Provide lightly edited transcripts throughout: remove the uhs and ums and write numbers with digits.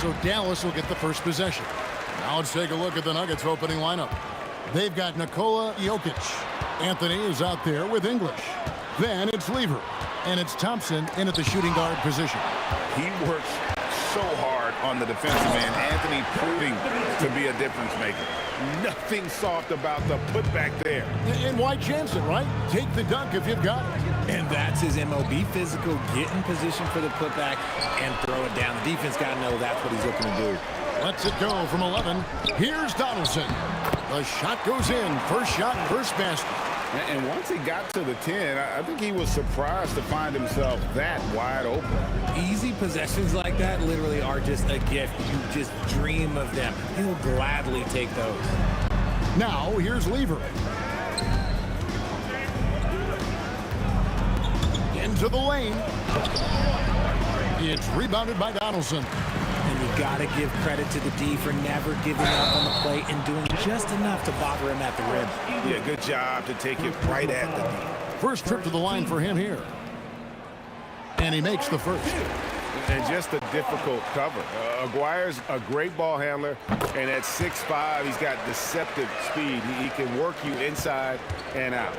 So Dallas will get the first possession. Now let's take a look at the Nuggets opening lineup. They've got Nikola Jokic. Anthony is out there with English. Then it's Lever. And it's Thompson in at the shooting guard position. He works so hard on the defensive end. Anthony proving to be a difference maker. Nothing soft about the putback there. And why chance it, right? Take the dunk if you've got it. And that's his MO. Be physical, get in position for the putback, and throw it down. The defense got to know that's what he's looking to do. Lets it go from 11. Here's Donaldson. The shot goes in. First shot, first basket. And once he got to the 10, I think he was surprised to find himself that wide open. Easy possessions like that literally are just a gift. You just dream of them. He'll gladly take those. Now, here's Lever. Into the lane. It's rebounded by Donaldson. And you got to give credit to the D for never giving up on the plate and doing just enough to bother him at the rim. Yeah, good job to take it right at the D. First trip to the line for him here. And he makes the first. And just a difficult cover. Aguirre's a great ball handler, and at 6'5", he's got deceptive speed. He can work you inside and out.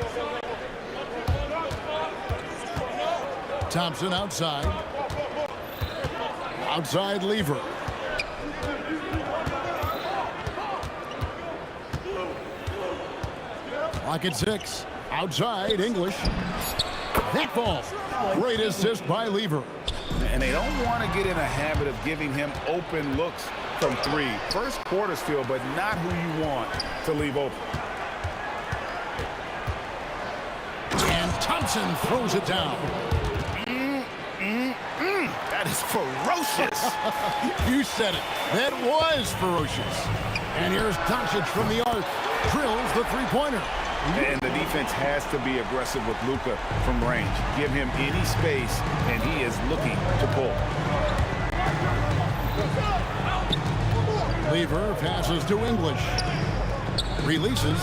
Thompson outside. Outside Lever. Clock at 6. Outside English. That ball. Great assist by Lever. And they don't want to get in a habit of giving him open looks from 3. First quarter still, but not who you want to leave open. And Thompson throws it down. That is ferocious. You said it. That was ferocious. And here's Doncic from the arc. Drills the three-pointer. And the defense has to be aggressive with Luka from range. Give him any space, and he is looking to pull. Lever passes to English. Releases.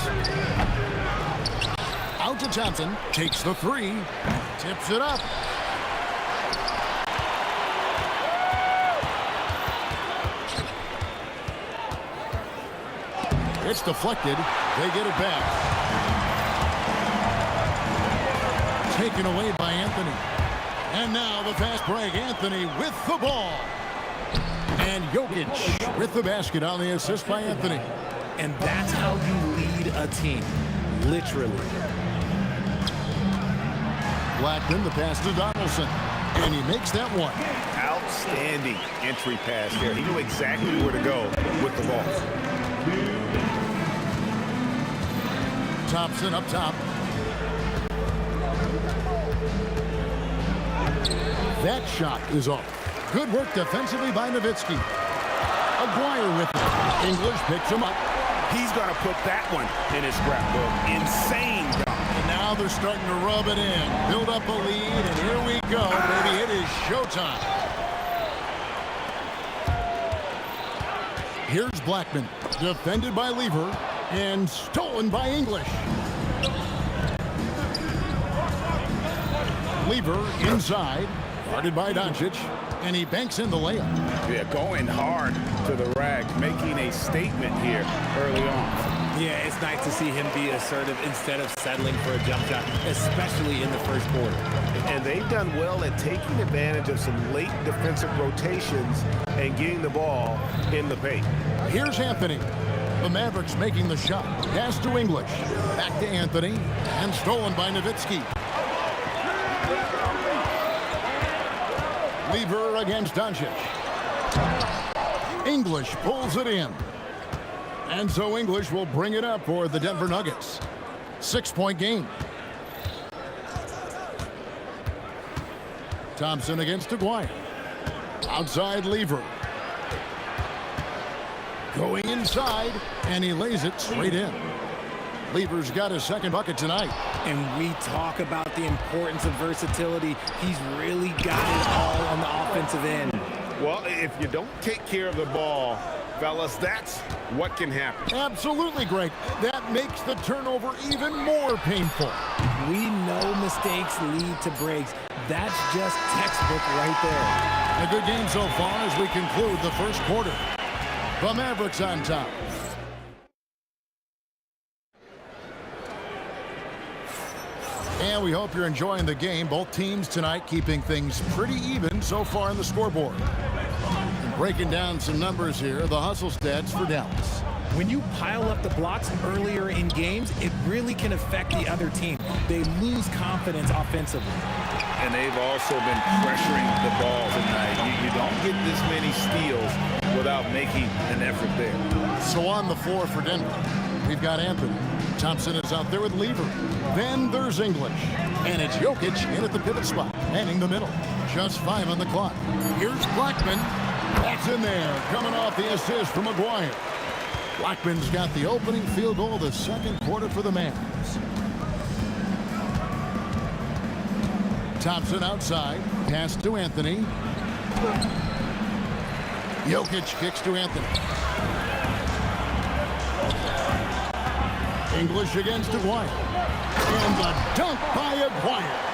Out to Thompson. Takes the 3. Tips it up. It's deflected. They get it back. Taken away by Anthony. And now the fast break. Anthony with the ball. And Jokic with the basket on the assist by Anthony. And that's how you lead a team. Literally. Blackman, the pass to Donaldson. And he makes that one. Outstanding entry pass there. He knew exactly where to go with the ball. Thompson up top. That shot is off. Good work defensively by Nowitzki. Aguirre with it. English picks him up. He's going to put that one in his scrapbook. Insane dunk. And now they're starting to rub it in. Build up a lead, and here we go, baby. It is showtime. Here's Blackman. Defended by Lever. And stolen by English. Lever inside. Guarded by Doncic. And he banks in the layup. Yeah, going hard to the rack, making a statement here early on. Yeah, it's nice to see him be assertive instead of settling for a jump shot, especially in the first quarter. And they've done well at taking advantage of some late defensive rotations and getting the ball in the paint. Here's Anthony. The Mavericks making the shot. Pass to English. Back to Anthony. And stolen by Nowitzki. Lever against Doncic. English pulls it in. And so English will bring it up for the Denver Nuggets. 6-point game. Thompson against Aguirre. Outside Lever. Going inside, and he lays it straight in. Lever's got his second bucket tonight. And we talk about the importance of versatility. He's really got it all on the offensive end. Well, if you don't take care of the ball Fellas, that's what can happen. Absolutely, Greg. That makes the turnover even more painful. We know mistakes lead to breaks. That's just textbook right there. A good game so far as we conclude the first quarter. The Mavericks on top. And we hope you're enjoying the game. Both teams tonight keeping things pretty even so far in the scoreboard. And breaking down some numbers here, the hustle stats for Dallas. When you pile up the blocks earlier in games, it really can affect the other team. They lose confidence offensively. And they've also been pressuring the ball tonight. You don't get this many steals without making an effort there. So on the floor for Denver, we've got Anthony. Thompson is out there with Lever. Then there's English. And it's Jokic in at the pivot spot, manning the middle. Just 5 on the clock. Here's Blackman. That's in there, coming off the assist from McGuire. Blackman's got the opening field goal of the second quarter for the Mavs. Thompson outside. Pass to Anthony. Jokic kicks to Anthony. English against Aguirre. And the dunk by Aguirre.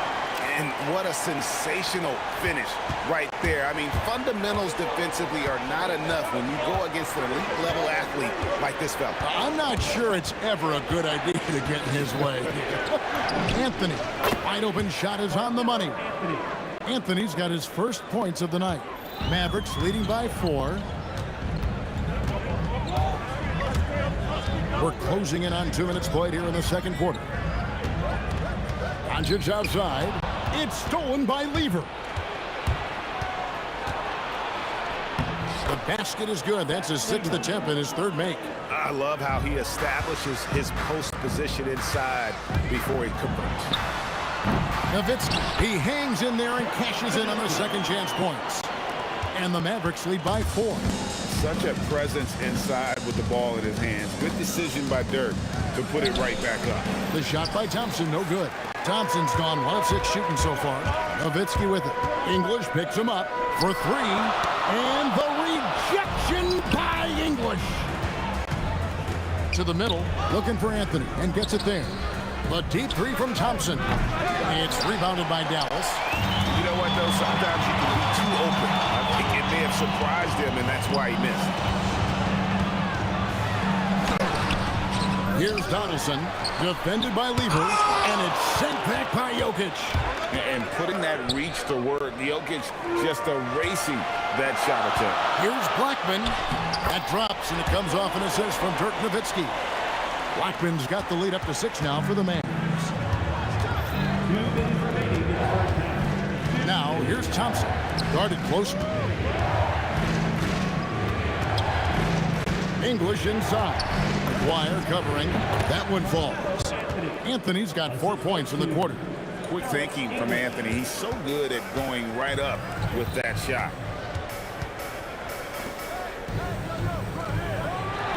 And what a sensational finish right there. I mean, fundamentals defensively are not enough when you go against an elite-level athlete like this fella. I'm not sure it's ever a good idea to get in his way. Anthony, wide open shot is on the money. Anthony's got his first points of the night. Mavericks leading by 4. We're closing in on 2 minutes played here in the second quarter. Doncic outside. It's stolen by Lever. The basket is good. That's his 6th attempt and his 3rd make. I love how he establishes his post position inside before he converts. Nowitzki, he hangs in there and cashes in on the second chance points. And the Mavericks lead by 4. Such a presence inside with the ball in his hands. Good decision by Dirk to put it right back up. The shot by Thompson, no good. Thompson's gone 1 of 6 shooting so far. Nowitzki with it. English picks him up for 3. And the rejection by English. To the middle, looking for Anthony, and gets it there. The deep 3 from Thompson. It's rebounded by Dallas. You know what, though? Sometimes you can be too open. I think it may have surprised him, and that's why he missed. Here's Donaldson, defended by Lever, and it's sent back by Jokic. And putting that reach to work, Jokic just erasing that shot attempt. Here's Blackman. That drops, and it comes off an assist from Dirk Nowitzki. Blackman's got the lead up to 6 now for the Mavs. Now, here's Thompson, guarded closer. English inside. Aguirre covering. That one falls. Anthony's got 4 points in the quarter. Quick thinking from Anthony. He's so good at going right up with that shot.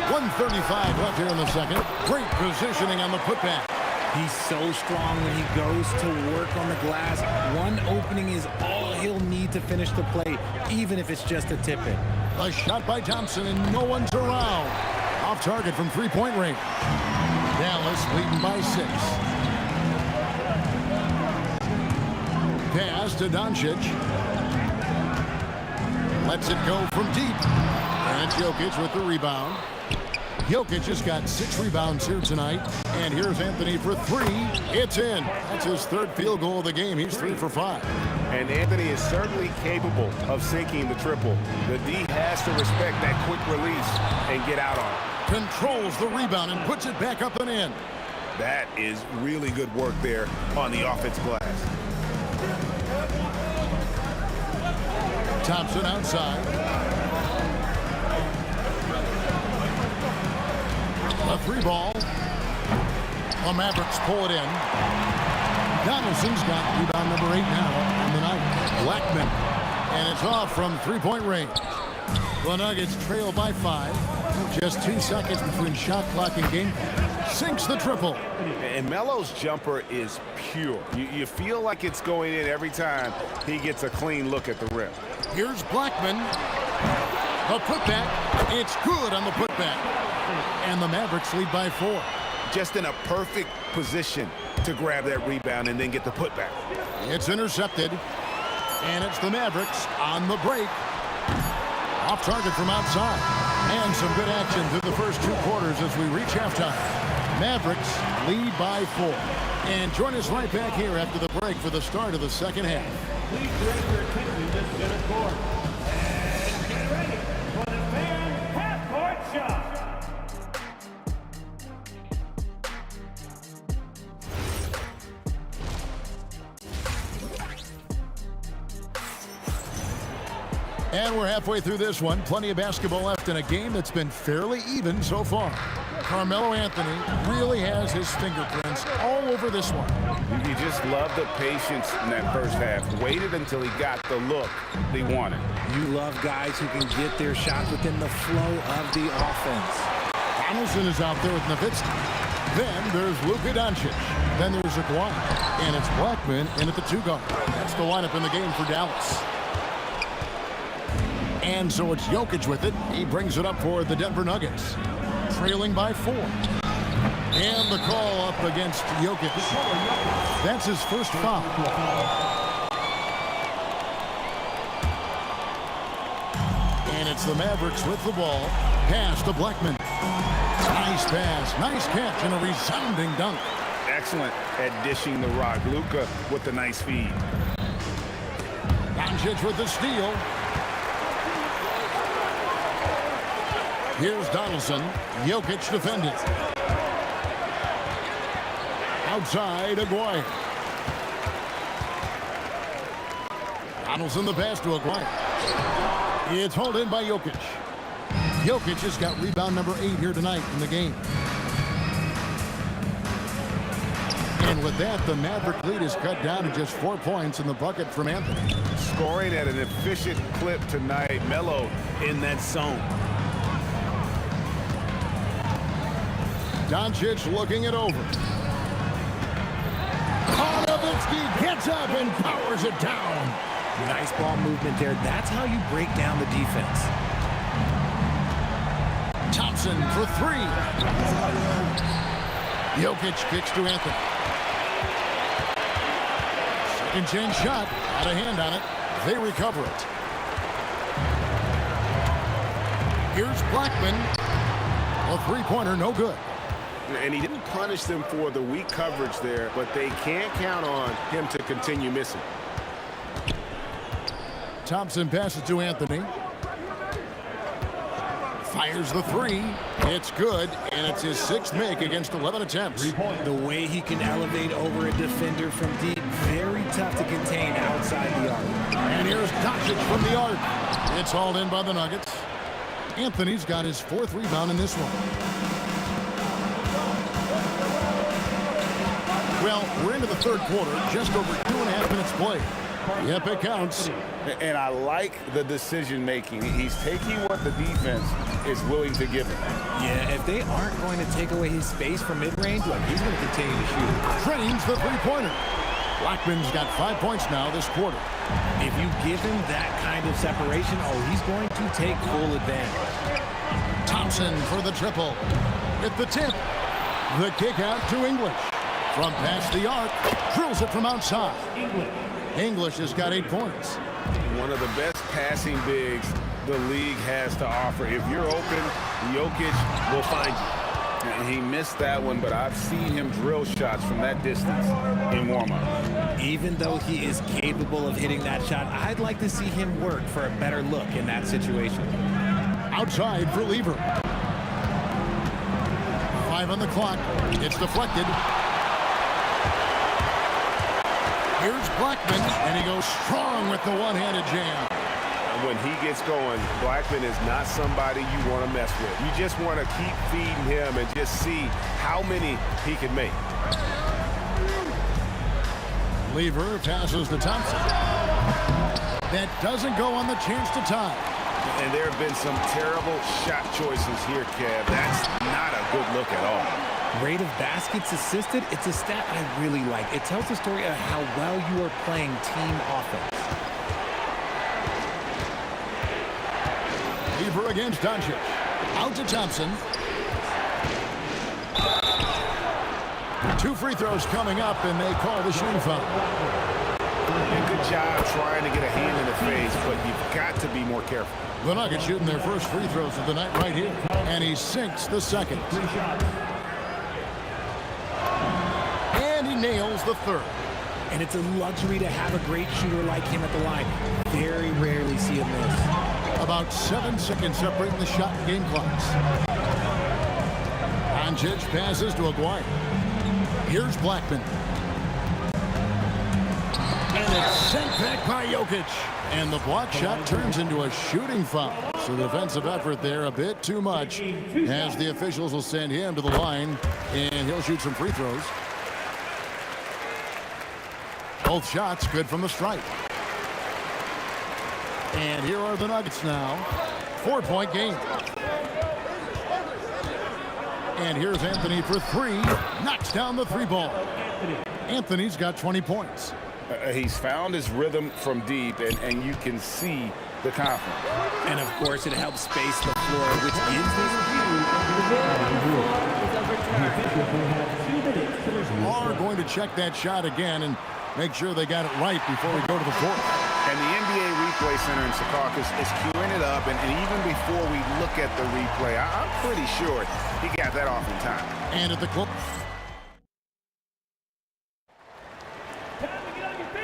1:35 left here in the second. Great positioning on the putback. He's so strong when he goes to work on the glass. One opening is all he'll need to finish the play, even if it's just a tip-in. A shot by Thompson, and no one's around. Off target from 3-point range. Dallas leading by 6. Pass to Doncic. Lets it go from deep. And it's Jokic with the rebound. Jokic has got 6 rebounds here tonight. And here's Anthony for 3. It's in. That's his 3rd field goal of the game. He's 3 for 5. And Anthony is certainly capable of sinking the triple. The D has to respect that quick release and get out on it. Controls the rebound and puts it back up and in. That is really good work there on the offensive glass. Thompson outside. A 3 ball. The Mavericks pull it in. Donaldson's got rebound number 8 now on the night. Blackman. And it's off from 3-point range. The Nuggets trail by 5. Just 2 seconds between shot clock and game clock. Sinks the triple. And Melo's jumper is pure. You feel like it's going in every time he gets a clean look at the rim. Here's Blackman. A putback. It's good on the putback. And the Mavericks lead by 4. Just in a perfect position to grab that rebound and then get the putback. It's intercepted. And it's the Mavericks on the break. Off target from outside. And some good action through the first 2 quarters as we reach halftime. Mavericks lead by 4. And join us right back here after the break for the start of the second half. Please direct your attention to center court. And get ready for the fan half-court shot. And we're halfway through this one. Plenty of basketball left in a game that's been fairly even so far. Carmelo Anthony really has his fingerprints all over this one. You just love the patience in that first half. Waited until he got the look he wanted. You love guys who can get their shot within the flow of the offense. Donaldson is out there with Nowitzki. Then there's Luka Doncic. Then there's Aguirre. And it's Blackman in at the 2-guard. That's the lineup in the game for Dallas. And so it's Jokic with it. He brings it up for the Denver Nuggets. Trailing by 4. And the call up against Jokic. That's his first foul. And it's the Mavericks with the ball. Pass to Blackman. Nice pass, nice catch, and a resounding dunk. Excellent at dishing the rock. Luka with the nice feed. Doncic with the steal. Here's Donaldson. Jokic defended. Outside, Aguirre. Donaldson the pass to Aguirre. It's hauled in by Jokic. Jokic has got rebound number 8 here tonight in the game. And with that, the Maverick lead is cut down to just 4 points in the bucket from Anthony. Scoring at an efficient clip tonight. Melo in that zone. Doncic looking it over. Nowitzki gets up and powers it down. Nice ball movement there. That's how you break down the defense. Thompson for 3. Jokic kicks to Anthony. Second chance shot. Out of hand on it. They recover it. Here's Blackman. A 3-pointer, no good. And he didn't punish them for the weak coverage there, but they can't count on him to continue missing. Thompson passes to Anthony. Fires the 3. It's good, and it's his 6th make against 11 attempts. The way he can elevate over a defender from deep, very tough to contain outside the arc. And here's Doncic from the arc. It's hauled in by the Nuggets. Anthony's got his 4th rebound in this one. Well, we're into the 3rd quarter, just over 2.5 minutes played. Yep, it counts. And I like the decision-making. He's taking what the defense is willing to give him. Yeah, if they aren't going to take away his space from mid-range, look, he's going to continue to shoot. Trains the 3-pointer. Blackman's got 5 points now this quarter. If you give him that kind of separation, he's going to take full advantage. Thompson for the triple. At the tip. The kick out to English. From past the arc, drills it from outside. English has got 8 points. One of the best passing bigs the league has to offer. If you're open, Jokic will find you. And he missed that one, but I've seen him drill shots from that distance in warm-up. Even though he is capable of hitting that shot, I'd like to see him work for a better look in that situation. Outside for Lever. 5 on the clock. It's deflected. Here's Blackman, and he goes strong with the one-handed jam. When he gets going, Blackman is not somebody you want to mess with. You just want to keep feeding him and just see how many he can make. Lever passes to Thompson. That doesn't go on the chance to tie. And there have been some terrible shot choices here, Kev. That's not a good look at all. Rate of baskets assisted, it's a stat I really like. It tells the story of how well you are playing team offense. Lever against Doncic. Out to Thompson. 2 free throws coming up, and they call the shooting foul. Good job trying to get a hand in the face, but you've got to be more careful. The Nuggets shooting their first free throws of the night right here, and he sinks the second. And he nails the third. And it's a luxury to have a great shooter like him at the line. Very rarely see him miss. About 7 seconds separating the shot and game clocks. Doncic passes to Aguirre. Here's Blackman. And it's sent back by Jokic. And the block shot turns into a shooting foul. So defensive effort there a bit too much, as the officials will send him to the line, and he'll shoot some free throws. Both shots good from the stripe. And here are the Nuggets now. 4-point game. And here's Anthony for 3. Knocks down the 3 ball. Anthony's got 20 points. He's found his rhythm from deep, and you can see the confidence. And of course, it helps space the floor, which gives Are going to check that shot again and make sure they got it right before we go to the fourth. And the NBA Replay Center in Secaucus is queuing it up, and even before we look at the replay, I'm pretty sure he got that off in time. And at the close.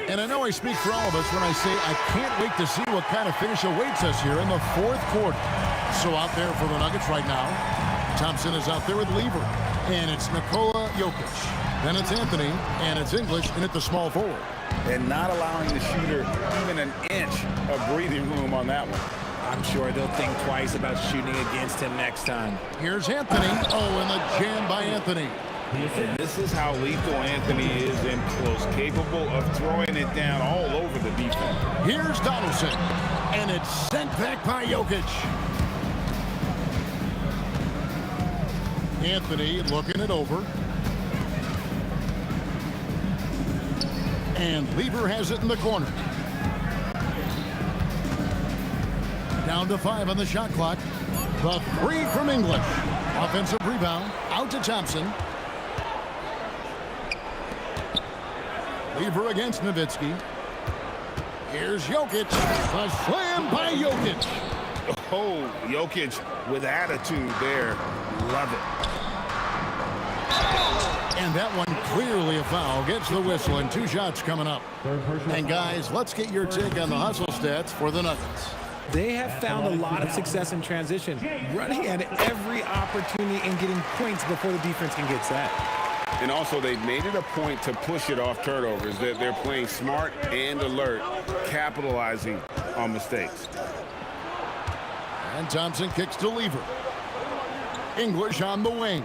And I know I speak for all of us when I say I can't wait to see what kind of finish awaits us here in the fourth quarter. So out there for the Nuggets right now, Thompson is out there with Lever. And it's Nikola Jokic. Then it's Anthony, and it's English, and at the small forward. And not allowing the shooter even an inch of breathing room on that one. I'm sure they'll think twice about shooting against him next time. Here's Anthony. Oh, and the jam by Anthony. And this is how lethal Anthony is in close, capable of throwing it down all over the defense. Here's Donaldson, and it's sent back by Jokic. Anthony looking it over. And Lever has it in the corner. Down to 5 on the shot clock. The 3 from English. Offensive rebound. Out to Thompson. Lever against Nowitzki. Here's Jokic. A slam by Jokic. Oh, Jokic with attitude there. Love it. And that one clearly a foul. Gets the whistle, and 2 shots coming up. And guys, let's get your take on the hustle stats for the Nuggets. They have found a lot of success in transition, running at every opportunity and getting points before the defense can get set. And also, they've made it a point to push it off turnovers. They're playing smart and alert, capitalizing on mistakes. And Thompson kicks to Lever. English on the wing.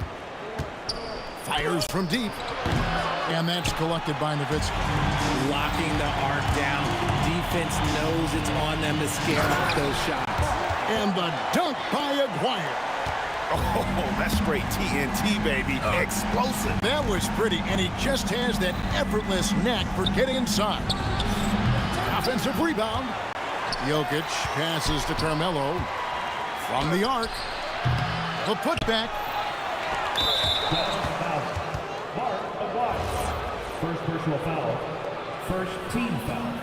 Fires from deep. And that's collected by Nowitzki. Locking the arc down. Defense knows it's on them to scare off those shots. And the dunk by Aguirre. Oh, that's straight TNT, baby. Explosive. That was pretty, and he just has that effortless knack for getting inside. Offensive rebound. Jokic passes to Carmelo. From the arc. The putback. First personal foul. First team foul.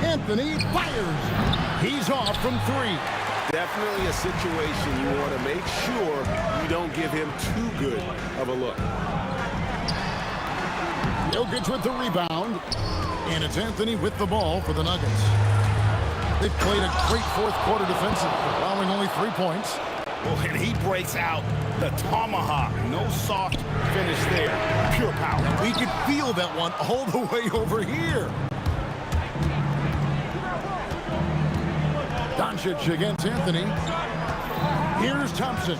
Anthony fires. He's off from 3. Definitely a situation you want to make sure you don't give him too good of a look. Jokic with the rebound. And it's Anthony with the ball for the Nuggets. They've played a great fourth quarter defensively, allowing only 3 points. Well, and he breaks out the tomahawk. No soft finish there. Pure power. We could feel that one all the way over here. Doncic against Anthony. Here's Thompson.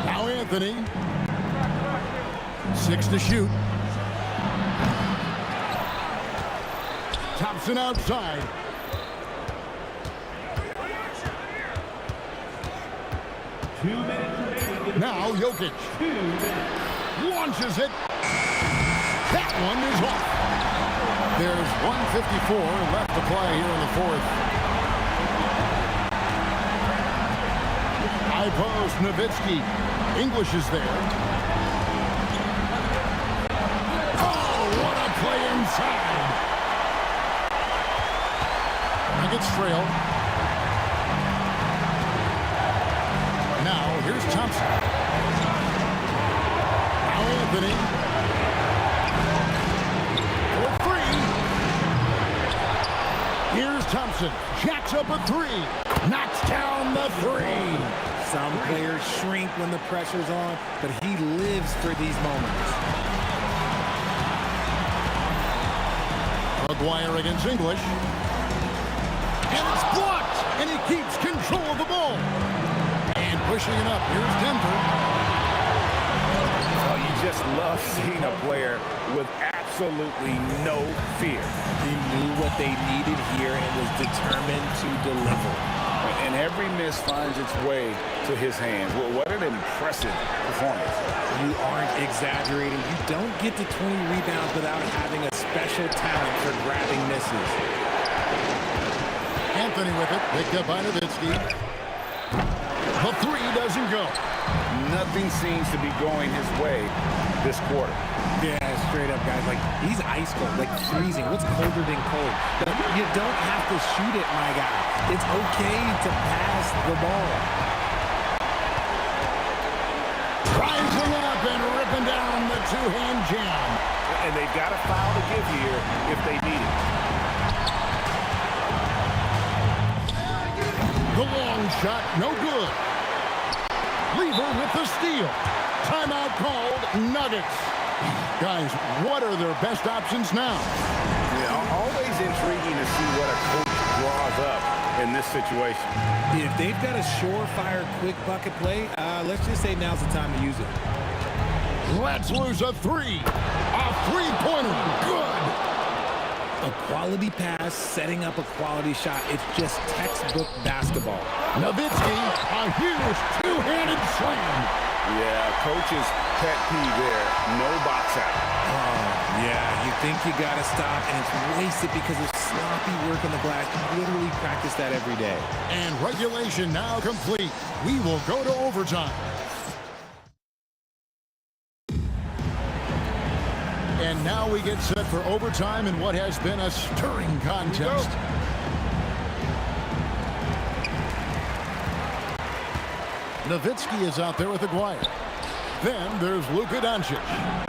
Now Anthony. 6 to shoot. Thompson outside. Now Jokic launches it. That one is off. There's 1:54 left to play here in the fourth. High post, Nowitzki. English is there. Oh, what a play inside. Nuggets trail. Now, here's Thompson. Now Anthony. For three. Here's Thompson. Jacks up a three. Knocks down the three. Some players shrink when the pressure's on, but he lives for these moments. Maguire against English. And it's blocked. And he keeps control of the ball. And pushing it up. Here's Denver. Oh, you just love seeing a player with absolutely no fear. He knew what they needed here and was determined to deliver. And every miss finds its way to his hands. Well, what an impressive performance. You aren't exaggerating. You don't get to 20 rebounds without having a special talent for grabbing misses. Anthony with it. Picked up by Nowitzki. The three doesn't go. Nothing seems to be going his way this quarter. Yeah, straight up, guys. Like, he's ice cold, like freezing. What's colder than cold? But you don't have to shoot it, my guy. It's okay to pass the ball. Rising up and ripping down the two-hand jam. And they've got a foul to give here if they need it. The long shot, no good. Lever with the steal. Timeout called, Nuggets. Guys, what are their best options now? Yeah, always intriguing to see what a coach draws up in this situation. If they've got a surefire quick bucket play, let's just say now's the time to use it. Let's lose a three. A three-pointer. Good. A quality pass, setting up a quality shot. It's just textbook basketball. Nowitzki, a huge two-handed slam. Yeah, coach's pet peeve there. No box out. Oh, yeah, you think you got to stop, and it's wasted because of sloppy work on the glass. You literally practice that every day. And regulation now complete. We will go to overtime. And now we get set for overtime in what has been a stirring contest. Nowitzki is out there with Aguirre. Then there's Luka Doncic.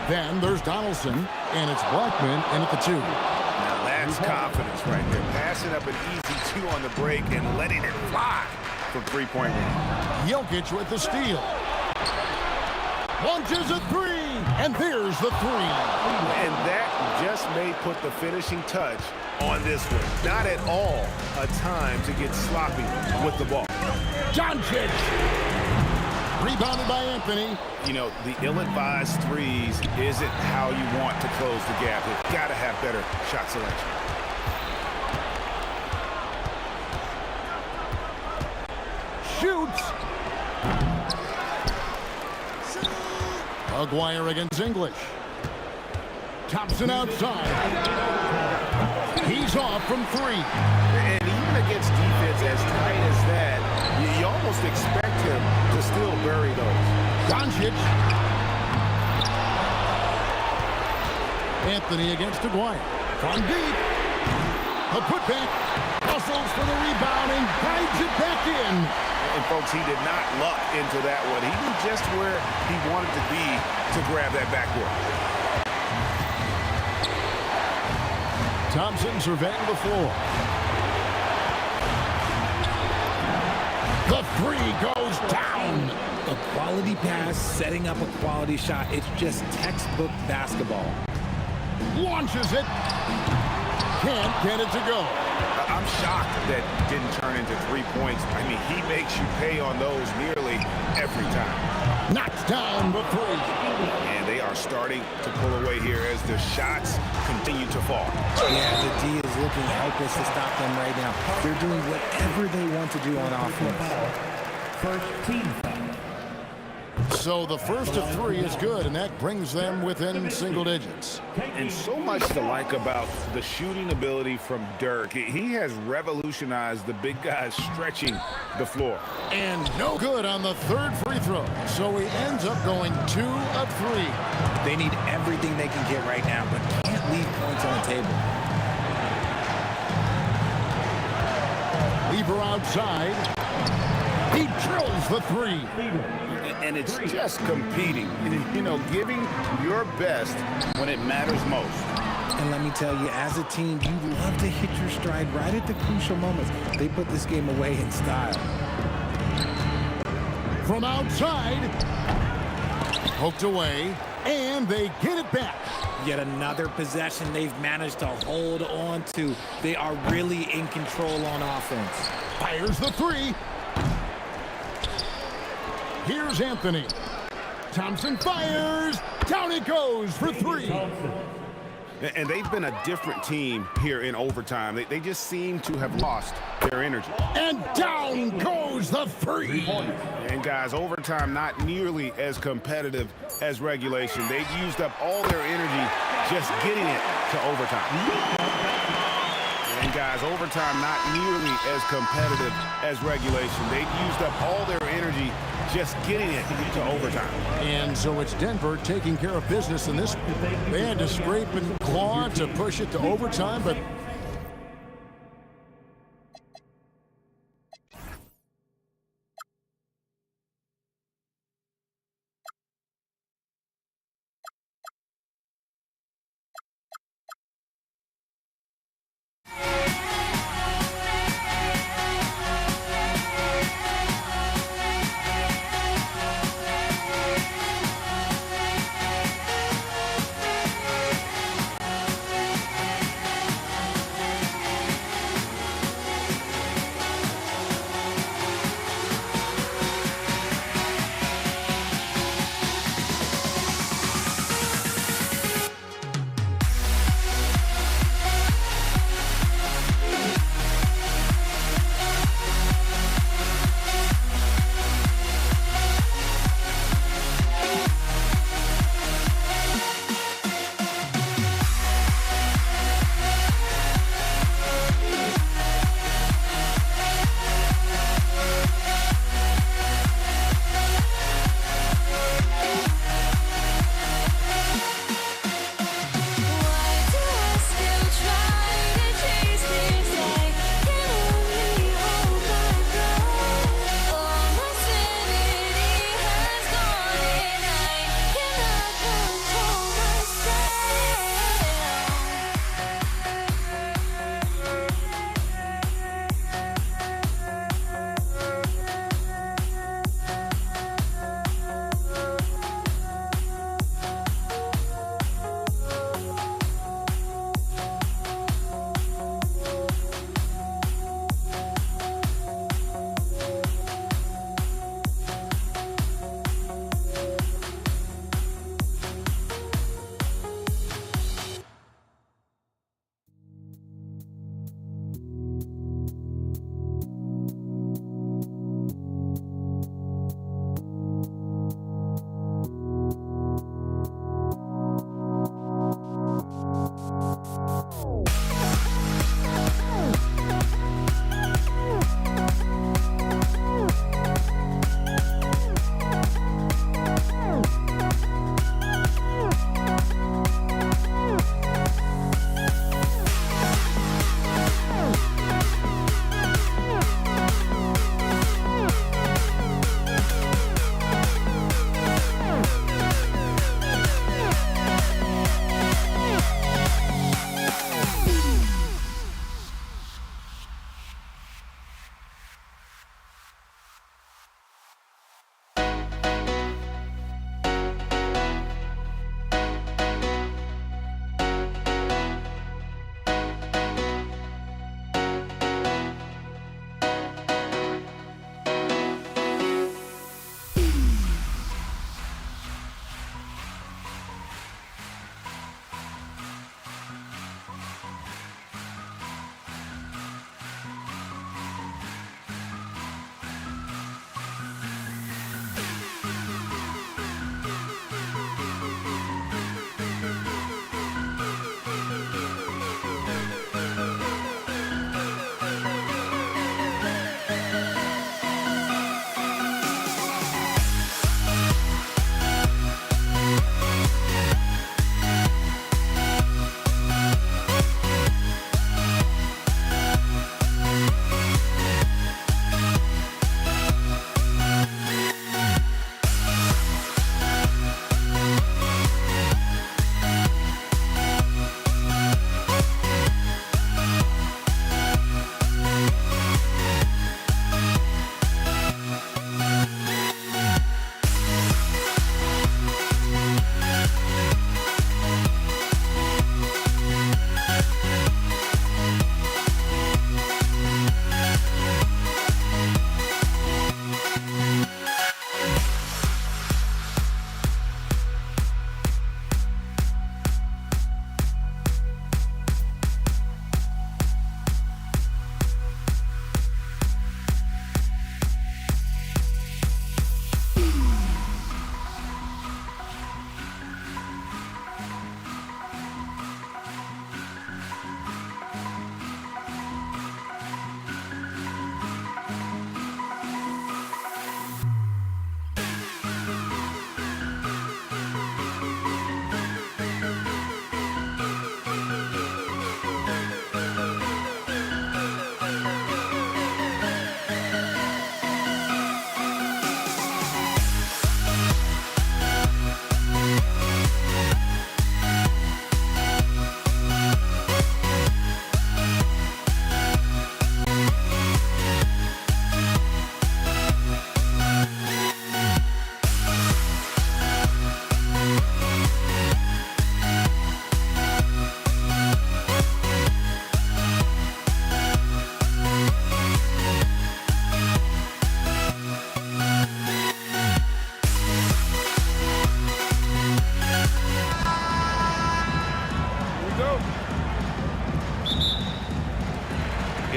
Then there's Donaldson. And it's Blackman in at the two. Now that's confidence right there. Passing up an easy two on the break and letting it fly from three-point range. Jokic with the steal. Launches a three. And there's the three. And that just may put the finishing touch on this one. Not at all a time to get sloppy with the ball. Doncic. Rebounded by Anthony. You know, the ill-advised threes isn't how you want to close the gap. You've got to have better shot selection. Shoots. Aguirre against English. Thompson outside. He's off from three. And even against defense as tight as that, you almost expect him to still bury those. Doncic. Anthony against Aguirre. From deep. A putback. Hustles for the rebound and guides it back in. And folks, he did not luck into that one. He knew just where he wanted to be to grab that backboard. Thompson surveying the floor. The three goes down. A quality pass, setting up a quality shot. It's just textbook basketball. Launches it. Can't get it to go. I'm shocked that didn't turn into 3 points. I mean, he makes you pay on those nearly every time. Knocks down the three. And they are starting to pull away here as the shots continue to fall. Yeah, the D is looking helpless to stop them right now. They're doing whatever they want to do on offense. First team foul. So the first of 3 is good, and that brings them within single digits. And so much to like about the shooting ability from Dirk. He has revolutionized the big guys stretching the floor. And no good on the 3rd free throw. So he ends up going 2 of 3. They need everything they can get right now, but can't leave points on the table. Lever outside. He drills the 3. And it's just competing, you know, giving your best when it matters most. And let me tell you, as a team, you love to hit your stride right at the crucial moments. They put this game away in style. From outside. Poked away. And they get it back. Yet another possession they've managed to hold on to. They are really in control on offense. Fires the 3. Here's Anthony. Thompson fires. Down it goes for 3. And they've been a different team here in overtime. They just seem to have lost their energy. And down goes the 3. And guys, overtime not nearly as competitive as regulation. They've used up all their energy just getting it to overtime. And guys, overtime not nearly as competitive as regulation. They've used up all their energy just getting it to overtime. And so it's Denver taking care of business in this. They had to scrape and claw to push it to overtime, but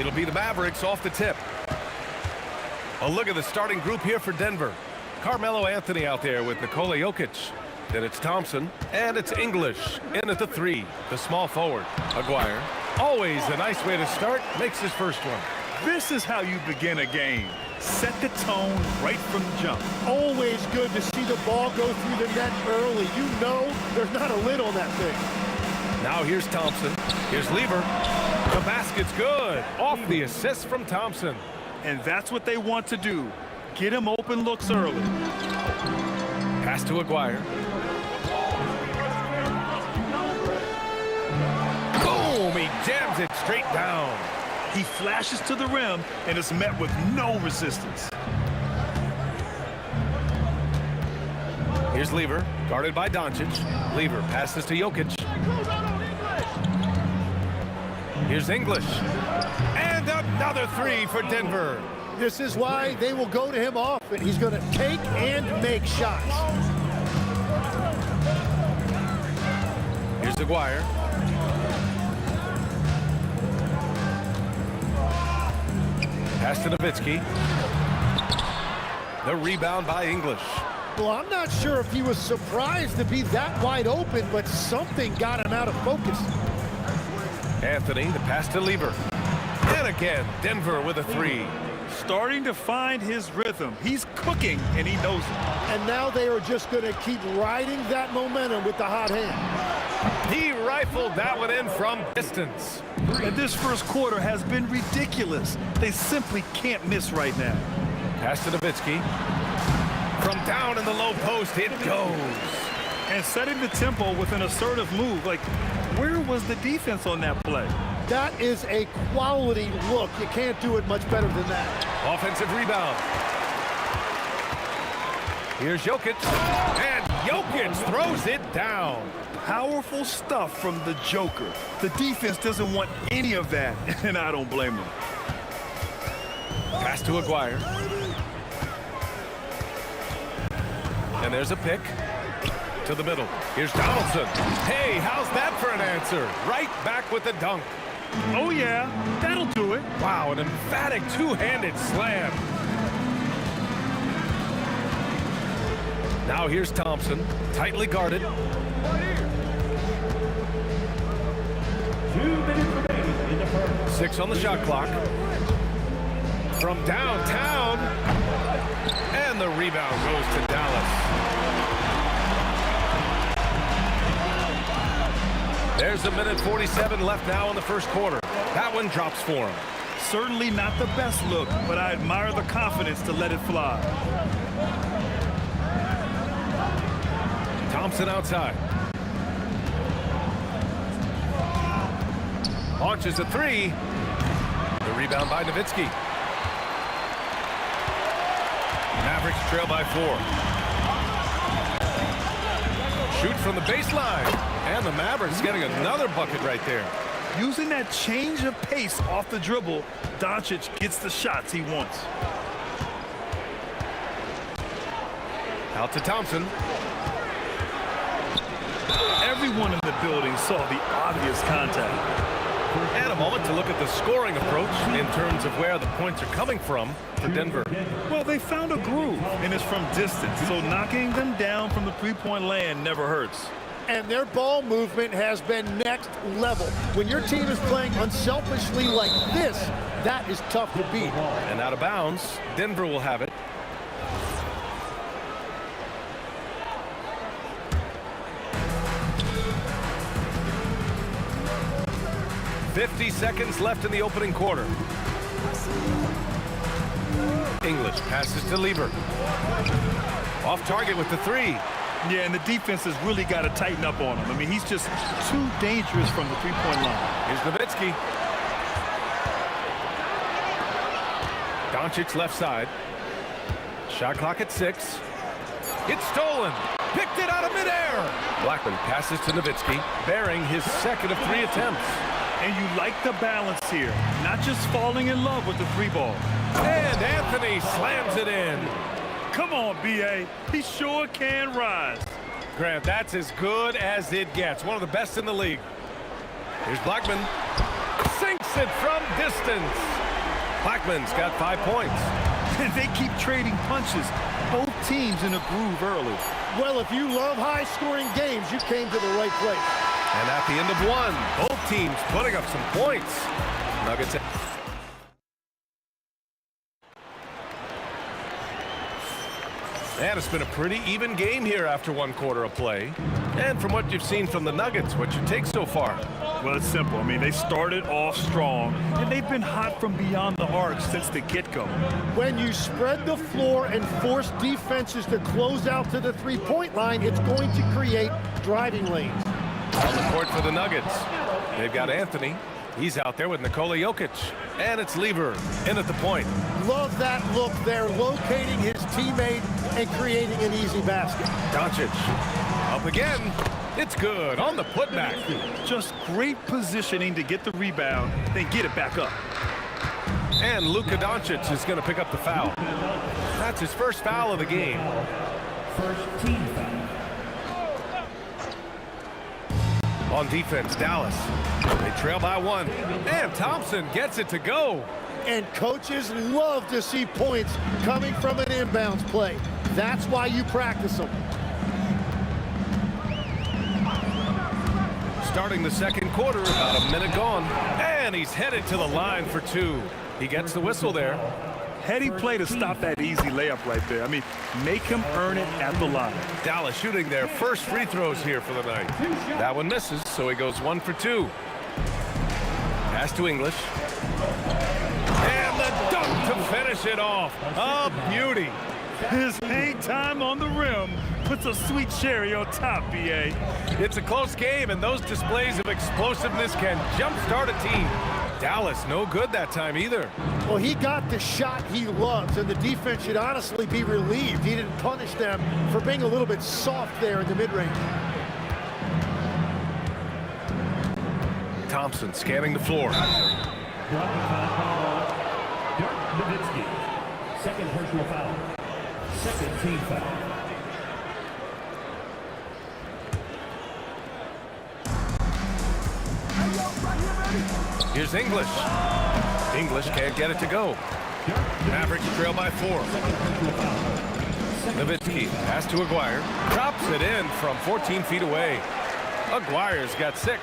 It'll be the Mavericks off the tip. A look at the starting group here for Denver. Carmelo Anthony out there with Nikola Jokic. Then it's Thompson, and it's English in at the 3, the small forward. Aguirre, always a nice way to start, makes his first one. This is how you begin a game. Set the tone right from the jump. Always good to see the ball go through the net early. You know there's not a lid on that thing. Now here's Thompson. Here's Lever. The basket's good. Off the assist from Thompson. And that's what they want to do. Get him open looks early. Pass to Aguirre. Boom! He jams it straight down. He flashes to the rim and is met with no resistance. Here's Lever, guarded by Doncic. Lever passes to Jokic. Here's English. And another 3 for Denver. This is why they will go to him often. He's going to take and make shots. Here's Aguirre. Pass to Nowitzki. The rebound by English. Well, I'm not sure if he was surprised to be that wide open, but something got him out of focus. Anthony, the pass to Lever. And again, Denver with a 3. Starting to find his rhythm. He's cooking, and he knows it. And now they are just going to keep riding that momentum with the hot hand. He rifled that one in from distance. And this first quarter has been ridiculous. They simply can't miss right now. Pass to Nowitzki. From down in the low post, it goes. And setting the tempo with an assertive move. Like, where was the defense on that play? That is a quality look. You can't do it much better than that. Offensive rebound. Here's Jokic. And Jokic throws it down. Powerful stuff from the Joker. The defense doesn't want any of that, and I don't blame them. Pass to Aguirre. And there's a pick to the middle. Here's Donaldson. Hey, how's that for an answer? Right back with the dunk. Oh, yeah, that'll do it. Wow, an emphatic two-handed slam. Now here's Thompson, tightly guarded. 2 minutes remaining in the first. 6 on the shot clock. From downtown. And the rebound goes to Dallas. There's a minute 47 left now in the first quarter. That one drops for him. Certainly not the best look, but I admire the confidence to let it fly. Thompson outside. Launches a 3. The rebound by Nowitzki. Mavericks trail by 4. Shoot from the baseline. And the Mavericks getting another bucket right there. Using that change of pace off the dribble, Doncic gets the shots he wants. Out to Thompson. Everyone in the building saw the obvious contact. And a moment to look at the scoring approach in terms of where the points are coming from for Denver. Well, they found a groove, and it's from distance, so knocking them down from the three-point land never hurts. And their ball movement has been next level. When your team is playing unselfishly like this, that is tough to beat. And out of bounds, Denver will have it. .50 seconds left in the opening quarter. English passes to Lever. Off target with the 3. Yeah, and the defense has really got to tighten up on him. I mean, he's just too dangerous from the three-point line. Here's Nowitzki. Doncic left side. Shot clock at 6. It's stolen. Picked it out of midair. Blackman passes to Nowitzki, bearing his second of 3 attempts. And you like the balance here, not just falling in love with the 3-ball. And Anthony slams it in. Come on, B.A. He sure can rise. Grant, that's as good as it gets. One of the best in the league. Here's Blackman. Sinks it from distance. Blackman's got 5 points. And they keep trading punches. Both teams in a groove early. Well, if you love high-scoring games, you came to the right place. And at the end of one, both teams putting up some points. Nuggets. And it's been a pretty even game here after 1 quarter of play. And from what you've seen from the Nuggets, what's your take so far? Well, it's simple. I mean, they started off strong, and they've been hot from beyond the arc since the get-go. When you spread the floor and force defenses to close out to the three-point line, it's going to create driving lanes. On the court for the Nuggets, they've got Anthony. He's out there with Nikola Jokic. And it's Lever in at the point. Love that look there, locating his teammate and creating an easy basket. Doncic up again. It's good on the putback. Just great positioning to get the rebound, then get it back up. And Luka Doncic is going to pick up the foul. That's his first foul of the game. First team foul. On defense, Dallas. They trail by 1. And Thompson gets it to go. And coaches love to see points coming from an inbounds play. That's why you practice them. Starting the second quarter, about a minute gone. And he's headed to the line for 2. He gets the whistle there. Heady play to stop that easy layup right there. I mean, make him earn it at the line. Dallas shooting their first free throws here for the night. That one misses, so he goes 1 for 2. Pass to English. And the dunk to finish it off. A beauty. His hang time on the rim puts a sweet cherry on top, B.A. It's a close game, and those displays of explosiveness can jumpstart a team. Dallas, no good that time either. Well, he got the shot he loves, and the defense should honestly be relieved. He didn't punish them for being a little bit soft there in the mid-range. Thompson scanning the floor. Second personal foul. Second team foul. Here's English. English can't get it to go. Mavericks trail by 4. Nowitzki pass to Aguirre. Drops it in from 14 feet away. Aguirre's got 6.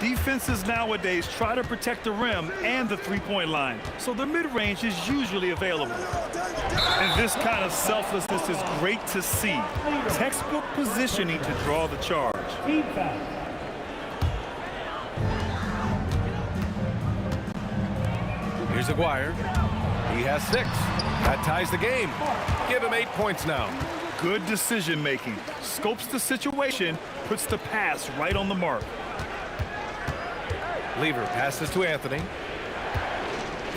Defenses nowadays try to protect the rim and the three-point line, so the mid-range is usually available. And this kind of selflessness is great to see. Textbook positioning to draw the charge. Team foul. Here's Aguirre. He has 6. That ties the game. Give him 8 points now. Good decision-making. Scopes the situation, puts the pass right on the mark. Lever passes to Anthony.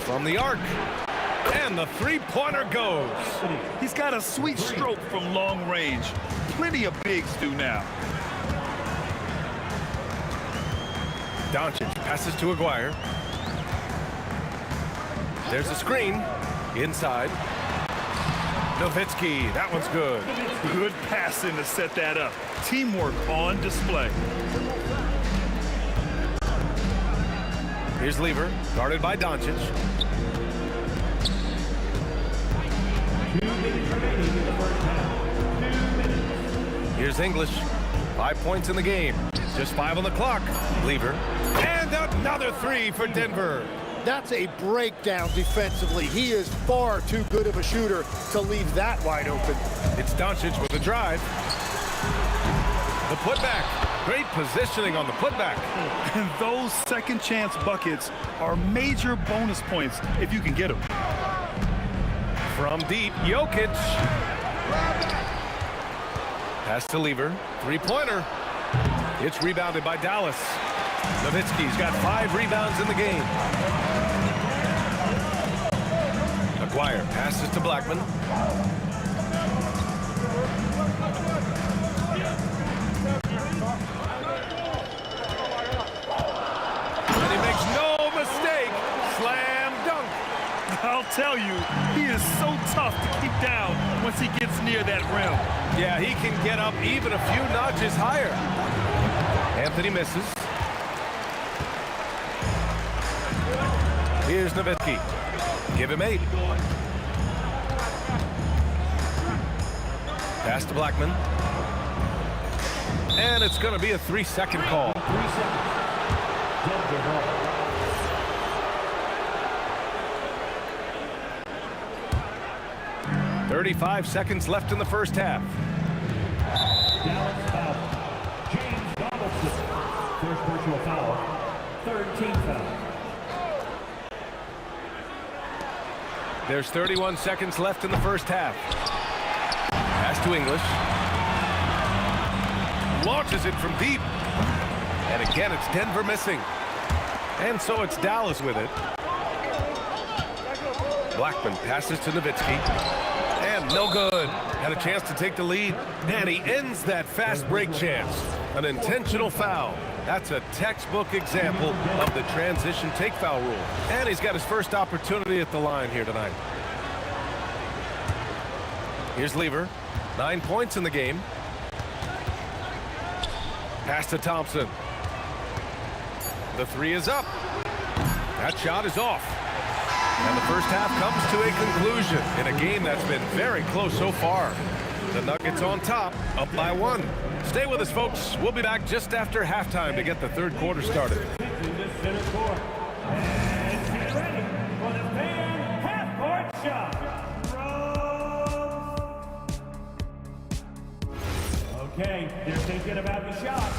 From the arc. And the three-pointer goes. He's got a sweet stroke from long range. Plenty of bigs do now. Doncic passes to Aguirre. There's a screen. Inside. Nowitzki, that one's good. Good passing to set that up. Teamwork on display. Here's Lever, guarded by Doncic. 2 minutes remaining in the first half. 2 minutes. Here's English. 5 points in the game. Just 5 on the clock. Lever. And another 3 for Denver. That's a breakdown defensively. He is far too good of a shooter to leave that wide open. It's Doncic with the drive. The putback. Great positioning on the putback. And those second chance buckets are major bonus points if you can get them. From deep, Jokic. Pass to Lever. Three-pointer. It's rebounded by Dallas. Nowitzki's got 5 rebounds in the game. Aguirre passes to Blackman. And he makes no mistake. Slam dunk. I'll tell you, he is so tough to keep down once he gets near that rim. Yeah, he can get up even a few notches higher. Anthony misses. Here's Nowitzki. Give him 8. Pass to Blackman. And it's going to be a 3-second call. 3 seconds. Denver ball. .35 seconds left in the first half. Dallas foul. James Donaldson. First personal foul. Third team foul. There's 31 seconds left in the first half. Pass to English. Launches it from deep. And again, it's Denver missing. And so it's Dallas with it. Blackman passes to Nowitzki. And no good. Had a chance to take the lead. And he ends that fast break chance. An intentional foul. That's a textbook example of the transition take foul rule. And he's got his first opportunity at the line here tonight. Here's Lever. 9 points in the game. Pass to Thompson. The 3 is up. That shot is off. And the first half comes to a conclusion in a game that's been very close so far. The Nuggets on top, up by 1. Stay with us, folks. We'll be back just after halftime to get the third quarter started. In the center court. And get ready for the fan half-court shot. Okay, they're thinking about the shot.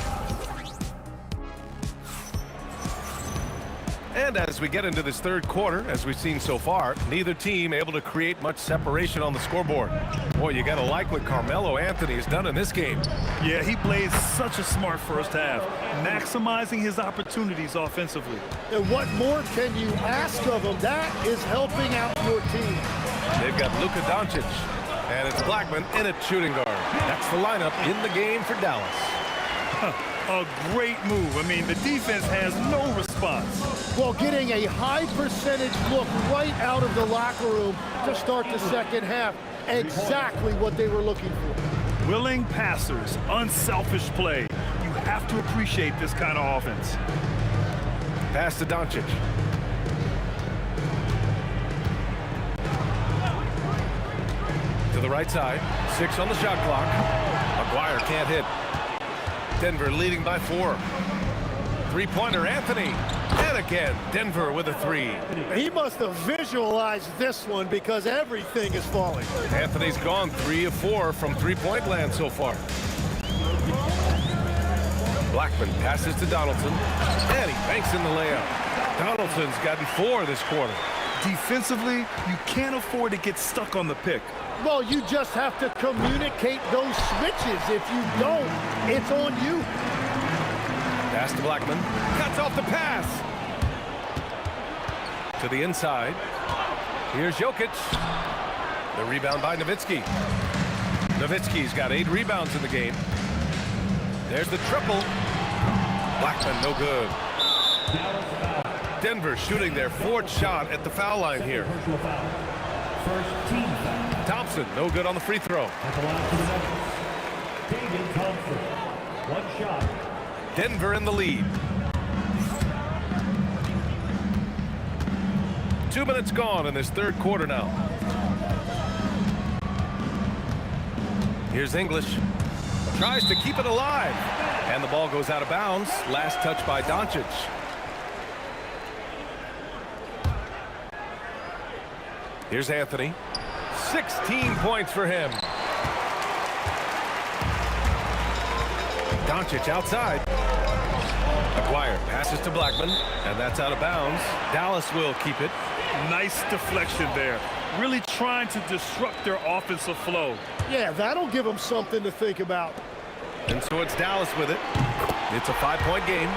And as we get into this third quarter, as we've seen so far, neither team able to create much separation on the scoreboard. Boy, you got to like what Carmelo Anthony has done in this game. Yeah, he played such a smart first half, maximizing his opportunities offensively. And what more can you ask of him? That is helping out your team. They've got Luka Doncic, and it's Blackman in at shooting guard. That's the lineup in the game for Dallas. A great move. I mean, the defense has no response. Well, getting a high percentage look right out of the locker room to start the second half. Exactly what they were looking for. Willing passers, unselfish play. You have to appreciate this kind of offense. Pass to Doncic. To the right side. 6 on the shot clock. McGuire can't hit. Denver leading by 4. Three-pointer, Anthony. And again, Denver with a 3. He must have visualized this one because everything is falling. Anthony's gone 3 of 4 from three-point land so far. Blackman passes to Donaldson. And he banks in the layup. Donaldson's gotten 4 this quarter. Defensively, you can't afford to get stuck on the pick. Well, you just have to communicate those switches. If you don't, it's on you. Pass to Blackman. Cuts off the pass. To the inside. Here's Jokic. The rebound by Nowitzki. Nowitzki's got 8 rebounds in the game. There's the triple. Blackman, no good. Denver shooting their 4th shot at the foul line here. First team foul. Thompson, no good on the free throw. At the line for the Nuggets. David Thompson. 1 shot. Denver in the lead. 2 minutes gone in this third quarter now. Here's English. Tries to keep it alive. And the ball goes out of bounds. Last touch by Doncic. Here's Anthony. 16 points for him. Doncic outside. McGuire passes to Blackman, and that's out of bounds. Dallas will keep it. Nice deflection there. Really trying to disrupt their offensive flow. Yeah, that'll give them something to think about. And so it's Dallas with it. It's a 5-point game.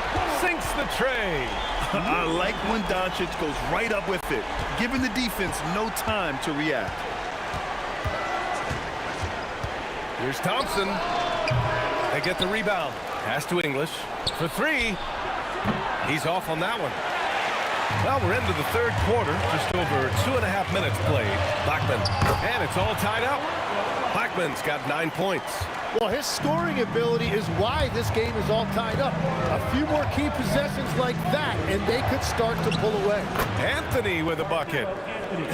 Sinks the tray. I like when Doncic goes right up with it, giving the defense no time to react. Here's Thompson. They get the rebound. Pass to English for 3. He's off on that one. Well, we're into the third quarter, just over 2.5 minutes played. Blackman, and it's all tied up. Blackman's got 9 points. Well, his scoring ability is why this game is all tied up. A few more key possessions like that, and they could start to pull away. Anthony with a bucket.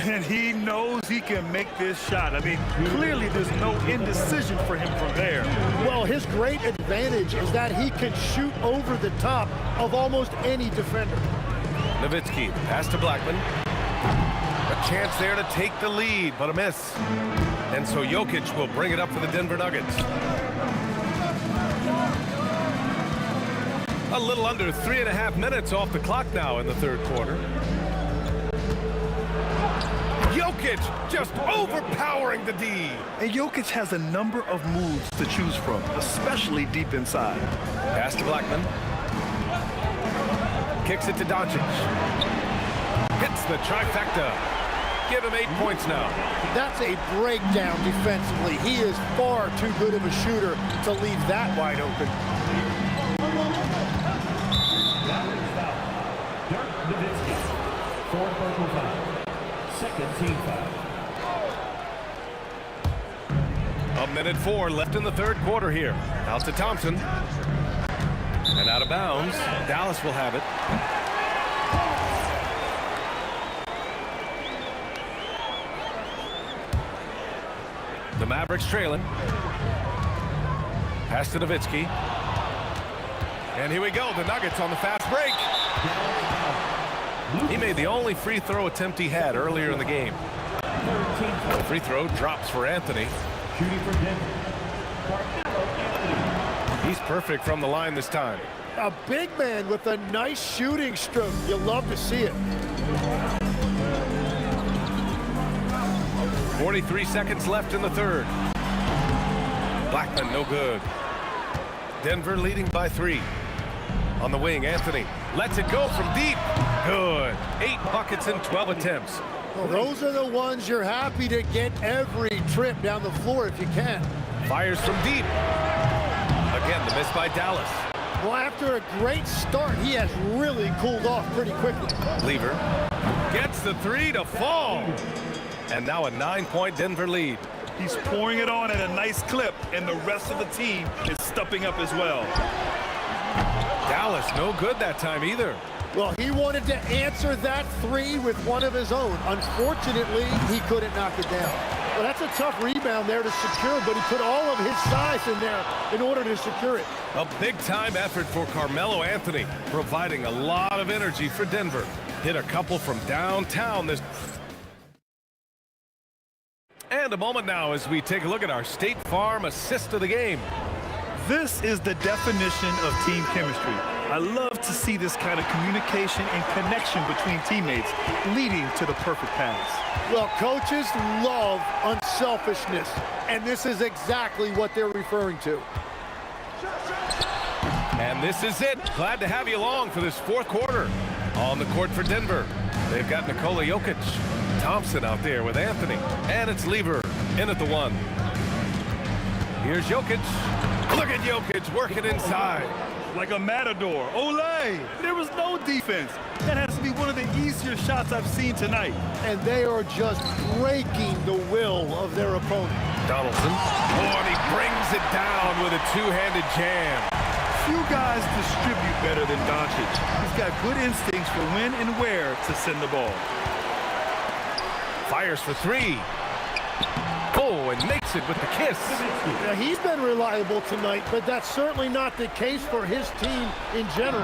And he knows he can make this shot. I mean, clearly there's no indecision for him from there. Well, his great advantage is that he can shoot over the top of almost any defender. Nowitzki, pass to Blackman. A chance there to take the lead, but a miss. And so Jokic will bring it up for the Denver Nuggets. A little under 3.5 minutes off the clock now in the third quarter. Jokic just overpowering the D. And Jokic has a number of moves to choose from, especially deep inside. Pass to Blackman. Kicks it to Doncic. Hits the trifecta. Give him 8 points now. That's a breakdown defensively. He is far too good of a shooter to leave that wide open. Dirk Nowitzki. Fourth personal foul. Second team foul. 1:04 left in the third quarter here. Out to Thompson. And out of bounds. Dallas will have it. The Mavericks trailing. Pass to Nowitzki. And here we go. The Nuggets on the fast break. He made the only free throw attempt he had earlier in the game. The free throw drops for Anthony. Shooting for Denver. He's perfect from the line this time. A big man with a nice shooting stroke. You love to see it. 43 seconds left in the third. Blackman, no good. Denver leading by 3. On the wing, Anthony lets it go from deep. Good. 8 buckets in 12 attempts. Well, those are the ones you're happy to get every trip down the floor if you can. Fires from deep. Again, the miss by Dallas. Well, after a great start, he has really cooled off pretty quickly. Lever gets the 3 to fall. And now a 9-point Denver lead. He's pouring it on at a nice clip, and the rest of the team is stepping up as well. Dallas, no good that time either. Well, he wanted to answer that 3 with one of his own. Unfortunately, he couldn't knock it down. Well, that's a tough rebound there to secure, but he put all of his size in there in order to secure it. A big-time effort for Carmelo Anthony, providing a lot of energy for Denver. Hit a couple from downtown this. And a moment now as we take a look at our State Farm assist of the game. This is the definition of team chemistry. I love to see this kind of communication and connection between teammates leading to the perfect pass. Well, coaches love unselfishness, and this is exactly what they're referring to. And this is it. Glad to have you along for this fourth quarter. On the court for Denver, they've got Nikola Jokic. Thompson out there with Anthony. And it's Lever in at the 1. Here's Jokic. Look at Jokic working inside. Like a matador. Olay! There was no defense. That has to be one of the easier shots I've seen tonight. And they are just breaking the will of their opponent. Donaldson. Oh, and he brings it down with a two-handed jam. Few guys distribute better than Doncic. He's got good instincts for when and where to send the ball. Fires for 3. Oh, and makes it with the kiss. Now, he's been reliable tonight, but that's certainly not the case for his team in general.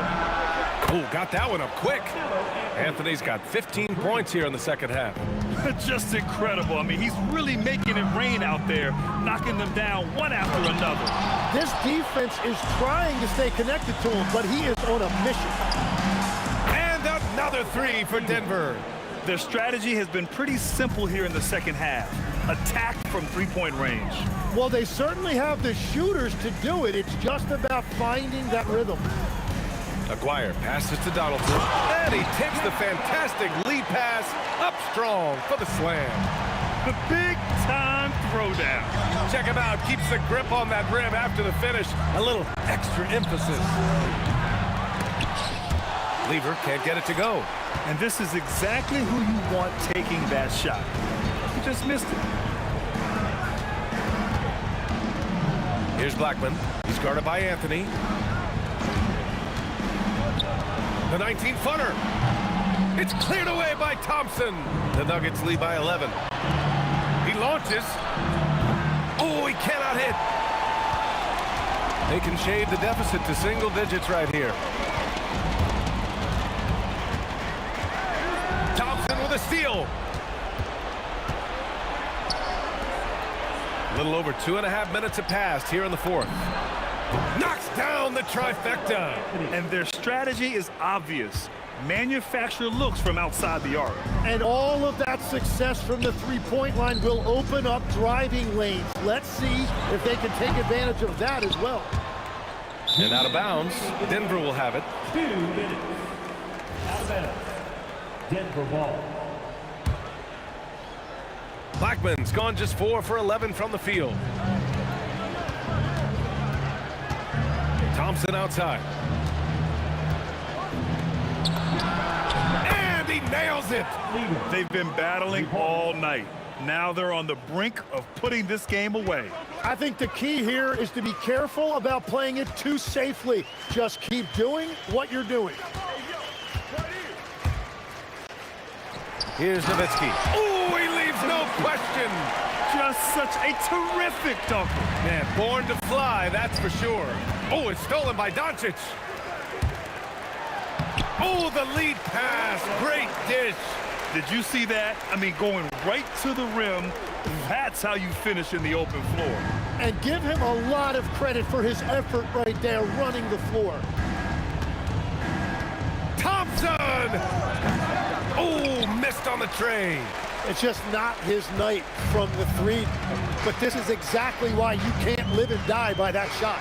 Oh, got that one up quick. Anthony's got 15 points here in the second half. Just incredible. I mean, he's really making it rain out there, knocking them down one after another. This defense is trying to stay connected to him, but he is on a mission. And another 3 for Denver. Their strategy has been pretty simple here in the second half. Attack from three-point range. Well, they certainly have the shooters to do it. It's just about finding that rhythm. Aguirre passes to Donaldson, and he takes the fantastic lead pass up strong for the slam. The big-time throwdown. Check him out. Keeps the grip on that rim after the finish. A little extra emphasis. Lever can't get it to go. And this is exactly who you want taking that shot. He just missed it. Here's Blackman. He's guarded by Anthony. The 19-footer. It's cleared away by Thompson. The Nuggets lead by 11. He launches. Oh, he cannot hit. They can shade the deficit to single digits right here. Thompson with a steal. A little over 2.5 minutes have passed here in the fourth. Knocks down the trifecta. And their strategy is obvious. Manufacture looks from outside the arc. And all of that success from the three-point line will open up driving lanes. Let's see if they can take advantage of that as well. And out of bounds, Denver will have it. 2 minutes. Out of bounds. Denver ball. Blackman's gone just 4 for 11 from the field. Thompson outside. And he nails it. They've been battling all night. Now they're on the brink of putting this game away. I think the key here is to be careful about playing it too safely. Just keep doing what you're doing. Here's Nowitzki. Oh, he leaves no question. Just such a terrific dunker. Man, born to fly, that's for sure. Oh, it's stolen by Doncic. Oh, the lead pass. Great dish. Did you see that? I mean, going right to the rim. That's how you finish in the open floor. And give him a lot of credit for his effort right there running the floor. Thompson! Oh, missed on the tray. It's just not his night from the three. But this is exactly why you can't live and die by that shot.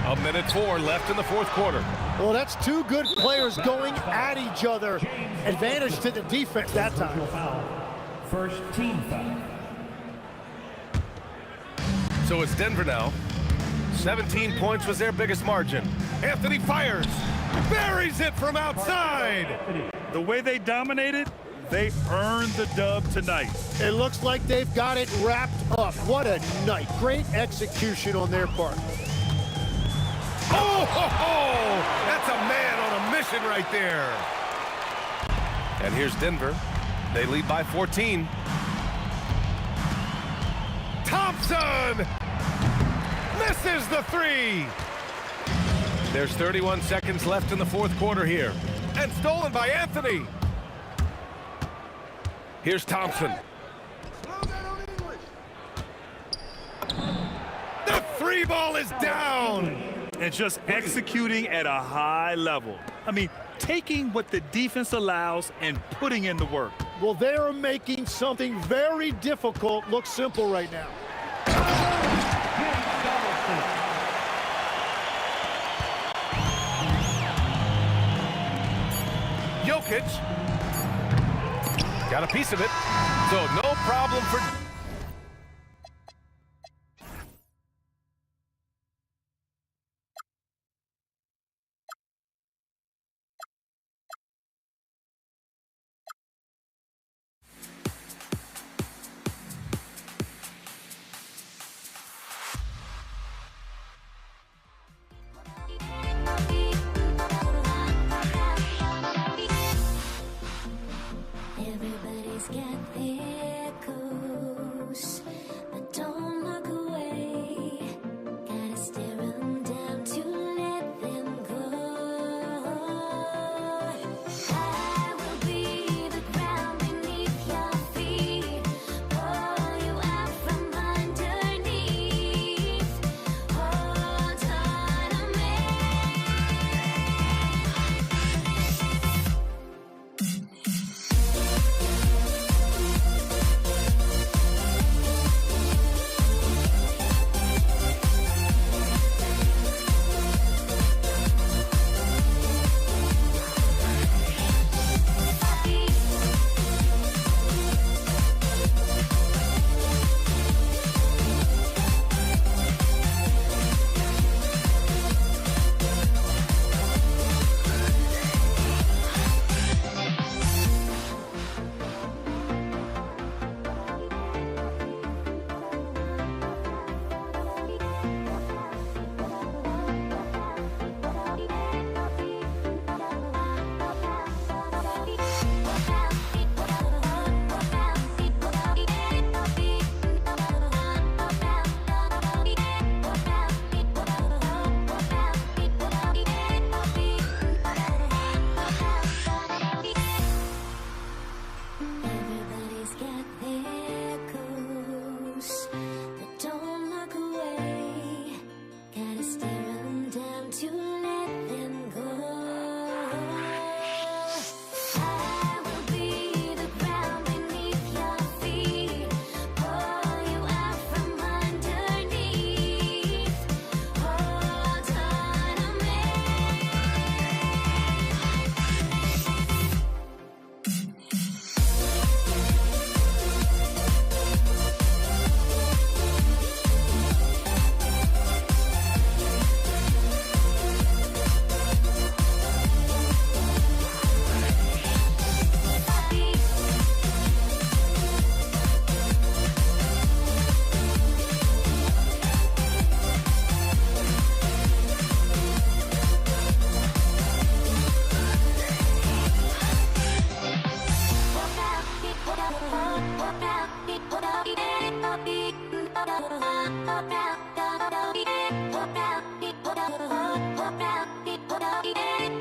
1:04 left in the fourth quarter. Well, that's two good players going at each other. Advantage to the defense that time. First team foul. So it's Denver now. 17 points was their biggest margin. Anthony fires. Buries it from outside. The way they dominated, they earned the dub tonight. It looks like they've got it wrapped up. What a night. Great execution on their part. Oh, ho, ho! That's a man on a mission right there. And here's Denver. They lead by 14. Thompson! Misses the three. There's 31 seconds left in the fourth quarter here. And stolen by Anthony. Here's Thompson. The three ball is down. And just executing at a high level. I mean, taking what the defense allows and putting in the work. Well, they are making something very difficult look simple right now. Jokic got a piece of it, so no problem for... Everybody's got their code.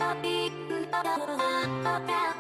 We'll be right back.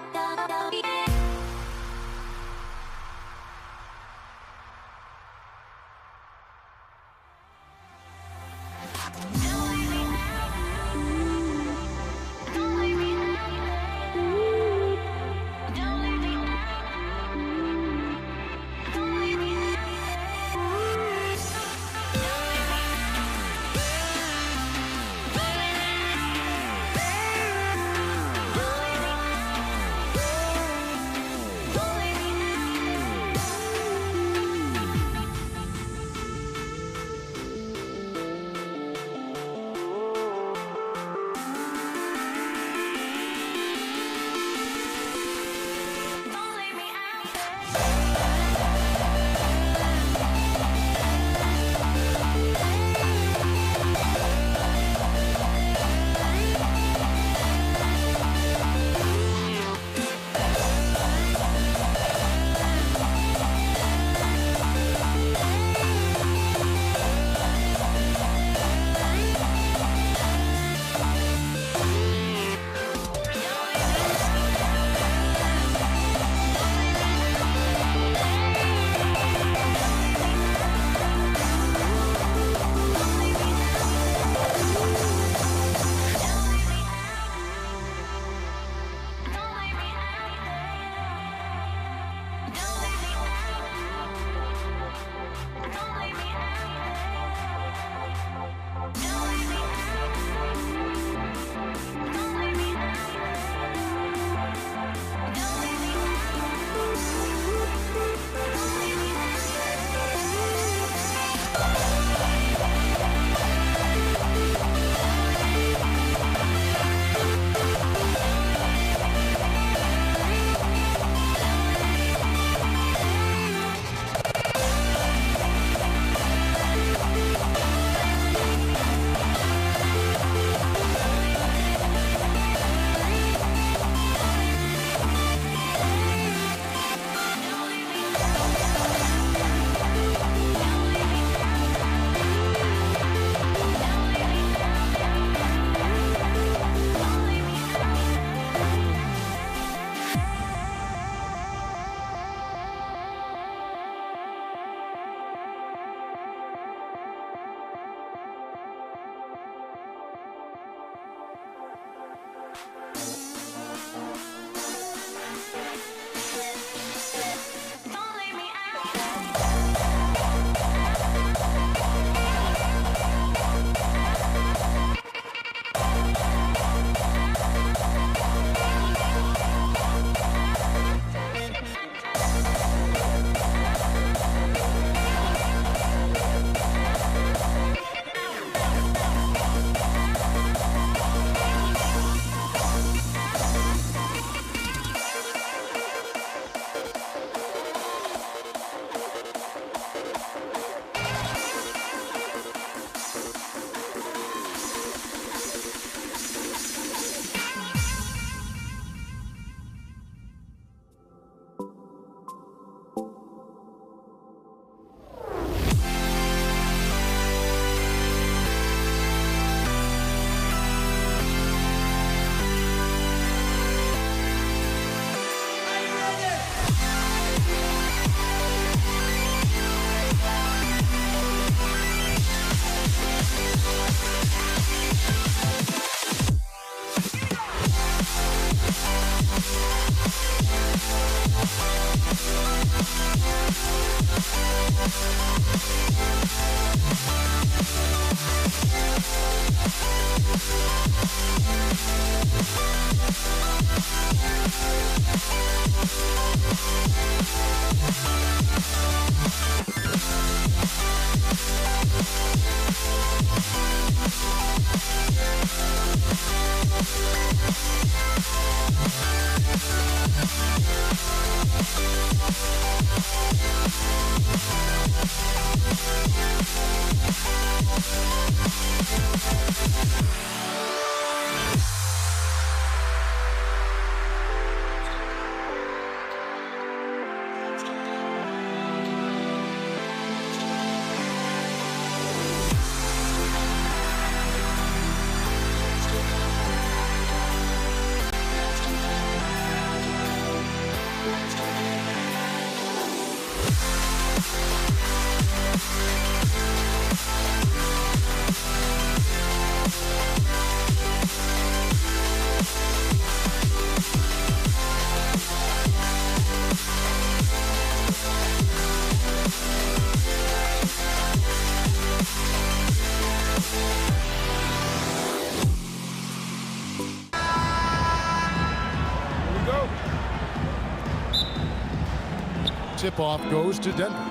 Tip-off goes to Denver.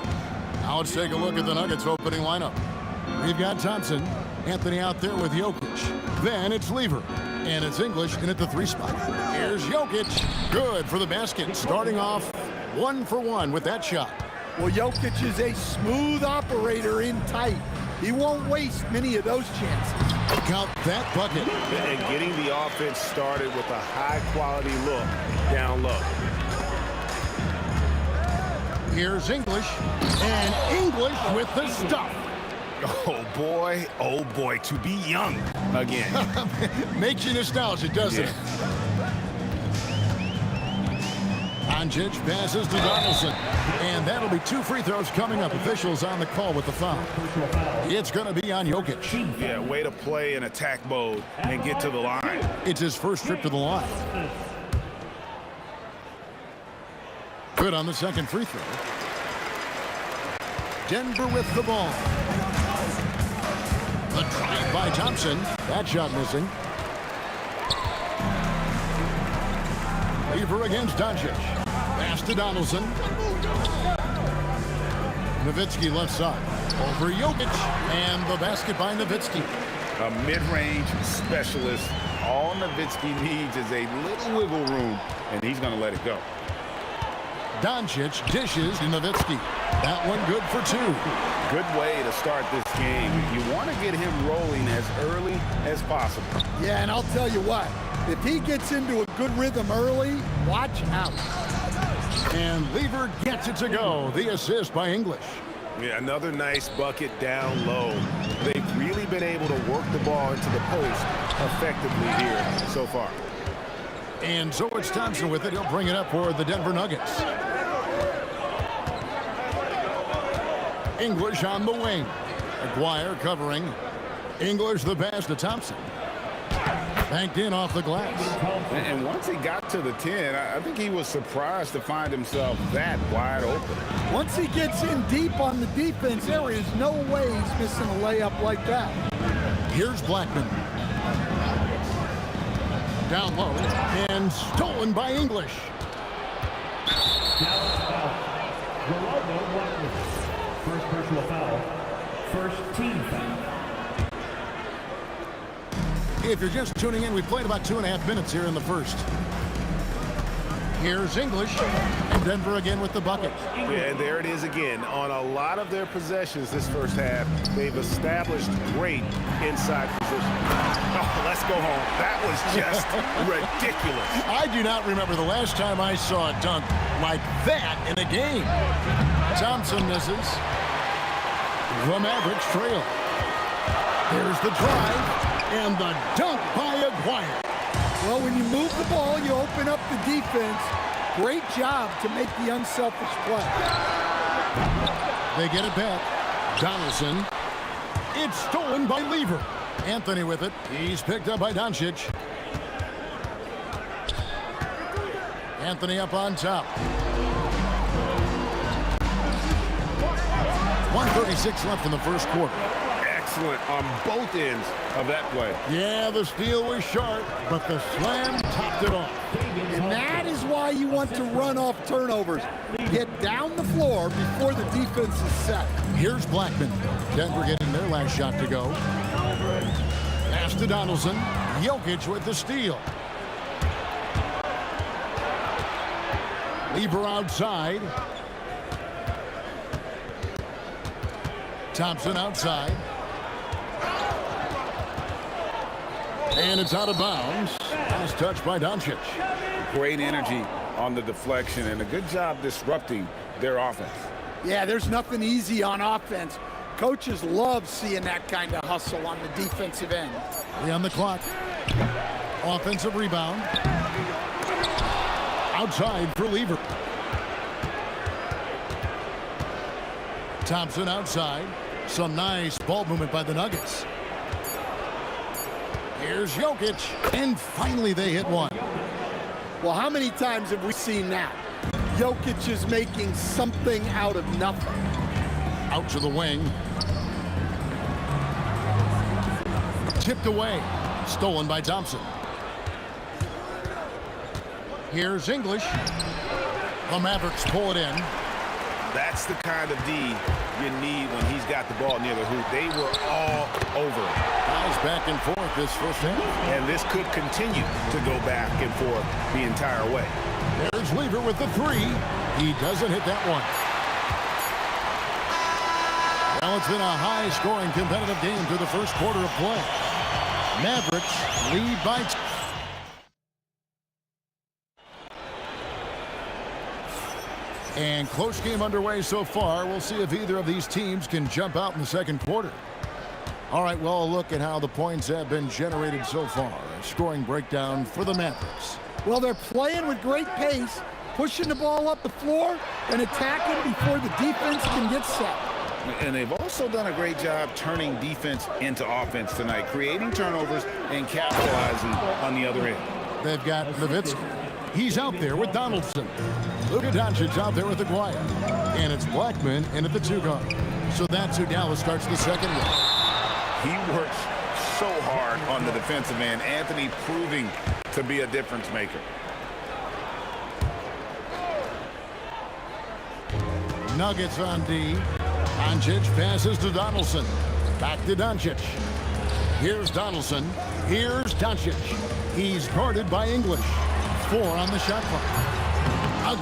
Now let's take a look at the Nuggets opening lineup. We've got Thompson. Anthony out there with Jokic. Then it's Lever. And it's English in at the 3 spot. Here's Jokic. Good for the basket. Starting off 1 for 1 with that shot. Well, Jokic is a smooth operator in tight. He won't waste many of those chances. Count that bucket. And getting the offense started with a high-quality look down low. Here's English. And English with the stuff. Oh boy, to be young again. Makes you nostalgic, doesn't it? Doncic passes to Donaldson. And that'll be 2 free throws coming up. Officials on the call with the foul. It's going to be on Jokic. Yeah, way to play in attack mode and get to the line. It's his first trip to the line. Good on the second free throw. Denver with the ball. The drive by Thompson. That shot missing. Lever against Doncic. Pass to Donaldson. Nowitzki left side. Over Jokic. And the basket by Nowitzki. A mid-range specialist. All Nowitzki needs is a little wiggle room, and he's going to let it go. Doncic dishes to Nowitzki. That one good for 2. Good way to start this game. You want to get him rolling as early as possible. Yeah, and I'll tell you what, if he gets into a good rhythm early, watch out. And Lever gets it to go. The assist by English. Yeah, another nice bucket down low. They've really been able to work the ball into the post effectively here so far. And so it's Thompson with it. He'll bring it up for the Denver Nuggets. English on the wing. Aguirre covering. English the pass to Thompson. Banked in off the glass. And once he got to the 10, I think he was surprised to find himself that wide open. Once he gets in deep on the defense, there is no way he's missing a layup like that. Here's Blackman. Down low and stolen by English. First personal foul. First team foul. If you're just tuning in, we played about 2.5 minutes here in the first. Here's English, and Denver again with the bucket. Yeah, and there it is again. On a lot of their possessions this first half, they've established great inside position. Oh, let's go home. That was just ridiculous. I do not remember the last time I saw a dunk like that in a game. Thompson misses. The Mavericks trail. Here's the drive. And the dunk by Aguirre. Well, when you move the ball, you open up the defense. Great job to make the unselfish play. They get it back. Donaldson. It's stolen by Lever. Anthony with it. He's picked up by Doncic. Anthony up on top. 1:36 left in the first quarter. Excellent on both ends of that play. Yeah, the steal was sharp, but the slam topped it off. And that is why you want to run off turnovers. Get down the floor before the defense is set. Here's Blackman. Denver getting their last shot to go. Pass to Donaldson. Jokic with the steal. Lever outside. Thompson outside. And it's out of bounds. Last touch by Doncic. Great energy on the deflection and a good job disrupting their offense. Yeah, there's nothing easy on offense. Coaches love seeing that kind of hustle on the defensive end. 3 on the clock. Offensive rebound. Outside for Lever. Thompson outside. Some nice ball movement by the Nuggets. Here's Jokic, and finally they hit one. Well, how many times have we seen that? Jokic is making something out of nothing. Out to the wing. Tipped away. Stolen by Thompson. Here's English. The Mavericks pull it in. That's the kind of D you need when he's got the ball near the hoop. They were all over it. Fouls back and forth this first half. And this could continue to go back and forth the entire way. There's Lever with the three. He doesn't hit that one. Well, it's been a high-scoring competitive game through the first quarter of play. Mavericks lead by 2. And close game underway so far. We'll see if either of these teams can jump out in the second quarter. All right, well, a look at how the points have been generated so far. A scoring breakdown for the Mavericks. Well, they're playing with great pace, pushing the ball up the floor and attacking before the defense can get set. And they've also done a great job turning defense into offense tonight, creating turnovers and capitalizing on the other end. They've got Nowitzki. He's out there with Donaldson. Luka Doncic's out there with Aguirre. And it's Blackman in at the 2 guard. So that's who Dallas starts the second with. He works so hard on the defensive end. Anthony proving to be a difference maker. Nuggets on D. Doncic passes to Donaldson. Back to Doncic. Here's Donaldson. Here's Doncic. He's guarded by English. 4 on the shot clock.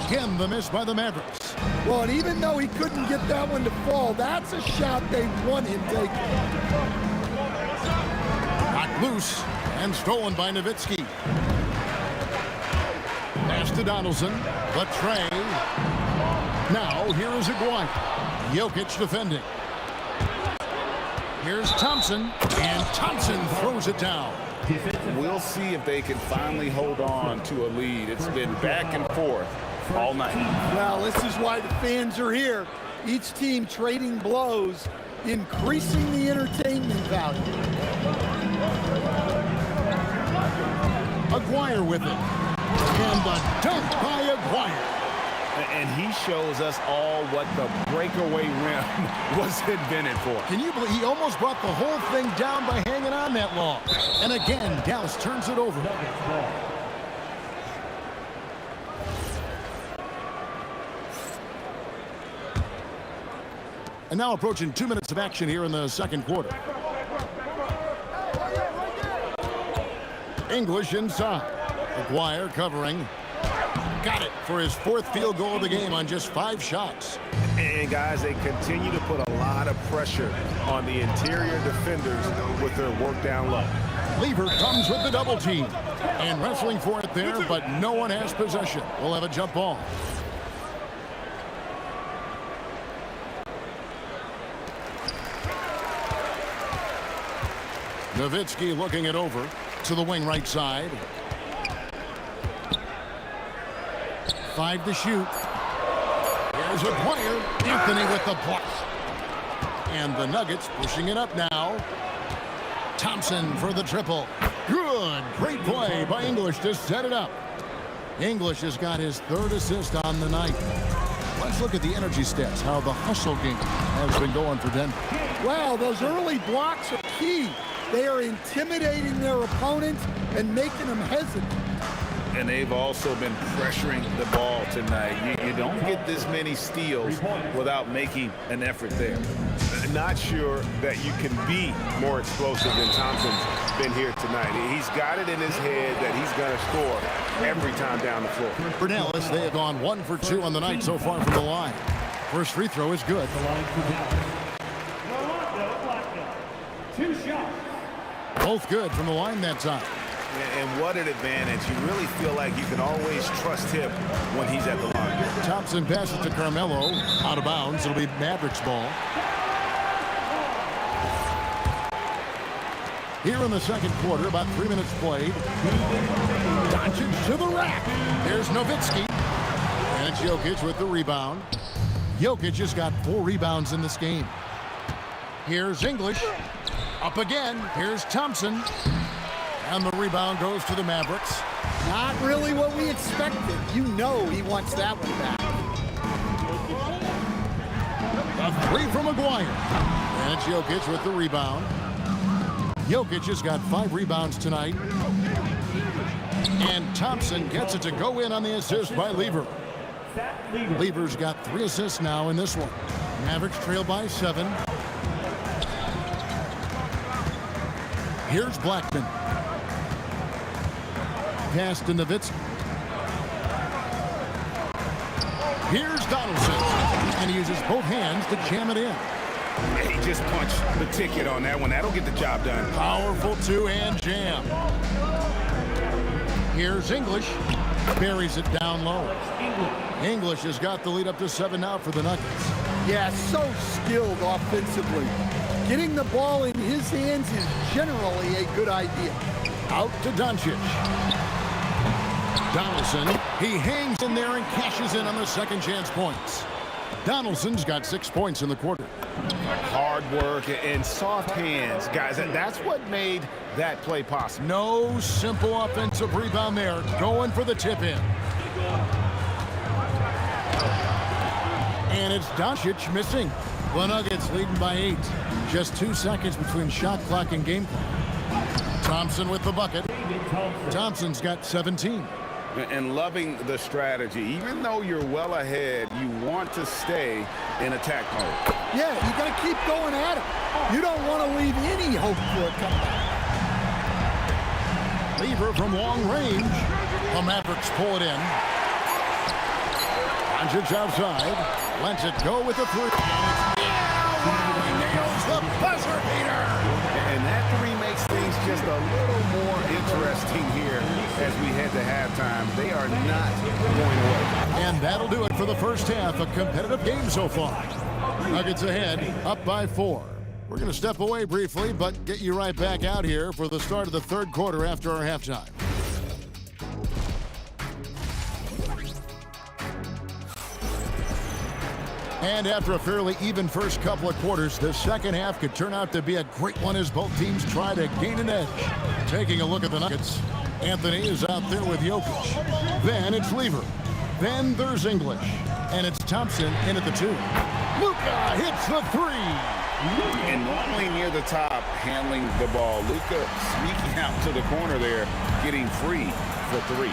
Again, the miss by the Mavericks. Well, and even though he couldn't get that one to fall, that's a shot they want him taking. Knocked loose and stolen by Nowitzki. Pass to Donaldson. The tray. Now, here is Aguirre. Jokic defending. Here's Thompson. And Thompson throws it down. We'll see if they can finally hold on to a lead. It's been back and forth all night. Well, this is why the fans are here. Each team trading blows, increasing the entertainment value. Aguirre with it. And the dunk by Aguirre. And he shows us all what the breakaway rim was invented for. Can you believe he almost brought the whole thing down by hanging on that long? And again, Dallas turns it over. And now approaching 2 minutes of action here in the second quarter. English inside. Aguirre covering. Got it for his 4th field goal of the game on just 5 shots. And guys, they continue to put a lot of pressure on the interior defenders with their work down low. Lever comes with the double team and wrestling for it there, but no one has possession. We'll have a jump ball. Nowitzki looking it over to the wing right side. 5 to shoot. Here's Aguirre. Anthony with the block. And the Nuggets pushing it up now. Thompson for the triple. Good. Great play by English to set it up. English has got his 3rd assist on the night. Let's look at the energy stats, how the hustle game has been going for Denver. Well, those early blocks are key. They are intimidating their opponents and making them hesitant. And they've also been pressuring the ball tonight. You don't get this many steals without making an effort there. Not sure that you can be more explosive than Thompson's been here tonight. He's got it in his head that he's going to score every time down the floor. For Dallas, they have gone 1 for 2 on the night so far from the line. First free throw is good. Two shots. Both good from the line that time. And what an advantage. You really feel like you can always trust him when he's at the line. Thompson passes to Carmelo. Out of bounds. It'll be Mavericks ball. Here in the second quarter, about 3 minutes played. Doncic to the rack. There's Nowitzki. And it's Jokic with the rebound. Jokic has got 4 rebounds in this game. Here's English. Up again. Here's Thompson. And the rebound goes to the Mavericks. Not really what we expected. You know he wants that one back. A 3 from Aguirre. And it's Jokic with the rebound. Jokic has got 5 rebounds tonight. And Thompson gets it to go in on the assist by Lever. Lever's got 3 assists now in this one. Mavericks trail by 7. Here's Blackman. Pass to Nowitzki. Here's Donaldson. And he uses both hands to jam it in. He just punched the ticket on that one. That'll get the job done. Powerful two-hand jam. Here's English. Buries it down low. English has got the lead up to 7 now for the Nuggets. Yeah, so skilled offensively. Getting the ball in his hands is generally a good idea. Out to Doncic. Donaldson, he hangs in there and cashes in on the second chance points. Donaldson's got 6 points in the quarter. Hard work and soft hands, guys. That's what made that play possible. No simple offensive rebound there. Going for the tip in. And it's Doncic missing. The Nuggets leading by 8. Just 2 seconds between shot clock and game clock. Thompson with the bucket. Thompson's got 17. And loving the strategy. Even though you're well ahead, you want to stay in attack mode. Yeah, you got to keep going at it. You don't want to leave any hope for a comeback. Lever from long range. The Mavericks pull it in. Doncic outside. Lets it go with the 3. He nails the buzzer beater. And that 3 makes things just a little more interesting here as we head to halftime. They are not going away. And that'll do it for the first half. A competitive game so far. Nuggets ahead, up by 4. We're going to step away briefly, but get you right back out here for the start of the third quarter after our halftime. And after a fairly even first couple of quarters, the second half could turn out to be a great one as both teams try to gain an edge. Taking a look at the Nuggets, Anthony is out there with Jokic. Then it's Lever. Then there's English. And it's Thompson in at the 2. Luka hits the 3. And normally near the top, handling the ball. Luka sneaking out to the corner there, getting free for 3.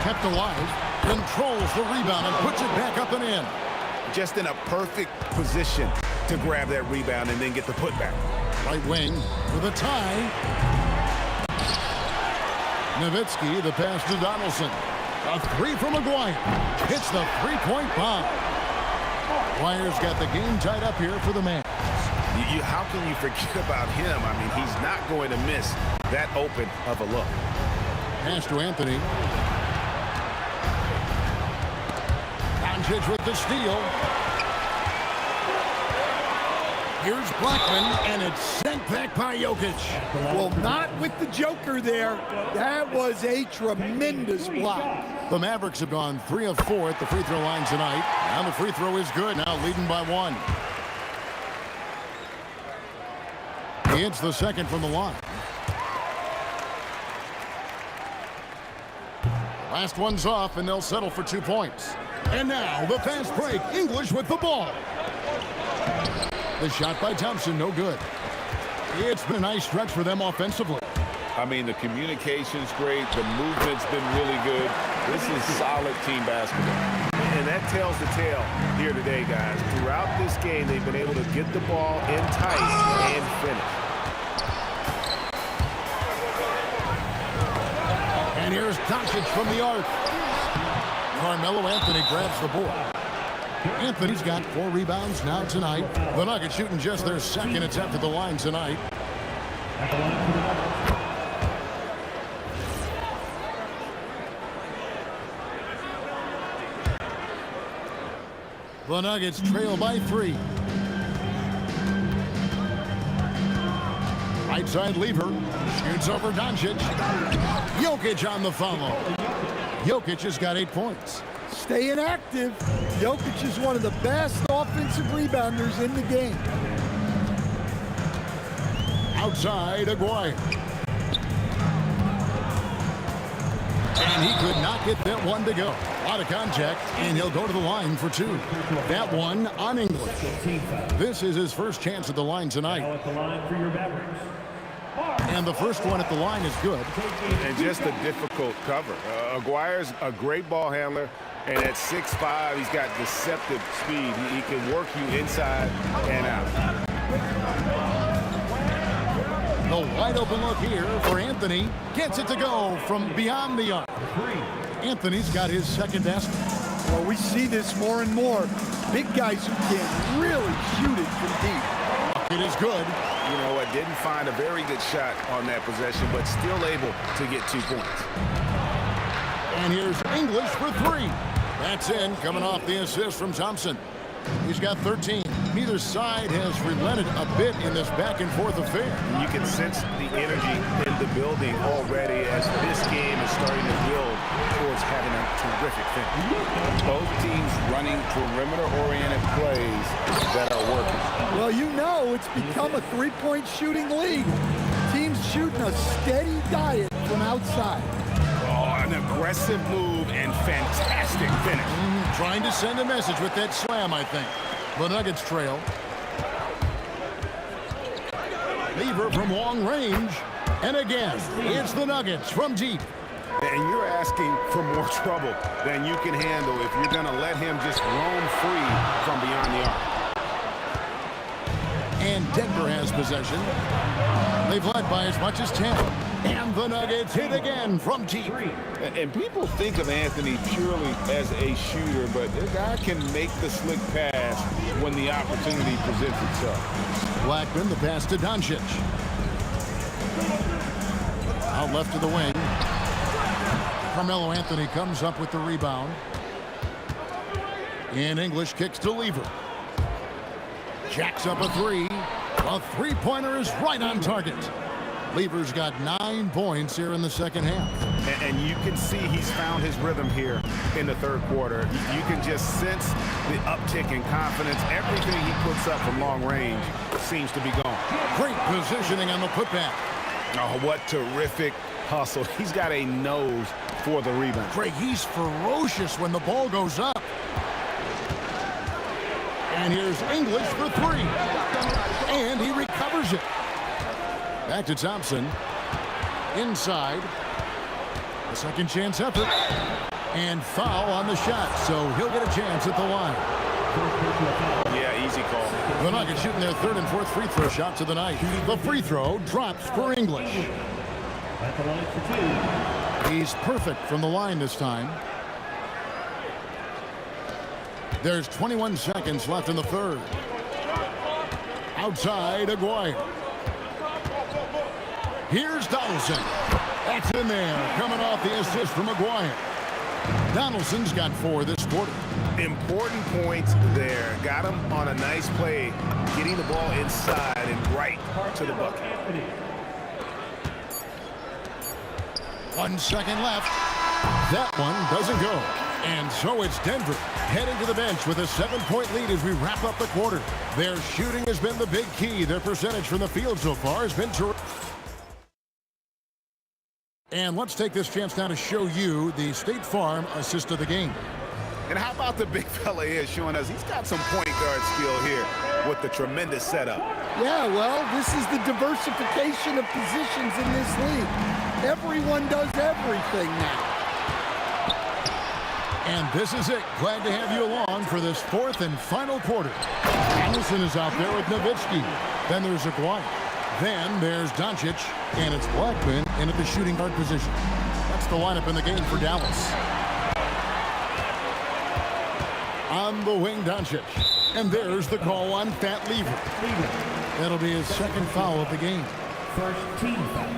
Kept alive, controls the rebound and puts it back up and in. Just in a perfect position to grab that rebound and then get the putback. Right wing with a tie. Nowitzki, the pass to Donaldson. A 3 from McGuire. Hits the 3-point bomb. McGuire's got the game tied up here for the Mavs. How can you forget about him? I mean, he's not going to miss that open of a look. Pass to Anthony. Doncic with the steal. Here's Blackman, and it's sent back by Jokic. Well, not with the Joker there. That was a tremendous block. The Mavericks have gone 3 of 4 at the free throw line tonight. And the free throw is good, now leading by 1. He hits the second from the line. Last one's off, and they'll settle for 2 points. And now the fast break. English with the ball. The shot by Thompson, no good. It's been a nice stretch for them offensively. I mean, the communication's great. The movement's been really good. This is solid team basketball. And that tells the tale here today, guys. Throughout this game, they've been able to get the ball in tight and finish. And here's Doncic from the arc. Carmelo Anthony grabs the board. Anthony's got 4 rebounds now tonight. The Nuggets shooting just their second attempt at the line tonight. The Nuggets trail by 3. Right side Lever. Shoots over Doncic. Jokic on the follow. Jokic has got 8 points. Staying active. Jokic is one of the best offensive rebounders in the game. Outside, Aguirre. And he could not get that one to go. A lot of contact, and he'll go to the line for 2. That one on English. This is his first chance at the line tonight. And the first one at the line is good. And just a difficult cover. Aguirre's a great ball handler, And at 6'5", he's got deceptive speed. He can work you inside and out. The wide open look here for Anthony. Gets it to go from beyond the arc. Anthony's got his second basket. Well, we see this more and more. Big guys who can really shoot it from deep. It is good. You know what? Didn't find a very good shot on that possession, but still able to get 2 points. And here's English for 3. That's in, coming off the assist from Thompson. He's got 13. Neither side has relented a bit in this back-and-forth affair. You can sense the energy in the building already as this game is starting to build towards having a terrific finish. Both teams running perimeter-oriented plays that are working. Well, you know it's become a three-point shooting league. Teams shooting a steady diet from outside. Oh, an aggressive move and fantastic finish. Trying to send a message with that slam, I think. The Nuggets trail. Lever from long range. And again, it's the Nuggets from deep. And you're asking for more trouble than you can handle if you're going to let him just roam free from beyond the arc. And Denver has possession. They've led by as much as 10. And the Nuggets hit again from deep. And people think of Anthony purely as a shooter, but this guy can make the slick pass when the opportunity presents itself. Blackman, the pass to Doncic. Out left to the wing. Carmelo Anthony comes up with the rebound. And English kicks to Lever. Jacks up a 3. A three-pointer is right on target. Lever's got 9 points here in the second half. And you can see he's found his rhythm here in the third quarter. You can just sense the uptick in confidence. Everything he puts up from long range seems to be gone. Great positioning on the putback. Oh, what terrific hustle. He's got a nose for the rebound. Greg, he's ferocious when the ball goes up. And here's English for 3. And he recovers it. Back to Thompson. Inside. A second chance effort. And foul on the shot, so he'll get a chance at the line. Yeah, easy call. The Nuggets shooting their third and fourth free throw shots of the night. The free throw drops for English. At the line for 2. He's perfect from the line this time. There's 21 seconds left in the third. Outside, Aguirre. Here's Donaldson. That's in there, coming off the assist from Aguirre. Donaldson's got 4 this quarter. Important points there. Got him on a nice play, getting the ball inside and right to the bucket. 1 second left. That one doesn't go. And so it's Denver heading to the bench with a 7-point lead as we wrap up the quarter. Their shooting has been the big key. Their percentage from the field so far has been terrific. And let's take this chance now to show you the State Farm assist of the game. And how about the big fella here showing us he's got some point guard skill here with the tremendous setup. Yeah, well, this is the diversification of positions in this league. Everyone does everything now. And this is it. Glad to have you along for this fourth and final quarter. Anderson is out there with Nowitzki. Then there's Aguirre. Then there's Doncic. And it's Blackman in at the shooting guard position. That's the lineup in the game for Dallas. On the wing, Doncic. And there's the call on Fat Lever. That'll be his second foul of the game. First team foul.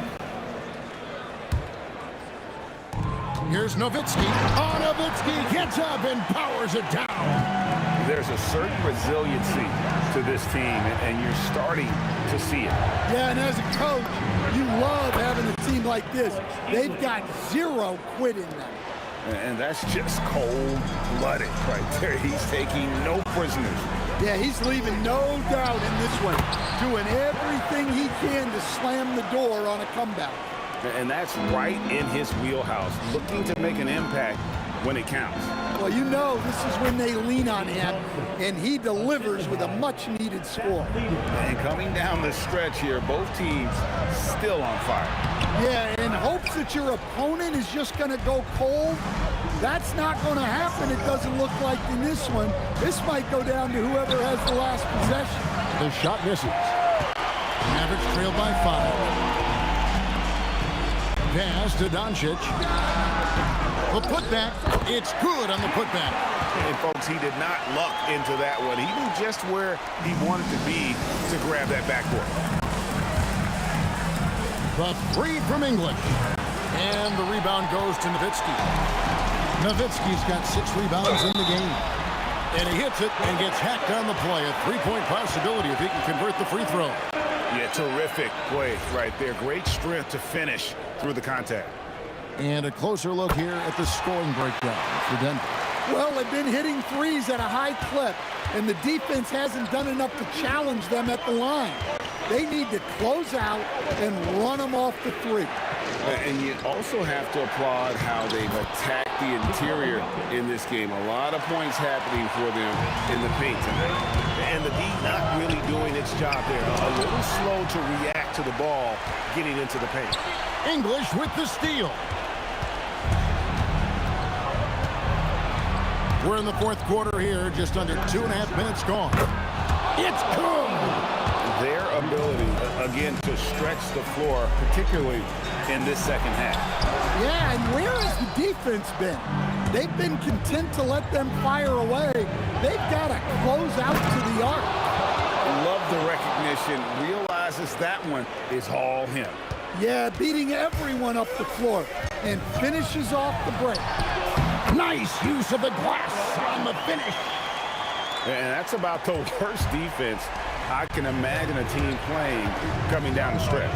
Here's Nowitzki. Oh, Nowitzki gets up and powers it down. There's a certain resiliency to this team, and you're starting to see it. Yeah, and as a coach, you love having a team like this. They've got 0 quit in them. And that's just cold-blooded right there. He's taking no prisoners. Yeah, he's leaving no doubt in this one, doing everything he can to slam the door on a comeback. And that's right in his wheelhouse, looking to make an impact when it counts. Well, you know this is when they lean on him, and he delivers with a much-needed score. And coming down the stretch here, both teams still on fire. Yeah, in hopes that your opponent is just going to go cold. That's not going to happen, it doesn't look like in this one. This might go down to whoever has the last possession. The shot misses. Mavericks trail by 5. Pass to Doncic. The putback. It's good on the putback. And, folks, he did not luck into that one. He knew just where he wanted to be to grab that backboard. The three from English. And the rebound goes to Nowitzki. Nowitzki's got 6 rebounds in the game. And he hits it and gets hacked on the play. A 3-point possibility if he can convert the free throw. Yeah, terrific play right there. Great strength to finish through the contact. And a closer look here at the scoring breakdown for Denver. Well, they've been hitting threes at a high clip, and the defense hasn't done enough to challenge them at the line. They need to close out and run them off the three. And you also have to applaud how they've attacked the interior in this game. A lot of points happening for them in the paint tonight. And the D not really doing its job there. A little slow to react to the ball getting into the paint. English with the steal. We're in the fourth quarter here, just under 2.5 minutes gone. It's good! Their ability, again, to stretch the floor, particularly in this second half. Yeah, and where has the defense been? They've been content to let them fire away. They've got to close out to the arc. Love the recognition, realizes that one is all him. Yeah, beating everyone up the floor and finishes off the break. Nice use of the glass on the finish. And that's about the worst defense I can imagine a team playing coming down the stretch.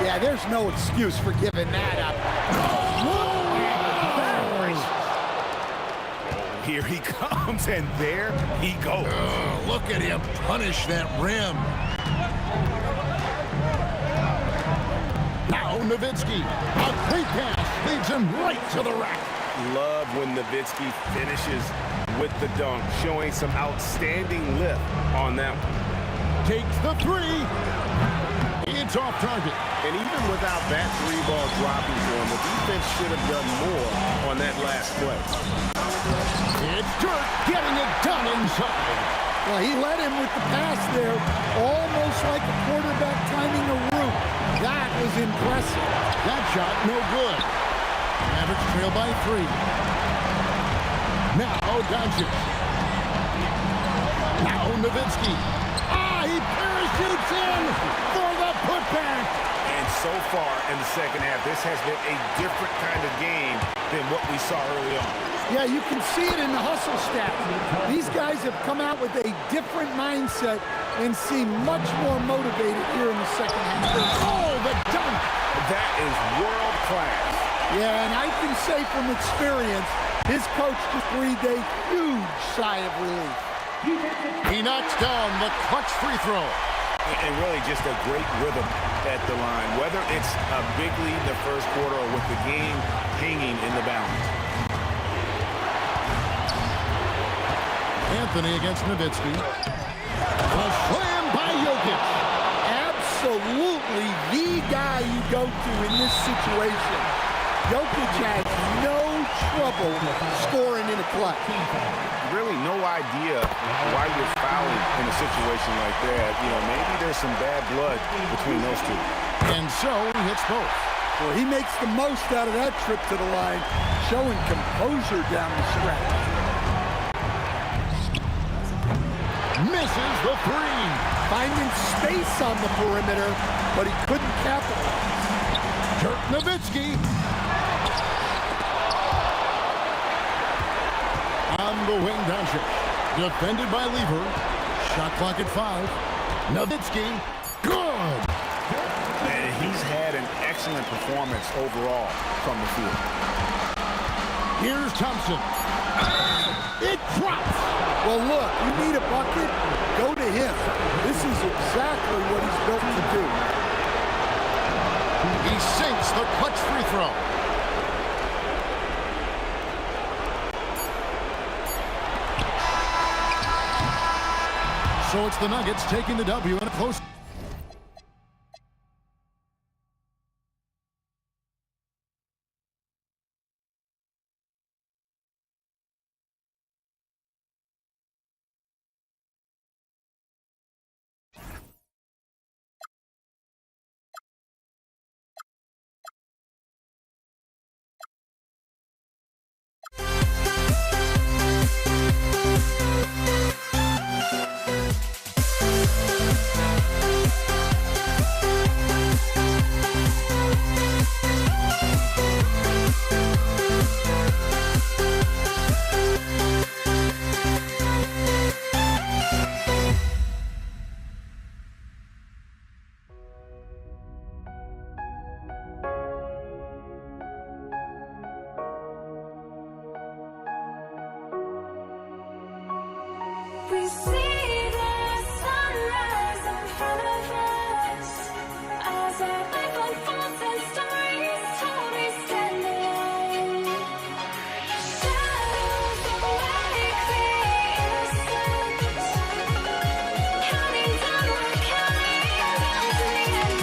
Yeah, there's no excuse for giving that up. Here he comes, and there he goes. Look at him punish that rim. Now Nowitzki. A great pass leads him right to the rack. Love when Nowitzki finishes with the dunk, showing some outstanding lift on that one. Takes the three. It's off target. And even without that three ball dropping for him, the defense should have done more on that last play. It's Dirk getting it done inside. Well, he led him with the pass there, almost like a quarterback timing a route. That was impressive. That shot no good. Mavericks trail by 3. Now Doncic. Now Nowitzki. He parachutes in for the putback. And so far in the second half, this has been a different kind of game than what we saw early on. Yeah, you can see it in the hustle stats. These guys have come out with a different mindset and seem much more motivated here in the second half. Oh, the dunk! That is world class. Yeah, and I can say from experience, his coach just breathed a huge sigh of relief. He knocks down the clutch free throw. And really just a great rhythm at the line, whether it's a big lead in the first quarter or with the game hanging in the balance. Anthony against Nowitzki. A slam by Jokic. Absolutely the guy you go to in this situation. Jokic has no trouble scoring in a clutch. Really no idea why you're fouling in a situation like that. You know, maybe there's some bad blood between those two. And so he hits both. Well, he makes the most out of that trip to the line, showing composure down the stretch. Misses the three. Finding space on the perimeter, but he couldn't capitalize. Dirk Nowitzki. On the wing, Doncic. Defended by Lever. Shot clock at 5. Nowitzki. Good. And he's had an excellent performance overall from the field. Here's Thompson. It drops. Well, look, you need a bucket, go to him. This is exactly what he's built to do. He sinks the clutch free throw. So it's the Nuggets taking the W in a close see the sunrise in front of us as our life unfolds and stories told we stand alone. Shadows awake the innocent, counting down, we're counting down to the end.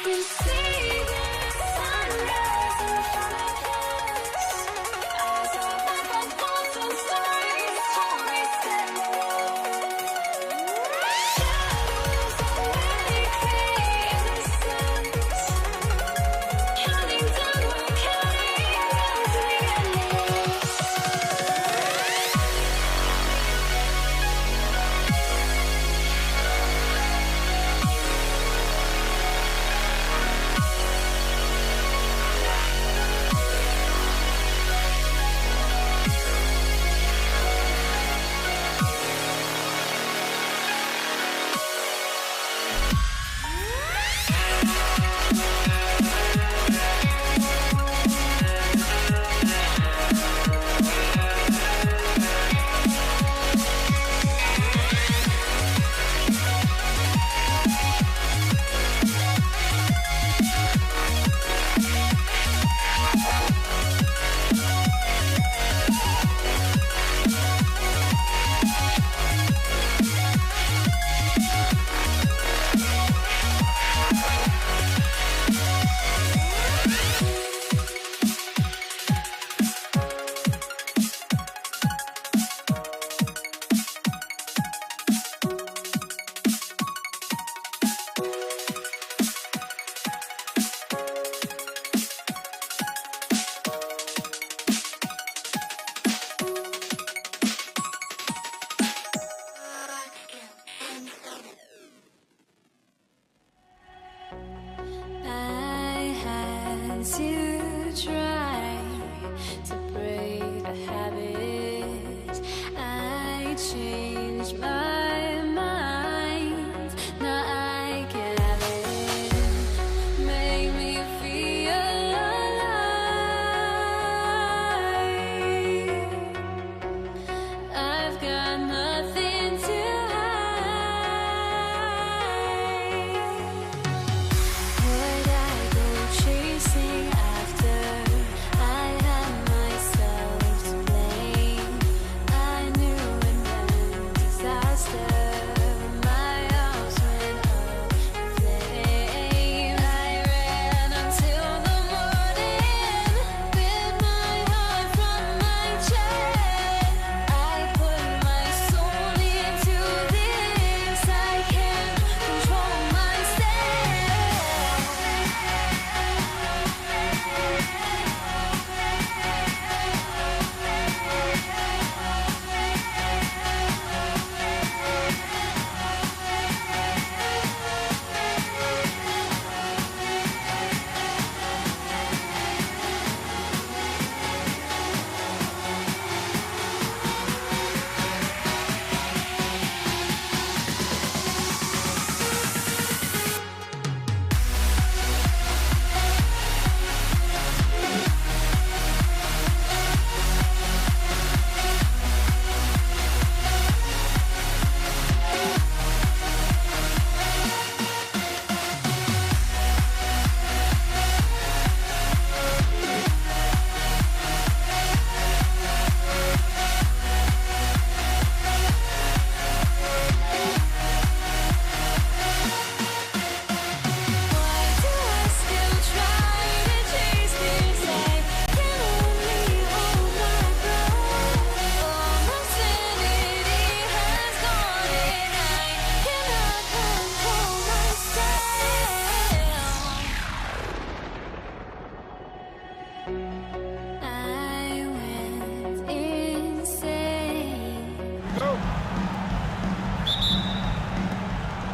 You see the sunrise in front of us as our life unfolds and stories told we stand alone. Shadows awake the innocent, counting down, we're counting down to the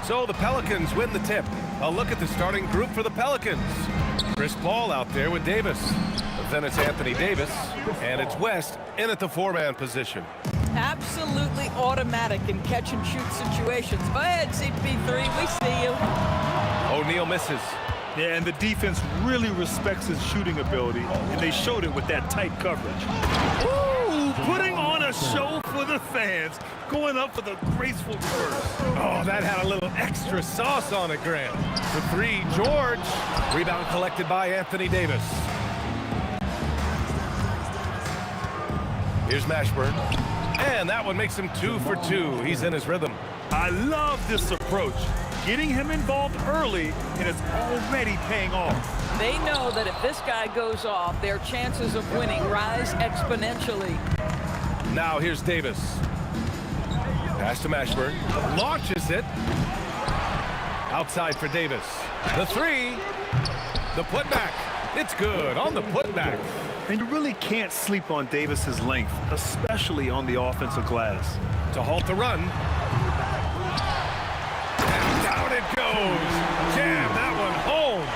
So the Pelicans win the tip. A look at the starting group for the Pelicans. Chris Paul out there with Davis. Then it's Anthony Davis, and it's West in at the 4-man position. Absolutely automatic in catch-and-shoot situations. Go ahead, CP3, we see you. O'Neal misses. Yeah, and the defense really respects his shooting ability, and they showed it with that tight coverage. Ooh, putting on a show for the fans, going up with a graceful reverse. Oh, that had a little extra sauce on it, Grant. The 3, George. Rebound collected by Anthony Davis. Here's Mashburn. And that one makes him 2 for 2. He's in his rhythm. I love this approach. Getting him involved early, and it's already paying off. They know that if this guy goes off, their chances of winning rise exponentially. Now here's Davis. Pass to Mashburn. Launches it. Outside for Davis. The 3. The putback. It's good on the putback. And you really can't sleep on Davis's length, especially on the offensive glass. To halt the run. And down it goes. Jam that one home.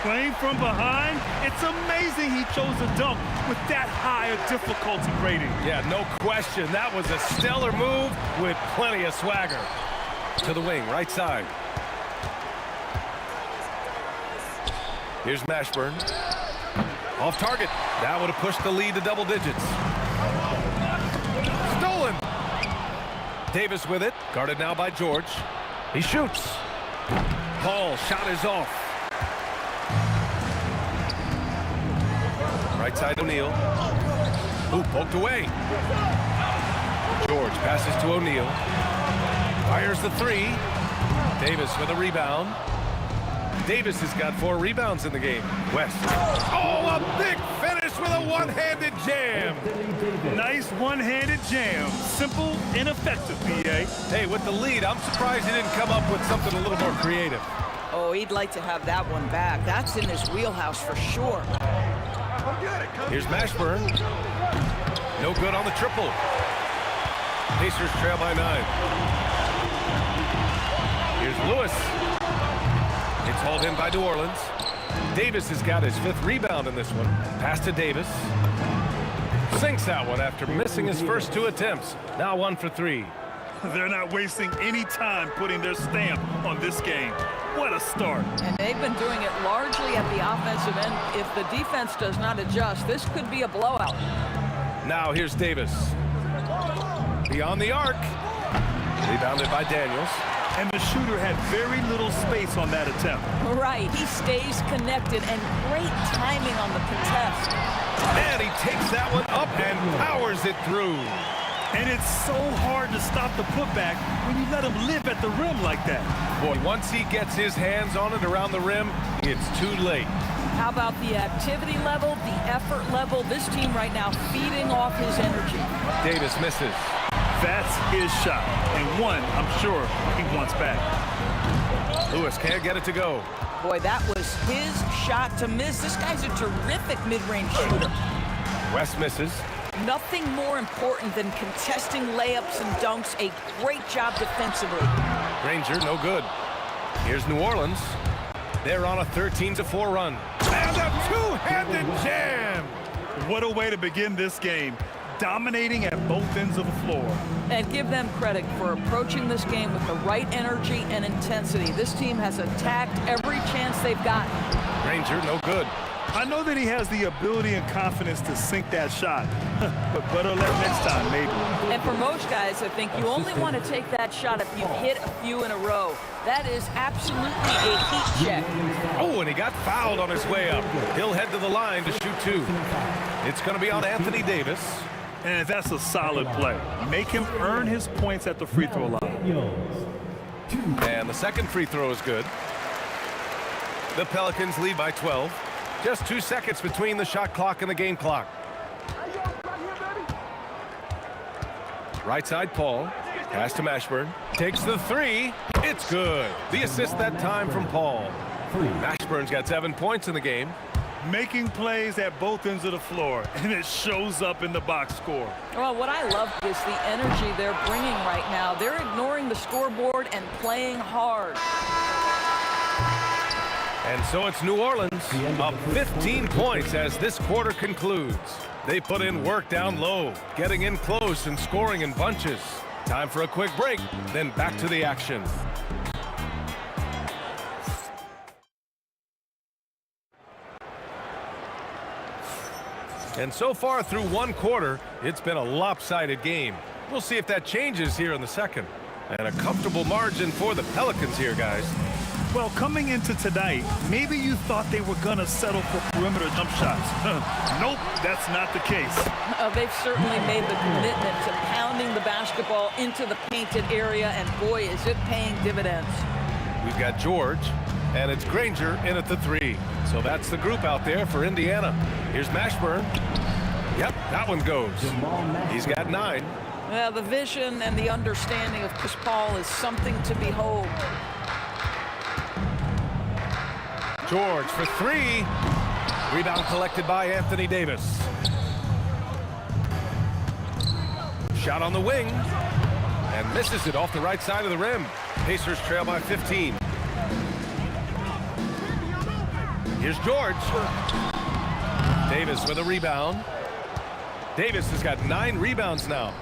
Playing from behind, it's amazing he chose a dunk with that high a difficulty rating. Yeah, no question. That was a stellar move with plenty of swagger. To the wing, right side. Here's Mashburn. Off target. That would have pushed the lead to double digits. Stolen. Davis with it. Guarded now by George. He shoots. Paul shot is off. Right side O'Neal. Ooh, poked away. George passes to O'Neal. Fires the 3. Davis with a rebound. Davis has got 4 rebounds in the game. West. Oh, a big finish with a one-handed jam. Nice one-handed jam. Simple and effective, PA. Hey, with the lead, I'm surprised he didn't come up with something a little more creative. Oh, he'd like to have that one back. That's in his wheelhouse for sure. Here's Mashburn. No good on the triple. Pacers trail by 9. Here's Lewis. It's hauled in by New Orleans. Davis has got his 5th rebound in this one. Pass to Davis. Sinks that one after missing his first 2 attempts. Now 1 for 3. They're not wasting any time putting their stamp on this game. What a start. And they've been doing it largely at the offensive end. If the defense does not adjust, this could be a blowout. Now here's Davis. Beyond the arc. Rebounded by Daniels. And the shooter had very little space on that attempt. Right, he stays connected and great timing on the contest. And he takes that one up and powers it through. And it's so hard to stop the putback when you let him live at the rim like that. Boy, once he gets his hands on it around the rim, it's too late. How about the activity level, the effort level? This team right now feeding off his energy. Davis misses. That's his shot, and one I'm sure he wants back. Lewis can't get it to go. Boy, that was his shot to miss. This guy's a terrific mid-range shooter. West misses. Nothing more important than contesting layups and dunks. A great job defensively. Ranger, no good. Here's New Orleans. They're on a 13-4 run. And a two-handed jam! What a way to begin this game. Dominating at both ends of the floor. And give them credit for approaching this game with the right energy and intensity. This team has attacked every chance they've gotten. Ranger, no good. I know that he has the ability and confidence to sink that shot, but better luck next time, maybe. And for most guys, I think you only want to take that shot if you hit a few in a row. That is absolutely a heat check. Oh, and he got fouled on his way up. He'll head to the line to shoot 2. It's going to be on Anthony Davis. And that's a solid play. Make him earn his points at the free throw line. And the second free throw is good. The Pelicans lead by 12. Just 2 seconds between the shot clock and the game clock. Right side, Paul. Pass to Mashburn. Takes the 3. It's good. The assist that time from Paul. Mashburn's got 7 points in the game. Making plays at both ends of the floor, and it shows up in the box score. Well, what I love is the energy they're bringing right now. They're ignoring the scoreboard and playing hard. And so it's New Orleans up 15 points as this quarter concludes. They put in work down low, getting in close and scoring in bunches. Time for a quick break, then back to the action. And so far through one quarter, it's been a lopsided game. We'll see if that changes here in the second. And a comfortable margin for the Pelicans here, guys. Well, coming into tonight, maybe you thought they were going to settle for perimeter jump shots. Nope, that's not the case. They've certainly made the commitment to pounding the basketball into the painted area, and boy, is it paying dividends. We've got George, and it's Granger in at the 3. So that's the group out there for Indiana. Here's Mashburn. Yep, that one goes. He's got 9. Yeah, the vision and the understanding of Chris Paul is something to behold. George for 3. Rebound collected by Anthony Davis. Shot on the wing. And misses it off the right side of the rim. Pacers trail by 15. Here's George. Davis with a rebound. Davis has got 9 rebounds now.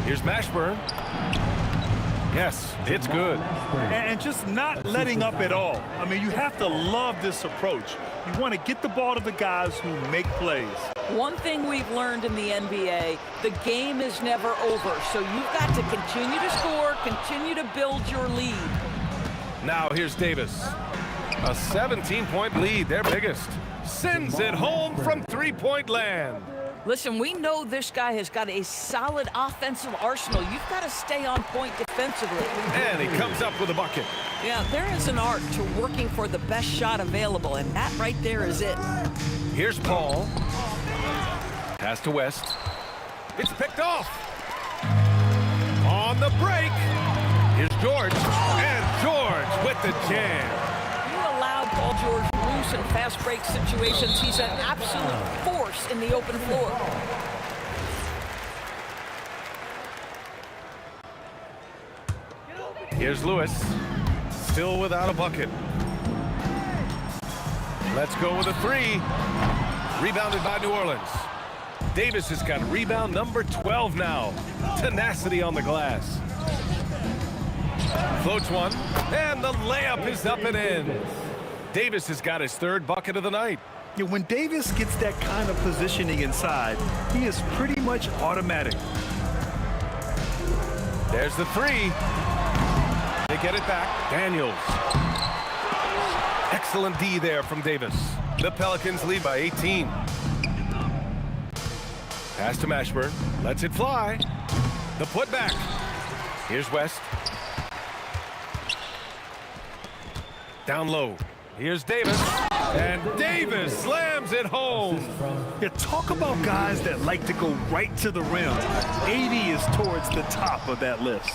Here's Mashburn. Yes, it's good. And just not letting up at all. I mean, you have to love this approach. You want to get the ball to the guys who make plays. One thing we've learned in the NBA, the game is never over. So you've got to continue to score, continue to build your lead. Now here's Davis. A 17-point lead, their biggest. Sends it home from three-point land. Listen, we know this guy has got a solid offensive arsenal. You've got to stay on point defensively. And he comes up with a bucket. Yeah, there is an art to working for the best shot available, and that right there is it. Here's Paul. Pass to West. It's picked off. On the break. Here's George. And George with the jam. You allow Paul George loose in fast break situations. He's an absolute force in the open floor. Here's Lewis. Still without a bucket. Let's go with a 3. Rebounded by New Orleans. Davis has got rebound number 12 now. Tenacity on the glass. Floats one, and the layup is up and in. Davis has got his 3rd bucket of the night. Yeah, when Davis gets that kind of positioning inside, he is pretty much automatic. There's the 3. They get it back. Daniels. Excellent D there from Davis. The Pelicans lead by 18. Pass to Mashburn. Lets it fly. The putback. Here's West. Down low. Here's Davis. And Davis slams it home. Yeah, talk about guys that like to go right to the rim. 80 is towards the top of that list.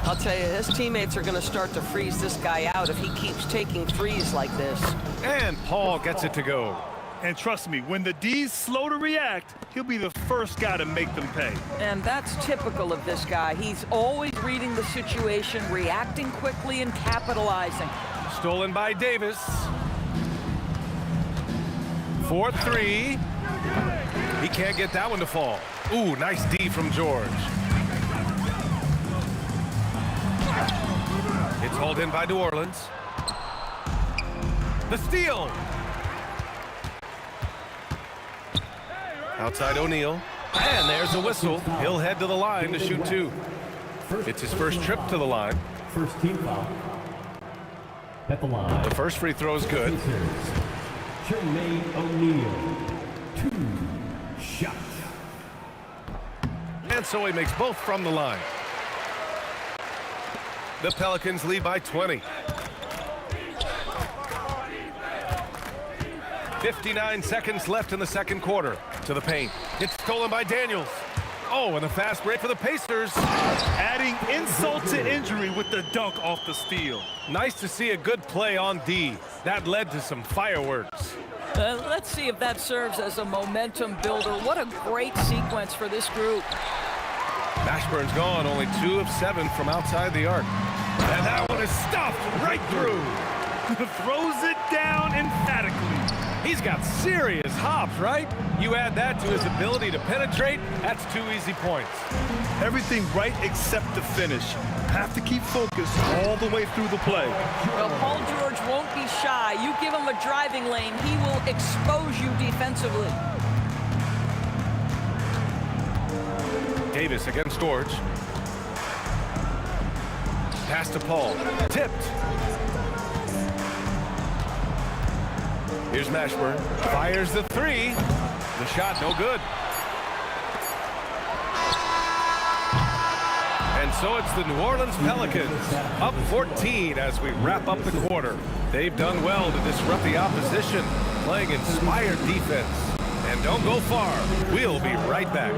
I'll tell you, his teammates are going to start to freeze this guy out if he keeps taking threes like this. And Paul gets it to go. And trust me, when the D's slow to react, he'll be the first guy to make them pay. And that's typical of this guy. He's always reading the situation, reacting quickly, and capitalizing. Stolen by Davis. 4-3. He can't get that one to fall. Ooh, nice D from George. It's hauled in by New Orleans. The steal. Outside O'Neal. And there's a whistle. He'll head to the line to shoot 2. It's his first trip to the line. First team foul. At the line. The first free throw is good. Jermaine O'Neal. 2 shots. And so he makes both from the line. The Pelicans lead by 20. 59 seconds left in the second quarter. To the paint. It's stolen by Daniels. Oh, and a fast break for the Pacers. Adding insult to injury with the dunk off the steal. Nice to see a good play on D. That led to some fireworks. Let's see if that serves as a momentum builder. What a great sequence for this group. Mashburn's gone, only 2 of 7 from outside the arc. And that one is stuffed right through. Throws it down emphatically. He's got serious hops, right? You add that to his ability to penetrate, that's 2 easy points. Everything right except the finish. Have to keep focused all the way through the play. Well, Paul George won't be shy. You give him a driving lane, he will expose you defensively. Davis against George. Pass to Paul. Tipped. Here's Mashburn. Fires the 3. The shot no good. And so it's the New Orleans Pelicans up 14 as we wrap up the quarter. They've done well to disrupt the opposition, playing inspired defense. And don't go far. We'll be right back.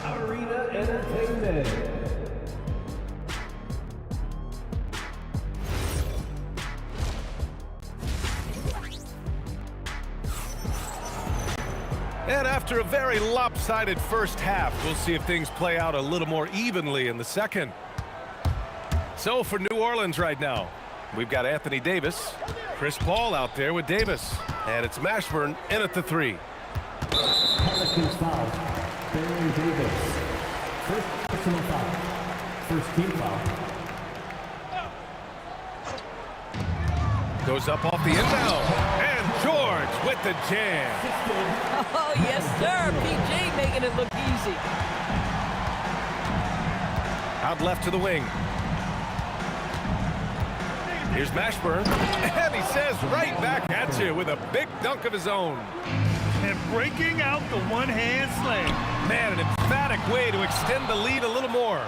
Arena Entertainment. And after a very lopsided first half, we'll see if things play out a little more evenly in the second. So for New Orleans right now, we've got Anthony Davis, Chris Paul out there with Davis, and it's Mashburn in at the 3. Pelicans foul. Barry Davis. First personal foul. First team foul. Goes up off the inbound, and George with the jam. Oh, yes, sir. PJ making it look easy. Out left to the wing. Here's Mashburn, and he says right back at you with a big dunk of his own. And breaking out the one-hand slam. Man, an emphatic way to extend the lead a little more.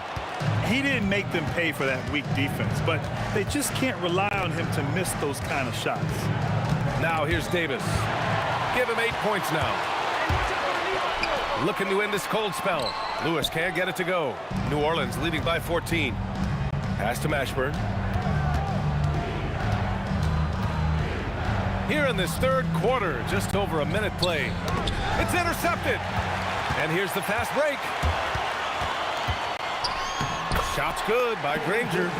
He didn't make them pay for that weak defense, but they just can't rely on him to miss those kind of shots. Now here's Davis. Give him 8 points now. Looking to end this cold spell. Lewis can't get it to go. New Orleans leading by 14. Pass to Mashburn. Here in this third quarter, just over a minute play. It's intercepted. And here's the fast break. Shot's good by Granger.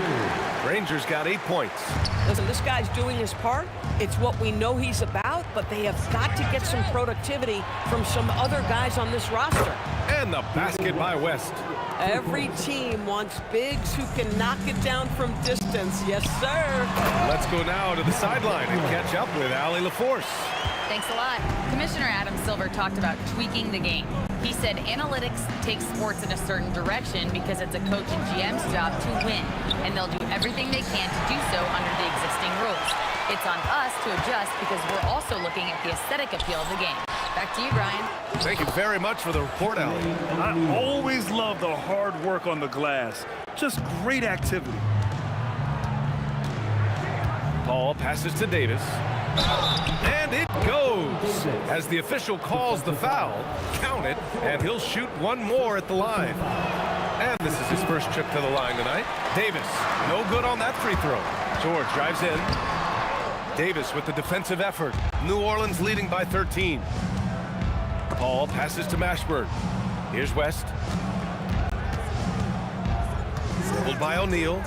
Granger's got 8 points. Listen, this guy's doing his part. It's what we know he's about, but they have got to get some productivity from some other guys on this roster. And the basket by West. Every team wants bigs who can knock it down from distance. Yes, sir. Let's go now to the sideline and catch up with Allie LaForce. Thanks a lot. Commissioner Adam Silver talked about tweaking the game. He said analytics takes sports in a certain direction because it's a coach and GM's job to win, and they'll do everything they can to do so under the existing rules. It's on us to adjust because we're also looking at the aesthetic appeal of the game. Back to you, Brian. Thank you very much for the report, Allie. I always love the hard work on the glass. Just great activity. Paul passes to Davis. And it goes. As the official calls the foul, count it, and he'll shoot one more at the line. And this is his first trip to the line tonight. Davis, no good on that free throw. George drives in. Davis with the defensive effort. New Orleans leading by 13. Paul passes to Mashburn. Here's West. Pulled by O'Neal.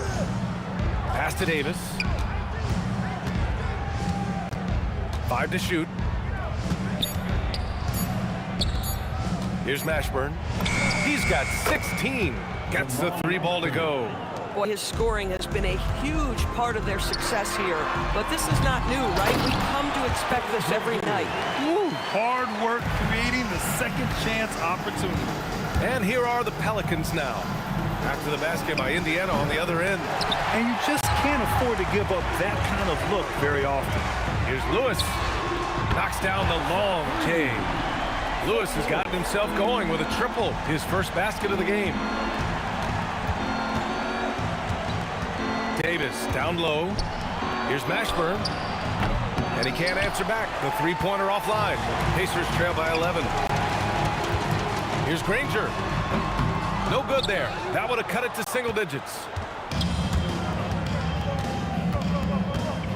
Pass to Davis. 5 to shoot. Here's Mashburn. He's got 16. Gets the 3 ball to go. Boy, his scoring has been a huge part of their success here. But this is not new, right? We come to expect this every night. Woo! Hard work creating the second chance opportunity. And here are the Pelicans now. After the basket by Indiana on the other end. And you just can't afford to give up that kind of look very often. Here's Lewis. Knocks down the long J. Lewis has gotten himself going with a triple. His first basket of the game. Davis down low. Here's Mashburn. And he can't answer back. The three-pointer offline. Pacers trail by 11. Here's Granger. No good there. That would have cut it to single digits.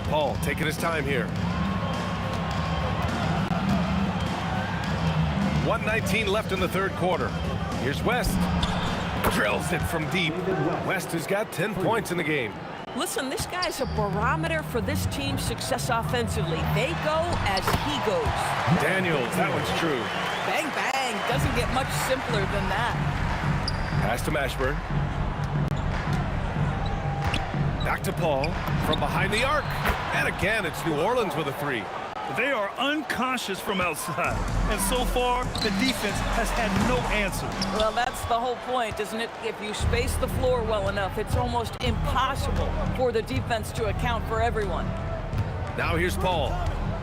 Paul taking his time here. 1:19 left in the third quarter. Here's West. Drills it from deep. West has got 10 points in the game. Listen, this guy's a barometer for this team's success offensively. They go as he goes. Daniels, that one's true. Bang, bang. Doesn't get much simpler than that. Pass to Mashburn. Back to Paul from behind the arc. And again, it's New Orleans with a three. They are unconscious from outside. And so far, the defense has had no answer. Well, that's the whole point, isn't it? If you space the floor well enough, it's almost impossible for the defense to account for everyone. Now here's Paul.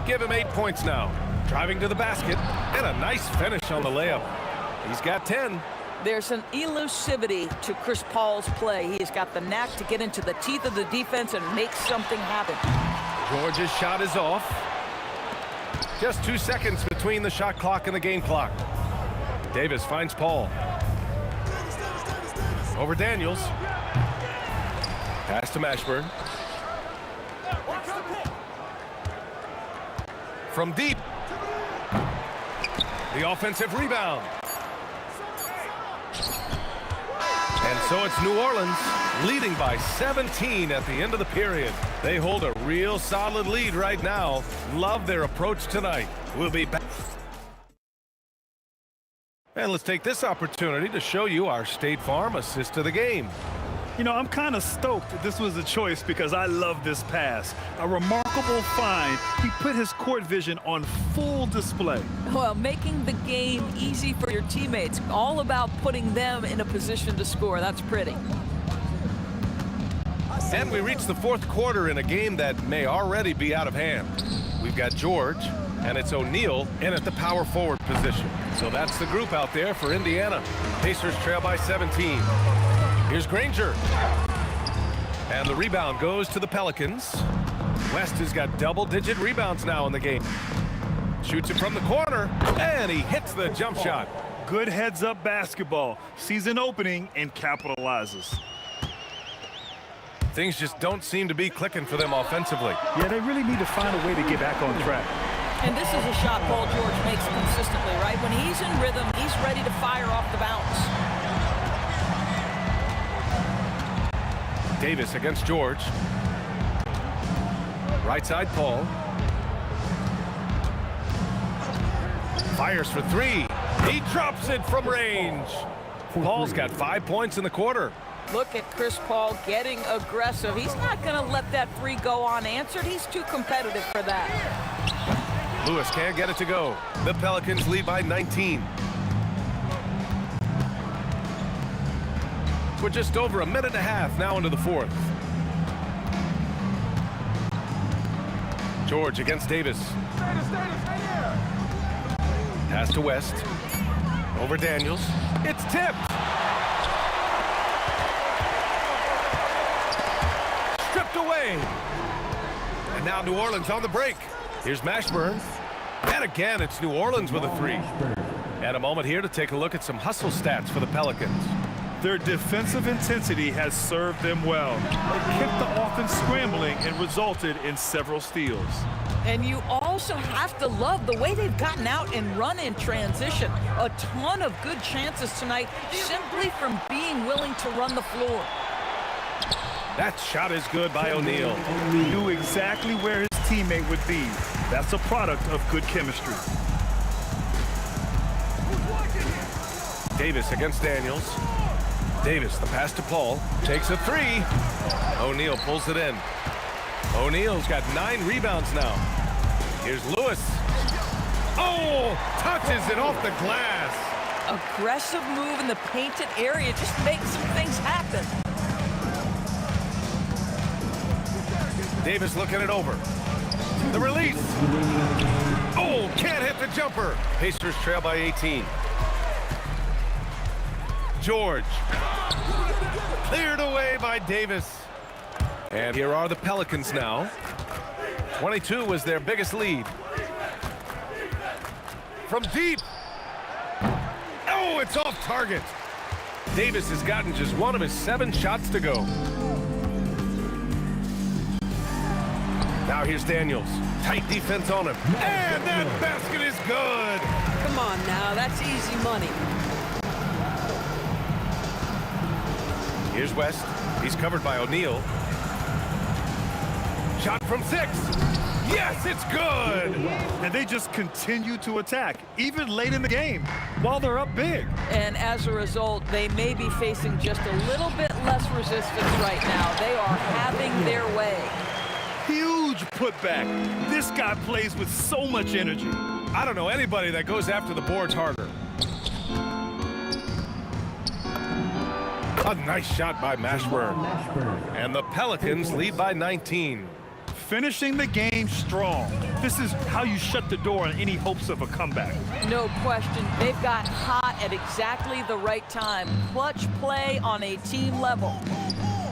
Give him 8 points now. Driving to the basket. And a nice finish on the layup. He's got 10. There's an elusivity to Chris Paul's play. He's got the knack to get into the teeth of the defense and make something happen. George's shot is off. Just 2 seconds between the shot clock and the game clock. Davis finds Paul. Over Daniels. Pass to Mashburn. From deep. The offensive rebound. And so it's New Orleans leading by 17 at the end of the period. They hold a real solid lead right now. Love their approach tonight. We'll be back. And let's take this opportunity to show you our State Farm assist of the game. You know, I'm kind of stoked that this was a choice because I love this pass. A remarkable find. He put his court vision on full display. Well, making the game easy for your teammates. All about putting them in a position to score. That's pretty. And we reach the fourth quarter in a game that may already be out of hand. We've got George, and it's O'Neal in at the power forward position. So that's the group out there for Indiana. Pacers trail by 17. Here's Granger. And the rebound goes to the Pelicans. West has got double-digit rebounds now in the game. Shoots it from the corner, and he hits the jump shot. Good heads-up basketball. Sees an opening and capitalizes. Things just don't seem to be clicking for them offensively. Yeah, they really need to find a way to get back on track. And this is a shot Paul George makes consistently, right? When he's in rhythm, he's ready to fire off the bounce. Davis against George. Right side, Paul. Fires for three. He drops it from range. Paul's got 5 points in the quarter. Look at Chris Paul getting aggressive. He's not going to let that three go unanswered. He's too competitive for that. Lewis can't get it to go. The Pelicans lead by 19. We're just over a minute and a half now into the fourth. George against Davis. Pass to West. Over Daniels. It's tipped. Stripped away. And now New Orleans on the break. Here's Mashburn. And again, it's New Orleans with a three. And a moment here to take a look at some hustle stats for the Pelicans. Their defensive intensity has served them well. It kept the offense scrambling and resulted in several steals. And you also have to love the way they've gotten out and run in transition. A ton of good chances tonight simply from being willing to run the floor. That shot is good by O'Neal. He knew exactly where his teammate would be. That's a product of good chemistry. Davis against Daniels. Davis, the pass to Paul, takes a three. O'Neal pulls it in. O'Neal's got 9 rebounds now. Here's Lewis. Oh, touches it off the glass. Aggressive move in the painted area. Just makes some things happen. Davis looking it over. The release. Oh, can't hit the jumper. Pacers trail by 18. George. Cleared away by Davis. And here are the Pelicans now. 22 was their biggest lead. From deep. Oh, it's off target. Davis has gotten just one of his 7 shots to go. Now here's Daniels. Tight defense on him. And that basket is good. Come on now, that's easy money. Here's West. He's covered by O'Neal. Shot from 6. Yes, it's good. And they just continue to attack, even late in the game, while they're up big. And as a result, they may be facing just a little bit less resistance right now. They are having their way. Huge putback. This guy plays with so much energy. I don't know anybody that goes after the boards harder. A nice shot by Mashburn. And the Pelicans lead by 19. Finishing the game strong. This is how you shut the door on any hopes of a comeback. No question. They've got hot at exactly the right time. Clutch play on a team level.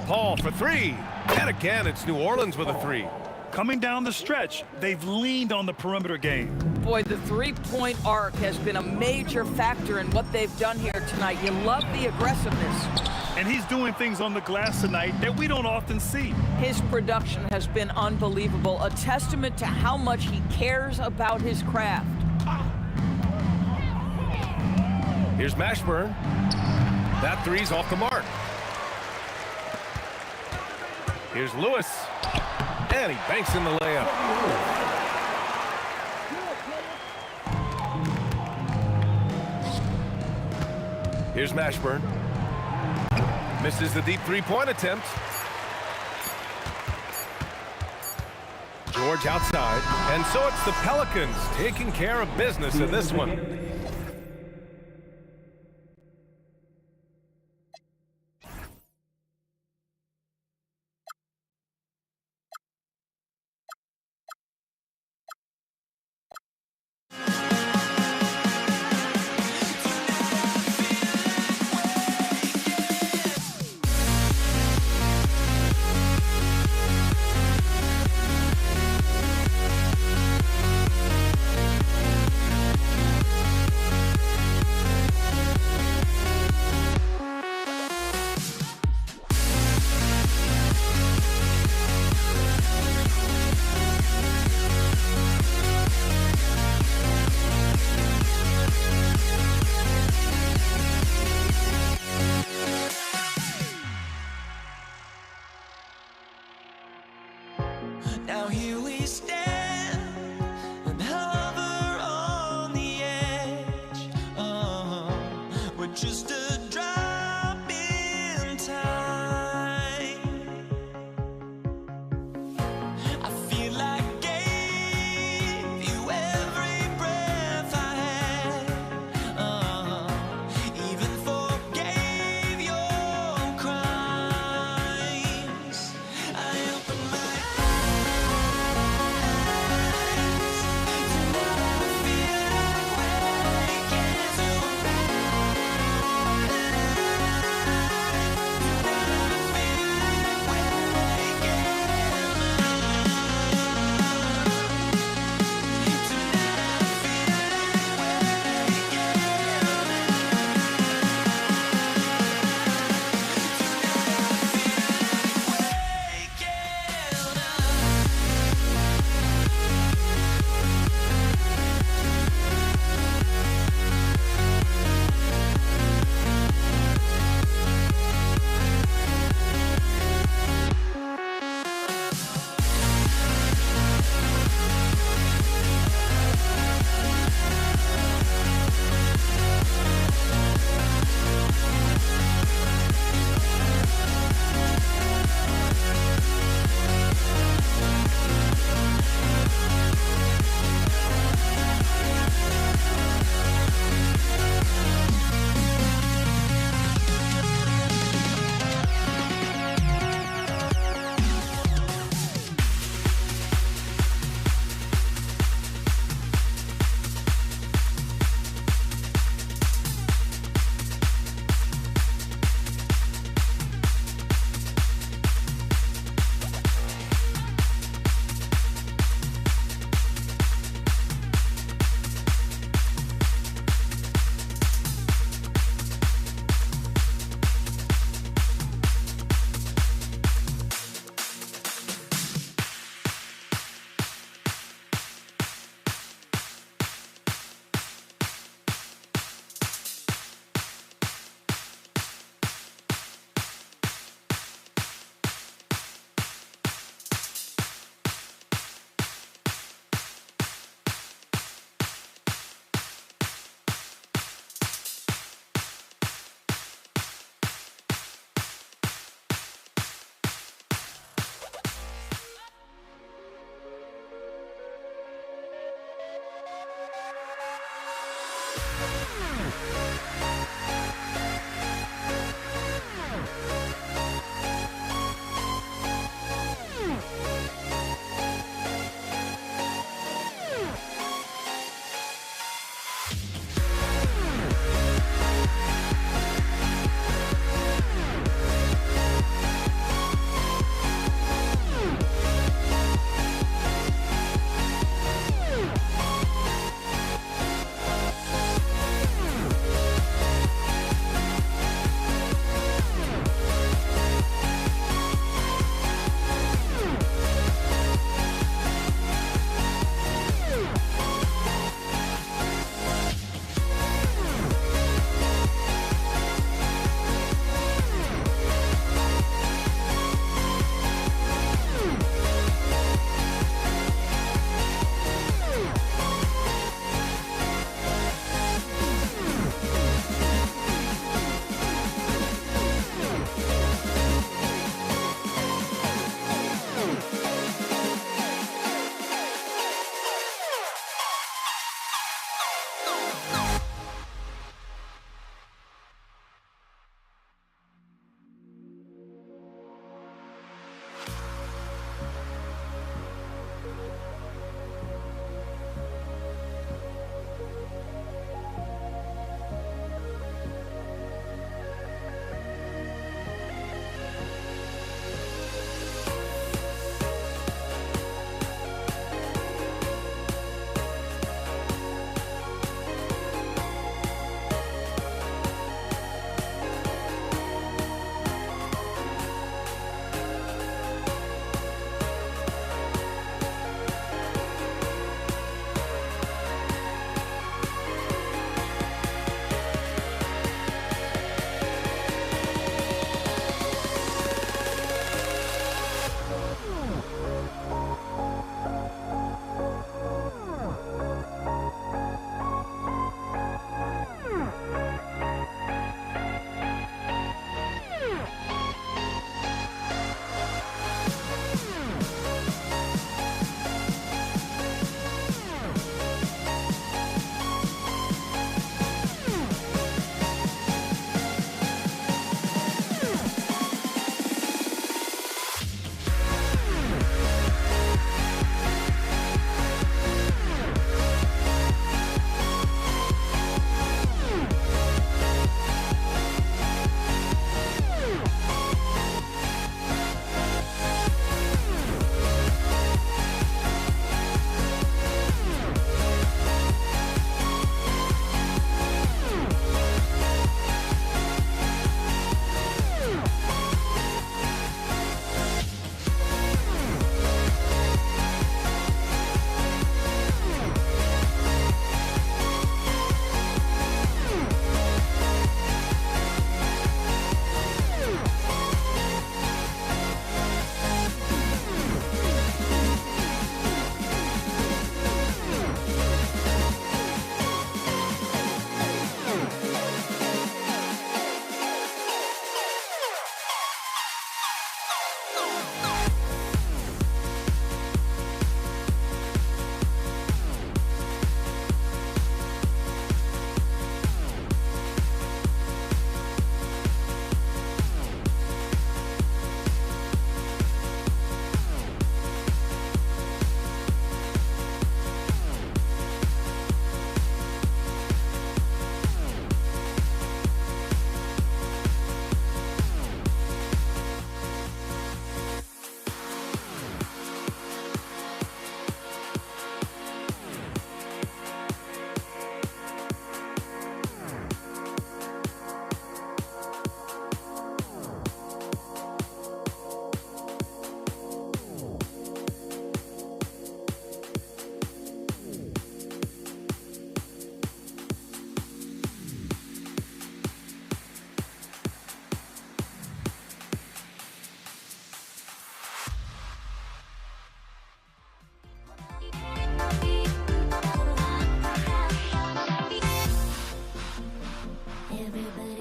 Paul for 3. And again, it's New Orleans with a 3. Coming down the stretch, they've leaned on the perimeter game. Boy, the three-point arc has been a major factor in what they've done here tonight. You love the aggressiveness. And he's doing things on the glass tonight that we don't often see. His production has been unbelievable, a testament to how much he cares about his craft. Here's Mashburn. That 3's off the mark. Here's Lewis. And he banks in the layup. Here's Mashburn. Misses the deep 3-point attempt. George outside. And so it's the Pelicans taking care of business in this one.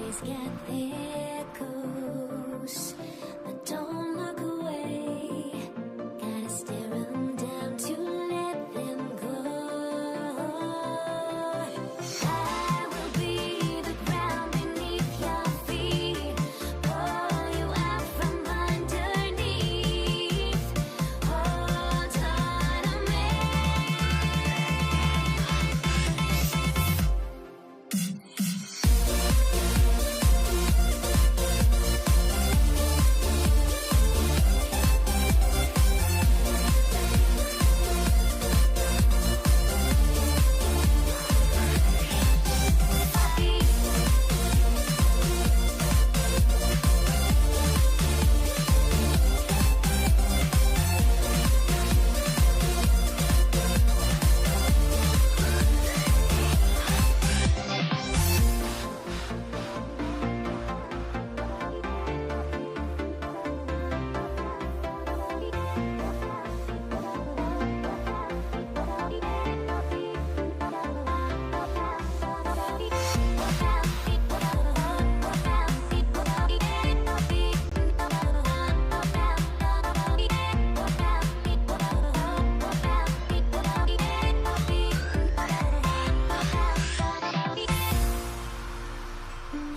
Everybody's got their goals, but don't look away. Gotta stare 'em down to let them go. I will be the ground beneath your feet, pull you out from underneath. Hold on to me.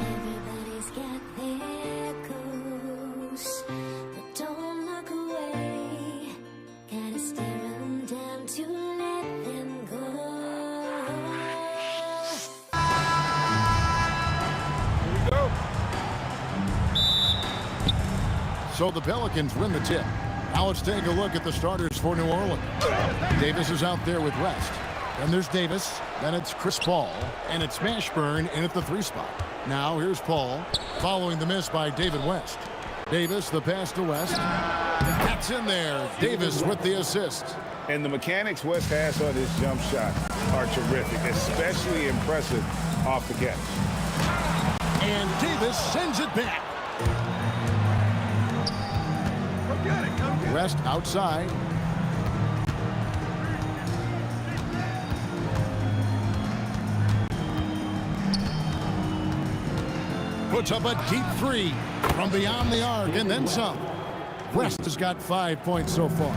Everybody's got their goals, but don't look away. Gotta stare 'em down to let them go. So the Pelicans win the tip. Now let's take a look at the starters for New Orleans. Davis is out there with West. Then there's Davis. Then it's Chris Paul. And it's Mashburn in at the 3 spot. Now here's Paul following the miss by David West. Davis, the pass to West. That's in there. Davis with the assist. And the mechanics West has on his jump shot are terrific, especially impressive off the catch. And Davis sends it back. West outside. Puts up a deep 3 from beyond the arc and then some. West has got 5 points so far.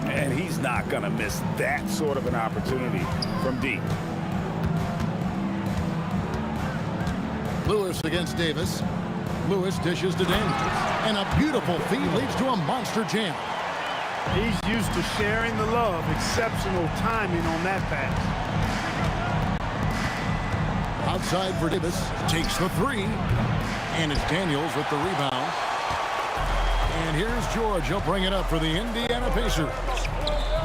And he's not going to miss that sort of an opportunity from deep. Lewis against Davis. Lewis dishes to Daniels. And a beautiful feed leads to a monster jam. He's used to sharing the love. Exceptional timing on that pass. Outside for Davis. Takes the 3. And it's Daniels with the rebound. And here's George. He'll bring it up for the Indiana Pacers.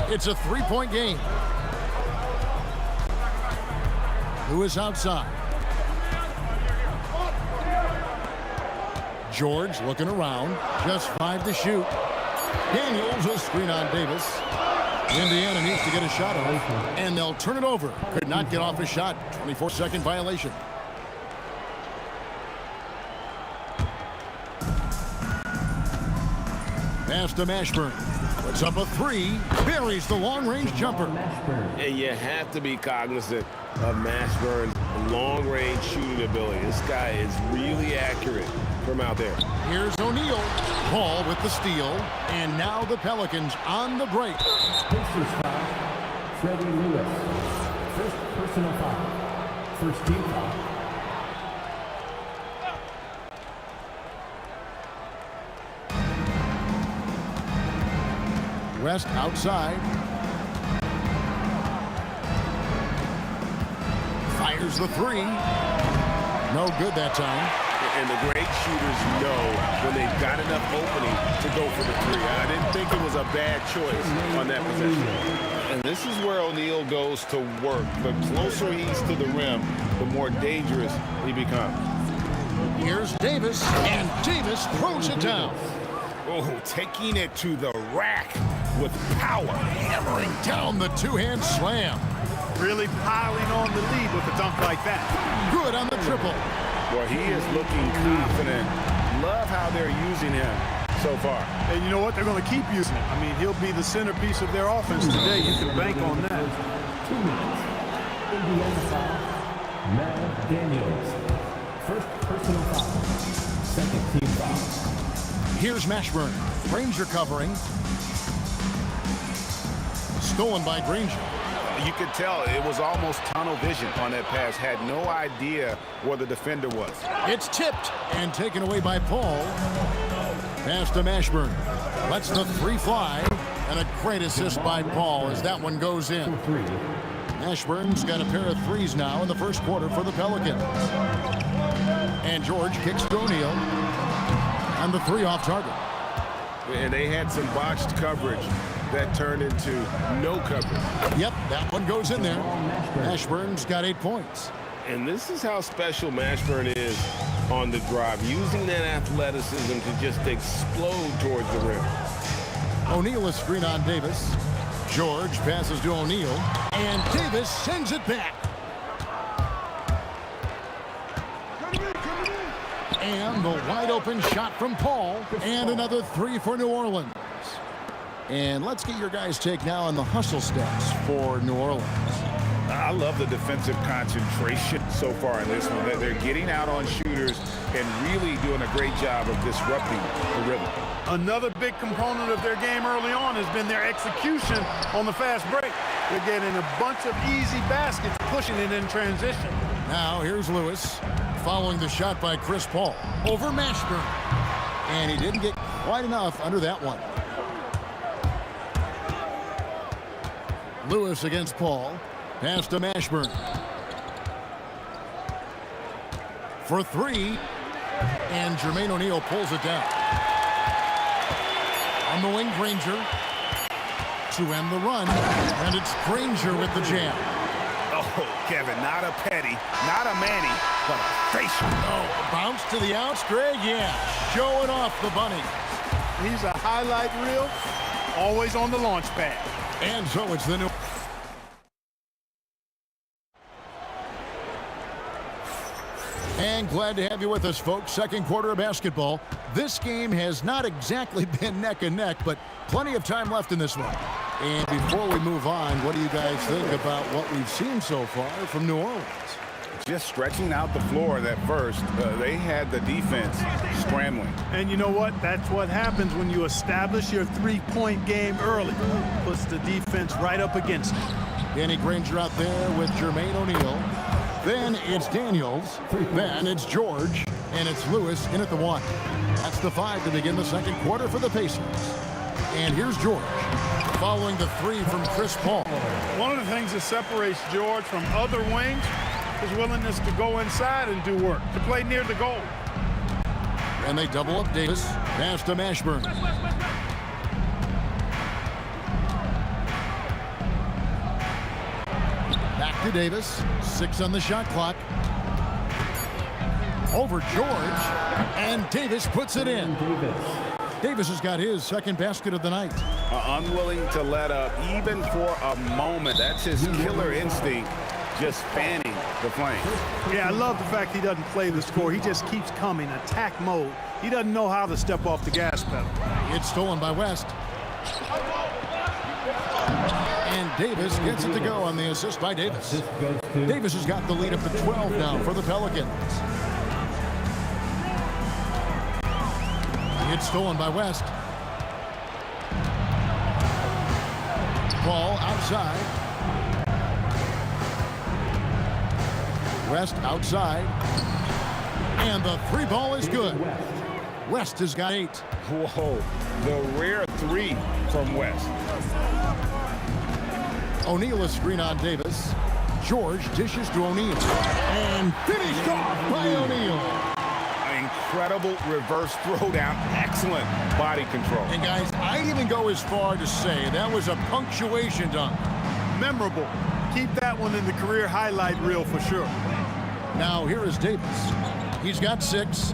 It's a 3-point game. Lewis outside. George looking around. Just 5 to shoot. Daniels will screen on Davis. Indiana needs to get a shot off. And they'll turn it over. Could not get off a shot. 24-second violation. Pass to Mashburn. Puts up a 3. Buries the long-range jumper. And you have to be cognizant of Mashburn's long-range shooting ability. This guy is really accurate from out there. Here's O'Neal. Paul with the steal. And now the Pelicans on the break. Pacers foul. Freddie Lewis. First personal foul. First team foul. West outside. Fires the 3. No good that time. And the great shooters know when they've got enough opening to go for the 3. I didn't think it was a bad choice on that possession. And this is where O'Neal goes to work. The closer he's to the rim, the more dangerous he becomes. Here's Davis, and Davis throws it down. Oh, taking it to the rack with power. Hammering down the 2-hand slam. Really piling on the lead with a dunk like that. Good on the triple. Well, he is looking confident. Love how they're using him so far. And you know what? They're going to keep using him. I mean, he'll be the centerpiece of their offense today. You can bank on that. 2 minutes. Indiana foul. Mel Daniels. First personal personal foul. Second team foul. Here's Mashburn. Granger covering. Stolen by Granger. You could tell it was almost tunnel vision on that pass. Had no idea where the defender was. It's tipped and taken away by Paul. Pass to Mashburn. Lets the three fly. And a great assist by Paul as that one goes in. Mashburn's got a pair of threes now in the first quarter for the Pelicans. And George kicks to O'Neal. And the three off target. And they had some botched coverage that turned into no coverage. Yep, that one goes in there. Mashburn's got 8 points. And this is how special Mashburn is on the drive, using that athleticism to just explode towards the rim. O'Neal is screen on Davis. George passes to O'Neal. And Davis sends it back. And the wide open shot from Paul. And another three for New Orleans. And let's get your guys' take now on the hustle stats for New Orleans. I love the defensive concentration so far in this one. They're getting out on shooters and really doing a great job of disrupting the rhythm. Another big component of their game early on has been their execution on the fast break. They're getting a bunch of easy baskets, pushing it in transition. Now here's Lewis following the shot by Chris Paul over Mashburn. And he didn't get quite enough under that one. Lewis against Paul. Pass to Mashburn. For three. And Jermaine O'Neal pulls it down. On the wing, Granger to end the run. And it's Granger with the jam. Oh, Kevin, not a petty, not a Manny, but a facial. Oh, bounce to the outs, Greg. Yeah, showing off the bunny. He's a highlight reel, always on the launch pad. And so it's the new... And glad to have you with us, folks. Second quarter of basketball. This game has not exactly been neck and neck, but plenty of time left in this one. And before we move on, what do you guys think about what we've seen so far from New Orleans? Just stretching out the floor that first. They had the defense scrambling. And you know what? That's what happens when you establish your three-point game early. Puts the defense right up against it. Danny Granger out there with Jermaine O'Neal. Then it's Daniels. Then it's George. And it's Lewis in at the one. That's the 5 to begin the second quarter for the Pacers. And here's George following the 3 from Chris Paul. One of the things that separates George from other wings is willingness to go inside and do work, to play near the goal. And they double up Davis. Pass to Mashburn. Back to Davis. 6 on the shot clock. Over George. And Davis puts it in. Davis has got his second basket of the night. Unwilling to let up even for a moment. That's his killer instinct, just fanning the flame. Yeah, I love the fact he doesn't play the score. He just keeps coming, attack mode. He doesn't know how to step off the gas pedal. It's stolen by West. And Davis gets it to go on the assist by Davis. Davis has got the lead up to 12 now for the Pelicans. It's stolen by West. Ball outside. West outside. And the 3 ball is good. West has got 8. Whoa, the rare 3 from West. O'Neal is screen on Davis. George dishes to O'Neal. And finished off by O'Neal. Incredible reverse throwdown. Excellent body control. And guys, I'd even go as far to say that was a punctuation dunk. Memorable. Keep that one in the career highlight reel for sure. Now here is Davis. He's got 6.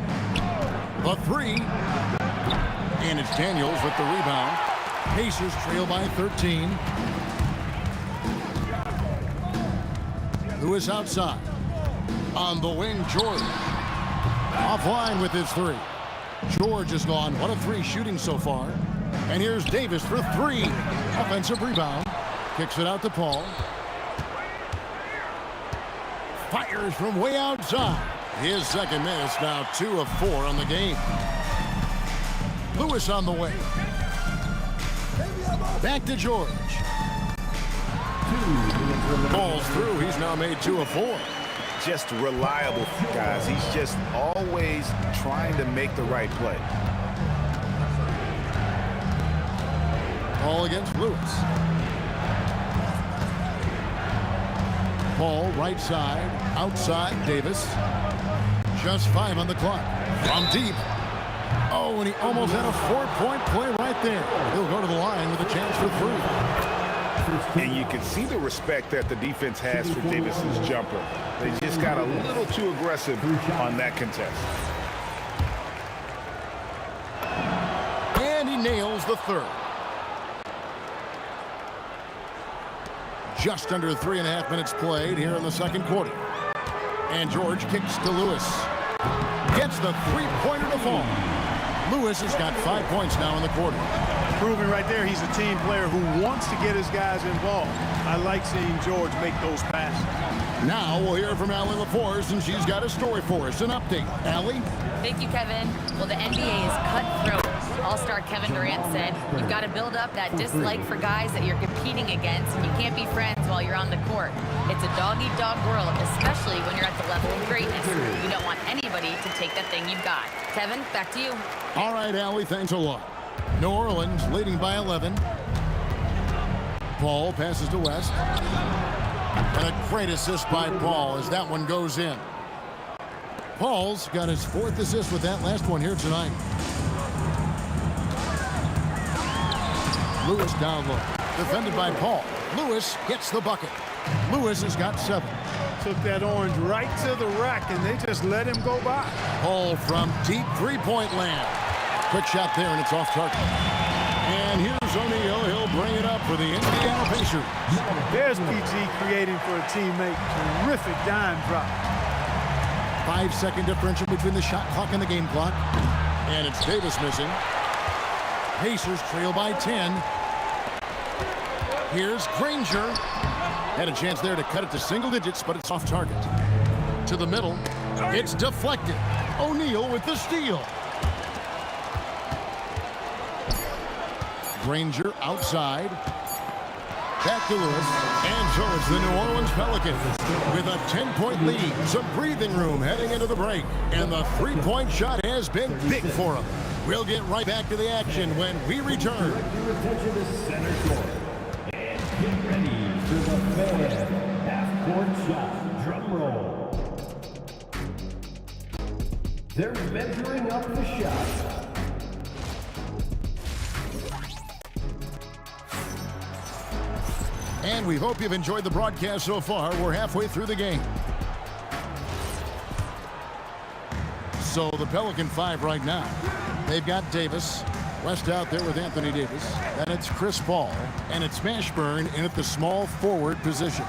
The 3. And it's Daniels with the rebound. Pacers trail by 13. Lewis outside. On the wing, George. Offline with his 3. George has gone 1 of 3 shooting so far. And here's Davis for 3. Offensive rebound. Kicks it out to Paul. Fires from way outside. His second miss, now 2 of 4 on the game. Lewis on the way. Back to George. Balls through. He's now made 2 of 4. Just reliable, guys. He's just always trying to make the right play. Ball against Lewis. Ball right side, outside Davis. Just 5 on the clock. From deep. Oh, and he almost had a 4-point play right there. He'll go to the line with a chance for 3. And you can see the respect that the defense has for Davis's jumper. They just got a little too aggressive on that contest. And he nails the third. Just under 3.5 minutes played here in the second quarter. And George kicks to Lewis. Gets the 3-pointer to fall. Lewis has got 5 points now in the quarter. Proving right there he's a team player who wants to get his guys involved. I like seeing George make those passes. Now we'll hear from Allie LaForce, and she's got a story for us. An update. Allie? Thank you, Kevin. Well, the NBA is cutthroat. All-star Kevin Durant said, you've got to build up that dislike for guys that you're competing against, and you can't be friends while you're on the court. It's a dog-eat-dog world, especially when you're at the level of greatness. You don't want anybody to take that thing you've got. Kevin, back to you. All right, Allie, thanks a lot. New Orleans leading by 11. Paul passes to West. And a great assist by Paul as that one goes in. Paul's got his 4th assist with that last one here tonight. Lewis down low. Defended by Paul. Lewis gets the bucket. Lewis has got 7. Took that orange right to the rack, and they just let him go by. Paul from deep 3-point land. Quick shot there, and it's off target. And here's O'Neal. He'll bring it up for the Indiana Pacers. There's PG creating for a teammate. Terrific dime drop. 5-second differential between the shot clock and the game clock. And it's Davis missing. Pacers trail by 10. Here's Granger. Had a chance there to cut it to single digits, but it's off target. To the middle. It's deflected. O'Neal with the steal. Granger outside. Back to Lewis. And so it's the New Orleans Pelicans with a 10-point lead. Some breathing room heading into the break. And the 3-point shot has been big for them. We'll get right back to the action when we return. Attention to center court. And get ready for the fan half-court shot. Drum roll. They're measuring up the shot. And we hope you've enjoyed the broadcast so far. We're halfway through the game. So the Pelican 5 right now. They've got Davis. West out there with Anthony Davis. Then it's Chris Paul. And it's Mashburn in at the small forward position.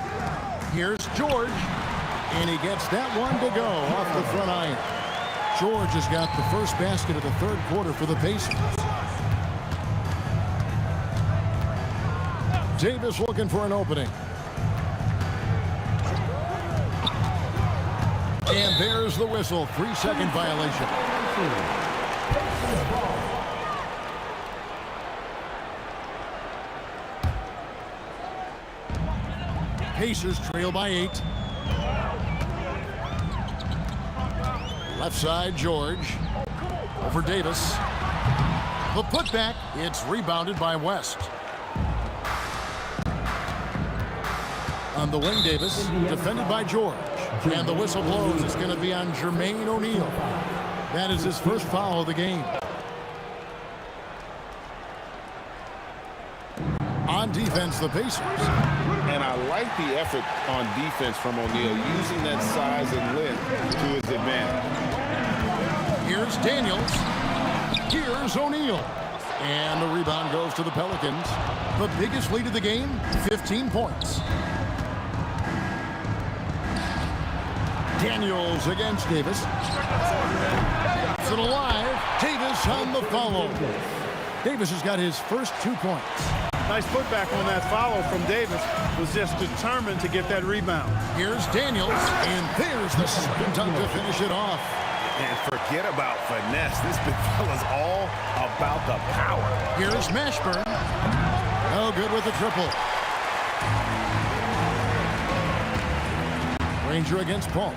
Here's George. And he gets that one to go off the front iron. George has got the first basket of the third quarter for the Pacers. Davis looking for an opening. And there's the whistle. 3-second violation. Pacers trail by 8. Left side, George. Over Davis. The putback. It's rebounded by West. On the wing, Davis, defended by George. And the whistle blows. It's going to be on Jermaine O'Neal. That is his first foul of the game. On defense, the Pacers. And I like the effort on defense from O'Neal, using that size and length to his advantage. Here's Daniels. Here's O'Neal. And the rebound goes to the Pelicans. The biggest lead of the game, 15 points. Daniels against Davis. It's it alive. Davis on the follow. Davis has got his first 2 points. Nice putback on that follow from Davis. Was just determined to get that rebound. Here's Daniels, and there's the slam dunk to finish it off. And forget about finesse. This big fella's all about the power. Here's Mashburn. No good with the triple. Granger against Paul.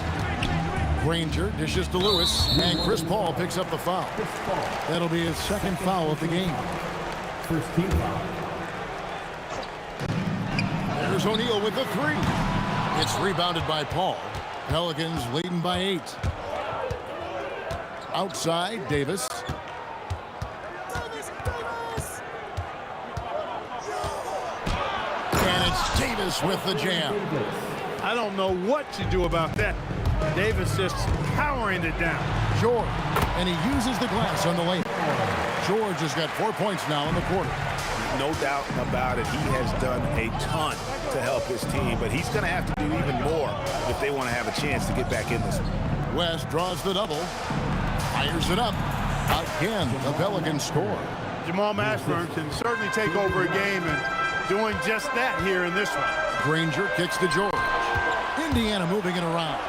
Granger dishes to Lewis, and Chris Paul picks up the foul. That'll be his second foul of the game. First team foul. There's O'Neal with the three. It's rebounded by Paul. Pelicans leading by 8. Outside, Davis. And it's Davis with the jam. I don't know what you do about that. Davis just powering it down. George, and he uses the glass on the lane. George has got 4 points now in the quarter. No doubt about it. He has done a ton to help his team, but he's going to have to do even more if they want to have a chance to get back in this. West draws the double. Fires it up. Again, the Pelicans score. Jamal Mashburn can certainly take over a game, and doing just that here in this one. Granger kicks to George. Indiana moving it around.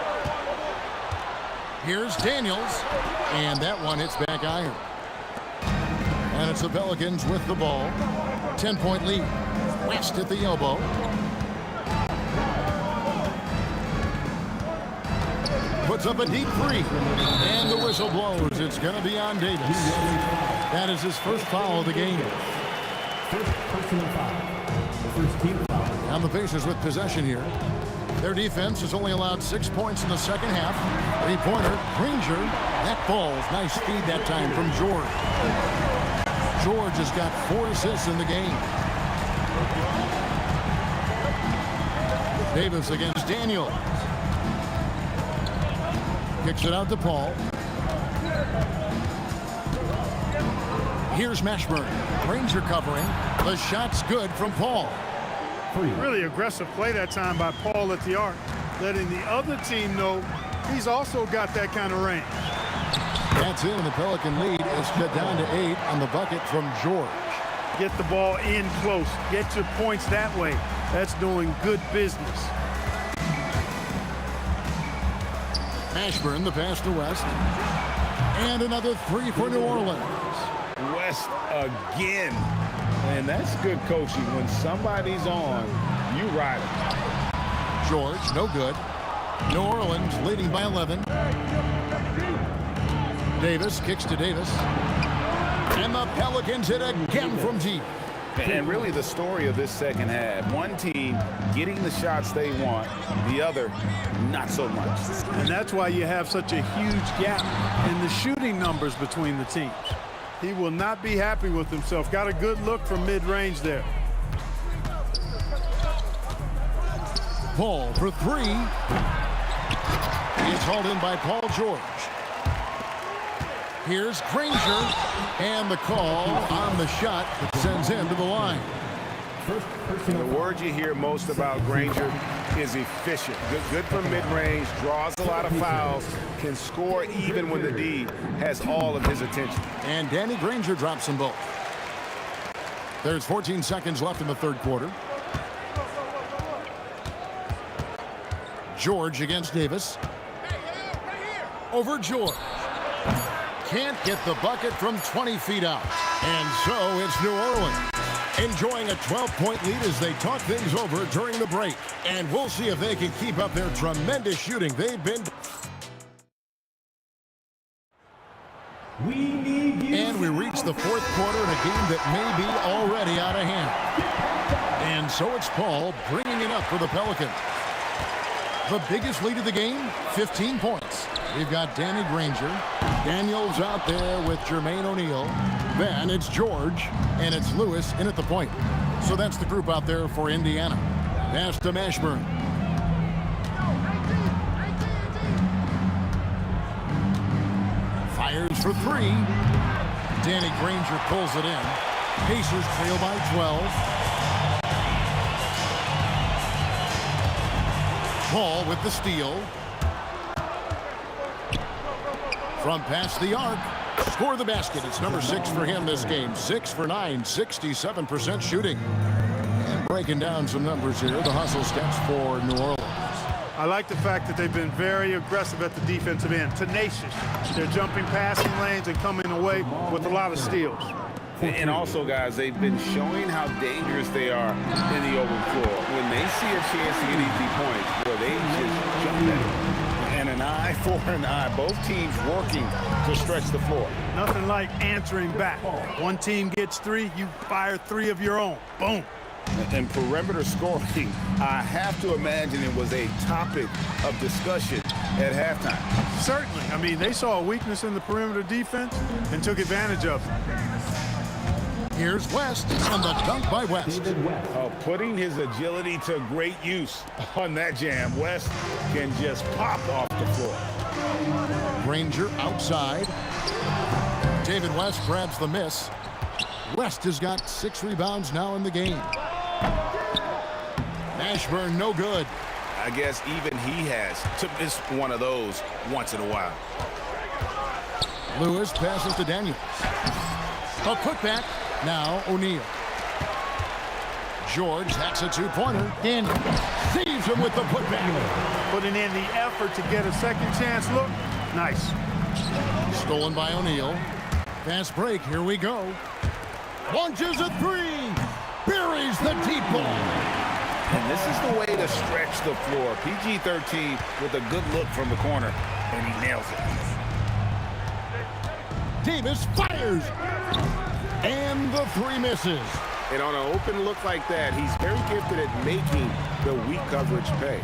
Here's Daniels, and that one hits back iron. And it's the Pelicans with the ball. 10-point lead. West at the elbow. Puts up a deep three. And the whistle blows. It's going to be on Davis. That is his first foul of the game. First personal foul. First team foul. And the Pacers with possession here. Their defense has only allowed 6 points in the second half. Three-pointer, Granger. That falls. Nice feed that time from George. George has got 4 assists in the game. Davis against Daniel. Kicks it out to Paul. Here's Mashburn. Granger covering. The shot's good from Paul. Really aggressive play that time by Paul at the arc, letting the other team know he's also got that kind of range. That's it, and the Pelican lead is cut down to 8 on the bucket from George. Get the ball in close. Get your points that way. That's doing good business. Mashburn, the pass to West. And another 3 for New Orleans. West again. And that's good coaching. When somebody's on, you ride it. George, no good. New Orleans leading by 11. Davis kicks to Davis. And the Pelicans hit again from deep. And really the story of this second half, one team getting the shots they want, the other not so much. And that's why you have such a huge gap in the shooting numbers between the teams. He will not be happy with himself. Got a good look from mid-range there. Paul for 3. It's hauled in by Paul George. Here's Granger, and the call on the shot that sends him to the line. The word you hear most about Granger is efficient. Good from mid-range, draws a lot of fouls, can score even when the D has all of his attention. And Danny Granger drops them both. There's 14 seconds left in the third quarter. George against Davis. Over George. Can't get the bucket from 20 feet out. And so it's New Orleans enjoying a 12-point lead as they talk things over during the break. And we'll see if they can keep up their tremendous shooting they've been. And we reach the fourth quarter in a game that may be already out of hand. And so it's Paul bringing it up for the Pelicans. The biggest lead of the game, 15 points. We've got Danny Granger. Daniels out there with Jermaine O'Neal. Then it's George, and it's Lewis in at the point. So that's the group out there for Indiana. Pass to Mashburn. Fires for 3. Danny Granger pulls it in. Pacers trail by 12. Paul with the steal. From past the arc, score the basket. It's number 6 for him this game. 6 for 9, 67% shooting. And breaking down some numbers here, the hustle stats for New Orleans. I like the fact that they've been very aggressive at the defensive end, tenacious. They're jumping passing lanes and coming away with a lot of steals. And also, guys, they've been showing how dangerous they are in the open floor. When they see a chance to get easy points, well, they just jump at it. And an eye for an eye. Both teams working to stretch the floor. Nothing like answering back. One team gets 3, you fire 3 of your own. Boom. And perimeter scoring, I have to imagine it was a topic of discussion at halftime. Certainly. I mean, they saw a weakness in the perimeter defense and took advantage of it. Here's West on the dunk by West. Putting his agility to great use on that jam. West can just pop off the floor. Granger outside. David West grabs the miss. West has got 6 rebounds now in the game. Mashburn no good. I guess even he has to miss one of those once in a while. Lewis passes to Daniels. A putback. Now O'Neal. George hacks a 2-pointer. Daniels saves him with the putback. Putting in the effort to get a second chance look. Nice. Stolen by O'Neal. Fast break. Here we go. Launches a 3. Buries the deep ball. And this is the way to stretch the floor. PG-13 with a good look from the corner, and he nails it. Davis fires. And the 3 misses. And on an open look like that, he's very gifted at making the weak coverage pay.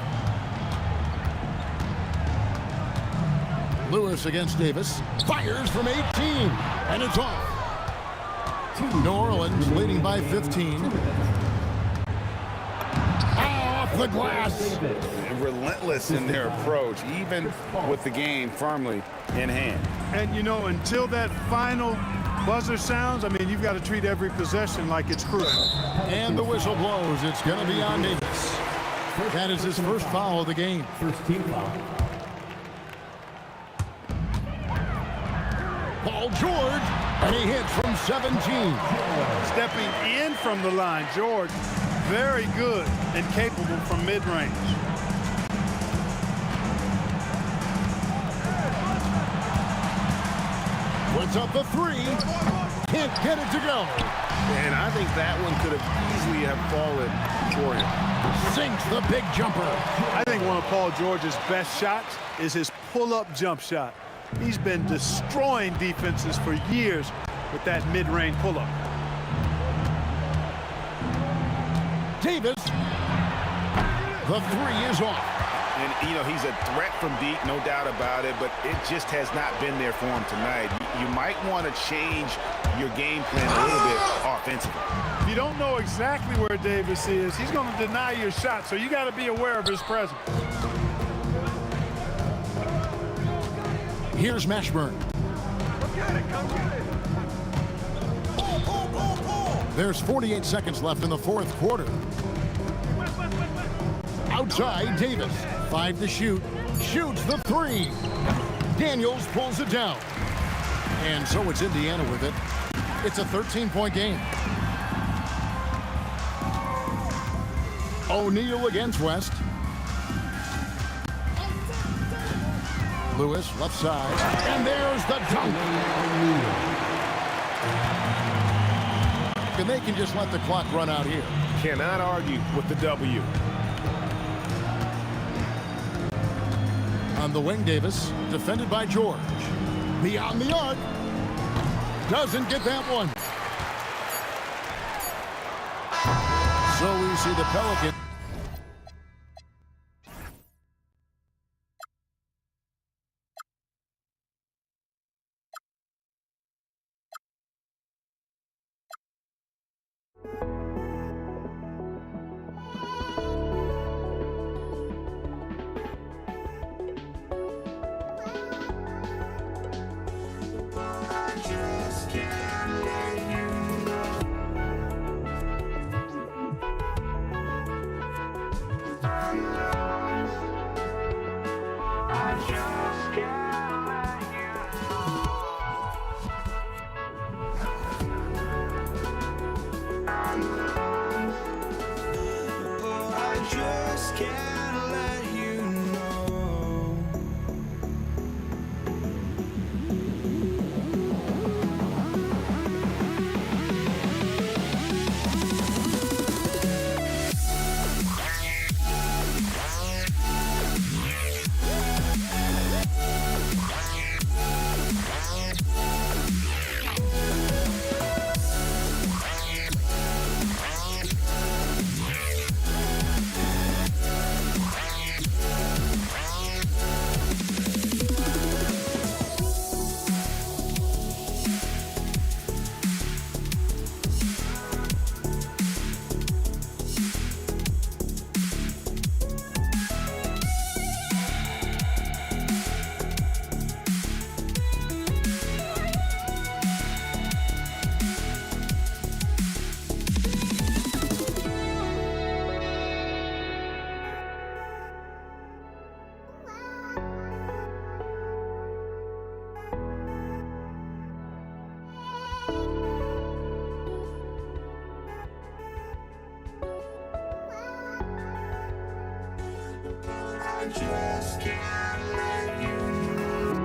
Lewis against Davis. Fires from 18. And it's off. New Orleans leading by 15. Off the glass. And relentless in their approach, even with the game firmly in hand. And, you know, until that final buzzer sounds, I mean, you've got to treat every possession like it's crucial. And the whistle blows. It's going to be on Davis. That is his first foul of the game. First team foul. Paul George, and he hits from 17. Stepping in from the line, George, very good and capable from mid-range. Puts up the 3. Can't get it to go. And I think that one could have easily have fallen for him. Sinks the big jumper. I think one of Paul George's best shots is his pull-up jump shot. He's been destroying defenses for years with that mid-range pull-up. Davis. The 3 is off. And, you know, he's a threat from deep, no doubt about it, but it just has not been there for him tonight. You might want to change your game plan a little bit offensively. If you don't know exactly where Davis is, he's going to deny your shot, so you got to be aware of his presence. Here's Mashburn. There's 48 seconds left in the 4th quarter. Outside, Davis. 5 to shoot. Shoots the 3. Daniels pulls it down. And so it's Indiana with it. It's a 13-point game. O'Neal against West. Lewis, left side. And there's the dunk. And they can just let the clock run out here. Cannot argue with the W. On the wing, Davis, defended by George. Beyond the arc. Doesn't get that one. So we see the Pelicans. can't let you know. I just can't let you know.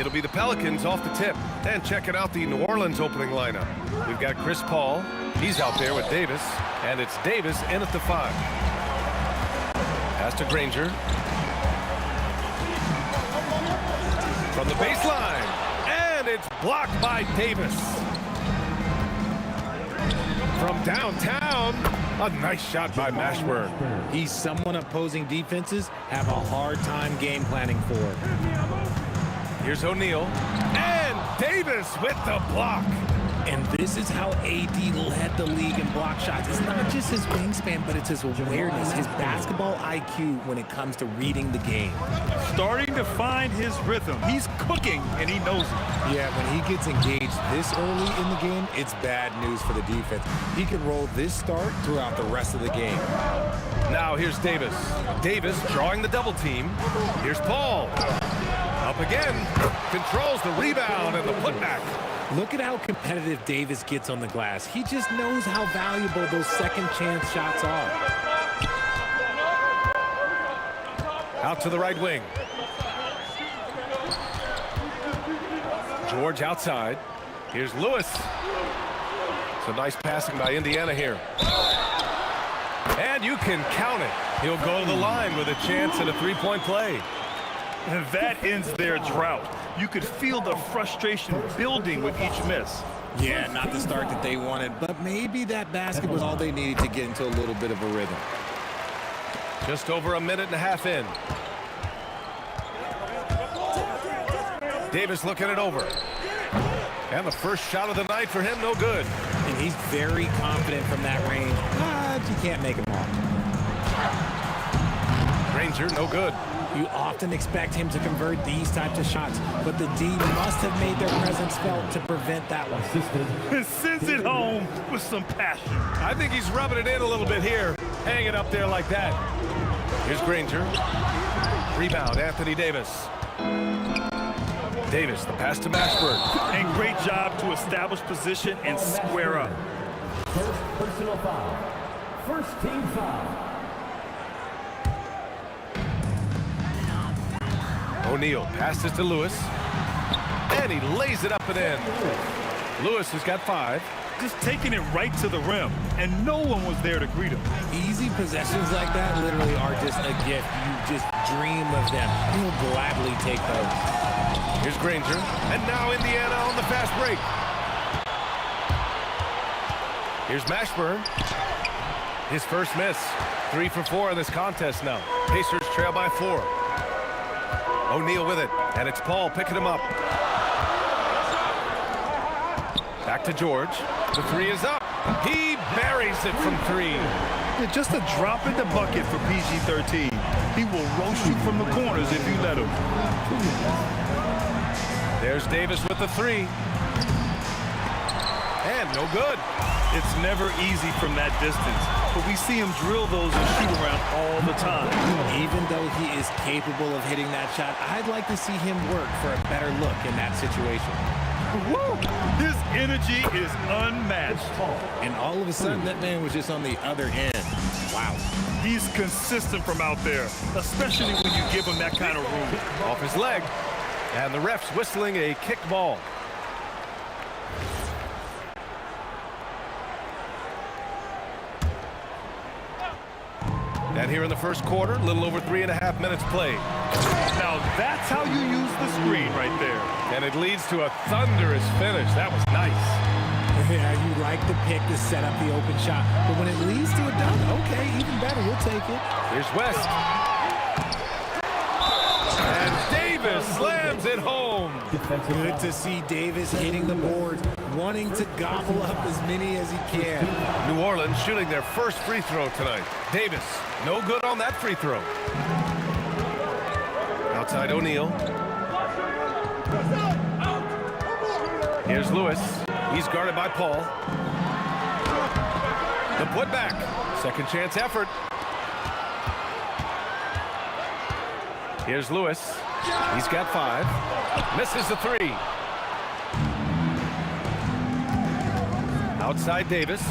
It'll be the Pelicans off the tip. And checking out the New Orleans opening lineup. We've got Chris Paul. He's out there with Davis. And it's Davis in at the 5. Pass to Granger. From the baseline. And it's blocked by Davis. From downtown. A nice shot by Mashburn. He's someone opposing defenses have a hard time game planning for. Here's O'Neal. And Davis with the block. And this is how AD led the league in block shots. It's not just his wingspan, but it's his awareness, his basketball IQ when it comes to reading the game. Starting to find his rhythm. He's cooking, and he knows it. Yeah, when he gets engaged this early in the game, it's bad news for the defense. He can roll this start throughout the rest of the game. Now here's Davis. Davis drawing the double team. Here's Paul. Up again. Controls the rebound and the putback. Look at how competitive Davis gets on the glass. He just knows how valuable those second chance shots are. Out to the right wing. George outside. Here's Lewis. So nice passing by Indiana here. And you can count it. He'll go to the line with a chance at a three-point play. And that ends their drought. You could feel the frustration building with each miss. Yeah, not the start that they wanted, but maybe that basket was all they needed to get into a little bit of a rhythm. Just over a minute and a half in. Davis looking it over. And the first shot of the night for him, no good. And he's very confident from that range, but you can't make him off. Granger, no good. You often expect him to convert these types of shots, but the D must have made their presence felt to prevent that one. And sends it home with some passion. I think he's rubbing it in a little bit here. Hang it up there like that. Here's Granger. Rebound, Anthony Davis. Davis, the pass to Mashburn. And great job to establish position and square up. First personal foul. First team foul. O'Neal passes to Lewis. And he lays it up and in. Lewis has got 5. Just taking it right to the rim, and no one was there to greet him. Easy possessions like that literally are just a gift. You just dream of them. You'll gladly take those. Here's Granger. And now Indiana on the fast break. Here's Mashburn. His first miss. 3 for 4 in this contest now. Pacers trail by 4. O'Neal with it. And it's Paul picking him up. Back to George. The 3 is up. He buries it from 3. Yeah, just a drop in the bucket for PG-13. He will roast you from the corners if you let him. There's Davis with the 3. And no good. It's never easy from that distance, but we see him drill those and shoot around all the time. Even though he is capable of hitting that shot, I'd like to see him work for a better look in that situation. Woo! His energy is unmatched. And all of a sudden, that man was just on the other end. Wow. He's consistent from out there, especially when you give him that kind of room. Off his leg. And the ref's whistling a kicked ball. And here in the first quarter, a little over 3.5 minutes played. Now that's how you use the screen right there. And it leads to a thunderous finish. That was nice. Yeah, you like the pick to set up the open shot, but when it leads to a dunk, okay, even better, you'll take it. Here's West. And Davis slams it home. Good to see Davis hitting the board, wanting to gobble up as many as he can. New Orleans shooting their first free throw tonight. Davis, no good on that free throw. Outside O'Neal. Here's Lewis. He's guarded by Paul. The putback. Second chance effort. Here's Lewis. He's got 5. Misses the 3. Outside Davis.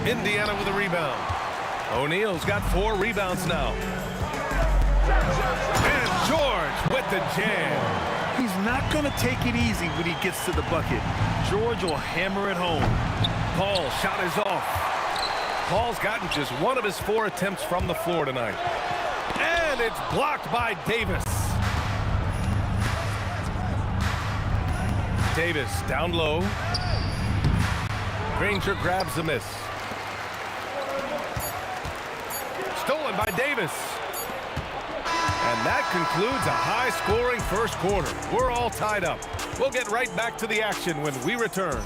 Indiana with a rebound. O'Neal's got 4 rebounds now. And George with the jam. He's not going to take it easy when he gets to the bucket. George will hammer it home. Paul's shot is off. Paul's gotten just 1 of his 4 attempts from the floor tonight. And it's blocked by Davis. Davis down low. Granger grabs the miss. Stolen by Davis. And that concludes a high-scoring first quarter. We're all tied up. We'll get right back to the action when we return.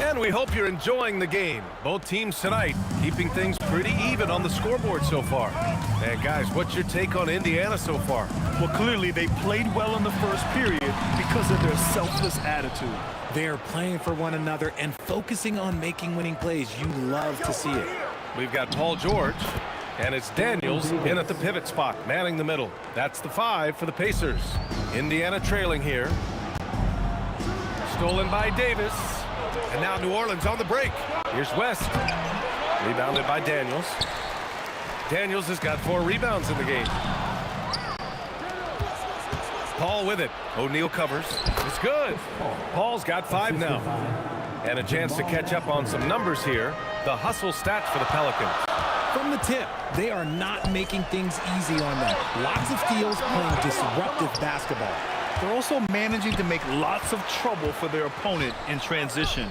And we hope you're enjoying the game. Both teams tonight keeping things pretty even on the scoreboard so far. And guys, what's your take on Indiana so far? Well, clearly they played well in the first period because of their selfless attitude. They are playing for one another and focusing on making winning plays. You love to see it. We've got Paul George, and it's Daniels in at the pivot spot, manning the middle. That's the 5 for the Pacers. Indiana trailing here. Stolen by Davis. And now New Orleans on the break. Here's West. Rebounded by Daniels. Daniels has got 4 rebounds in the game. Paul with it. O'Neal covers. It's good. Paul's got 5 now. And a chance to catch up on some numbers here. The hustle stats for the Pelicans. From the tip, they are not making things easy on them. Lots of steals, playing disruptive basketball. They're also managing to make lots of trouble for their opponent in transition.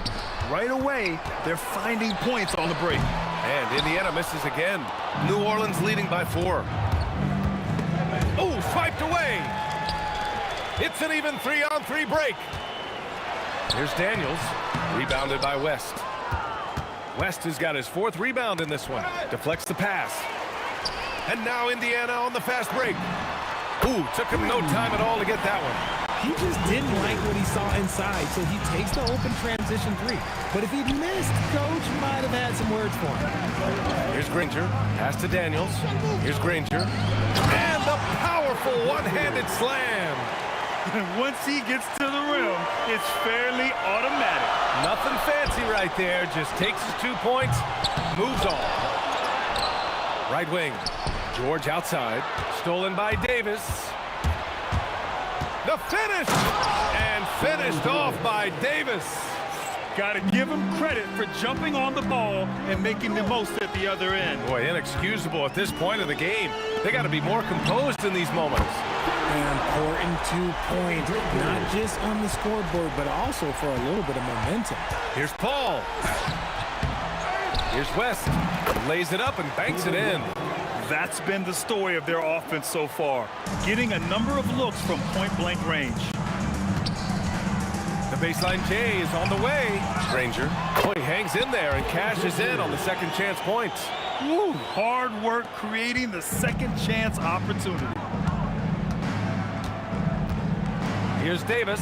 Right away, they're finding points on the break. And Indiana misses again. New Orleans leading by 4. Oh, swiped away. It's an even 3-on-3 break. Here's Daniels, rebounded by West. West has got his 4th rebound in this one. Deflects the pass. And now Indiana on the fast break. Ooh, took him no time at all to get that one. He just didn't like what he saw inside, so he takes the open transition 3. But if he'd missed, Coach might have had some words for him. Here's Granger, pass to Daniels. Here's Granger. And the powerful one-handed slam. And once he gets to the rim, it's fairly automatic. Nothing fancy right there. Just takes his 2 points, moves on. Right wing. George outside. Stolen by Davis. The finish! And finished off by Davis. Got to give him credit for jumping on the ball and making the most at the other end. Boy, inexcusable at this point of the game. They got to be more composed in these moments. An important 2 points, not just on the scoreboard, but also for a little bit of momentum. Here's Paul. Here's West. Lays it up and banks it in. That's been the story of their offense so far, getting a number of looks from point-blank range. The baseline J is on the way. Granger. Oh, he hangs in there and cashes in on the second chance points. Woo, hard work creating the second chance opportunity. Here's Davis.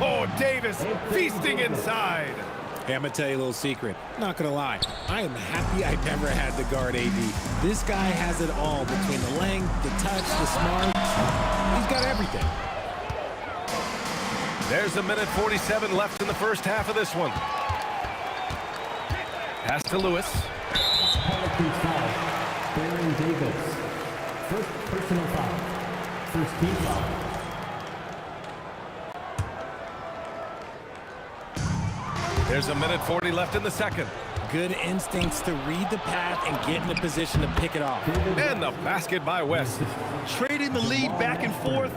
Oh, Davis feasting inside. Hey, I'm going to tell you a little secret. Not going to lie. I am happy I never had to guard AD. This guy has it all between the length, the touch, the smarts. He's got everything. There's 1:47 left in the first half of this one. Pass to Lewis. Penalty foul. Baron Davis. First personal foul. First team foul. There's 1:40 left in the second. Good instincts to read the path and get in a position to pick it off. And the basket by West. Trading the lead back and forth,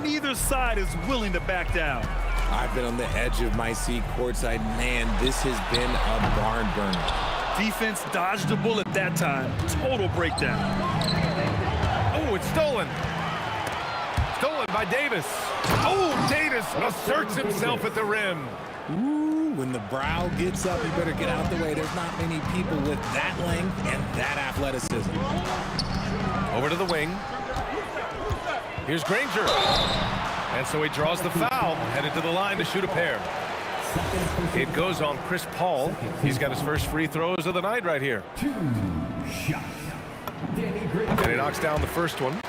neither side is willing to back down. I've been on the edge of my seat courtside. Man, this has been a barn burner. Defense dodged a bullet that time. Total breakdown. Oh, it's stolen. Stolen by Davis. Oh, Davis asserts himself at the rim. Ooh, when the brow gets up, you better get out the way. There's not many people with that length and that athleticism. Over to the wing. Here's Granger. And so he draws the foul, headed to the line to shoot a pair. It goes on Chris Paul. He's got his first free throws of the night right here. 2 shots. And he knocks down the first one.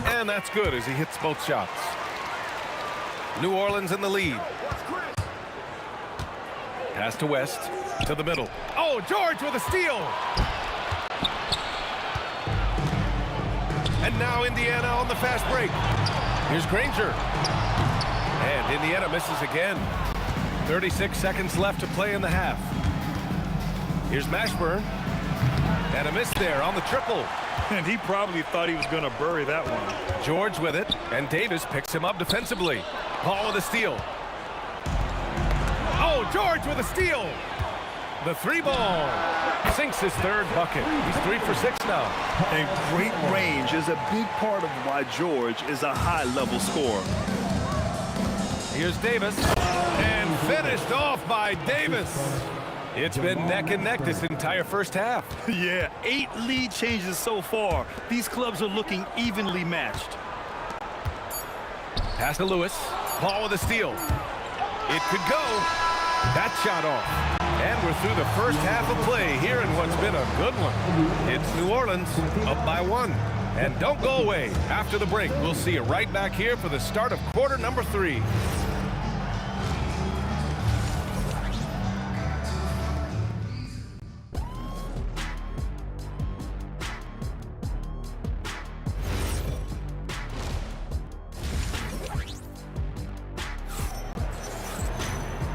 And that's good as he hits both shots. New Orleans in the lead. Pass to West, to the middle. Oh, George with a steal. And now Indiana on the fast break. Here's Granger. And Indiana misses again. 36 seconds left to play in the half. Here's Mashburn. And a miss there on the triple. And he probably thought he was going to bury that one. George with it, and Davis picks him up defensively. Paul with a steal. Oh, George with a steal. The 3-ball. Sinks his third bucket. He's 3 for 6 now. And great range is a big part of why George is a high-level scorer. Here's Davis. And finished off by Davis. It's been neck and neck this entire first half. Yeah, 8 lead changes so far. These clubs are looking evenly matched. Pass to Lewis. Paul with a steal. It could go. That shot off. And we're through the first half of play here in what's been a good one. It's New Orleans up by 1. And don't go away. After the break, we'll see you right back here for the start of quarter number 3.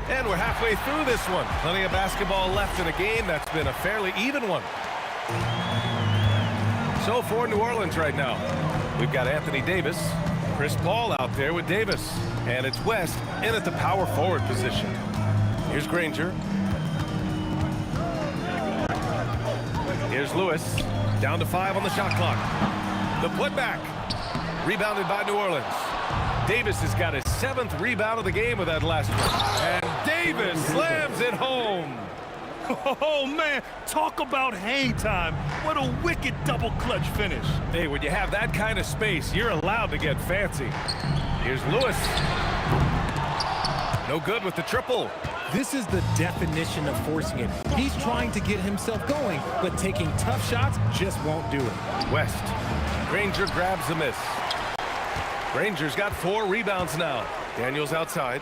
And we're halfway through this one. Plenty of basketball left in a game that's been a fairly even one. So for New Orleans right now, we've got Anthony Davis, Chris Paul out there with Davis, and it's West in at the power forward position. Here's Granger. Here's Lewis, down to 5 on the shot clock. The putback. Rebounded by New Orleans. Davis has got his 7th rebound of the game with that last one. And Davis slams it home. Oh, man, talk about hang time. What a wicked double clutch finish. Hey, when you have that kind of space, you're allowed to get fancy. Here's Lewis. No good with the triple. This is the definition of forcing it. He's trying to get himself going, but taking tough shots just won't do it. West. Granger grabs the miss. Granger's got 4 rebounds now. Daniels outside.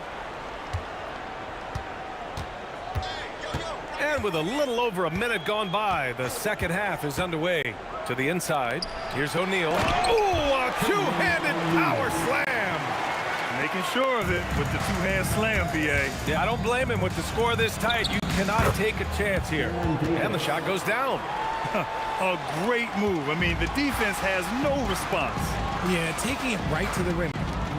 And with a little over a minute gone by, the second half is underway. To the inside. Here's O'Neal. Ooh, a two-handed power slam. Making sure of it with the two-hand slam, B.A. Yeah, I don't blame him with the score this tight. You cannot take a chance here. And the shot goes down. A great move. I mean, the defense has no response. Yeah, taking it right to the rim.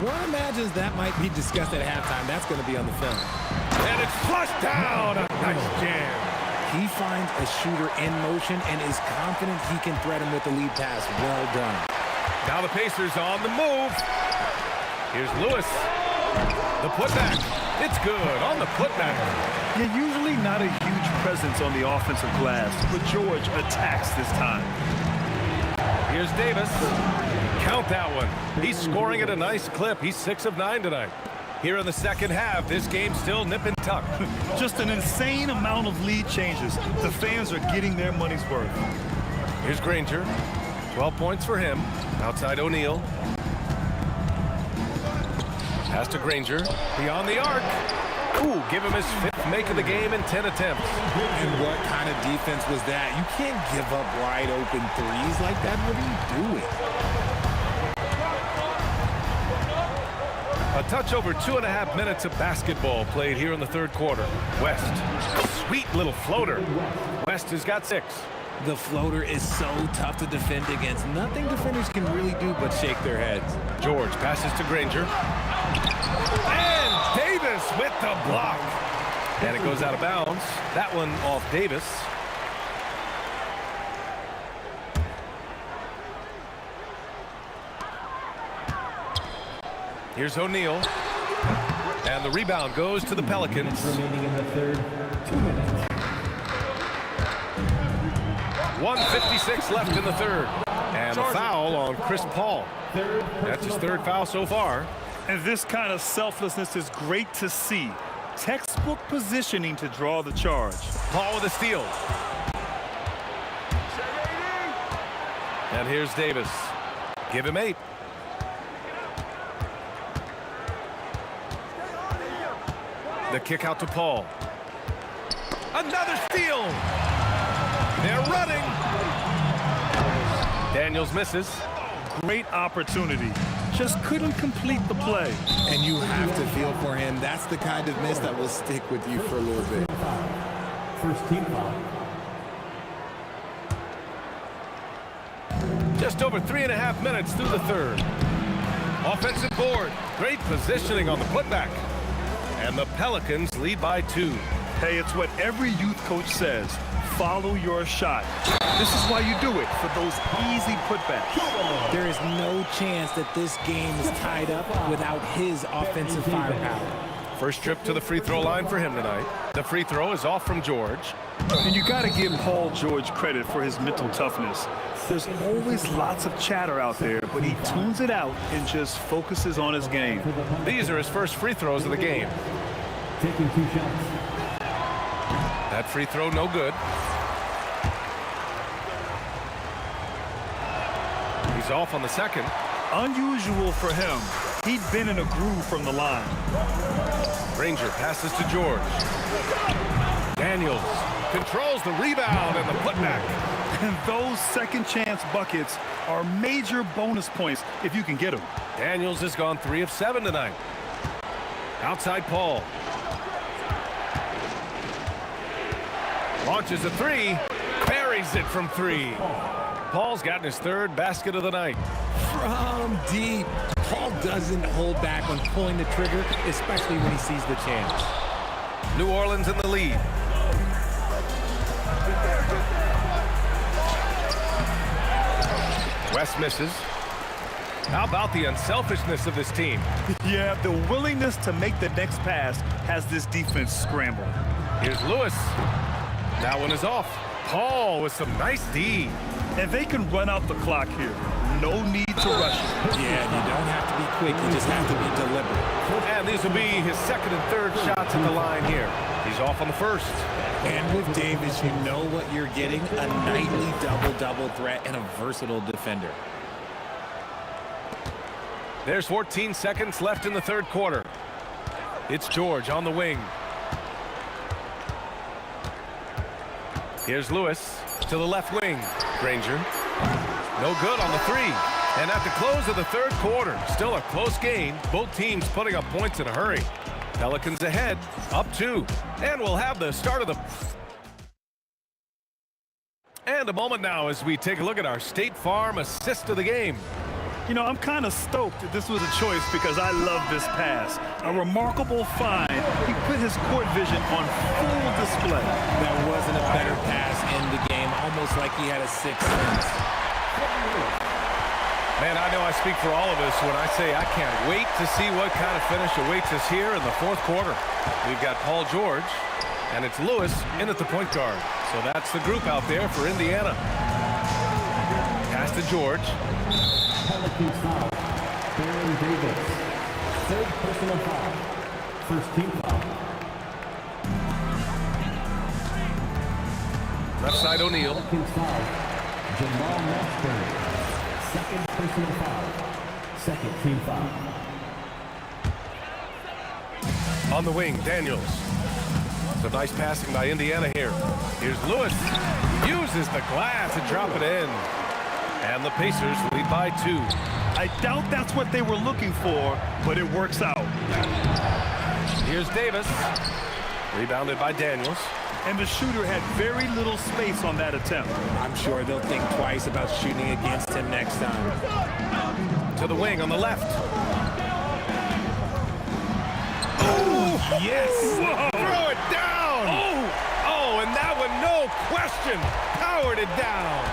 One imagines that might be discussed at halftime. That's going to be on the film. And it's flushed down. A nice jam. He finds a shooter in motion and is confident he can thread him with the lead pass. Well done. Now the Pacers on the move. Here's Lewis. The putback. It's good on the putback. You're usually not a huge presence on the offensive glass, but George attacks this time. Here's Davis. Count that one. He's scoring at a nice clip. He's 6 of 9 tonight. Here in the second half, this game's still nip and tuck. Just an insane amount of lead changes. The fans are getting their money's worth. Here's Granger. 12 points for him. Outside O'Neal. Pass to Granger. Beyond the arc. Ooh, give him his 5th make of the game in 10 attempts. And what kind of defense was that? You can't give up wide open threes like that. What are you doing? A touch over 2.5 minutes of basketball played here in the third quarter. West. Sweet little floater. West has got 6. The floater is so tough to defend against. Nothing defenders can really do but shake their heads. George passes to Granger. And Davis with the block. And it goes out of bounds. That one off Davis. Here's O'Neal. And the rebound goes to the Pelicans. Remaining in the third, 2 minutes. 1:56 left in the third. And a foul on Chris Paul. That's his 3rd foul so far. And this kind of selflessness is great to see. Textbook positioning to draw the charge. Paul with a steal. And here's Davis. Give him 8. The kick out to Paul. Another steal. They're running. Daniels misses. Great opportunity. Just couldn't complete the play. And you have to feel for him. That's the kind of miss that will stick with you for a little bit. First team foul. Just over 3.5 minutes through the third. Offensive board. Great positioning on the putback. And the Pelicans lead by 2. Hey, it's what every youth coach says. Follow your shot. This is why you do it, for those easy putbacks. There is no chance that this game is tied up without his offensive firepower. First trip to the free throw line for him tonight. The free throw is off from George. And you got to give Paul George credit for his mental toughness. There's always lots of chatter out there, but he tunes it out and just focuses on his game. These are his first free throws of the game. Taking 2 shots. That free throw no good. He's off on the second. Unusual for him. He'd been in a groove from the line. Granger passes to George. Daniels controls the rebound and the putback. And those second chance buckets are major bonus points if you can get them. Daniels has gone 3 of 7 tonight. Outside Paul. Launches a 3. Buries it from 3. Paul's gotten his 3rd basket of the night. From deep. Paul doesn't hold back on pulling the trigger, especially when he sees the chance. New Orleans in the lead. West misses. How about the unselfishness of this team? Yeah, the willingness to make the next pass has this defense scrambled. Here's Lewis. That one is off. Paul with some nice D. And they can run out the clock here. No need to rush it. Yeah, you don't have to be quick. You just have to be deliberate. And these will be his second and third shots at the line here. He's off on the first. And with Davis, you know what you're getting. A nightly double-double threat and a versatile defender. There's 14 seconds left in the third quarter. It's George on the wing. Here's Lewis to the left wing. Granger. No good on the three. And at the close of the third quarter, still a close game. Both teams putting up points in a hurry. Pelicans ahead, up 2. And we'll have the start of the... And a moment now as we take a look at our State Farm assist of the game. You know, I'm kind of stoked that this was a choice because I love this pass. A remarkable find. He put his court vision on full display. That wasn't a better pass in the game, almost like he had a sixth sense. Man, I know I speak for all of us when I say I can't wait to see what kind of finish awaits us here in the fourth quarter. We've got Paul George, and it's Lewis in at the point guard. So that's the group out there for Indiana. Pass to George. Pelicans foul. Baron Davis. Third personal foul. First team foul. Left side O'Neal. Pelicans foul. Jamal Mashburn. Second personal foul. Second team foul. On the wing, Daniels. Some nice passing by Indiana here. Here's Lewis. Uses the glass to drop it in. And the Pacers lead by 2. I doubt that's what they were looking for, but it works out. Here's Davis. Rebounded by Daniels. And the shooter had very little space on that attempt. I'm sure they'll think twice about shooting against him next time. To the wing on the left. Oh, yes! Whoa. Throw it down! Oh, and that one, no question, powered it down.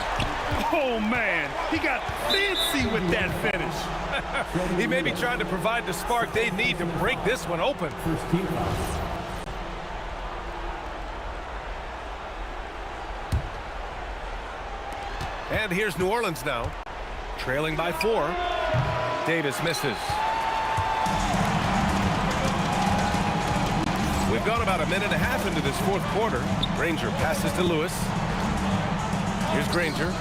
Oh, man, he got fancy with that finish. He may be trying to provide the spark they need to break this one open. First team foul. And here's New Orleans now, trailing by 4. Davis misses. We've gone about a minute and a half into this fourth quarter. Granger passes to Lewis. Here's Granger.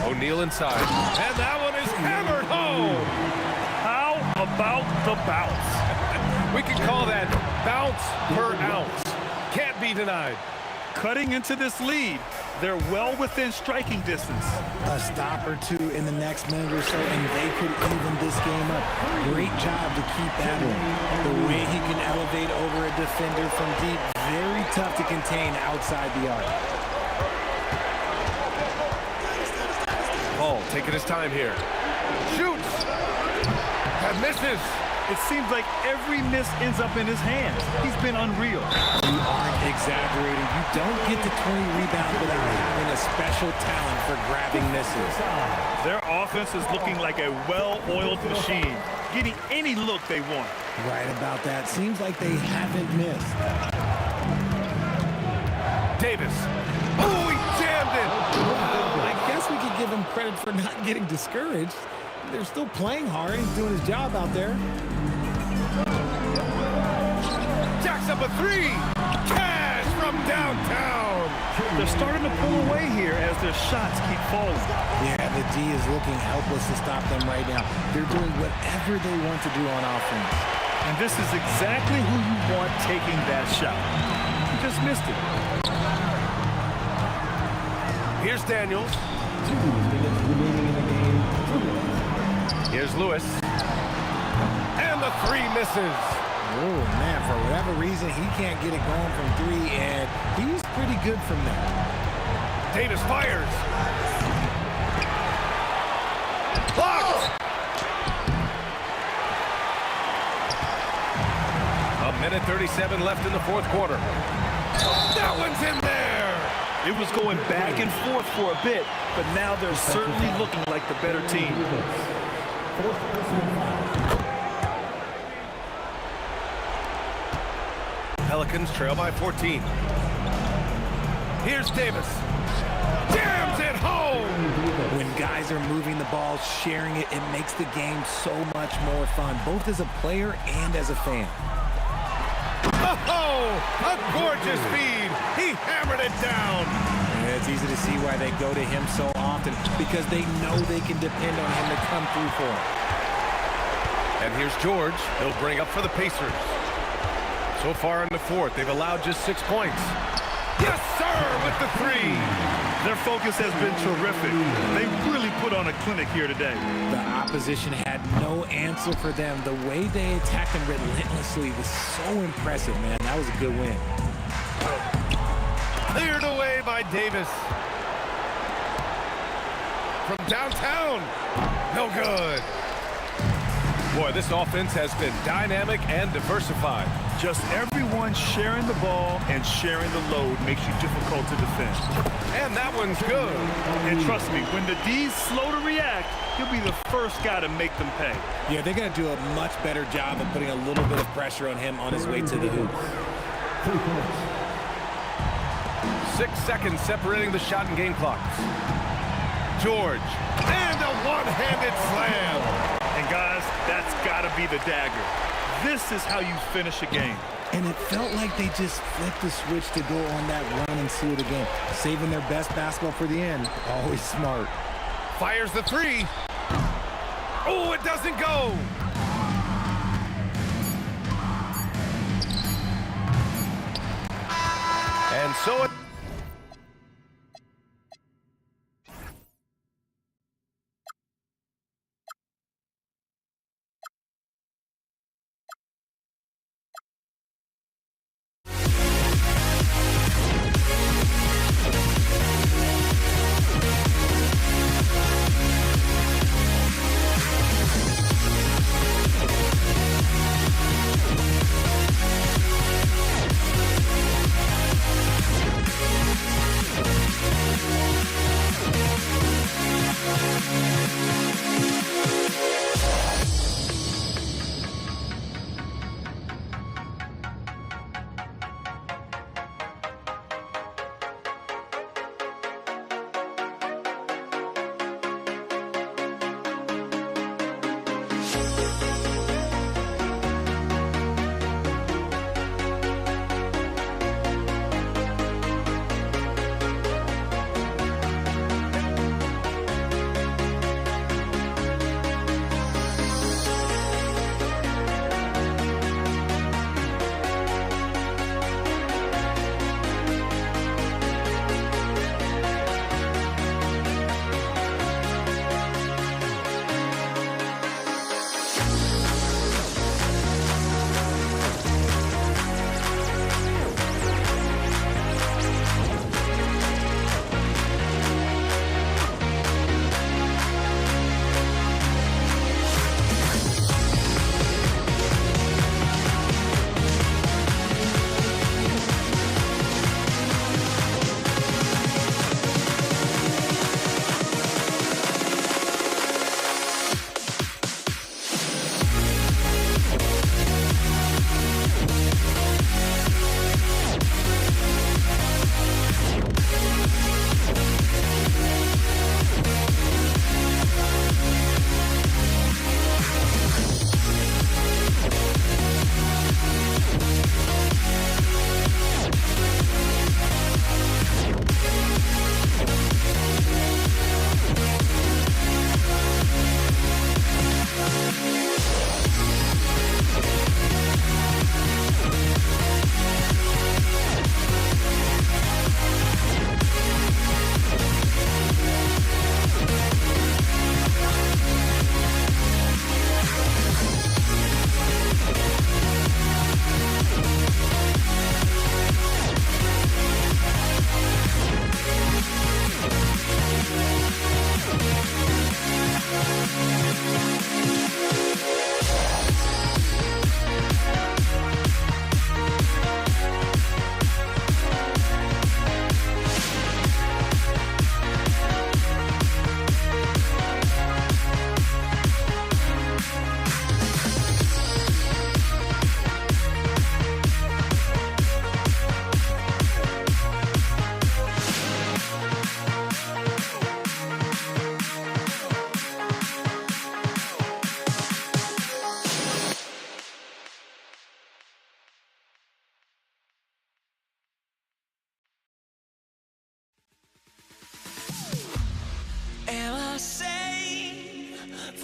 O'Neal inside. And that one is hammered home. How about the bounce? We can call that bounce per ounce. Can't be denied. Cutting into this lead, they're well within striking distance. A stop or two in the next minute or so, and they could even this game up. Great job to keep battling. The way he can elevate over a defender from deep, very tough to contain outside the arc. Paul taking his time here. Shoots. And misses. It seems like every miss ends up in his hands. He's been unreal. You aren't exaggerating. You don't get to 20 rebounds without having a special talent for grabbing misses. Their offense is looking like a well-oiled machine, getting any look they want. Right about that. Seems like they haven't missed. Davis. Oh, he jammed it. I guess we could give him credit for not getting discouraged. They're still playing hard. He's doing his job out there. Jacks up a 3. Cash from downtown. They're starting to pull away here as their shots keep falling. Yeah, the D is looking helpless to stop them right now. They're doing whatever they want to do on offense. And this is exactly who you want taking that shot. He just missed it. Here's Daniels. 2 minutes remaining in the game. Here's Lewis. And the 3 misses. Oh, man, for whatever reason, he can't get it going from 3, and he's pretty good from there. Davis fires. Blocked. A minute 37 left in the fourth quarter. That one's in there. It was going back and forth for a bit, but now they're certainly looking like the better team. Pelicans trail by 14. Here's Davis. Jams it home! When guys are moving the ball, sharing it, it makes the game so much more fun, both as a player and as a fan. Oh, a gorgeous feed. He hammered it down. Yeah, it's easy to see why they go to him so often, because they know they can depend on him to come through for them. And here's George. He'll bring up for the Pacers. So far in the fourth, they've allowed just 6 points. Yes, sir, with the three. Their focus has been terrific. They really put on a clinic here today. The opposition had no answer for them. The way they attacked them relentlessly was so impressive, man. That was a good win. Cleared away by Davis. From downtown. No good. Boy, this offense has been dynamic and diversified. Just everyone sharing the ball and sharing the load makes you difficult to defend. And that one's good. And trust me, when the D's slow to react, you'll be the first guy to make them pay. Yeah, they're going to do a much better job of putting a little bit of pressure on him on his way to the hoop. 6 seconds separating the shot and game clocks. George. And a one-handed slam. And guys, that's got to be the dagger. This is how you finish a game. And it felt like they just flipped the switch to go on that run and seal the game. Saving their best basketball for the end. Always smart. Fires the three. Oh, it doesn't go. And so it...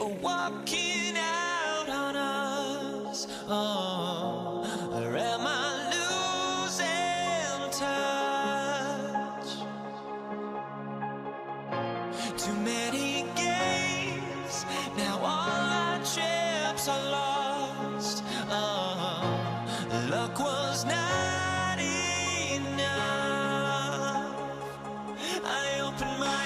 for walking out on us? Oh, or am I losing touch? Too many games, now all our chips are lost. Oh, luck was not enough. I opened my eyes.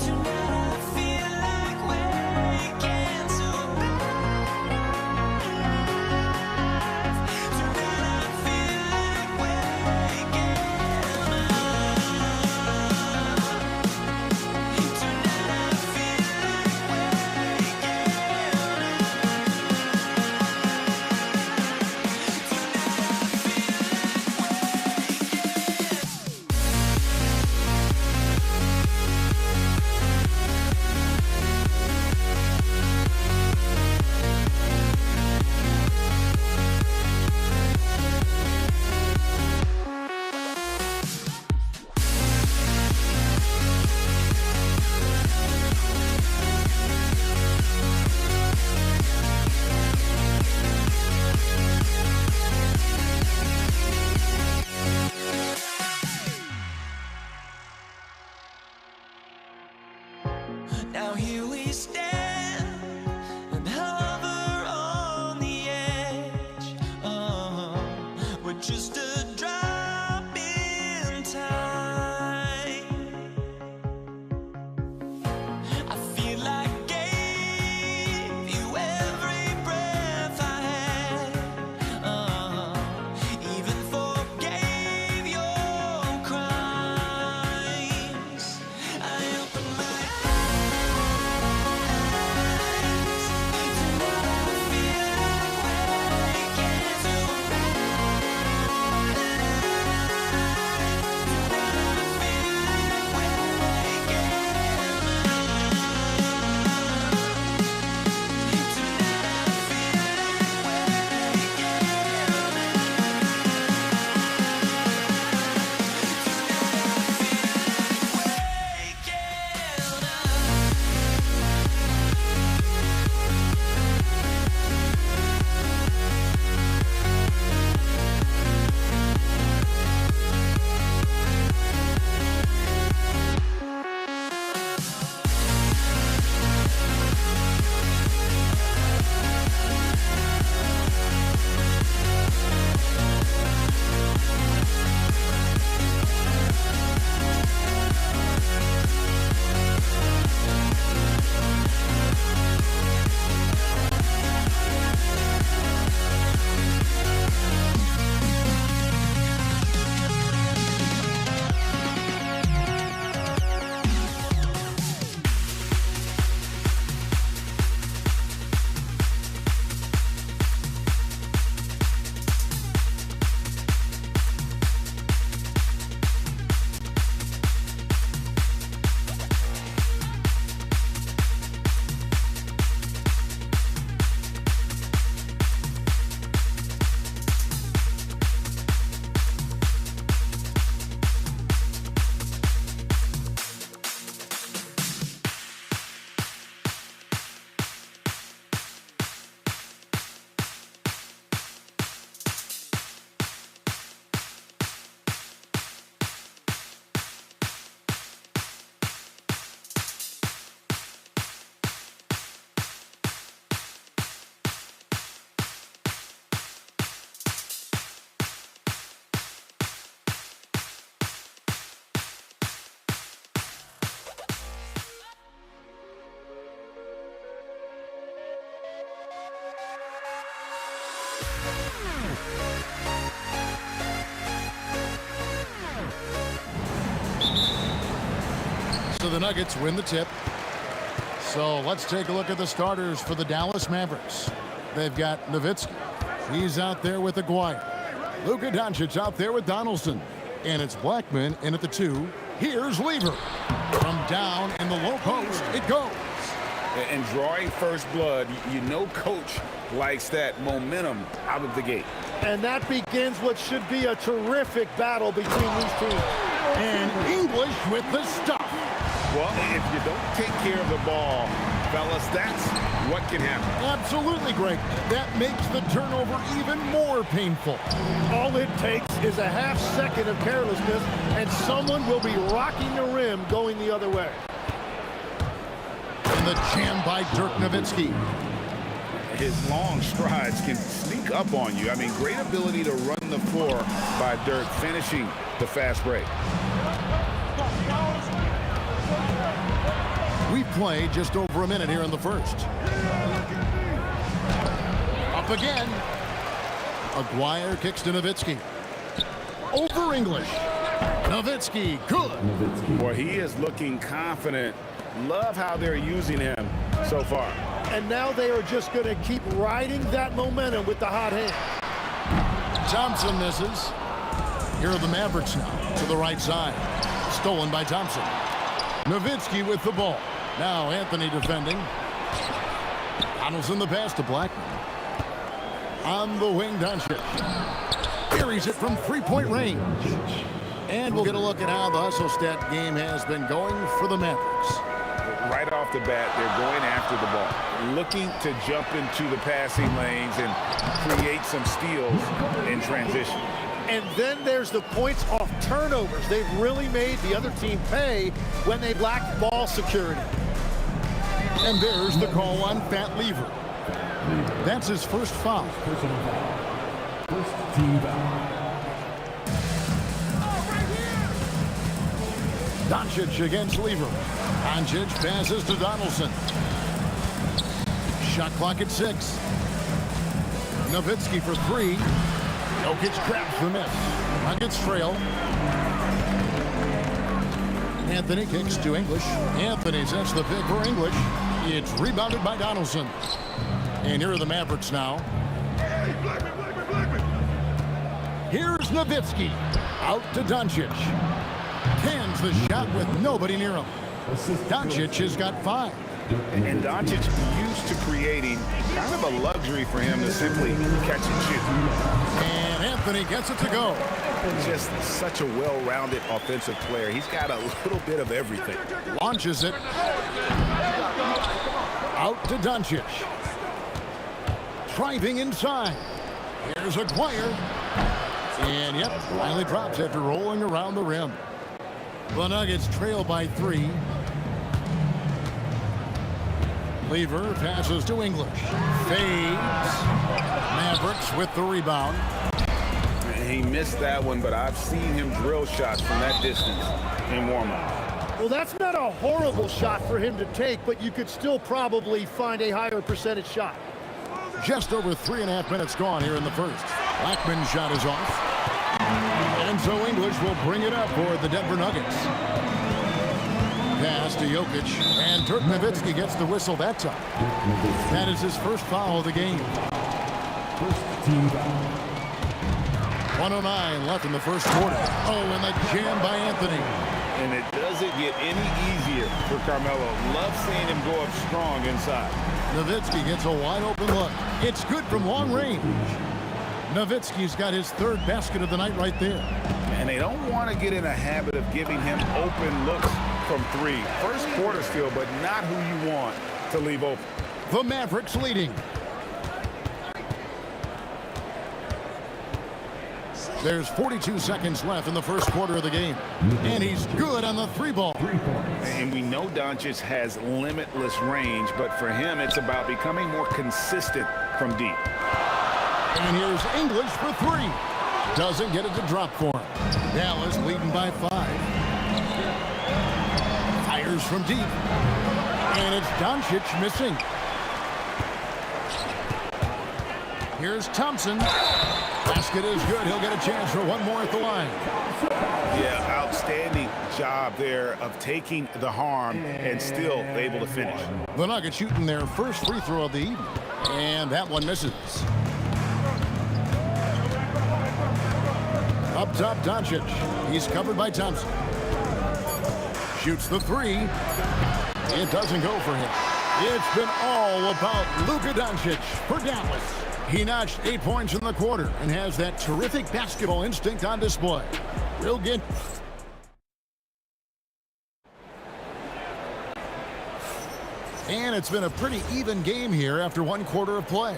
Tonight I feel like waking to a better life. Tonight I feel like waking up. Tonight I feel like waking Now here we stand and hover on the edge. Oh, we're just a drop in time. I feel like I gave you every breath I had. Oh, even forgave your crimes. I opened my So the Nuggets win the tip. So let's take a look at the starters for the Dallas Mavericks. They've got Nowitzki. He's out there with Aguirre. Luka Doncic out there with Donaldson. And it's Blackman in at the 2. Here's Lever. From down in the low post, it goes. And drawing first blood, you know coach likes that momentum out of the gate. And that begins what should be a terrific battle between these teams. And English with the stuff. Well, if you don't take care of the ball, fellas, that's what can happen. Absolutely, Greg. That makes the turnover even more painful. All it takes is a half second of carelessness, and someone will be rocking the rim going the other way. And the jam by Dirk Nowitzki. His long strides can sneak up on you. I mean, great ability to run the floor by Dirk, finishing the fast break. We play just over a minute here in the first. Up again. Aguirre kicks to Nowitzki. Over English. Nowitzki, good. Boy, he is looking confident. Love how they're using him so far. And now they are just going to keep riding that momentum with the hot hand. Thompson misses. Here are the Mavericks now to the right side. Stolen by Thompson. Nowitzki with the ball. Now Anthony defending. Donaldson the pass to Blackman. On the wing, Doncic. Carries it from three-point range. And we'll get a look at how the hustle stat game has been going for the Mavericks. Right off the bat, they're going after the ball, looking to jump into the passing lanes and create some steals in transition. And then there's the points off turnovers. They've really made the other team pay when they lack ball security. And there's the call on Fat Lever. That's his first foul. First team foul. Doncic against Lever. Doncic passes to Donaldson. Shot clock at 6. Nowitzki for 3. Jokic grabs the miss. Nuggets trail. Anthony kicks to English. Anthony sets the pick for English. It's rebounded by Donaldson. And here are the Mavericks now. Here's Nowitzki. Out to Doncic. Cans the shot with nobody near him. Doncic has got 5. And Doncic used to creating kind of a luxury for him to simply catch and shoot. And Anthony gets it to go. Just such a well-rounded offensive player. He's got a little bit of everything. Launches it. Out to Doncic. Driving inside. Here's Aguirre. And yep, finally drops after rolling around the rim. The Nuggets trail by 3. Lever passes to English. Fades. Mavericks with the rebound. He missed that one, but I've seen him drill shots from that distance in warm-up. Well, that's not a horrible shot for him to take, but you could still probably find a higher percentage shot. Just over 3.5 minutes gone here in the first. Blackman's shot is off. And so English will bring it up for the Denver Nuggets. Pass to Jokic, and Dirk Nowitzki gets the whistle that time. That is his first foul of the game. First team foul. 1:09 left in the first quarter. Oh, and the jam by Anthony. And it doesn't get any easier for Carmelo. Love seeing him go up strong inside. Nowitzki gets a wide open look. It's good from long range. Nowitzki's got his 3rd basket of the night right there. And they don't want to get in a habit of giving him open looks from 3. First quarter still, but not who you want to leave open. The Mavericks leading. There's 42 seconds left in the first quarter of the game. And he's good on the 3-ball. And we know Doncic has limitless range, but for him, it's about becoming more consistent from deep. And here's English for 3. Doesn't get it to drop for him. Dallas leading by 5. Fires from deep. And it's Doncic missing. Here's Thompson. Basket is good. He'll get a chance for one more at the line. Yeah, outstanding job there of taking the harm and still able to finish. The Nuggets shooting their first free throw of the evening. And that one misses. Up top, Doncic. He's covered by Thompson. Shoots the 3. It doesn't go for him. It's been all about Luka Doncic for Dallas. He notched 8 points in the quarter and has that terrific basketball instinct on display. Real good. And it's been a pretty even game here after one quarter of play.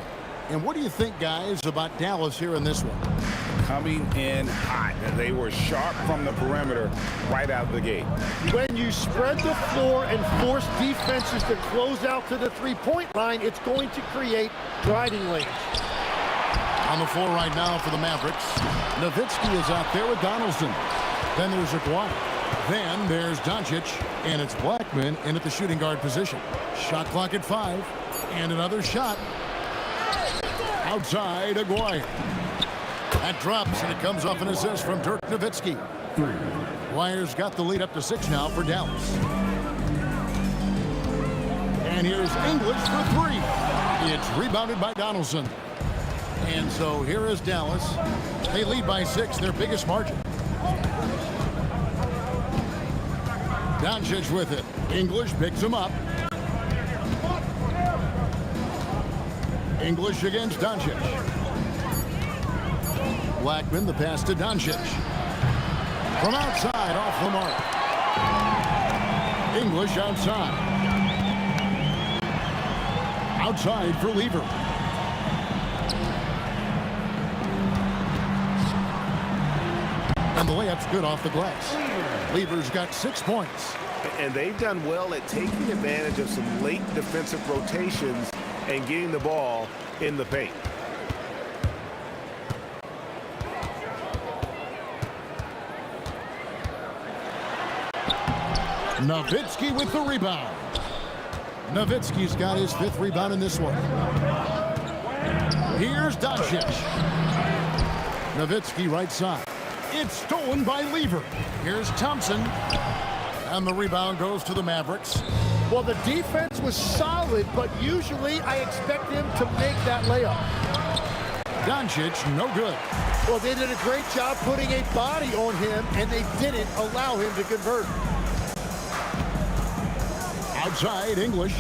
And what do you think, guys, about Dallas here in this one? Coming in hot. They were sharp from the perimeter right out of the gate. When you spread the floor and force defenses to close out to the three-point line, it's going to create driving lanes. On the floor right now for the Mavericks, Nowitzki is out there with Donaldson. Then there's Aguirre. Then there's Doncic, and it's Blackman in at the shooting guard position. Shot clock at 5, and another shot. Outside, Aguirre. That drops, and it comes off an assist from Dirk Nowitzki. Aguirre's got the lead up to 6 now for Dallas. And here's English for 3. It's rebounded by Donaldson. And so here is Dallas. They lead by 6, their biggest margin. Doncic with it. English picks him up. English against Doncic. Blackman, the pass to Doncic. From outside, off the mark. English outside. Outside for Lever. And the layup's good off the glass. Lever's got 6 points. And they've done well at taking advantage of some late defensive rotations and getting the ball in the paint. Nowitzki with the rebound. Nowitzki's got his 5th rebound in this one. Here's Doncic. Nowitzki right side. It's stolen by Lever. Here's Thompson. And the rebound goes to the Mavericks. Well, the defense was solid, but usually I expect them to make that layup. Doncic, no good. Well, they did a great job putting a body on him, and they didn't allow him to convert. Outside, English.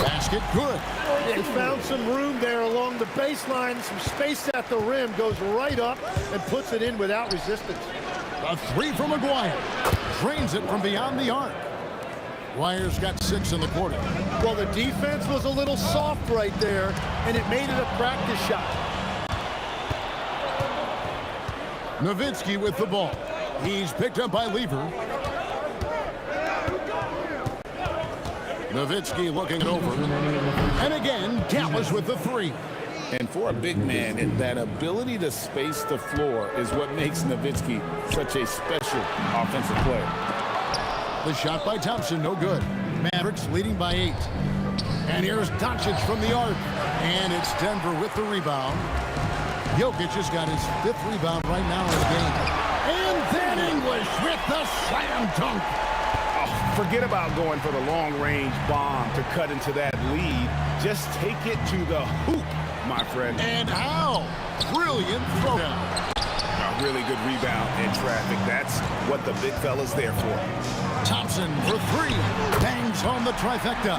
Basket, good. They found some room there along the baseline, some space at the rim, goes right up and puts it in without resistance. A 3 from Aguirre. Drains it from beyond the arc. Aguirre's got 6 in the quarter. Well, the defense was a little soft right there, and it made it a practice shot. Nowitzki with the ball. He's picked up by Lever. Nowitzki looking it over. And again, Dallas with the 3. And for a big man, that ability to space the floor is what makes Nowitzki such a special offensive player. The shot by Thompson, no good. Mavericks leading by 8. And here's Doncic from the arc. And it's Denver with the rebound. Jokic has got his 5th rebound right now in the game. And then English with the slam dunk. Forget about going for the long-range bomb to cut into that lead. Just take it to the hoop, my friend. And how? Brilliant throwdown. A really good rebound in traffic. That's what the big fella's there for. Thompson for 3. Bangs home the trifecta.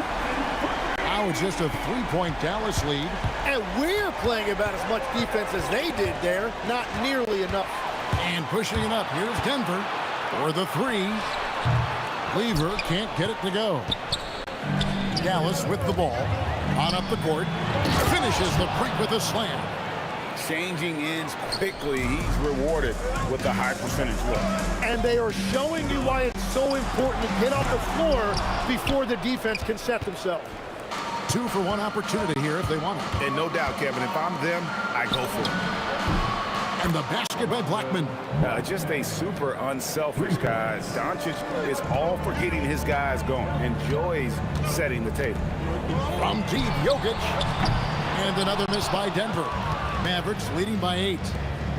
Now it's just a 3-point Dallas lead. And we're playing about as much defense as they did there. Not nearly enough. And pushing it up. Here's Denver for the 3. Lever can't get it to go. Dallas with the ball. On up the court. Finishes the break with a slam. Changing ends quickly. He's rewarded with a high percentage look. And they are showing you why it's so important to get off the floor before the defense can set themselves. 2 for 1 opportunity here if they want it. And no doubt, Kevin, if I'm them, I go for it. And the basket by Blackman. Just a super unselfish guy. Doncic is all for getting his guys going. Enjoys setting the table. From deep, Jokic. And another miss by Denver. Mavericks leading by 8.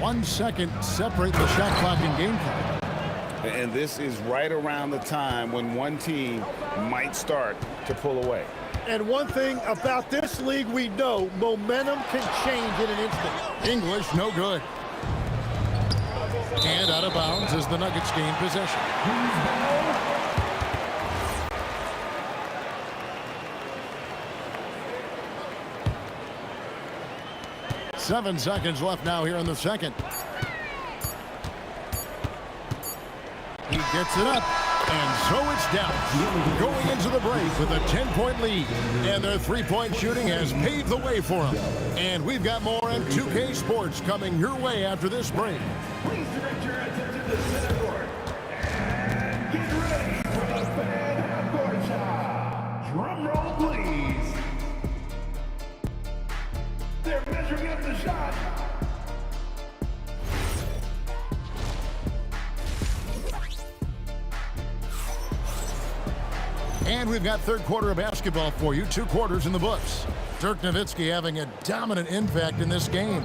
1 second separating the shot clock and game clock. And this is right around the time when one team might start to pull away. And one thing about this league we know, momentum can change in an instant. English, no good. And out of bounds as the Nuggets gain possession. 7 seconds left now here in the second. He gets it up. And so it's Dallas going into the break with a 10-point lead. And their three-point shooting has paved the way for them. And we've got more on 2K Sports coming your way after this break. Please direct your attention to center court. And get ready for the fan half-court shot. Drum roll, please. They're measuring up the shot. And we've got third quarter of basketball for you. 2 quarters in the books. Dirk Nowitzki having a dominant impact in this game.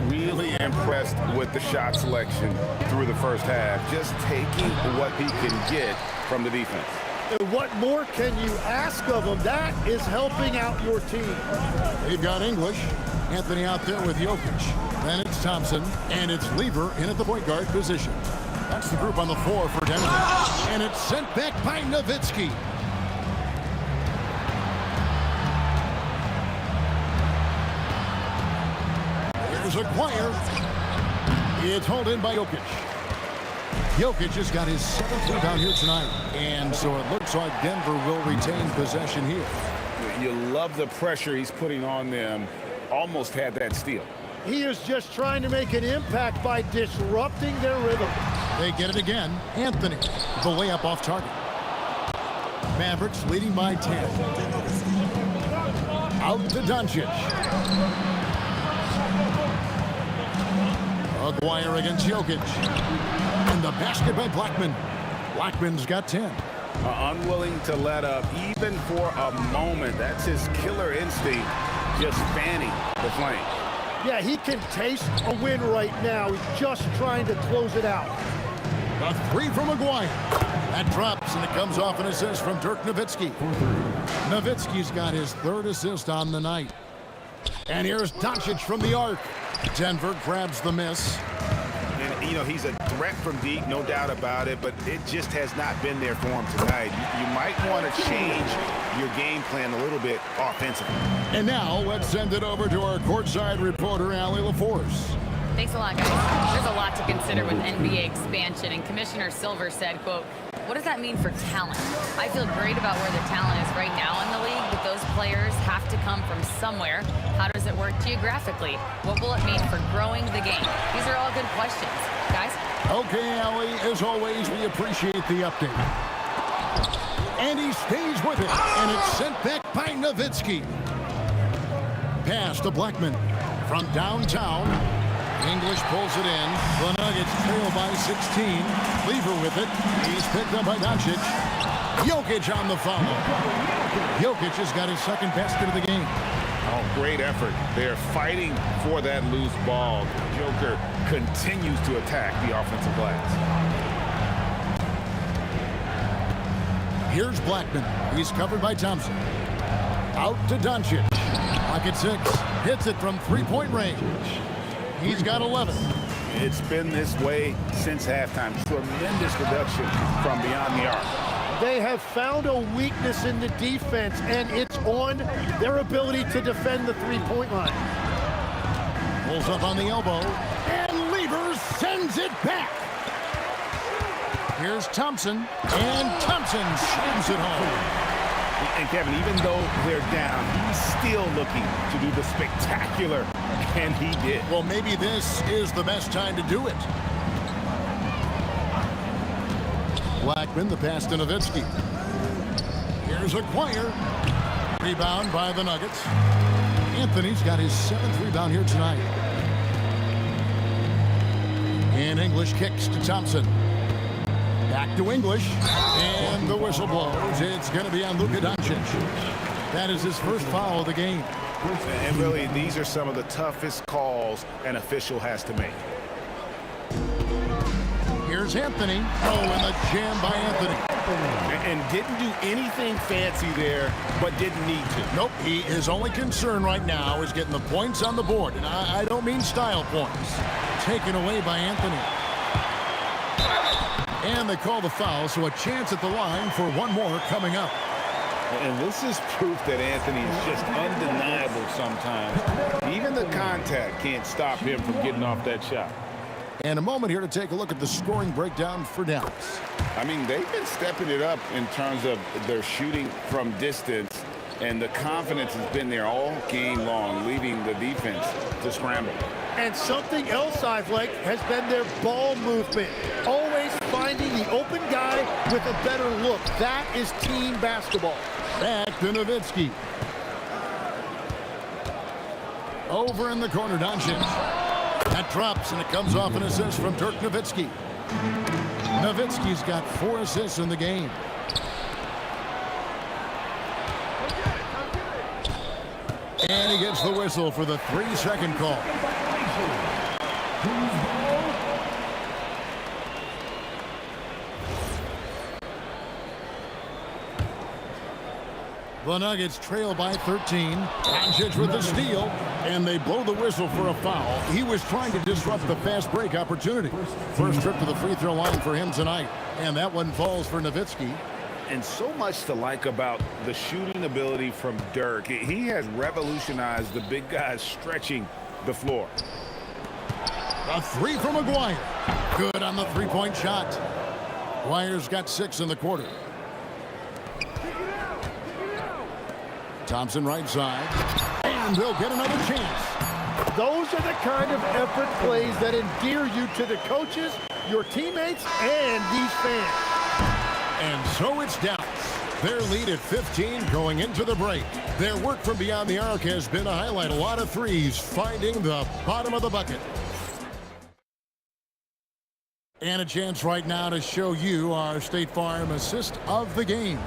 Really impressed with the shot selection through the first half. Just taking what he can get from the defense. And what more can you ask of him? That is helping out your team. They've got English. Anthony out there with Jokic. Then it's Thompson. And it's Lever in at the point guard position. That's the group on the floor for Denver. And it's sent back by Nowitzki. Here's Aguirre. It's hauled in by Jokic. Jokic has got his 7th rebound here tonight. And so it looks like Denver will retain possession here. You love the pressure he's putting on them. Almost had that steal. He is just trying to make an impact by disrupting their rhythm. They get it again. Anthony, the layup off target. Mavericks leading by 10. Out to Doncic. Aguirre against Jokic. And the basket by Blackman. Blackman's got 10. Unwilling to let up even for a moment. That's his killer instinct, just fanning the flame. Yeah, he can taste a win right now. He's just trying to close it out. A 3 from Aguirre. That drops, and it comes off an assist from Dirk Nowitzki. Nowitzki's got his 3rd assist on the night. And here's Doncic from the arc. Denver grabs the miss. And, you know, he's a threat from deep, no doubt about it, but it just has not been there for him tonight. You might want to change your game plan a little bit offensively. And now let's send it over to our courtside reporter, Allie LaForce. Thanks a lot, guys. There's a lot to consider with NBA expansion, and Commissioner Silver said, quote, "What does that mean for talent? I feel great about where the talent is right now in the league, but those players have to come from somewhere. How does it work geographically? What will it mean for growing the game?" These are all good questions. Guys? Okay, Allie, as always, we appreciate the update. And he stays with it, and it's sent back by Nowitzki. Pass to Blackman from downtown. English pulls it in. The Nuggets trail by 16. Lever with it. He's picked up by Doncic. Jokic on the foul. Jokic has got his 2nd basket of the game. Oh, great effort. They're fighting for that loose ball. Joker continues to attack the offensive glass. Here's Blackman. He's covered by Thompson. Out to Doncic. Pocket 6. Hits it from 3-point range. He's got 11. It's been this way since halftime. Tremendous production from beyond the arc. They have found a weakness in the defense, and it's on their ability to defend the 3-point line. Pulls up on the elbow, and Lever sends it back. Here's Thompson, and Thompson slams it home. And Kevin, even though they're down, he's still looking to do the spectacular, and he did. Well, maybe this is the best time to do it. Blackman, the pass to Nowitzki. Here's Aguirre. Rebound by the Nuggets. Anthony's got his 7th rebound here tonight. And English kicks to Thompson. Back to English. And the whistle blows. It's going to be on Luka Doncic. That is his first foul of the game. And really, these are some of the toughest calls an official has to make. Here's Anthony. Oh, and the jam by Anthony. And didn't do anything fancy there, but didn't need to. Nope, his only concern right now is getting the points on the board. And I don't mean style points. Taken away by Anthony. And they call the foul, so a chance at the line for one more coming up. And this is proof that Anthony is just undeniable sometimes. Even the contact can't stop him from getting off that shot. And a moment here to take a look at the scoring breakdown for Dallas. I mean, they've been stepping it up in terms of their shooting from distance, and the confidence has been there all game long, leaving the defense to scramble. And something else I've liked has been their ball movement. Always finding the open guy with a better look. That is team basketball. Back to Nowitzki. Over in the corner, Doncic. That drops, and it comes off an assist from Dirk Nowitzki. Nowitzki's got 4 assists in the game. And he gets the whistle for the 3-second call. The Nuggets trail by 13. Doncic with the steal, and they blow the whistle for a foul. He was trying to disrupt the fast break opportunity. First trip to the free throw line for him tonight, and that one falls for Nowitzki. And so much to like about the shooting ability from Dirk. He has revolutionized the big guys stretching the floor. A 3 from McGuire. Good on the three-point shot. McGuire's got 6 in the quarter. Thompson right side, and they'll get another chance. Those are the kind of effort plays that endear you to the coaches, your teammates, and these fans. And so it's Dallas. Their lead at 15 going into the break. Their work from beyond the arc has been a highlight. A lot of threes, finding the bottom of the bucket. And a chance right now to show you our State Farm assist of the game.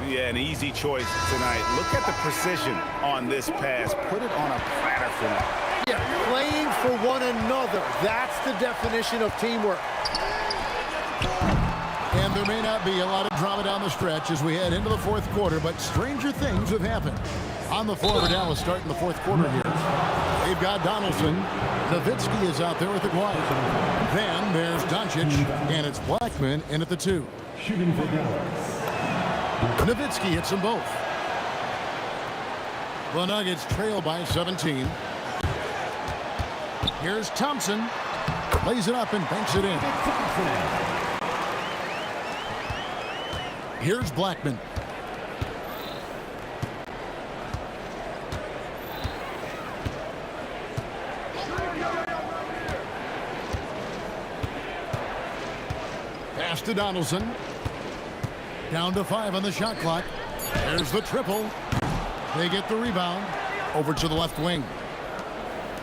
Yeah, an easy choice tonight. Look at the precision on this pass. Put it on a platter for him. Yeah, playing for one another. That's the definition of teamwork. And there may not be a lot of drama down the stretch as we head into the fourth quarter, but stranger things have happened. On the floor for Dallas starting the fourth quarter here. They've got Donaldson. Nowitzki is out there with the Aguirre. Then there's Doncic, and it's Blackman in at the 2. Shooting for Dallas. Nowitzki hits them both. The Nuggets trail by 17. Here's Thompson. Lays it up and banks it in. Here's Blackman. Pass to Donaldson. Down to 5 on the shot clock. There's the triple. They get the rebound. Over to the left wing.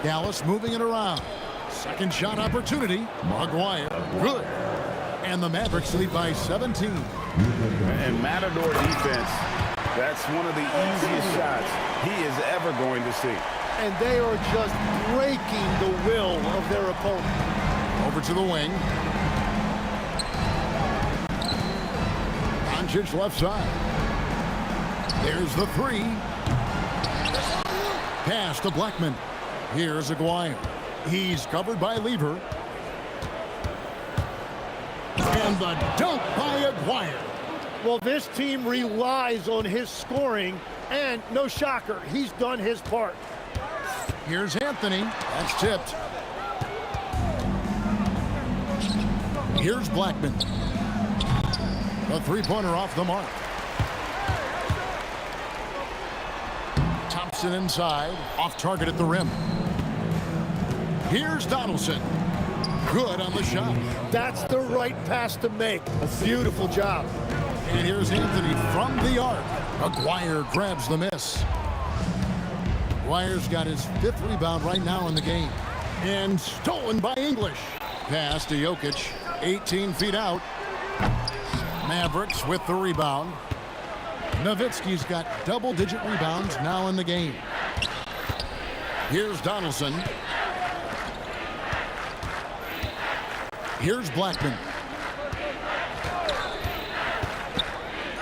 Dallas moving it around. Second shot opportunity. Maguire. Good. And the Mavericks lead by 17. And Matador defense, that's one of the easiest shots he is ever going to see. And they are just breaking the will of their opponent. Over to the wing. Doncic left side. There's the 3. Pass to Blackman. Here's Aguirre. He's covered by Lever. And the dunk by Aguirre. Well, this team relies on his scoring, and no shocker, he's done his part. Here's Anthony. That's tipped. Here's Blackman. A three-pointer off the mark. Thompson inside. Off target at the rim. Here's Donaldson. Good on the shot. That's the right pass to make. A beautiful job. And here's Anthony from the arc. Aguirre grabs the miss. Aguirre's got his 5th rebound right now in the game. And stolen by English. Pass to Jokic. 18 feet out. Mavericks with the rebound. Nowitzki's got double-digit rebounds now in the game. Here's Donaldson. Here's Blackman.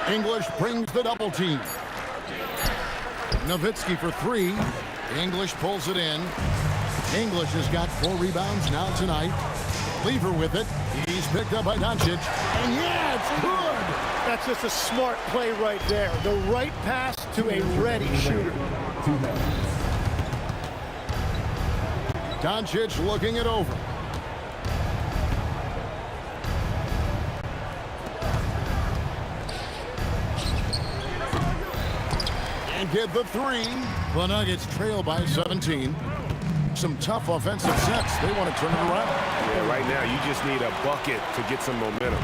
English brings the double team. Nowitzki for 3. English pulls it in. English has got 4 rebounds now tonight. Lever with it. He's picked up by Doncic. And yeah, it's good. That's just a smart play right there. The right pass to a ready shooter. Doncic looking it over. get the three. The Nuggets trail by 17. Some tough offensive sets. They want to turn it around. Yeah, right now you just need a bucket to get some momentum.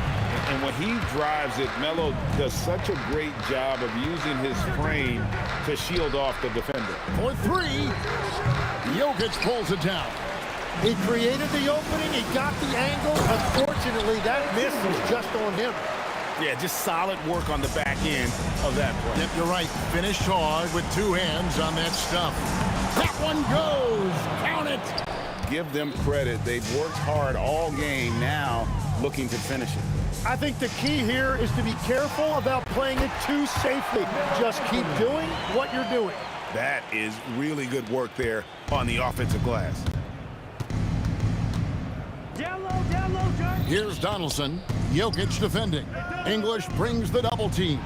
And when he drives it, Melo does such a great job of using his frame to shield off the defender. For three, Jokic pulls it down. He created the opening. He got the angle. Unfortunately, that miss was just on him. Yeah, just solid work on the back end of that play. Yep, you're right. Finished hard with two hands on that stuff. That one goes. Count it. Give them credit. They've worked hard all game, now looking to finish it. I think the key here is to be careful about playing it too safely. Just keep doing what you're doing. That is really good work there on the offensive glass. Down low, Dirk. Here's Donaldson. Jokic defending. English brings the double team.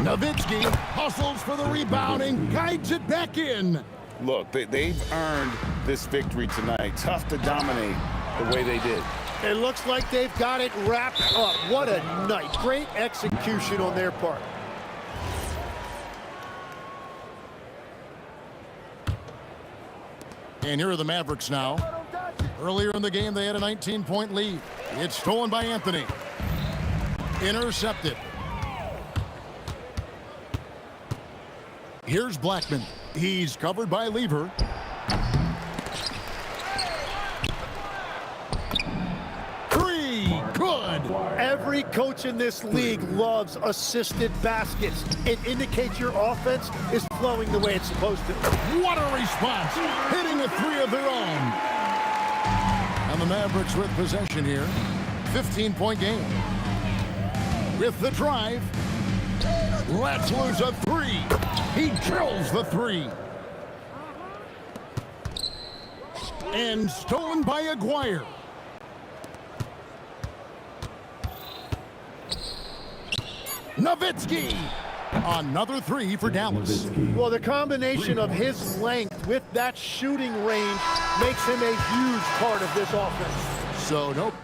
Nowitzki hustles for the rebound and guides it back in. Look, they've earned this victory tonight. Tough to dominate the way they did. It looks like they've got it wrapped up. What a night. Great execution on their part. And here are the Mavericks now. Earlier in the game, they had a 19-point lead. It's stolen by Anthony. Intercepted. Here's Blackman. He's covered by Lever. Three, good. Every coach in this league loves assisted baskets. It indicates your offense is flowing the way it's supposed to. What a response. Hitting a three of their own. And the Mavericks with possession here. 15-point game. With the drive. Let's lose a three. He drills the three. And stolen by Aguirre. Nowitzki. Another three for Dallas. Well, the combination of his length with that shooting range makes him a huge part of this offense. So, nope.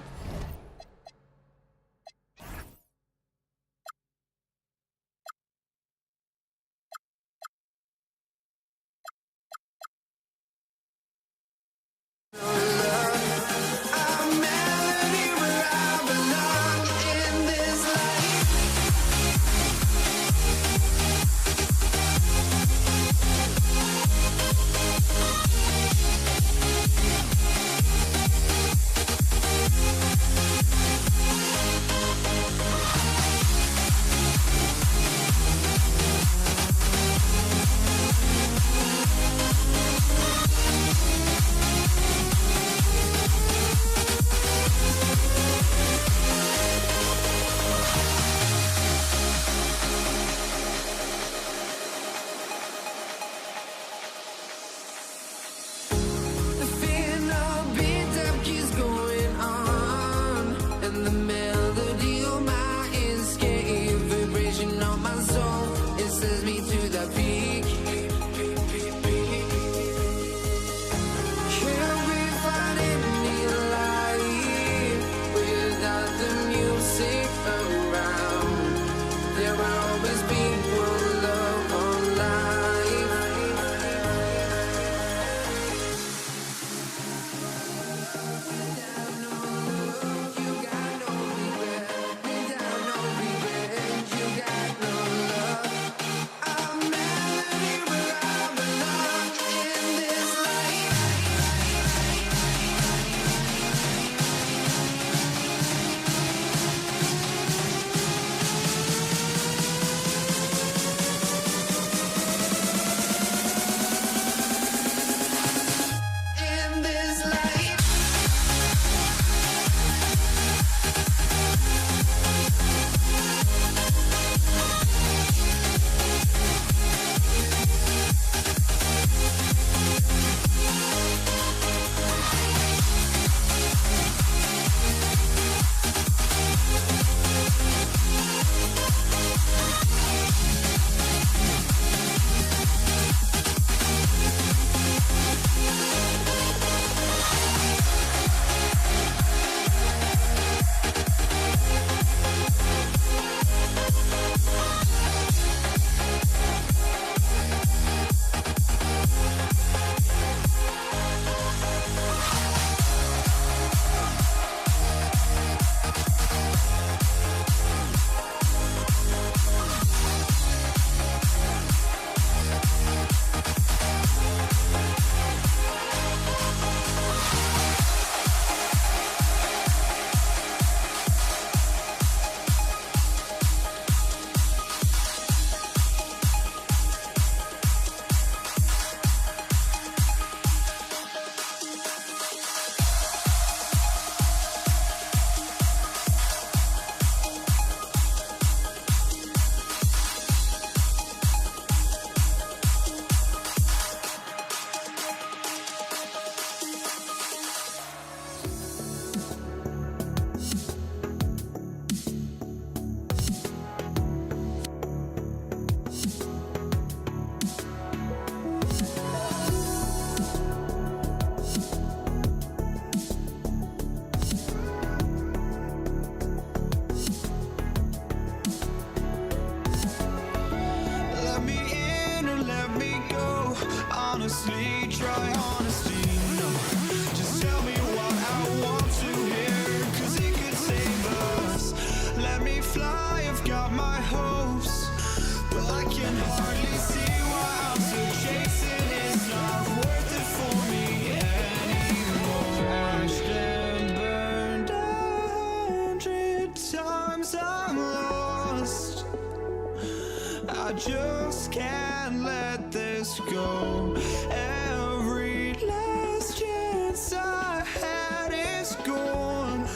I just can't let this go. Every last chance I had is gone,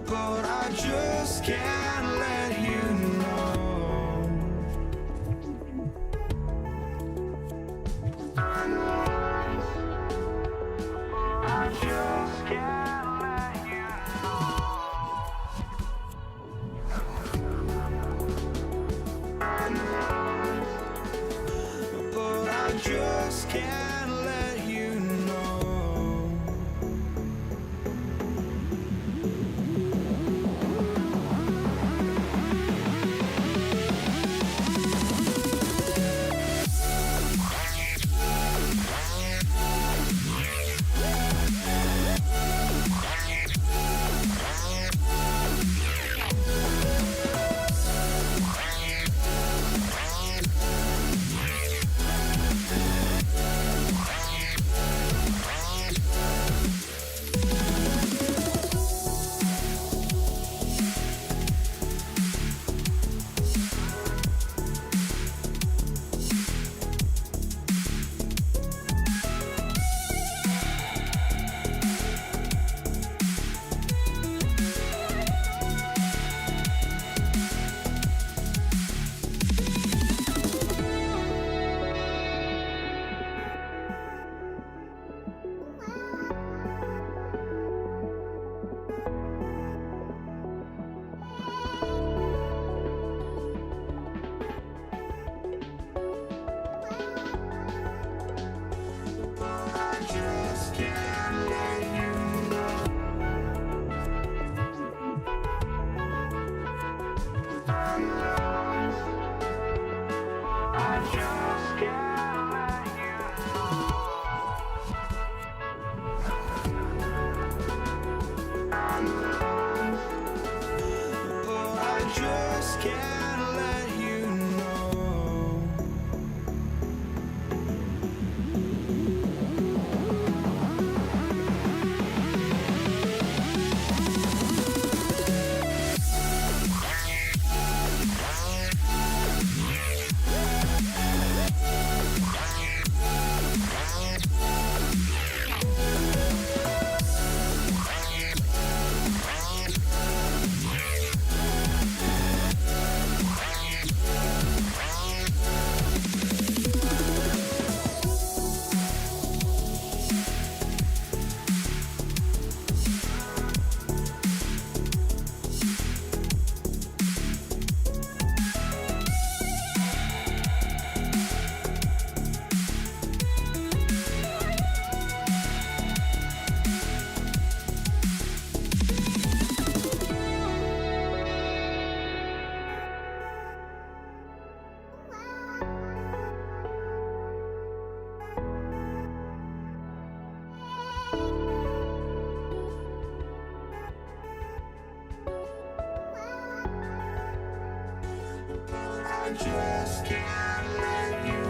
but I just can't let you know. I just can't let you know. But I just can't let you know. I just can't let you know.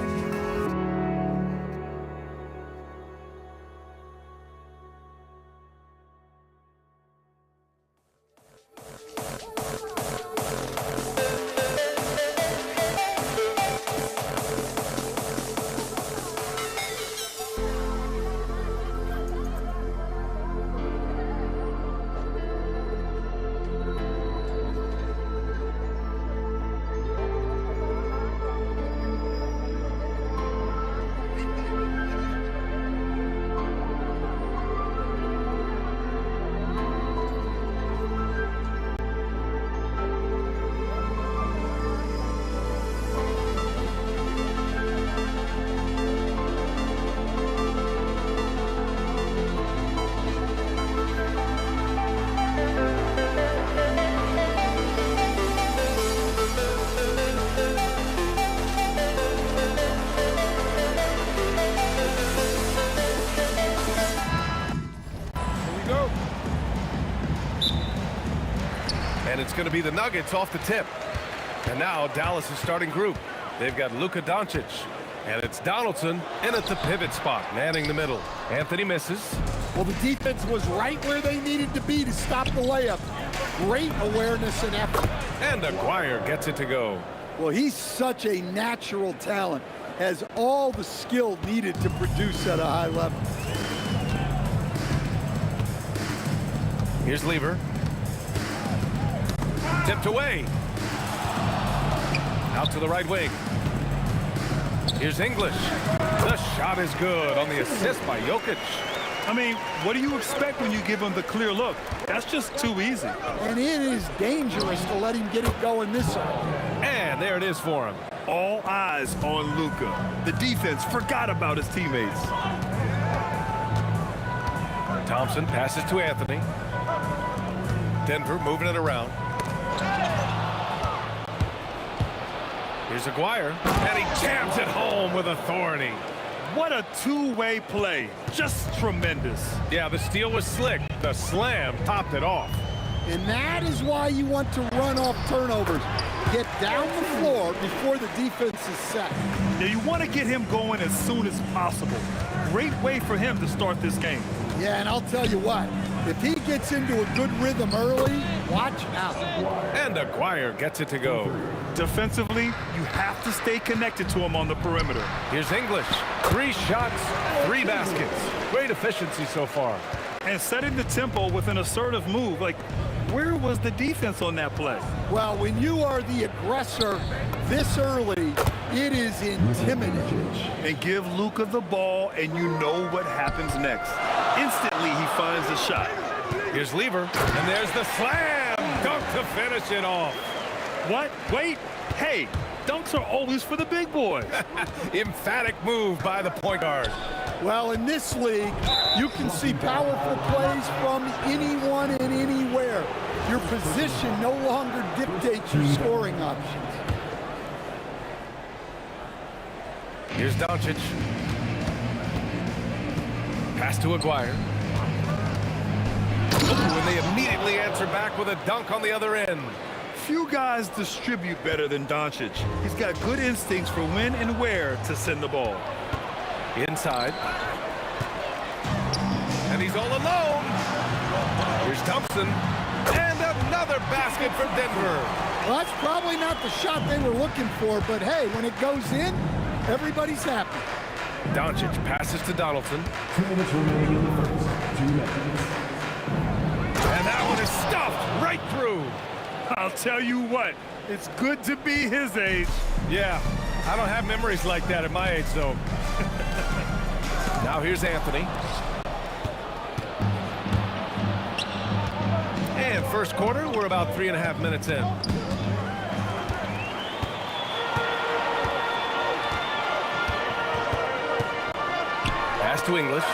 And it's going to be the Nuggets off the tip. And now Dallas' starting group. They've got Luka Doncic. And it's Donaldson in at the pivot spot, manning the middle. Anthony misses. Well, the defense was right where they needed to be to stop the layup. Great awareness and effort. And Aguirre gets it to go. Well, he's such a natural talent, has all the skill needed to produce at a high level. Here's Lever. Tipped away. Out to the right wing. Here's English. The shot is good on the assist by Jokic. I mean, what do you expect when you give him the clear look? That's just too easy. And it is dangerous to let him get it going this early. And there it is for him. All eyes on Luka. The defense forgot about his teammates. Thompson passes to Anthony. Denver moving it around. Here's Aguirre, and he jams it home with authority. What a two-way play. Just tremendous. Yeah, the steal was slick. The slam topped it off. And that is why you want to run off turnovers. Get down the floor before the defense is set. Now, you want to get him going as soon as possible. Great way for him to start this game. Yeah, and I'll tell you what, if he gets into a good rhythm early, watch out. And Aguirre gets it to go. Defensively, you have to stay connected to him on the perimeter. Here's English. 3 shots, 3 baskets. Great efficiency so far. And setting the tempo with an assertive move. Like, where was the defense on that play? Well, when you are the aggressor this early, it is intimidating. And give Luka the ball, and you know what happens next. Instantly, he finds the shot. Here's Lever, and there's the slam dunk to finish it off. What? Wait. Hey, dunks are always for the big boys. Emphatic move by the point guard. Well, in this league, you can see powerful plays from anyone and anywhere. Your position no longer dictates your scoring options. Here's Doncic. Pass to Aguirre. And they immediately answer back with a dunk on the other end. Few guys distribute better than Doncic. He's got good instincts for when and where to send the ball. Inside. And he's all alone. Here's Thompson. And another basket for Denver. Well, that's probably not the shot they were looking for, but hey, when it goes in, everybody's happy. Doncic passes to Donaldson. 2 minutes remaining in the first. 2 minutes. And that one is stuffed right through. I'll tell you what, it's good to be his age. Yeah, I don't have memories like that at my age, though. Now here's Anthony. And first quarter, we're about 3.5 minutes in. Pass to English.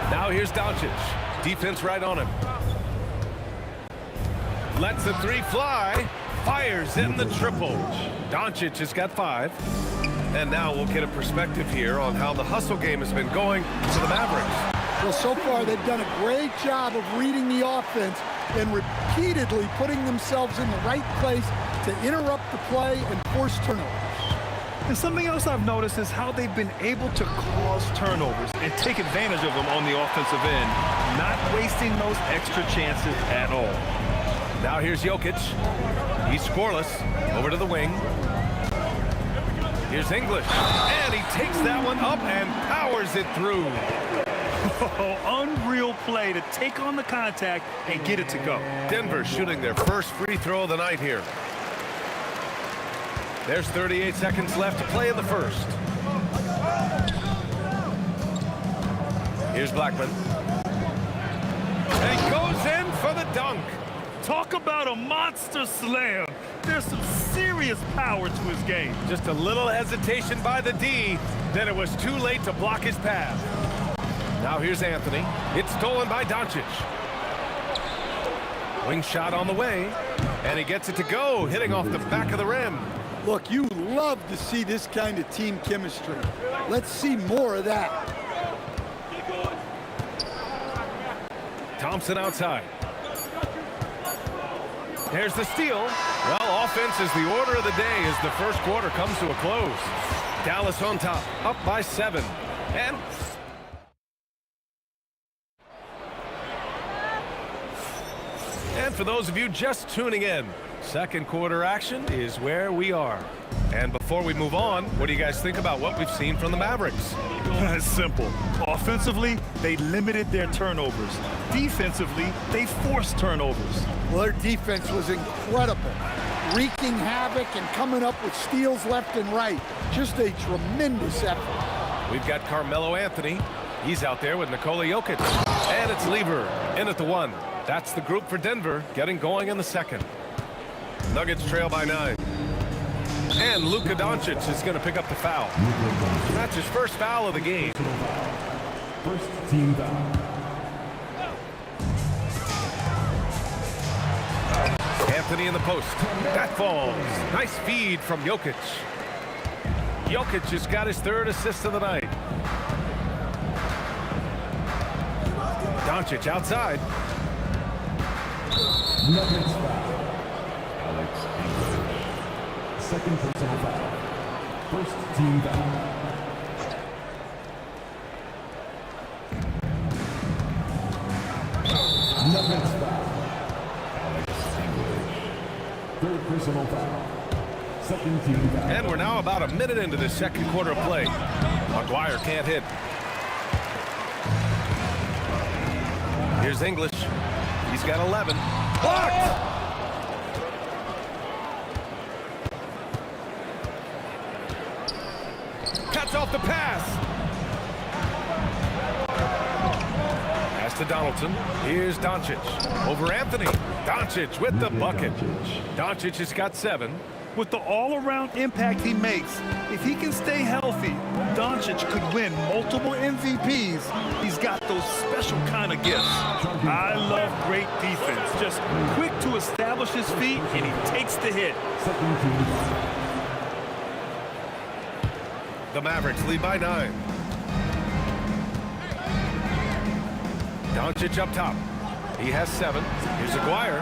Now here's Doncic. Defense right on him. Lets the 3 fly. Fires in the triple. Doncic has got 5. And now we'll get a perspective here on how the hustle game has been going for the Mavericks. Well, so far they've done a great job of reading the offense and repeatedly putting themselves in the right place to interrupt the play and force turnovers. And something else I've noticed is how they've been able to cause turnovers and take advantage of them on the offensive end, not wasting those extra chances at all. Now here's Jokic. He's scoreless. Over to the wing. Here's English. And he takes that one up and powers it through. Oh, unreal play to take on the contact and get it to go. Denver shooting their first free throw of the night here. There's 38 seconds left to play in the first. Here's Blackman. And he goes in for the dunk. Talk about a monster slam. There's some serious power to his game. Just a little hesitation by the D. Then it was too late to block his path. Now here's Anthony. It's stolen by Doncic. Wing shot on the way. And he gets it to go, hitting off the back of the rim. Look, you love to see this kind of team chemistry. Let's see more of that. Thompson outside. There's the steal. Well, offense is the order of the day as the first quarter comes to a close. Dallas on top, up by 7. And for those of you just tuning in, second quarter action is where we are. And before we move on, what do you guys think about what we've seen from the Mavericks? It's simple. Offensively, they limited their turnovers. Defensively, they forced turnovers. Well, their defense was incredible, wreaking havoc and coming up with steals left and right. Just a tremendous effort. We've got Carmelo Anthony. He's out there with Nikola Jokic. And it's Lever in at the 1. That's the group for Denver getting going in the second. Nuggets trail by 9. And Luka Doncic is going to pick up the foul. That's his first foul of the game. First team foul. Anthony in the post. That falls. Nice feed from Jokic. Jokic has got his 3rd assist of the night. Doncic outside. Nuggets foul. Alex English. Second personal foul. First team foul. Nuggets foul. Alex English. 3rd personal foul. Second team foul. And we're now about a minute into the second quarter of play. McGuire can't hit. Here's English. He's got 11. Blocked! Cuts off the pass. Pass to Donaldson. Here's Doncic. Over Anthony. Doncic with the bucket. Doncic has got 7. With the all-around impact he makes, if he can stay healthy, Doncic could win multiple MVPs. He's got those special kind of gifts. I love great defense. Just quick to establish his feet, and he takes the hit. The Mavericks lead by 9. Doncic up top. He has 7. Here's Aguirre.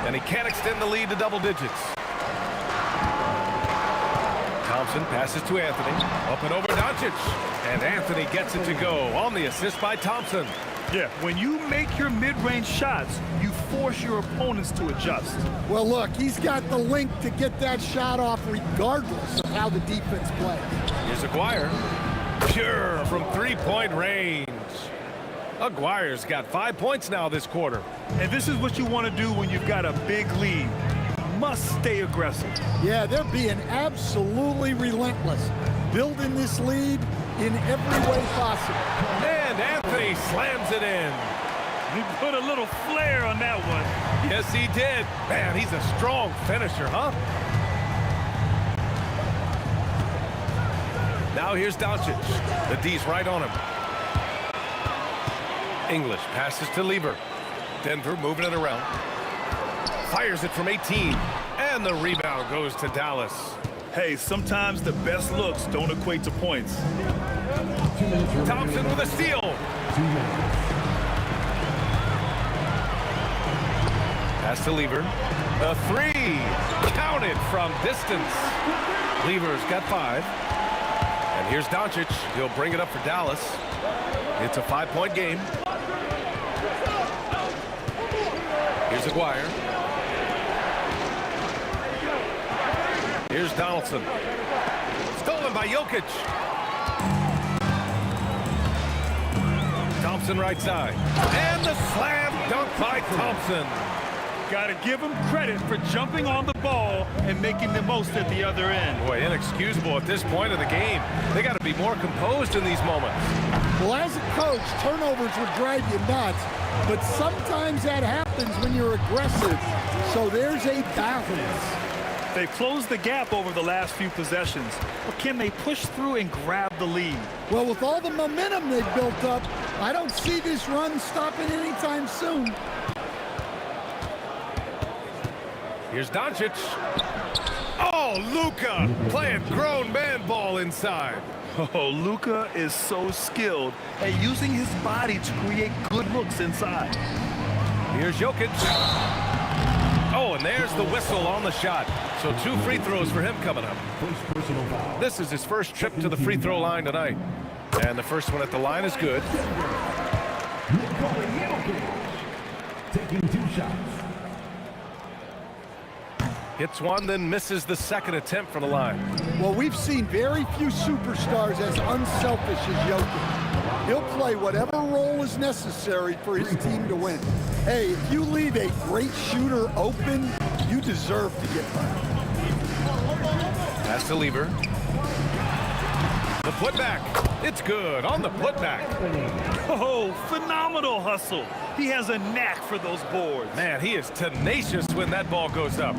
And he can't extend the lead to double digits. Thompson passes to Anthony. Up and over Doncic. And Anthony gets it to go on the assist by Thompson. Yeah, when you make your mid-range shots, you force your opponents to adjust. Well, look, he's got the length to get that shot off regardless of how the defense plays. Here's Aguirre. Pure from 3-point range. Aguirre's got 5 points now this quarter. And this is what you want to do when you've got a big lead. Must stay aggressive. Yeah, they're being absolutely relentless, building this lead in every way possible. And Anthony slams it in. He put a little flair on that one. Yes, he did. Man, he's a strong finisher, huh? Now here's Doncic. The D's right on him. English passes to Lever. Denver moving it around. Fires it from 18, and the rebound goes to Dallas. Hey, sometimes the best looks don't equate to points. Thompson with a steal. Pass to Lever. A 3. Counted from distance. Lever's got 5. And here's Doncic. He'll bring it up for Dallas. It's a 5-point game. Here's Aguirre. Here's Donaldson. Stolen by Jokic. Thompson right side. And the slam dunk by Thompson. Got to give him credit for jumping on the ball and making the most at the other end. Boy, inexcusable at this point of the game. They got to be more composed in these moments. Well, as a coach, turnovers would drive you nuts, but sometimes that happens when you're aggressive. So there's a balance. They've closed the gap over the last few possessions, but can they push through and grab the lead? Well, with all the momentum they've built up, I don't see this run stopping anytime soon. Here's Doncic. Oh, Luka playing grown man ball inside. Oh, Luka is so skilled at using his body to create good looks inside. Here's Jokic. Oh, and there's the whistle on the shot. So 2 free throws for him coming up. This is his first trip to the free throw line tonight. And the first one at the line is good. Taking 2 shots. Hits one, then misses the second attempt from the line. Well, we've seen very few superstars as unselfish as Jokic. He'll play whatever role is necessary for his team to win. Hey, if you leave a great shooter open, you deserve to get by. Pass to Lever. The putback. It's good on the putback. Oh, phenomenal hustle. He has a knack for those boards. Man, he is tenacious when that ball goes up.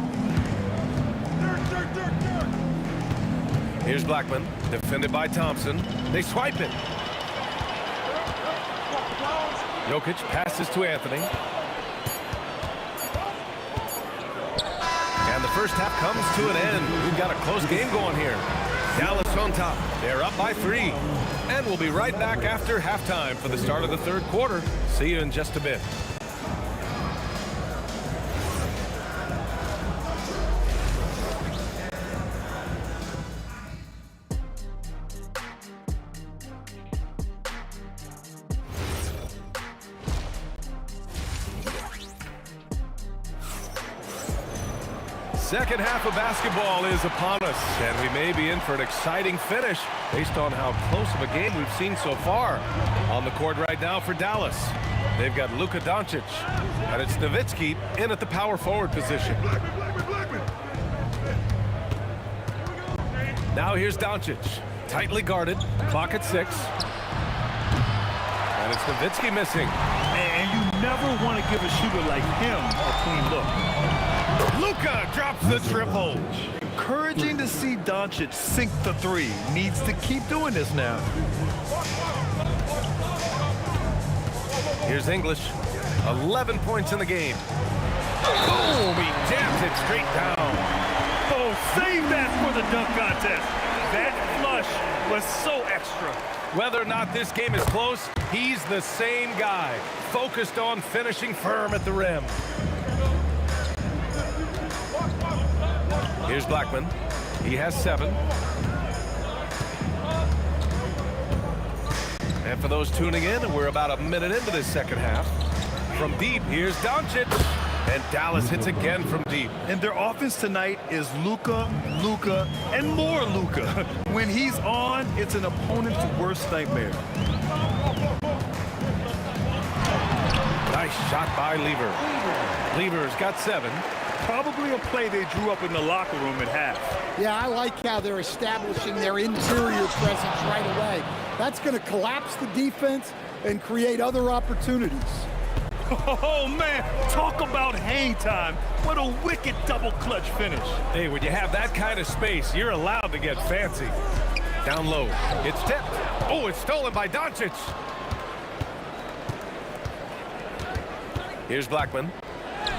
Here's Blackman, defended by Thompson. They swipe it. Jokic passes to Anthony. And the first half comes to an end. We've got a close game going here. Dallas on top. They're up by 3. And we'll be right back after halftime for the start of the third quarter. See you in just a bit. Second half of basketball is upon us, and we may be in for an exciting finish based on how close of a game we've seen so far. On the court right now for Dallas, they've got Luka Doncic, and it's Nowitzki in at the power forward position. Now here's Doncic, tightly guarded, clock at 6. And it's Nowitzki missing. And you never want to give a shooter like him a clean look. Luka drops the triple. Encouraging to see Doncic sink the 3. Needs to keep doing this now. Here's English. 11 points in the game. Boom! He jams it straight down. Oh, save that for the dunk contest. That flush was so extra. Whether or not this game is close, he's the same guy. Focused on finishing firm at the rim. Here's Blackman. He has 7. And for those tuning in, we're about a minute into this second half. From deep, here's Doncic. And Dallas hits again from deep. And their offense tonight is Luka, Luka, and more Luka. When he's on, it's an opponent's worst nightmare. Nice shot by Lever. Lever's got 7. Probably a play they drew up in the locker room at half. Yeah, I like how they're establishing their interior presence right away. That's going to collapse the defense and create other opportunities. Oh, man, talk about hang time. What a wicked double clutch finish. Hey, when you have that kind of space, you're allowed to get fancy. Down low. It's tipped. Oh, it's stolen by Doncic. Here's Blackman.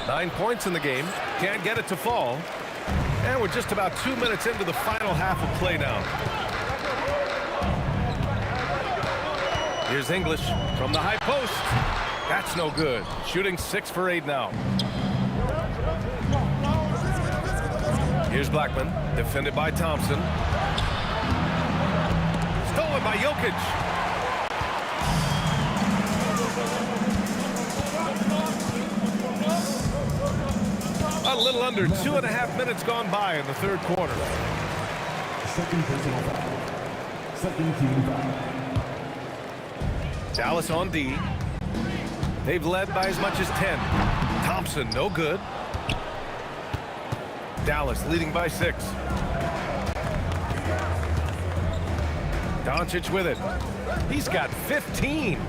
9 points in the game. Can't get it to fall. And we're just about 2 minutes into the final half of play now. Here's English from the high post. That's no good. Shooting 6 for 8 now. Here's Blackman, defended by Thompson. Stolen by Jokic. A little under 2.5 minutes gone by in the third quarter. Second personal foul. Second team foul. Dallas on D. They've led by as much as 10. Thompson, no good. Dallas leading by 6. Doncic with it. He's got 15.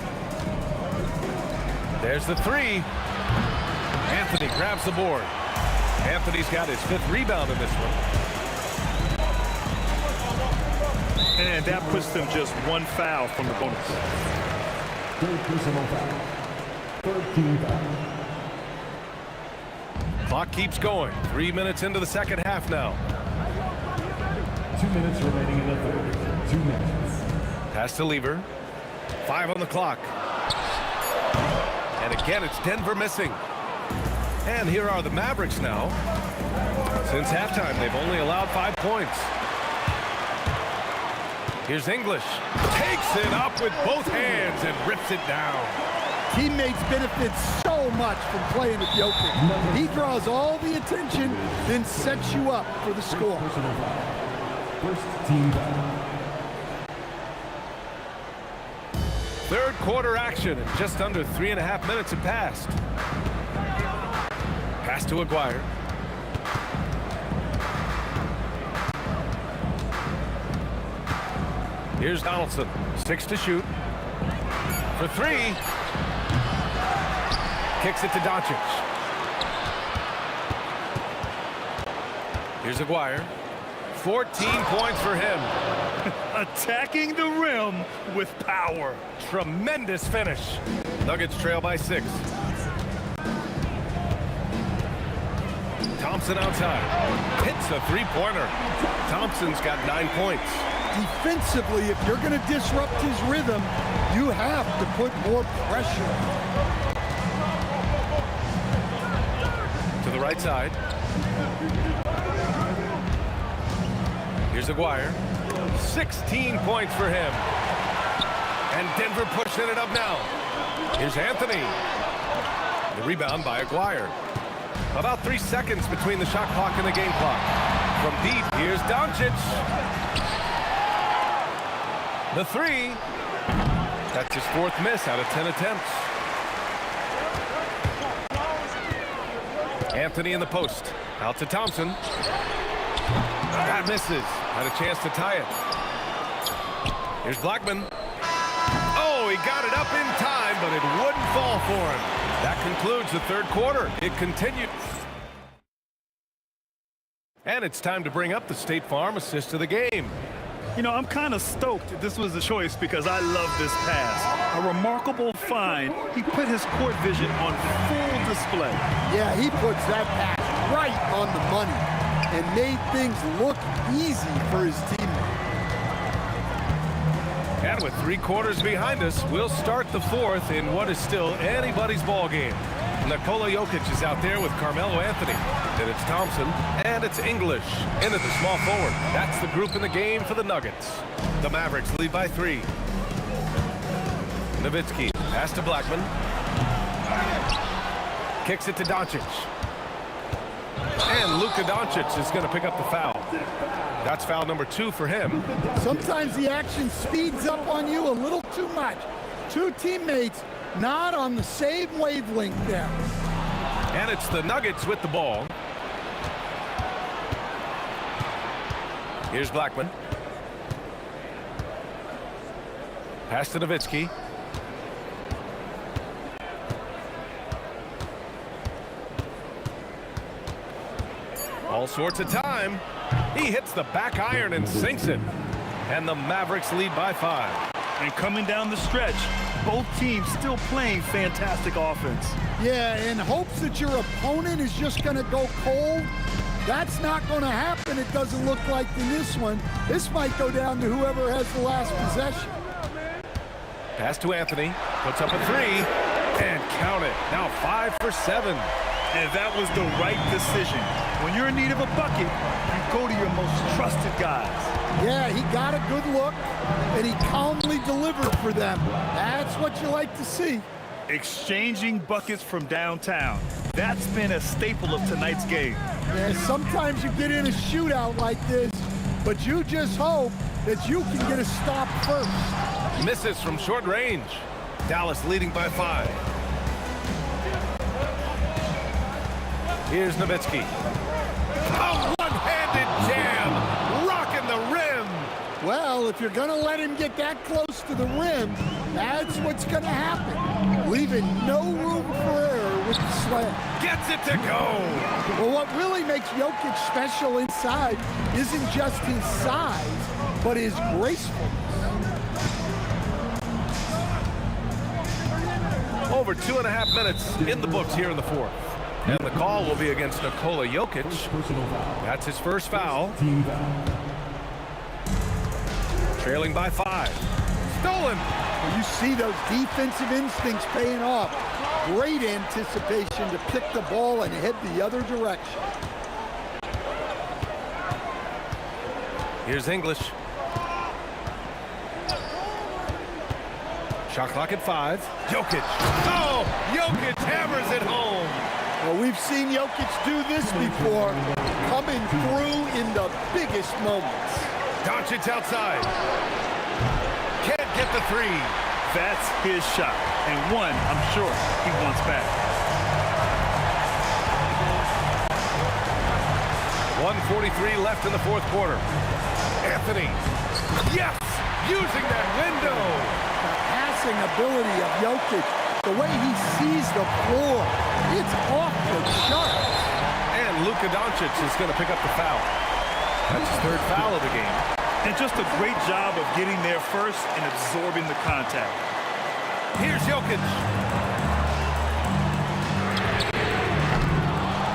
There's the 3. Anthony grabs the board. Anthony's got his 5th rebound in this one. And that puts them just 1 foul from the bonus. Third personal foul. Third team foul. Clock keeps going. 3 minutes into the second half now. 2 minutes remaining in the third. 2 minutes. Pass to Lever. 5 on the clock. And again, it's Denver missing. And here are the Mavericks now. Since halftime, they've only allowed 5 points. Here's English. Takes it up with both hands and rips it down. Teammates benefit so so much from playing with Jokic. He draws all the attention, then sets you up for the score. First team foul. Third quarter action, and just under 3.5 minutes have passed. Pass to Aguirre. Here's Donaldson, 6 to shoot. For 3. Kicks it to Doncic. Here's Aguirre. 14 points for him. Attacking the rim with power. Tremendous finish. Nuggets trail by 6. Thompson outside. Hits a three-pointer. Thompson's got 9 points. Defensively, if you're going to disrupt his rhythm, you have to put more pressure. To the right side. Here's Aguirre. 16 points for him. And Denver pushing it up now. Here's Anthony. The rebound by Aguirre. About 3 seconds between the shot clock and the game clock. From deep, here's Doncic. The 3. That's his 4th miss out of 10 attempts. Anthony in the post. Out to Thompson. That misses. Had a chance to tie it. Here's Blackman. Oh, he got it up in time, but it wouldn't fall for him. That concludes the third quarter. It continues. And it's time to bring up the State Farm assist of the game. You know, I'm kind of stoked this was a choice because I love this pass. A remarkable find. He put his court vision on full display. Yeah, he puts that pass right on the money and made things look easy for his teammates. And with 3 quarters behind us, we'll start the 4th in what is still anybody's ball game. Nikola Jokic is out there with Carmelo Anthony. Then it's Thompson, and it's English into the small forward. That's the group in the game for the Nuggets. The Mavericks lead by 3. Nowitzki, pass to Blackman. Kicks it to Doncic. And Luka Doncic is going to pick up the foul. That's foul number 2 for him. Sometimes the action speeds up on you a little too much. 2 teammates not on the same wavelength there. And it's the Nuggets with the ball. Here's Blackman. Pass to Nowitzki. All sorts of time. He hits the back iron and sinks it. And the Mavericks lead by 5. And coming down the stretch, both teams still playing fantastic offense. Yeah, in hopes that your opponent is just going to go cold. That's not going to happen, it doesn't look like in this one. This might go down to whoever has the last possession. Pass to Anthony. Puts up a 3. And count it. Now 5 for 7. And that was the right decision. When you're in need of a bucket, you go to your most trusted guys. Yeah, he got a good look, and he calmly delivered for them. That's what you like to see. Exchanging buckets from downtown. That's been a staple of tonight's game. Yeah, sometimes you get in a shootout like this, but you just hope that you can get a stop first. Misses from short range. Dallas leading by 5. Here's Nowitzki. A one-handed jam. Rocking the rim. Well, if you're going to let him get that close to the rim, that's what's going to happen. Leaving no room for error with the slam. Gets it to go. Well, what really makes Jokic special inside isn't just his size, but his gracefulness. Over 2.5 minutes in the books here in the 4th. And the call will be against Nikola Jokic. That's his first foul. Trailing by 5. Stolen. Well, you see those defensive instincts paying off. Great anticipation to pick the ball and head the other direction. Here's English. Shot clock at 5. Jokic. Oh, Jokic hammers it home. Well, we've seen Jokic do this before, coming through in the biggest moments. Doncic outside. Can't get the 3. That's his shot, and one I'm sure he wants back. 1:43 left in the fourth quarter. Anthony. Yes! Using that window. Passing ability of Jokic, the way he sees the floor, it's off the charts. And Luka Doncic is going to pick up the foul. That's his 3rd foul of the game. And just a great job of getting there first and absorbing the contact. Here's Jokic.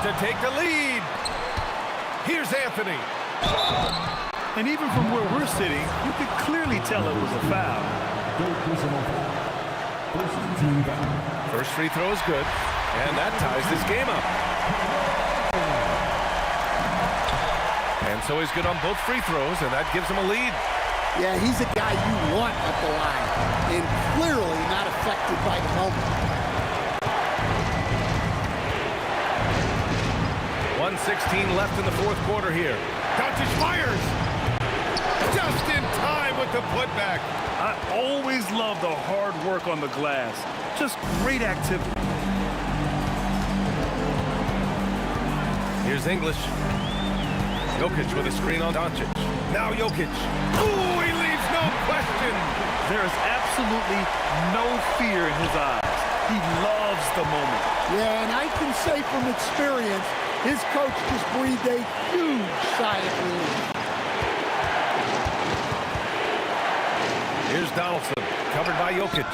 To take the lead. Here's Anthony. And even from where we're sitting, you could clearly tell it was a foul. First free throw is good, and that ties this game up. And so he's good on both free throws, and that gives him a lead. Yeah, he's a guy you want at the line, and clearly not affected by the moment. 1:16 left in the fourth quarter here. Doncic fires! Just in time with the putback. I always love the hard work on the glass. Just great activity. Here's English. Jokic with a screen on Doncic. Now Jokic. Ooh, he leaves no question. There is absolutely no fear in his eyes. He loves the moment. Yeah, and I can say from experience, his coach just breathed a huge sigh of relief. Here's Donaldson, covered by Jokic.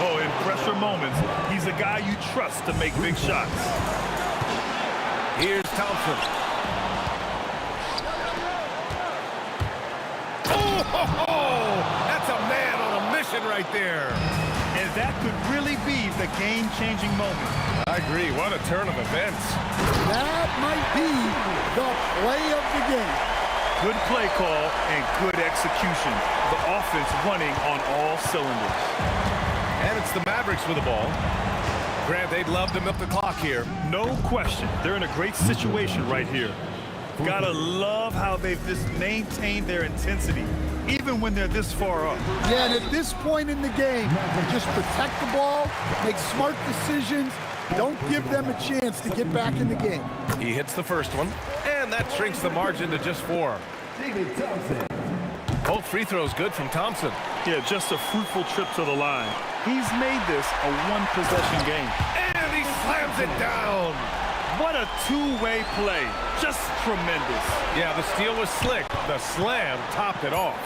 Oh, in pressure moments, he's a guy you trust to make big shots. Here's Thompson. Oh, that's a man on a mission right there. And that could really be the game-changing moment. I agree. What a turn of events. That might be the play of the game. Good play call and good execution. The offense running on all cylinders. And it's the Mavericks with the ball. Grant, they'd love to milk the clock here. No question. They're in a great situation right here. Gotta love how they've just maintained their intensity, even when they're this far up. Yeah, and at this point in the game, just protect the ball, make smart decisions, don't give them a chance to get back in the game. He hits the first one, and that shrinks the margin to just 4. Both free throws good from Thompson. Yeah, just a fruitful trip to the line. He's made this a one-possession game. And he slams it down. What a two-way play. Just tremendous. Yeah, the steal was slick. The slam topped it off.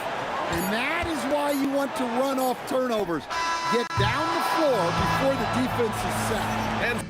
And that is why you want to run off turnovers. Get down the floor before the defense is set. And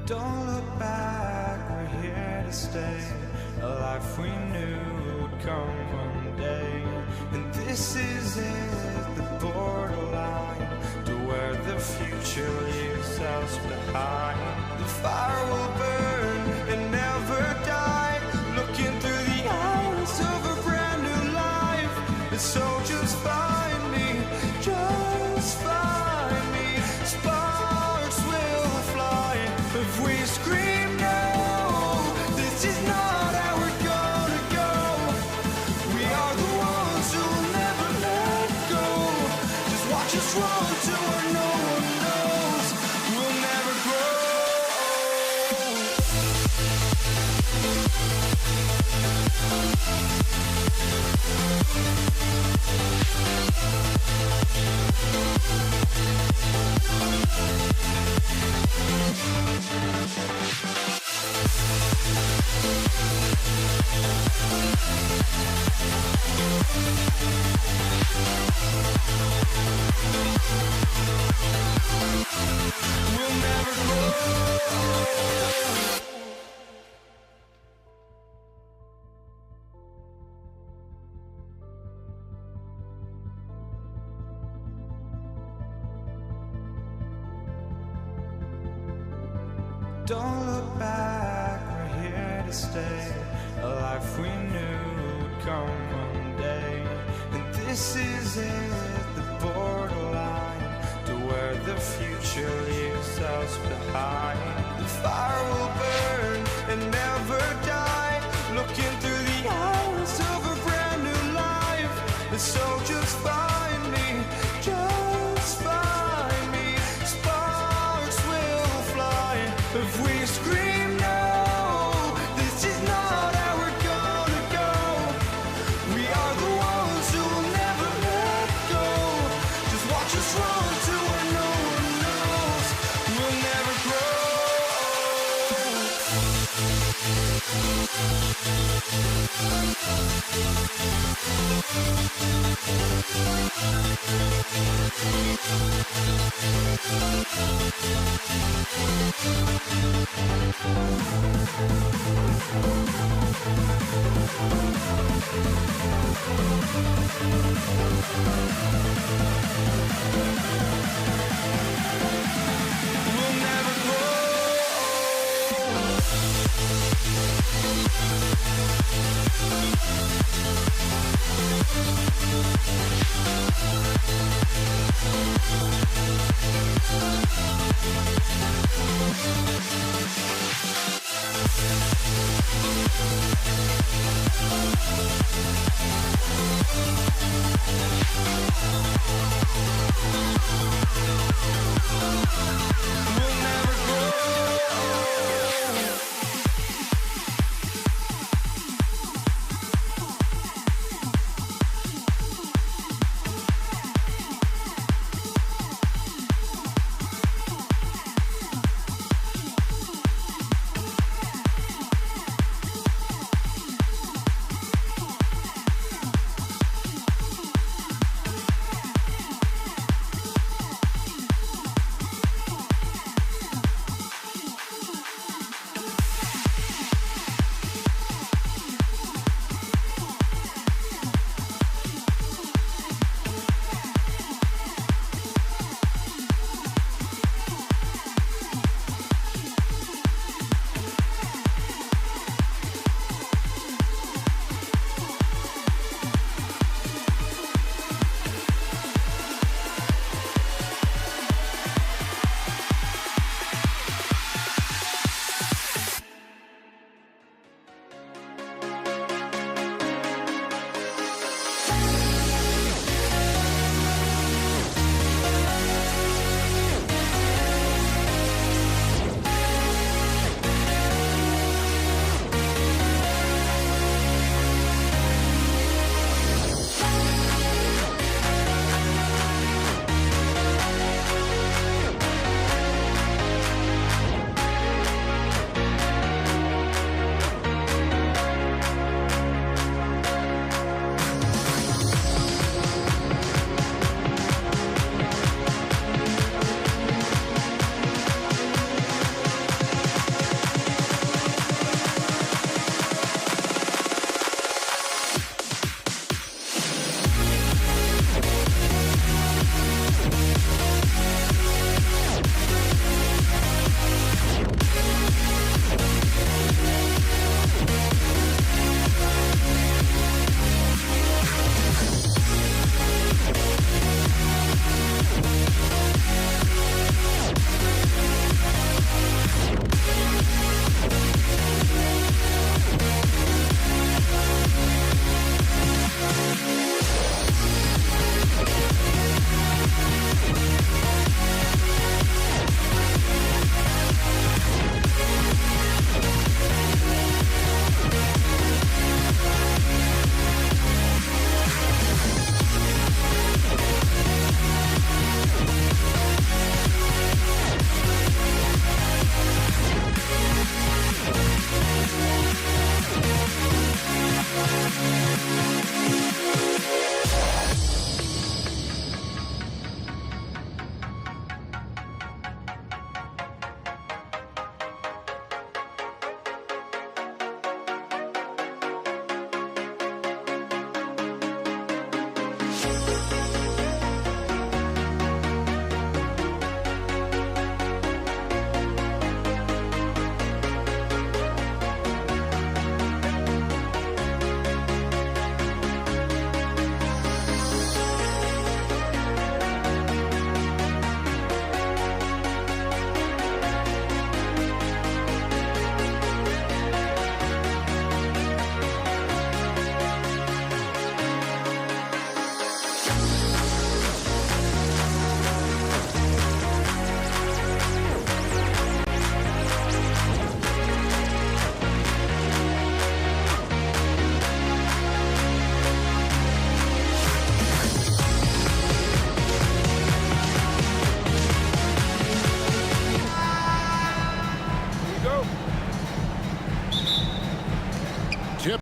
Don't look back, we're here to stay. A life we knew would come one day. And this is it, the borderline to where the future leaves us behind. The fire will burn and never die. Looking through the eyes of a brand new life. so just find me, just find me. Sparks will fly if we scream no. This is not how we're gonna go. We are the ones who will never let go. Just watch us run to where no one knows. We'll never grow. We'll never grow. Don't look back, we're here to stay. A life we knew would come one day. And this is it, the borderline to where the future leaves us behind. The fire will burn and never die, looking through the eyes of a brand new life. And so just find me, just find me. Sparks will fly if we scream no. This is not how we're gonna go. We are the ones who will never let go. Just watch us run to where no one knows. We'll never grow. We'll never grow. We'll never grow.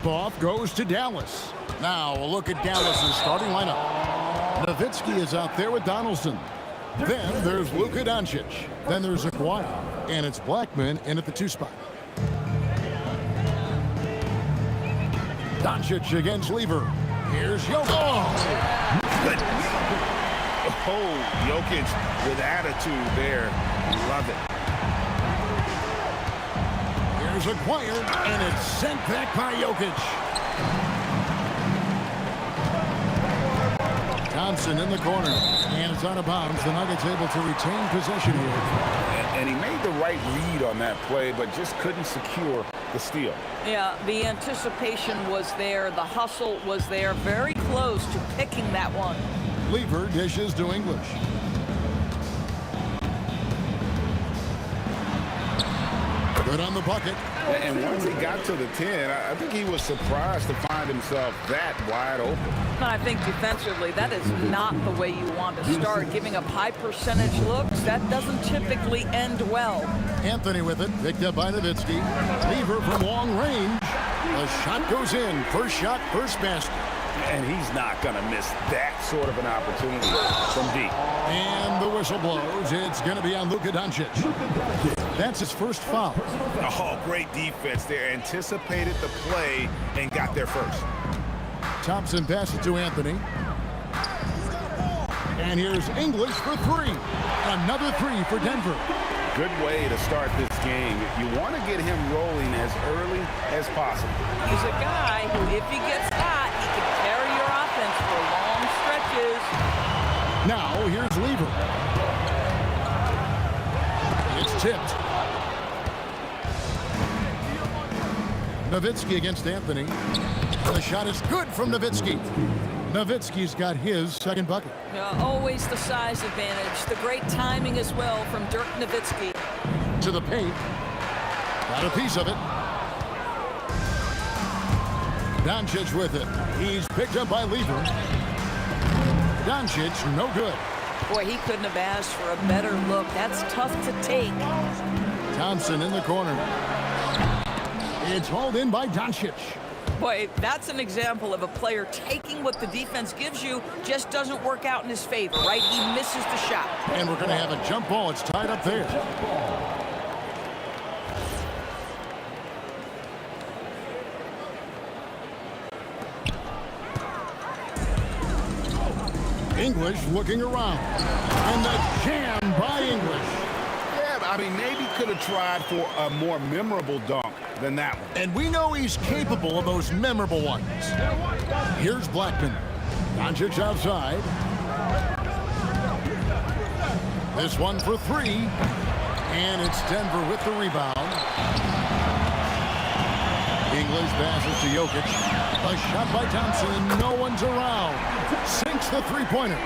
Tip-off goes to Dallas. Now a look at Dallas's starting lineup. Nowitzki is out there with Donaldson. Then there's Luka Doncic. Then there's Aguirre. And it's Blackman in at the 2 spot. Doncic against Lever. Here's Jokic. Oh, Jokic with attitude there. Love it. Here's Aguirre, and it's sent back by Jokic. Thompson in the corner, and it's out of bounds. The Nuggets able to retain possession here. And he made the right read on that play, but just couldn't secure the steal. Yeah, the anticipation was there. The hustle was there. Very close to picking that one. Lever dishes to English. Good on the bucket. And once he got to the 10, I think he was surprised to find himself that wide open. I think defensively, that is not the way you want to start. Giving up high percentage looks, that doesn't typically end well. Anthony with it, picked up by Nowitzki. Lever from long range. The shot goes in. First shot, first basket. And he's not going to miss that sort of an opportunity from deep. And the whistle blows. It's going to be on Luka Doncic. That's his first foul. Oh, great defense there. Anticipated the play and got there first. Thompson passes to Anthony. And here's English for 3. Another 3 for Denver. Good way to start this game. You want to get him rolling as early as possible. He's a guy who, if he gets hot, he can carry your offense for long stretches. Now, here's Lever. It's tipped. Nowitzki against Anthony. The shot is good from Nowitzki. Nowitzki's got his second bucket. Always the size advantage. The great timing as well from Dirk Nowitzki. To the paint. Got a piece of it. Doncic with it. He's picked up by Lever. Doncic, no good. Boy, he couldn't have asked for a better look. That's tough to take. Thompson in the corner. It's hauled in by Doncic. Boy, that's an example of a player taking what the defense gives you, just doesn't work out in his favor, right? He misses the shot. And we're going to have a jump ball. It's tied up there. English looking around. And the jam by English. Yeah, I mean, maybe could have tried for a more memorable dunk than that one. And we know he's capable of those memorable ones. Here's Blackman. Doncic outside. This one for 3. And it's Denver with the rebound. English passes to Jokic. A shot by Thompson. No one's around. Sinks the three-pointer.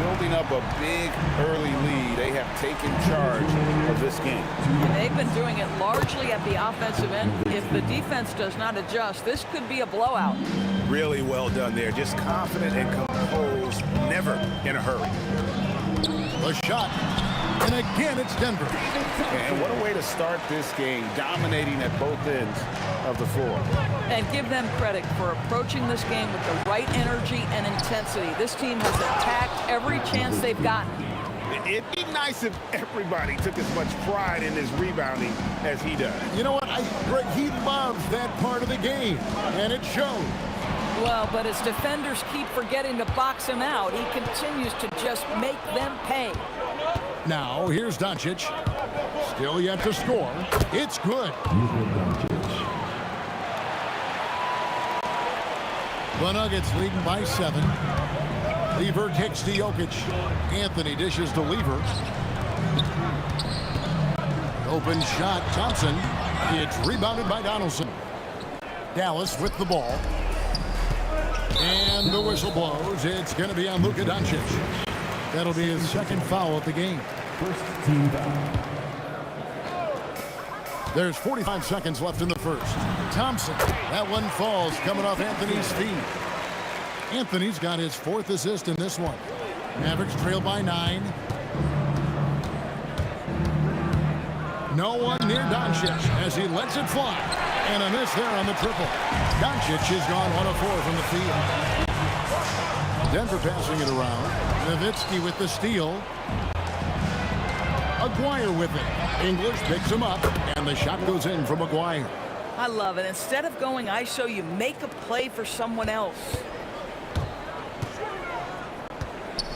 Building up a big early lead. They have taken charge of this game. And they've been doing it largely at the offensive end. If the defense does not adjust, this could be a blowout. Really well done there. Just confident and composed. Never in a hurry. The shot. And again, it's Denver. And what a way to start this game, dominating at both ends of the floor. And give them credit for approaching this game with the right energy and intensity. This team has attacked every chance they've gotten. It'd be nice if everybody took as much pride in his rebounding as he does. You know what? Greg, he loves that part of the game, and it shows. Well, but as defenders keep forgetting to box him out, he continues to just make them pay. Now, here's Doncic. Still yet to score. It's good. The Nuggets leading by 7. Lever kicks to Jokic. Anthony dishes to Lever. Open shot, Thompson. It's rebounded by Donaldson. Dallas with the ball. And the whistle blows. It's going to be on Luka Doncic. That'll be his second foul of the game. First team foul. There's 45 seconds left in the first. Thompson, that one falls coming off Anthony's feet. Anthony's got his 4th assist in this one. Mavericks trail by 9. No one near Doncic as he lets it fly. And a miss there on the triple. Doncic has gone 1 of 4 from the field. Denver passing it around. Nowitzki with the steal. Aguirre with it. English picks him up, and the shot goes in from Aguirre. I love it. Instead of going ISO, you make a play for someone else.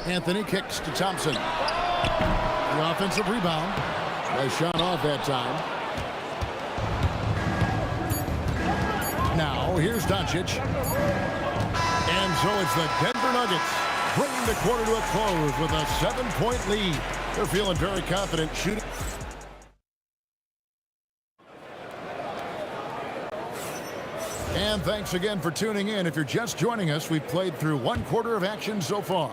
Anthony kicks to Thompson. The offensive rebound. A shot off that time. Now, here's Doncic. And so it's the Denver Nuggets bringing the quarter to a close with a 7-point lead. They're feeling very confident shooting. And thanks again for tuning in. If you're just joining us, we've played through 1 quarter of action so far.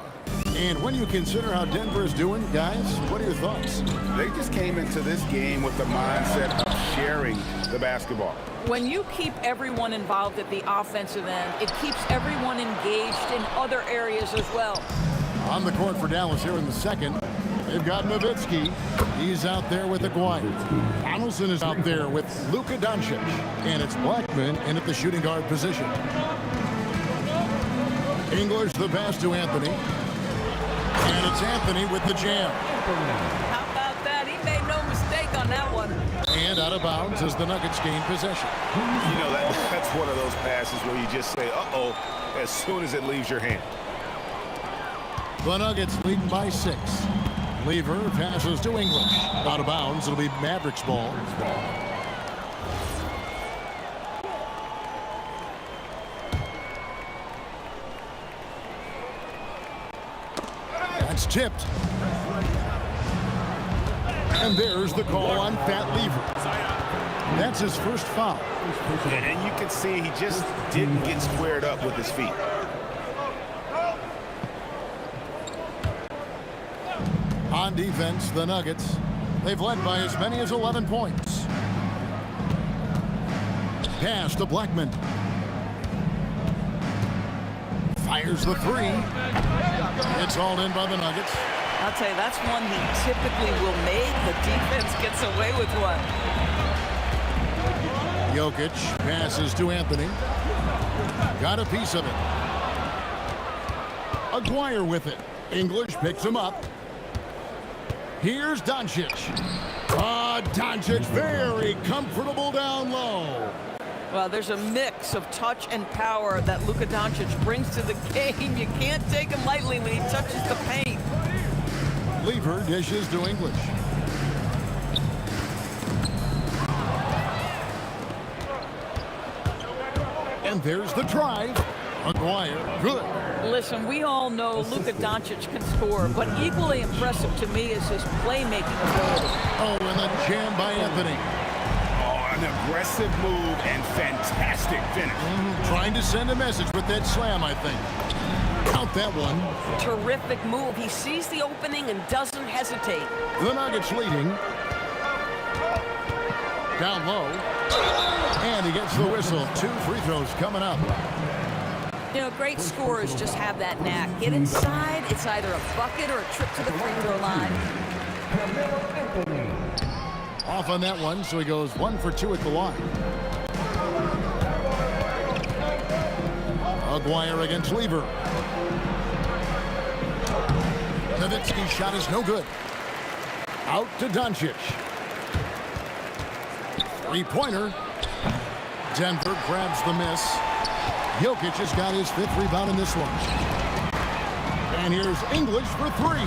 And when you consider how Denver is doing, guys, what are your thoughts? They just came into this game with the mindset of sharing the basketball. When you keep everyone involved at the offensive end, it keeps everyone engaged in other areas as well. On the court for Dallas here in the second, they've got Nowitzki. He's out there with Aguirre. Donaldson is out there with Luka Doncic. And it's Blackman in at the shooting guard position. English the pass to Anthony. And it's Anthony with the jam. How about that? He made no mistake on that one. And out of bounds as the Nuggets gain possession. You know, that's one of those passes where you just say, uh-oh, as soon as it leaves your hand. The Nuggets leading by 6. Lever passes to English. Out of bounds, it'll be Mavericks ball. That's tipped. And there's the call on Pat Lever. That's his first foul. And you can see he just didn't get squared up with his feet. On defense, the Nuggets, they've led by as many as 11 points. Pass to Blackman. Fires the 3. It's hauled in by the Nuggets. I'll tell you, that's one he typically will make. The defense gets away with one. Jokic passes to Anthony. Got a piece of it. Aguirre with it. English picks him up. Here's Doncic. Doncic very comfortable down low. Well, there's a mix of touch and power that Luka Doncic brings to the game. You can't take him lightly when he touches the paint. Lever dishes to English. And there's the drive. Aguirre, good. Listen, we all know Luka Doncic can score, but equally impressive to me is his playmaking ability. Oh, and the jam by Anthony. Oh, an aggressive move and fantastic finish. Trying to send a message with that slam, I think. Count that one. Terrific move. He sees the opening and doesn't hesitate. The Nuggets leading. Down low. And he gets the whistle. 2 free throws coming up. You know, great scorers just have that knack. Get inside, it's either a bucket or a trip to the free throw line. Off on that one, so he goes 1 for 2 at the line. Aguirre against Lever. Nowitzki's shot is no good. Out to Doncic. 3-pointer. Denver grabs the miss. Jokic has got his 5th rebound in this one. And here's English for 3.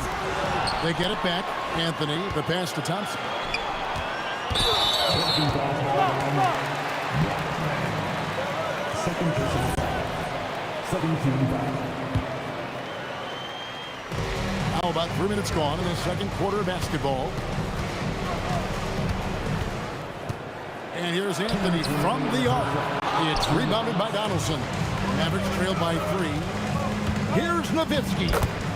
They get it back. Anthony, the pass to Thompson. Now about 3 minutes gone in the second quarter of basketball. And here's Anthony from the arc. It's rebounded by Donaldson. Mavericks trailed by 3. Here's Nowitzki.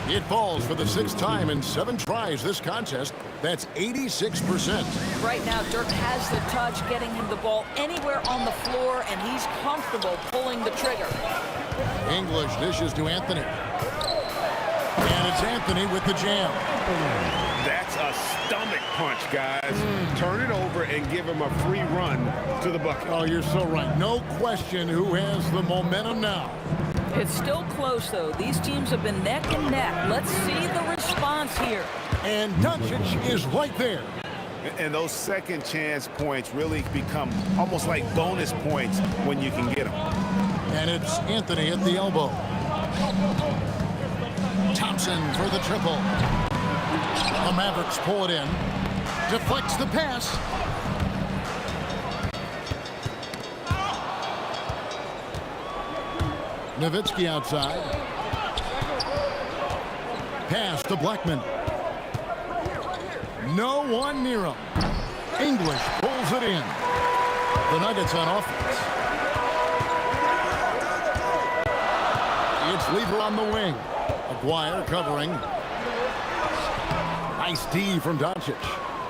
It falls for the 6th time in 7 tries this contest. That's 86%. Right now, Dirk has the touch, getting him the ball anywhere on the floor, and he's comfortable pulling the trigger. English dishes to Anthony. And it's Anthony with the jam. That's a stomach punch, guys. Turn it over and give him a free run to the bucket. Oh, you're so right. No question who has the momentum now. It's still close, though. These teams have been neck and neck. Let's see the response here. And Doncic is right there. And those second chance points really become almost like bonus points when you can get them. And it's Anthony at the elbow. Thompson for the triple. The Mavericks pull it in. Deflects the pass. Nowitzki outside. Pass to Blackman. No one near him. English pulls it in. The Nuggets on offense. It's Lever on the wing. Aguirre covering. Nice D from Doncic.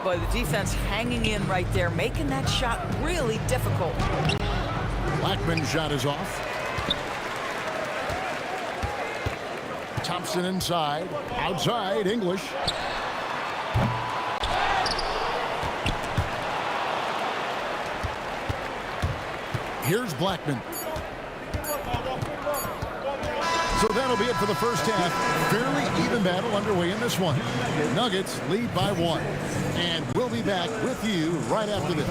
Boy, the defense hanging in right there, making that shot really difficult. Blackman's shot is off. Thompson inside. Outside, English. Here's Blackman. So that'll be it for the first half. Fairly even battle underway in this one. Nuggets lead by 1. And we'll be back with you right after this.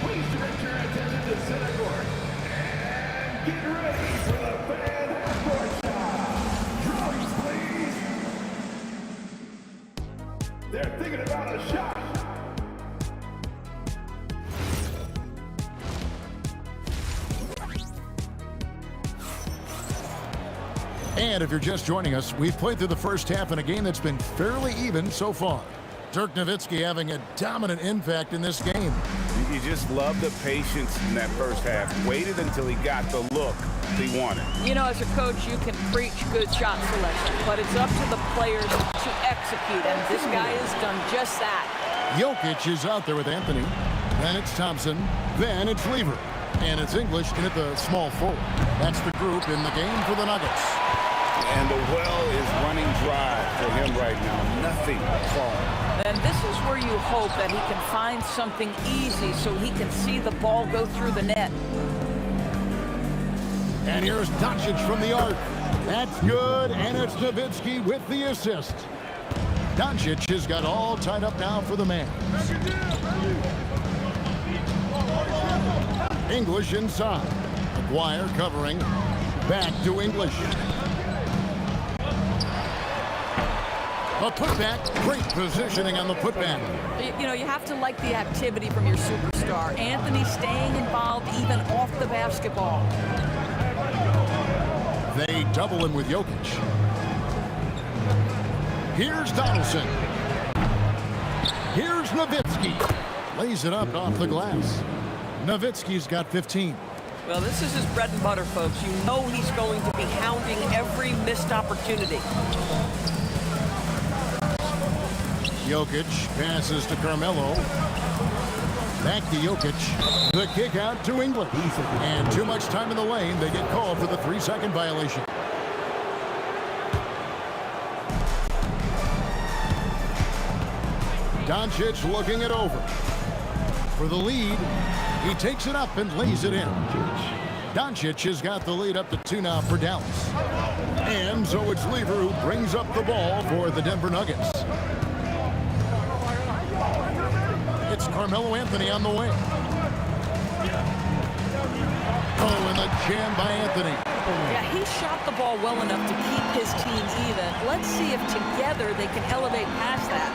Please direct your attention to center court. And get ready for the fan half-court shot. Drums, please. They're thinking about a shot. And if you're just joining us, we've played through the first half in a game that's been fairly even so far. Dirk Nowitzki having a dominant impact in this game. You just love the patience in that first half. Waited until he got the look he wanted. You know, as a coach, you can preach good shot selection, but it's up to the players to execute, and this guy has done just that. Jokic is out there with Anthony. Then it's Thompson. Then it's Lever. And it's English in at the small forward. That's the group in the game for the Nuggets. And the well is running dry for him right now. Nothing falling. And this is where you hope that he can find something easy so he can see the ball go through the net. And here's Doncic from the arc. That's good, and it's Nowitzki with the assist. Doncic has got all tied up now for the man. English inside. Aguirre covering. Back to English. A putback. Great positioning on the putback. You know, you have to like the activity from your superstar. Anthony staying involved even off the basketball. They double him with Jokic. Here's Donaldson. Here's Nowitzki. Lays it up off the glass. Nowitzki's got 15. Well, this is his bread and butter, folks. You know he's going to be hounding every missed opportunity. Jokic passes to Carmelo. Back to Jokic. The kick out to English. And too much time in the lane. They get called for the 3-second violation. Doncic looking it over. For the lead, he takes it up and lays it in. Doncic has got the lead up to 2 now for Dallas. And so it's Lever who brings up the ball for the Denver Nuggets. It's Carmelo Anthony on the wing. Oh, and the jam by Anthony. Yeah, he shot the ball well enough to keep his team even. Let's see if together they can elevate past that.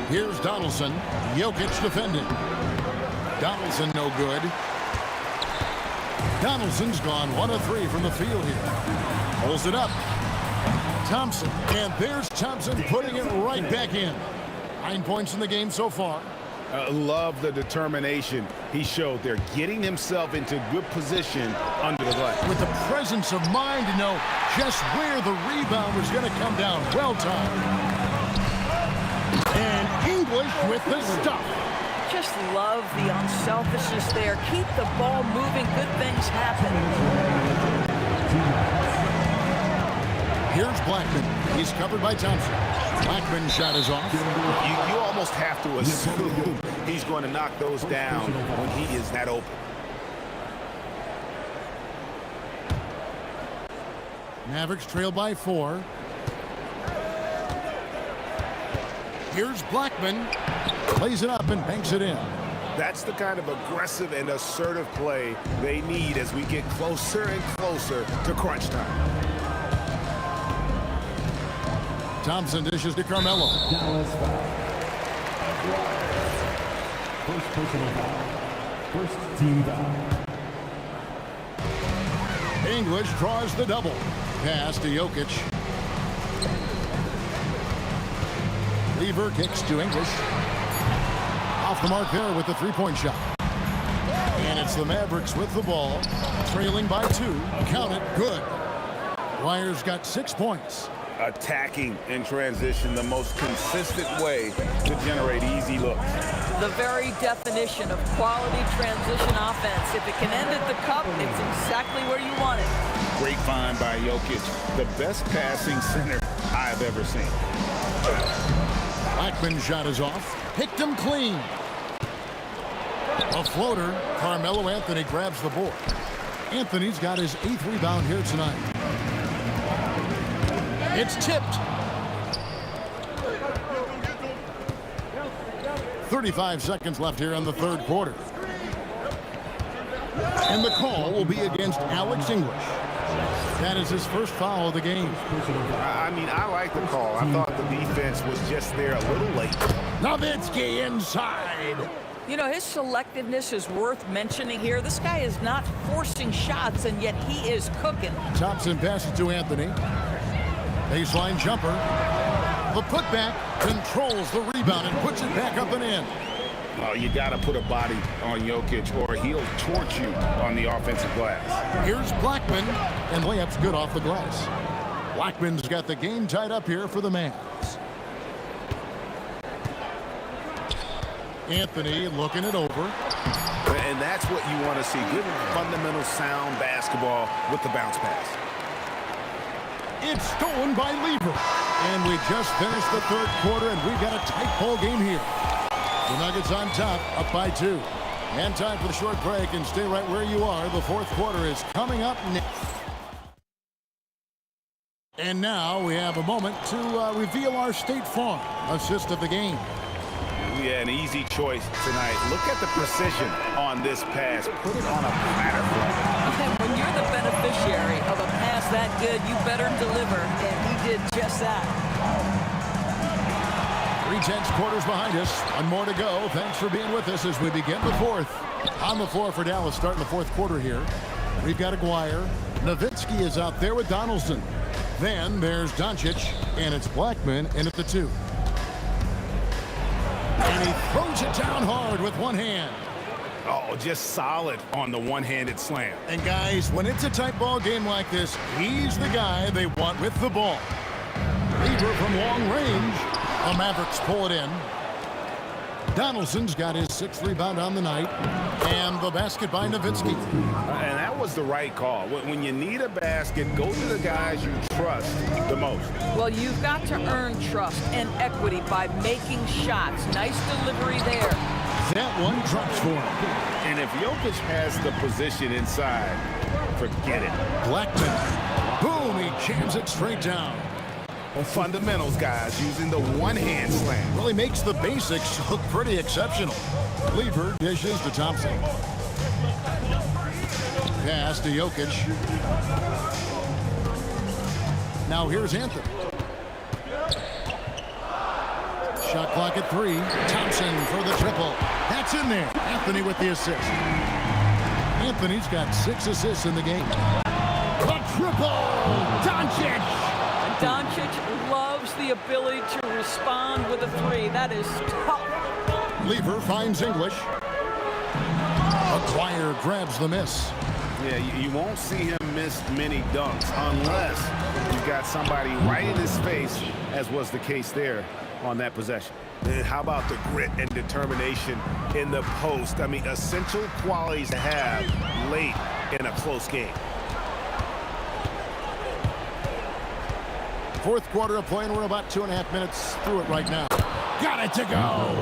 Here's Donaldson. Jokic defending. Donaldson no good. Donaldson's gone 1 of 3 from the field here. Pulls it up. Thompson. And there's Thompson putting it right back in. 9 points in the game so far. Love the determination he showed there, getting himself into good position under the glass. With the presence of mind to know just where the rebound was going to come down. Well timed. And English with the stuff. Just love the unselfishness there. Keep the ball moving. Good things happen. Here's Blackman. He's covered by Thompson. Blackman's shot is off. You almost have to assume he's going to knock those down when he is that open. Mavericks trail by 4. Here's Blackman. Plays it up and banks it in. That's the kind of aggressive and assertive play they need as we get closer and closer to crunch time. Thompson dishes to Carmelo. Dallas foul. First personal foul. First team foul. English draws the double. Pass to Jokic. Lever kicks to English. Off the mark there with the three-point shot. And it's the Mavericks with the ball. Trailing by 2. Count it. Good. Wire's got 6 points. Attacking in transition, the most consistent way to generate easy looks. The very definition of quality transition offense. If it can end at the cup, it's exactly where you want it. Great find by Jokic. The best passing center I've ever seen. Blackman's shot is off. Picked him clean. A floater. Carmelo Anthony grabs the board. Anthony's got his 8th rebound here tonight. It's tipped. 35 seconds left here in the third quarter. And the call will be against Alex English. That is his first foul of the game. I mean, I like the call. I thought the defense was just there a little late. Nowitzki inside. You know, his selectiveness is worth mentioning here. This guy is not forcing shots, and yet he is cooking. Thompson passes to Anthony. Baseline jumper. The putback controls the rebound and puts it back up and in. Oh, you got to put a body on Jokic or he'll torch you on the offensive glass. Here's Blackman, and layup's good off the glass. Blackman's got the game tied up here for the Mavs. Anthony looking it over. And that's what you want to see. Good fundamental sound basketball with the bounce pass. It's stolen by Lever. And we just finished the third quarter, and we've got a tight ball game here. The Nuggets on top, up by 2. And time for the short break, and stay right where you are. The fourth quarter is coming up next. And now we have a moment to reveal our State Farm assist of the game. Yeah, an easy choice tonight. Look at the precision on this pass. Put it on a platter for him. When you're the beneficiary of a pass that good, you better deliver, and he did just that. 3/10 quarters behind us. One more to go. Thanks for being with us as we begin the fourth. On the floor for Dallas starting the fourth quarter here. We've got Aguirre. Nowitzki is out there with Donaldson. Then there's Doncic, and it's Blackman in at the 2. And he throws it down hard with one hand. Oh, just solid on the one-handed slam. And guys, when it's a tight ball game like this, he's the guy they want with the ball. Lever from long range. The Mavericks pull it in. Donaldson's got his 6th rebound on the night. And the basket by Nowitzki. And that was the right call. When you need a basket, go to the guys you trust the most. Well, you've got to earn trust and equity by making shots. Nice delivery there. That one drops for him. And if Jokic has the position inside, forget it. Blackman. Boom, he jams it straight down. Fundamentals, guys, using the one-hand slam. Really makes the basics look pretty exceptional. Lever dishes to Thompson. Pass to Jokic. Now here's Anthony. Shot clock at 3. Thompson for the triple. That's in there. Anthony with the assist. Anthony's got 6 assists in the game. The triple! Doncic! Doncic loves the ability to respond with a 3. That is tough. Lever finds English. Aguirre grabs the miss. Yeah, you won't see him miss many dunks unless you've got somebody right in his face, as was the case there. on that possession. And how about the grit and determination in the post? I mean, essential qualities to have late in a close game. Fourth quarter of play, and we're about 2.5 minutes through it right now. Got it to go.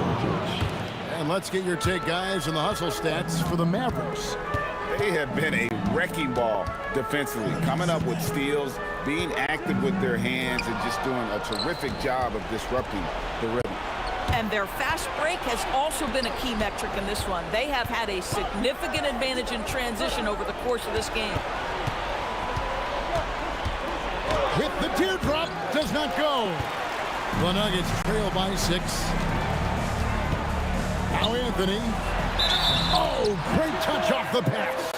And let's get your take, guys, on the hustle stats for the Mavericks. They have been a wrecking ball defensively, coming up with steals, being active with their hands, and just doing a terrific job of disrupting the rhythm. And their fast break has also been a key metric in this one. They have had a significant advantage in transition over the course of this game. Hit the teardrop, does not go. The Nuggets trail by 6. Now Anthony. Oh, great touch off the pass.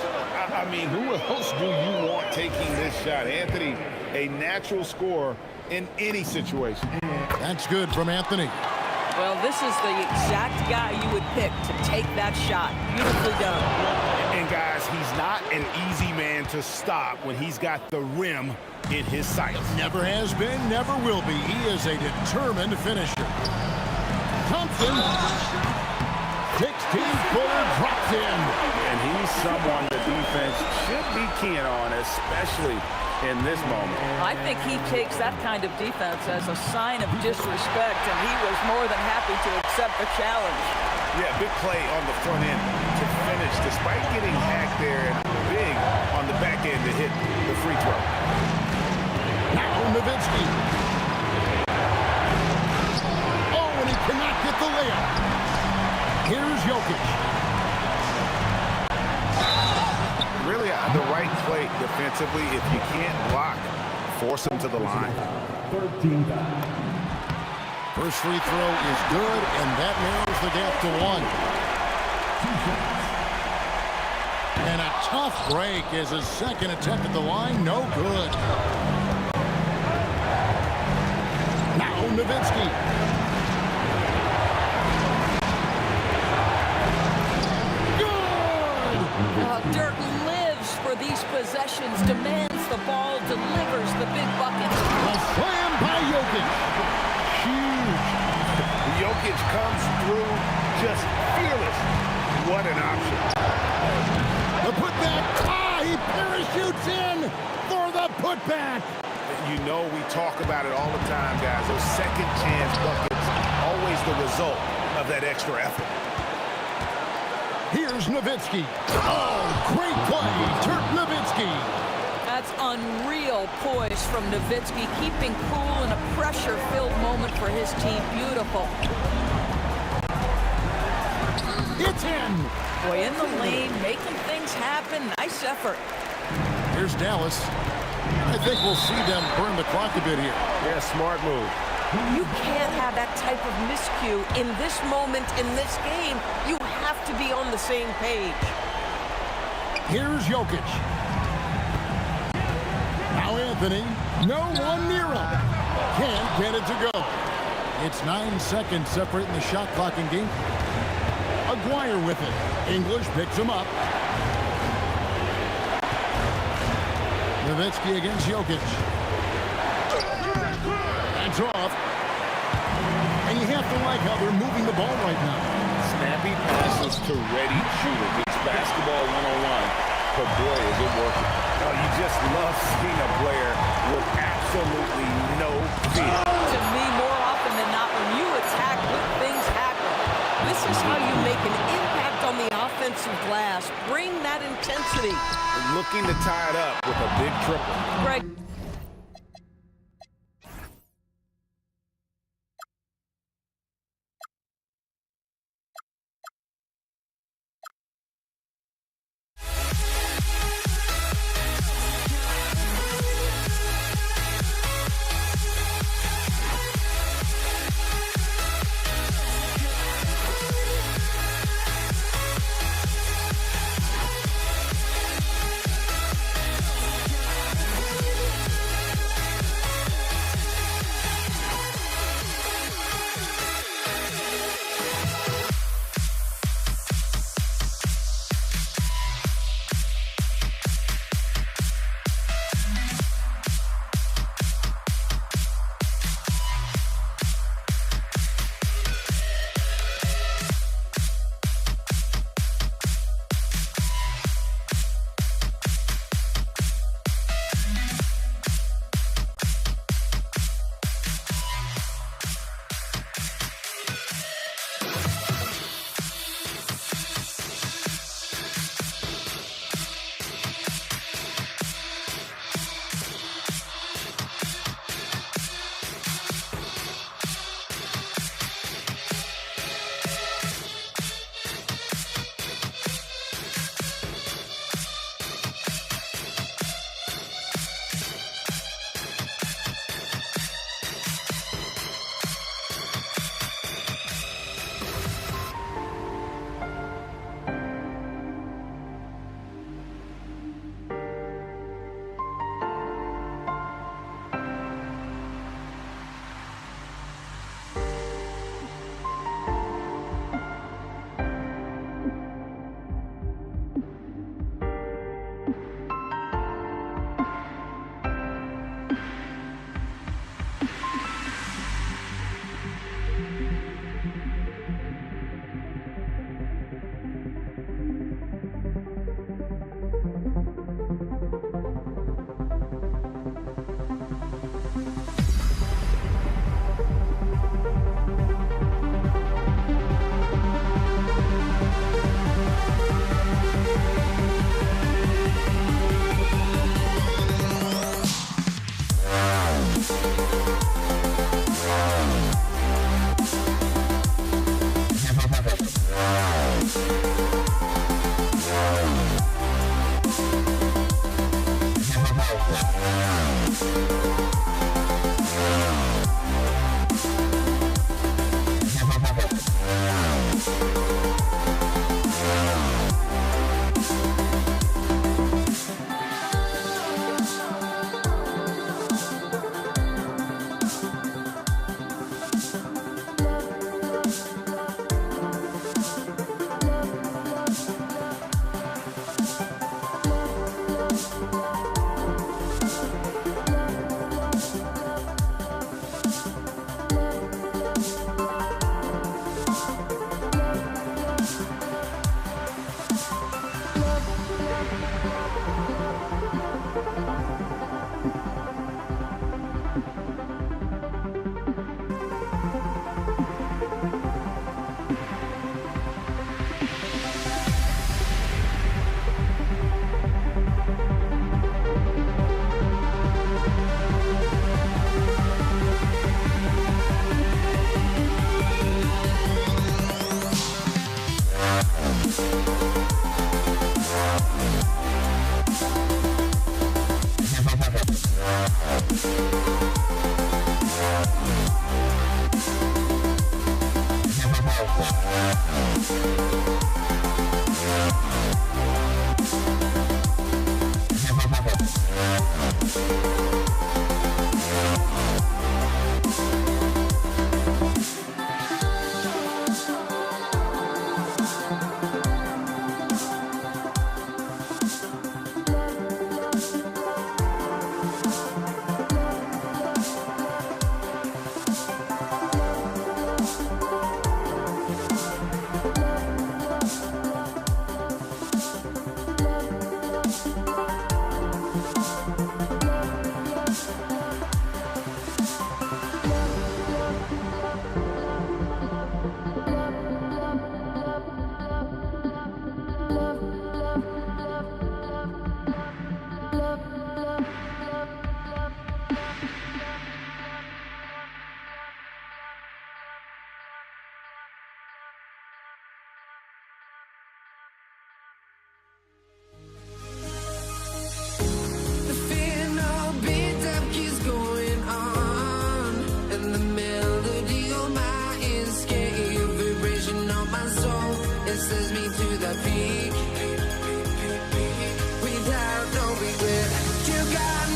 I mean, who else do you want taking this shot? Anthony, a natural scorer in any situation. That's good from Anthony. Well, this is the exact guy you would pick to take that shot. Beautifully done. And guys, he's not an easy man to stop when he's got the rim in his sights. Never has been, never will be. He is a determined finisher. Thompson. 16-footer drops in. And he's someone the defense should be keying on, especially in this moment. I think he takes that kind of defense as a sign of disrespect, and he was more than happy to accept the challenge. Yeah, big play on the front end to finish, despite getting hacked there, and big on the back end to hit the free throw. Now Nowitzki. Oh, and he cannot get the layup. Here's Jokic. Really the right play defensively. If you can't block, force him to the line. 13 back. First free throw is good, and that narrows the gap to 1. And a tough break is his second attempt at the line. No good. Now Nowitzki. Dirk lives for these possessions, demands the ball, delivers the big bucket. A slam by Jokic. Huge. Jokic comes through just fearless. What an option. The putback. He parachutes in for the putback. You know we talk about it all the time, guys. Those second chance buckets, always the result of that extra effort. Here's Nowitzki. Oh, great play. Dirk Nowitzki. That's unreal poise from Nowitzki, keeping cool in a pressure-filled moment for his team. Beautiful. It's in. Boy, in the lane, making things happen. Nice effort. Here's Dallas. I think we'll see them burn the clock a bit here. Yeah, smart move. You can't have that type of miscue in this moment, in this game. You have to be on the same page. Here's Jokic. Now Anthony. No one near him. Can't get it to go. It's 9 seconds separating the shot clock and game. Aguirre with it. English picks him up. Nowitzki against Jokic. That's off. And you have to like how they're moving the ball right now. Snappy passes to ready shooters. It's basketball 101. But boy, is it working. Oh, you just love seeing a player with absolutely no fear. To me, more often than not, when you attack, good things happen. This is how you make an impact on the offensive glass. Bring that intensity. Looking to tie it up with a big triple. Greg. Sends me to the peak without no regret. You got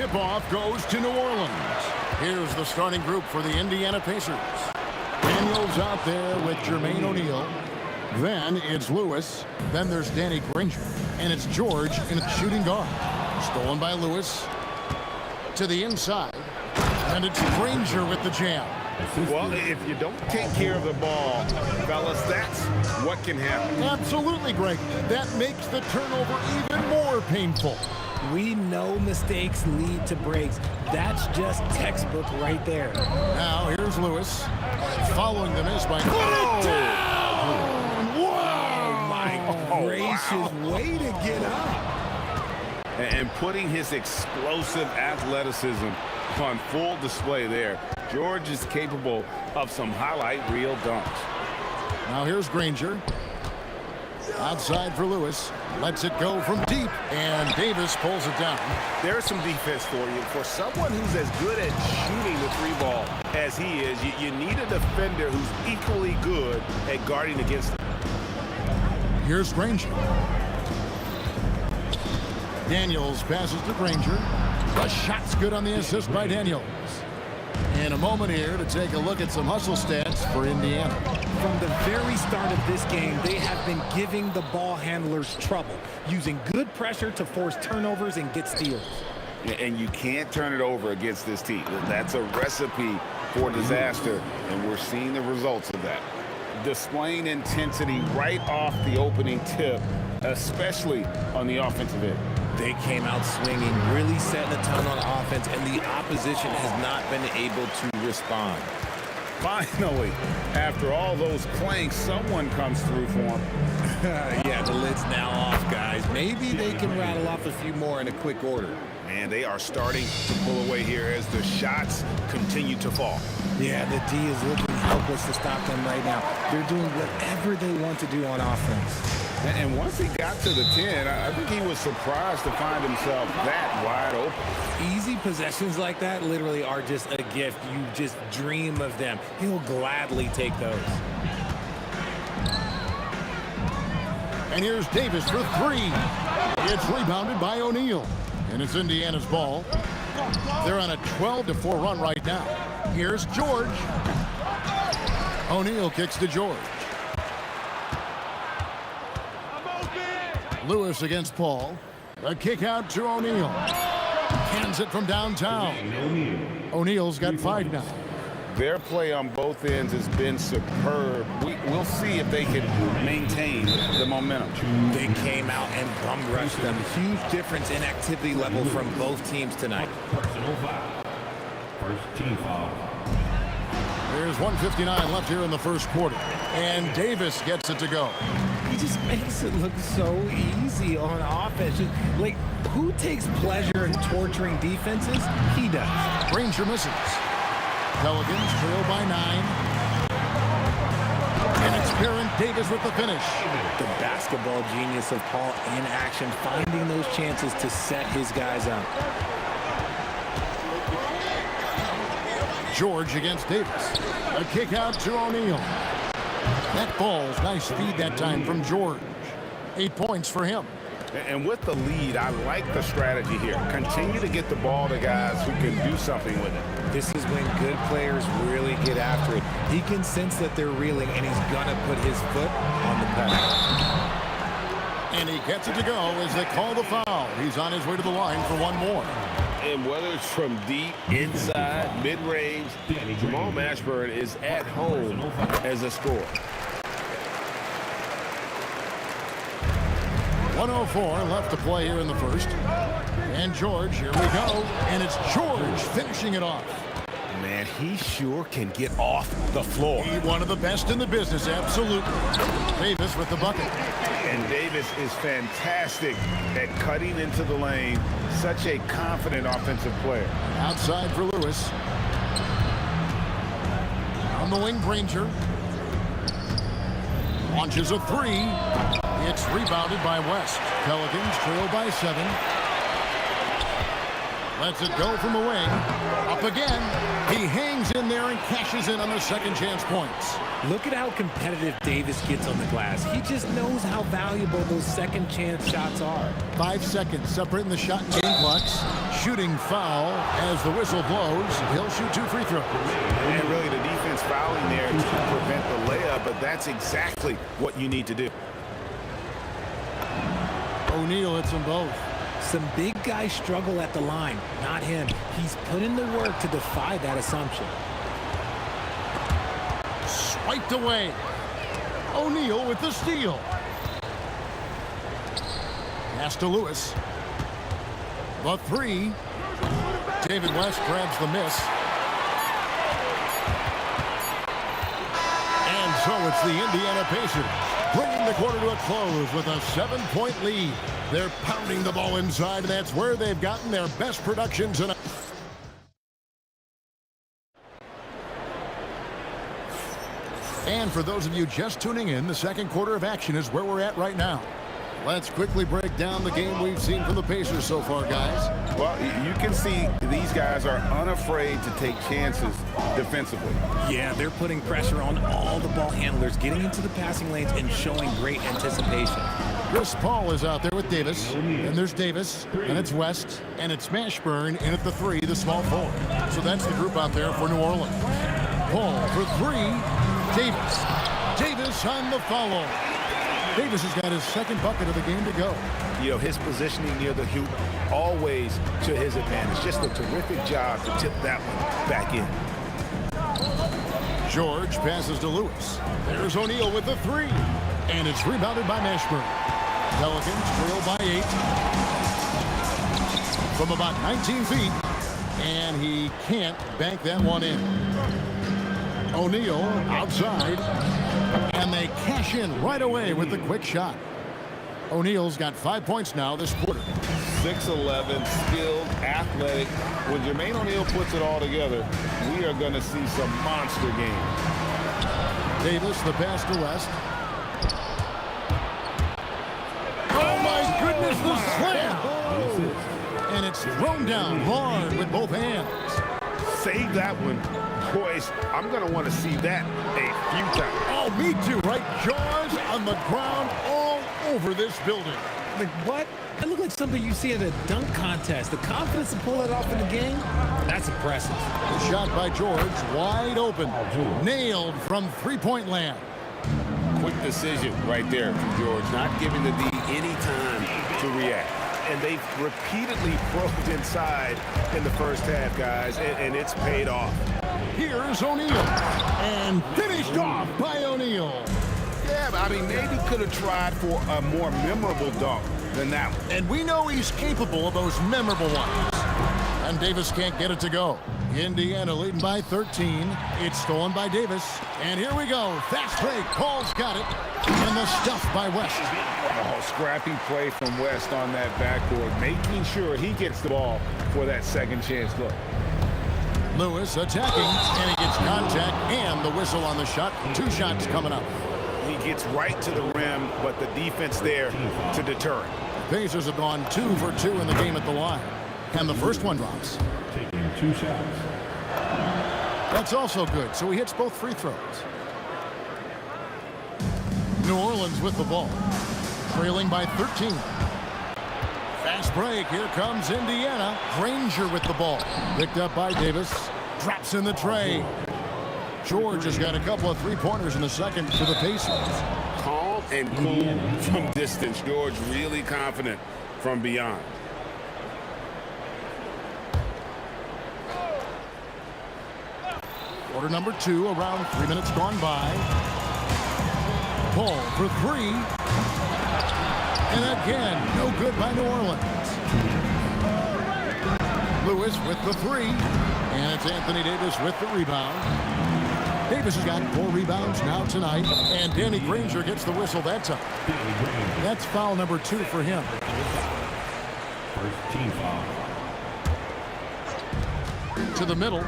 tip-off goes to New Orleans. Here's the starting group for the Indiana Pacers. Daniels out there with Jermaine O'Neal. Then it's Lewis. Then there's Danny Granger. And it's George in the shooting guard. Stolen by Lewis. To the inside. And it's Granger with the jam. Well, if you don't take care of the ball, fellas, that's what can happen. Absolutely, Greg. That makes the turnover even more painful. We know mistakes lead to breaks. That's just textbook right there. Now here's Lewis. Following the miss by... Put it down! Wow! My gracious, way to get up. And putting his explosive athleticism on full display there. George is capable of some highlight reel dunks. Now here's Granger. Outside for Lewis. Lets it go from deep. And Davis pulls it down. There's some defense for you. For someone who's as good at shooting the three ball as he is, you need a defender who's equally good at guarding against him. Here's Granger. Daniels passes to Granger. The shot's good on the assist by Daniels. In a moment here to take a look at some hustle stats for Indiana. From the very start of this game, they have been giving the ball handlers trouble, using good pressure to force turnovers and get steals. And you can't turn it over against this team. That's a recipe for disaster, and we're seeing the results of that. Displaying intensity right off the opening tip, especially on the offensive end. They came out swinging, really setting a tone on offense, and the opposition has not been able to respond. Finally, after all those clanks, someone comes through for them. Yeah, the lid's now off, guys. Maybe they can rattle off a few more in a quick order. Man, they are starting to pull away here as the shots continue to fall. Yeah, the D is looking helpless to stop them right now. They're doing whatever they want to do on offense. And once he got to the 10, I think he was surprised to find himself that wide open. Easy possessions like that literally are just a gift. You just dream of them. He'll gladly take those. And here's Davis for three. It's rebounded by O'Neal. And it's Indiana's ball. They're on a 12-4 run right now. Here's George. O'Neal kicks to George. Lewis against Paul. A kick out to O'Neal. Hands it from downtown. O'Neal's got 5 now. Their play on both ends has been superb. We'll see if they can maintain the momentum. They came out and bum rushed them. Huge difference in activity level from both teams tonight. Personal foul. First team foul. There's 1:59 left here in the first quarter. And Davis gets it to go. He just makes it look so easy on offense. Just, like, who takes pleasure in torturing defenses? He does. Granger misses. Pelicans trail by 9. And it's Baron Davis with the finish. The basketball genius of Paul in action, finding those chances to set his guys up. George against Davis. A kick out to O'Neal. That falls. Nice feed that time from George. 8 points for him. And with the lead, I like the strategy here. Continue to get the ball to guys who can do something with it. This is when good players really get after it. He can sense that they're reeling, and he's going to put his foot on the pedal. And he gets it to go as they call the foul. He's on his way to the line for one more. And whether it's from deep, inside, mid-range, Jamal Mashburn is at home as a scorer. 1:04 left to play here in the first. And George, here we go. And it's George finishing it off. Man, he sure can get off the floor. He's one of the best in the business, absolutely. Davis with the bucket. And Davis is fantastic at cutting into the lane. Such a confident offensive player. Outside for Lewis. On the wing, Granger. Launches a 3. It's rebounded by West. Pelicans trail by 7. Lets it go from the wing. Up again. He hangs in there and cashes in on the second chance points. Look at how competitive Davis gets on the glass. He just knows how valuable those second chance shots are. 5 seconds separating the shot and game clocks. Shooting foul as the whistle blows. He'll shoot 2 free throws. And really the defense fouling there to prevent the layup, but that's exactly what you need to do. O'Neal hits them both. Some big guys struggle at the line, not him. He's put in the work to defy that assumption. Swiped away. O'Neal with the steal. Pass to Lewis. The 3. David West grabs the miss. And so it's the Indiana Pacers, bringing the quarter to a close with a 7-point lead. They're pounding the ball inside, and that's where they've gotten their best production tonight. And for those of you just tuning in, the second quarter of action is where we're at right now. Let's quickly break down the game we've seen from the Pacers so far, guys. Well, you can see these guys are unafraid to take chances defensively. Yeah, they're putting pressure on all the ball handlers, getting into the passing lanes and showing great anticipation. Chris Paul is out there with Davis, and there's Davis, and it's West, and it's Mashburn in at the 3, the small forward. So that's the group out there for New Orleans. Paul for 3, Davis. Davis on the follow. Davis has got his second bucket of the game to go. You know, his positioning near the hoop always to his advantage. Just a terrific job to tip that one back in. George passes to Lewis. There's O'Neal with the 3. And it's rebounded by Mashburn. Pelicans trail by 8. From about 19 feet. And he can't bank that one in. O'Neal outside. And they cash in right away with the quick shot. O'Neal's got 5 points now this quarter. 6'11", skilled, athletic. When Jermaine O'Neal puts it all together, we are going to see some monster games. Davis, the pass to West. Oh my goodness, the slam! And it's thrown down hard with both hands. Save that one. Boys, I'm going to want to see that a few times. Oh, me too, right? Jaws on the ground all over this building. Like, what? That looked like something you see at a dunk contest. The confidence to pull it off in the game, that's impressive. The shot by George, wide open. Nailed from three-point land. Quick decision right there from George, not giving the D any time to react. And they've repeatedly probed inside in the first half, guys, and it's paid off. Here's O'Neal. And finished off by O'Neal. Yeah, but I mean, maybe could have tried for a more memorable dunk than that one. And we know he's capable of those memorable ones. And Davis can't get it to go. Indiana leading by 13. It's stolen by Davis. And here we go. Fast break. Paul's got it. And the stuff by West. Oh, scrappy play from West on that backboard, making sure he gets the ball for that second chance look. Lewis attacking, and he gets contact and the whistle on the shot. 2 shots coming up. He gets right to the rim, but the defense there to deter it. Pacers have gone 2 for 2 in the game at the line. And the first one drops. Taking 2 shots. That's also good, so he hits both free throws. New Orleans with the ball. Trailing by 13. Fast break. Here comes Indiana. Granger with the ball. Picked up by Davis. Drops in the tray. George has got a couple of three-pointers in the second for the Pacers. Calm and cool from distance. George really confident from beyond. Quarter number 2, around 3 minutes gone by. Paul for 3. And again, no good by New Orleans. Lewis with the 3. And it's Anthony Davis with the rebound. Davis has got 4 rebounds now tonight. And Danny Granger gets the whistle that time. That's foul number 2 for him. First team foul. To the middle.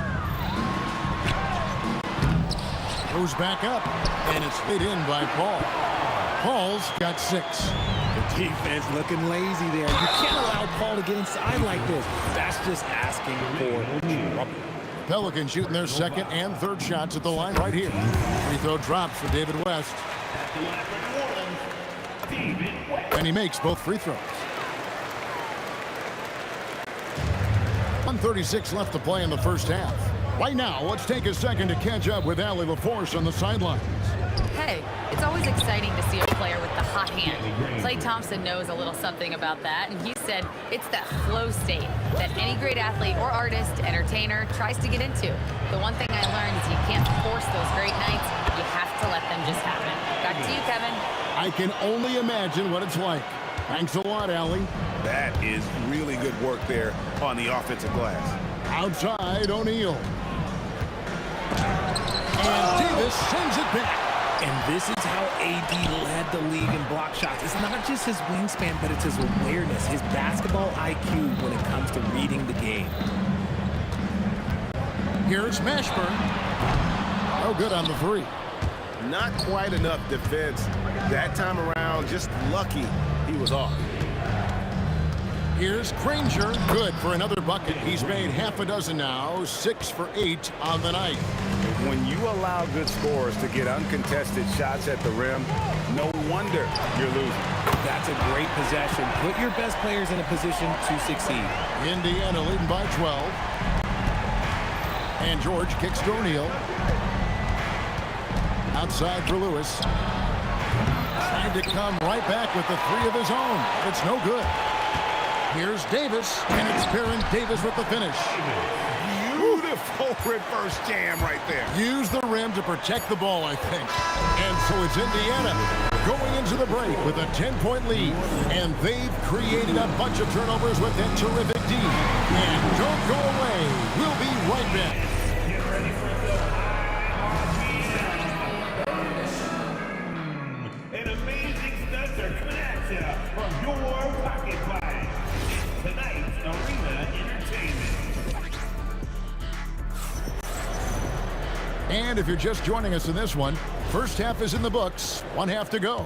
Goes back up. And it's hit in by Paul. Paul's got 6. The defense looking lazy there. You can't allow Paul to get inside like this. That's just asking for trouble. Pelicans shooting their second and third shots at the line right here. Free throw drops for David West. And he makes both free throws. 1:36 left to play in the first half. Right now, let's take a second to catch up with Allie LaForce on the sidelines. Hey, it's always exciting to see a player with the hot hand. Klay Thompson knows a little something about that, and he said it's that flow state that any great athlete or artist, entertainer, tries to get into. The one thing I learned is you can't force those great nights. You have to let them just happen. Back to you, Kevin. I can only imagine what it's like. Thanks a lot, Allie. That is really good work there on the offensive glass. Outside, O'Neal. And Davis sends it back. And this is how AD led the league in block shots. It's not just his wingspan, but it's his awareness, his basketball IQ when it comes to reading the game. Here's Mashburn. No good on the three. Not quite enough defense that time around. Just lucky he was off. Here's Granger. Good for another bucket. He's made half a dozen now. 6 for 8 on the night. When you allow good scorers to get uncontested shots at the rim, no wonder you're losing. That's a great possession. Put your best players in a position to succeed. Indiana leading by 12. And George kicks to O'Neal. Outside for Lewis. Trying to come right back with the three of his own. It's no good. Here's Davis, and it's Baron Davis with the finish. Beautiful reverse jam right there. Use the rim to protect the ball, I think. And so it's Indiana going into the break with a 10-point lead. And they've created a bunch of turnovers with that terrific D. And don't go away. We'll be right back. Get ready for the An amazing stunter coming at you from your pocket fight. Tonight's Arena Entertainment. And if you're just joining us in this one, first half is in the books, 1 half to go.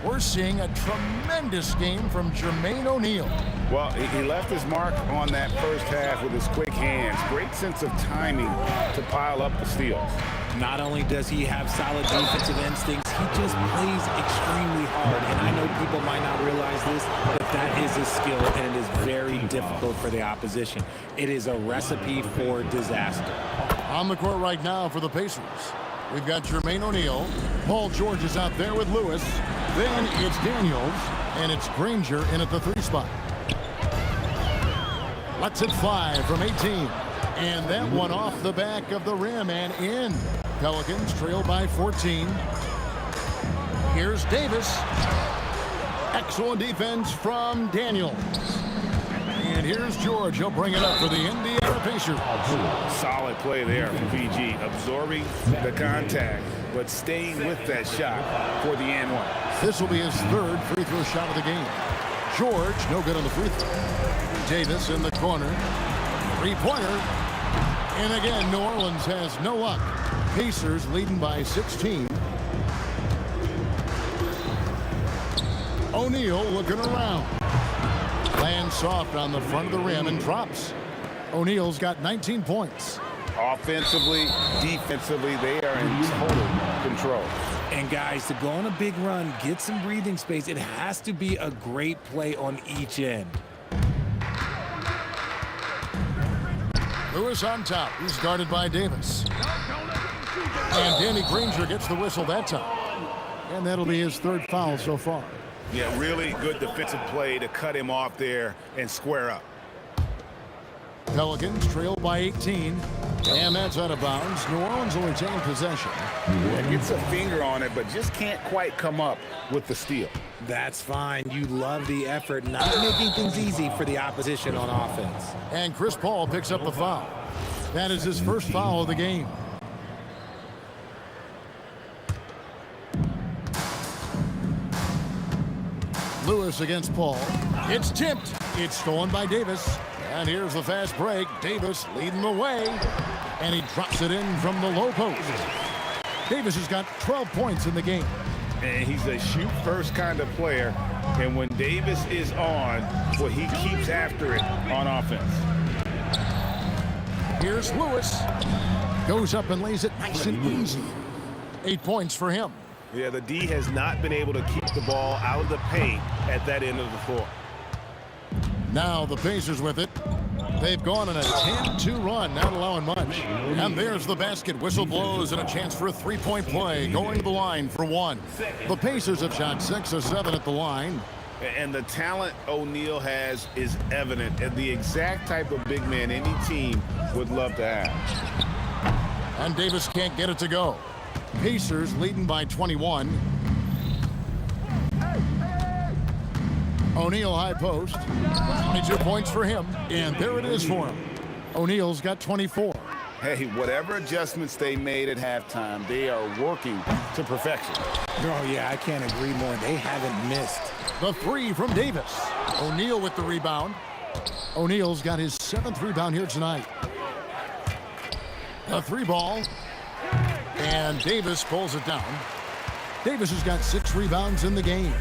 We're seeing a tremendous game from Jermaine O'Neal. Well, he left his mark on that first half with his quick hands. Great sense of timing to pile up the steals. Not only does he have solid defensive instincts, he just plays extremely hard. And I know people might not realize this, but that is a skill, and it is very difficult for the opposition. It is a recipe for disaster. On the court right now for the Pacers, we've got Jermaine O'Neal. Paul George is out there with Lewis. Then it's Daniels, and it's Granger in at the 3 spot. Lets it fly from 18. And that one off the back of the rim and in. Pelicans trail by 14. Here's Davis. Excellent defense from Daniels. And here's George. He'll bring it up for the Indiana Pacers. Solid play there from PG, absorbing the contact, but staying with that shot for the and one. This will be his 3rd free throw shot of the game. George, no good on the free throw. Davis in the corner. 3-pointer. And again, New Orleans has no luck. Pacers leading by 16. O'Neal looking around. Lands soft on the front of the rim and drops. O'Neal's got 19 points. Offensively, defensively, they are in total control. And guys, to go on a big run, get some breathing space, it has to be a great play on each end. Lewis on top. He's guarded by Davis. And Danny Granger gets the whistle that time. And that'll be his 3rd foul so far. Yeah, really good defensive play to cut him off there and square up. Pelicans trail by 18. And that's out of bounds. New Orleans only taking possession. Yeah, gets a finger on it, but just can't quite come up with the steal. That's fine. You love the effort, not making things easy for the opposition on offense. And Chris Paul picks up the foul. That is his 1st foul of the game. Lewis against Paul. It's tipped. It's stolen by Davis. And here's the fast break. Davis leading the way. And he drops it in from the low post. Davis has got 12 points in the game. And he's a shoot-first kind of player. And when Davis is on, well, he keeps after it on offense. Here's Lewis. Goes up and lays it nice and easy. 8 points for him. Yeah, the D has not been able to keep the ball out of the paint at that end of the floor. Now the Pacers with it. They've gone on a 10-2 run, not allowing much. And there's the basket. Whistle blows and a chance for a three-point play. Going to the line for one. The Pacers have shot 6 of 7 at the line. And the talent O'Neal has is evident, and the exact type of big man any team would love to have. And Davis can't get it to go. Pacers leading by 21. O'Neal high post. 22 points for him. And there it is for him. O'Neal's got 24. Hey, whatever adjustments they made at halftime, they are working to perfection. Oh, yeah, I can't agree more. They haven't missed. The three from Davis. O'Neal with the rebound. O'Neal's got his 7th rebound here tonight. The three ball. And Davis pulls it down. Davis has got 6 rebounds in the game.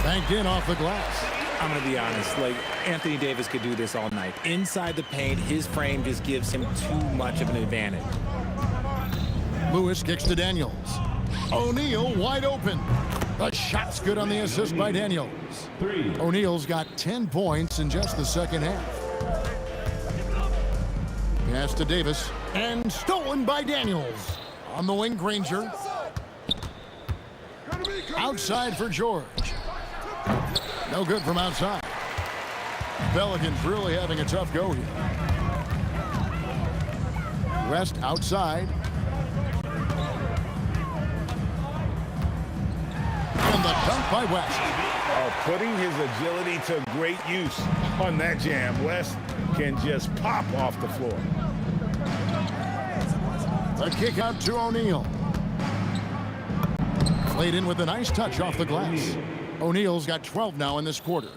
Banked in off the glass. I'm going to be honest, like, Anthony Davis could do this all night. Inside the paint, his frame just gives him too much of an advantage. Lewis kicks to Daniels. O'Neal wide open. The shot's good on the assist by Daniels. O'Neal's got 10 points in just the second half. Pass to Davis. And stolen by Daniels. On the wing, Granger. Outside for George. No good from outside. Pelicans really having a tough go here. West outside. And the dunk by West. Putting his agility to great use on that jam. West can just pop off the floor. The kick out to O'Neal. Played in with a nice touch off the glass. O'Neal's got 12 now in this quarter.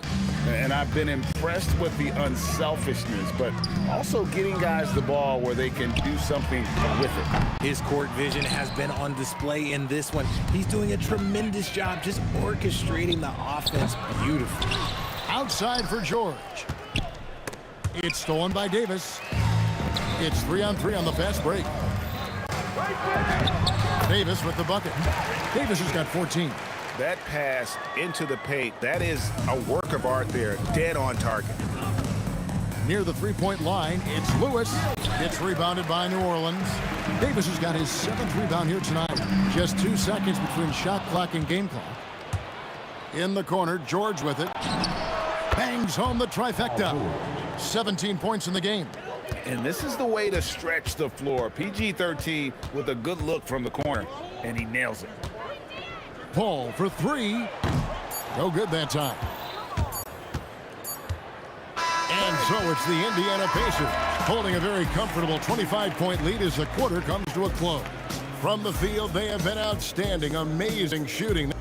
And I've been impressed with the unselfishness, but also getting guys the ball where they can do something with it. His court vision has been on display in this one. He's doing a tremendous job just orchestrating the offense beautifully. Outside for George. It's stolen by Davis. It's 3-on-3 on the fast break. Davis with the bucket. Davis has got 14. That pass into the paint, that is a work of art there, dead on target. Near the three-point line, it's Lewis. It's rebounded by New Orleans. Davis has got his 7th rebound here tonight. Just 2 seconds between shot clock and game clock. In the corner, George with it. Bangs home the trifecta. 17 points in the game. And this is the way to stretch the floor. PG-13 with a good look from the corner, and he nails it. Paul for 3. No good that time. And so it's the Indiana Pacers holding a very comfortable 25-point lead as the quarter comes to a close. From the field, they have been outstanding, amazing shooting.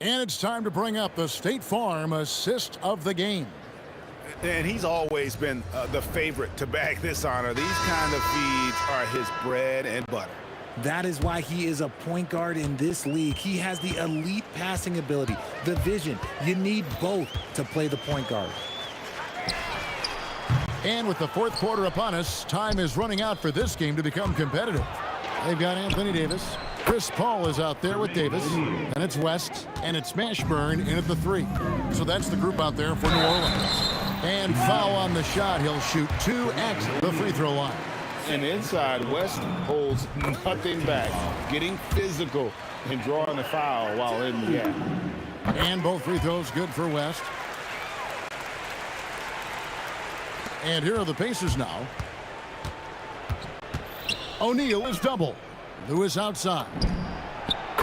And it's time to bring up the State Farm assist of the game. And he's always been the favorite to bag this honor. These kind of feeds are his bread and butter. That is why he is a point guard in this league. He has the elite passing ability, the vision. You need both to play the point guard. And with the fourth quarter upon us, time is running out for this game to become competitive. They've got Anthony Davis. Chris Paul is out there with Davis. And it's West. And it's Mashburn in at the 3. So that's the group out there for New Orleans. And foul on the shot. He'll shoot 2 at the free throw line. And inside, West holds nothing back, getting physical and drawing the foul while in the gap. And both free throws good for West. And here are the Pacers now. O'Neal is double. Lewis outside.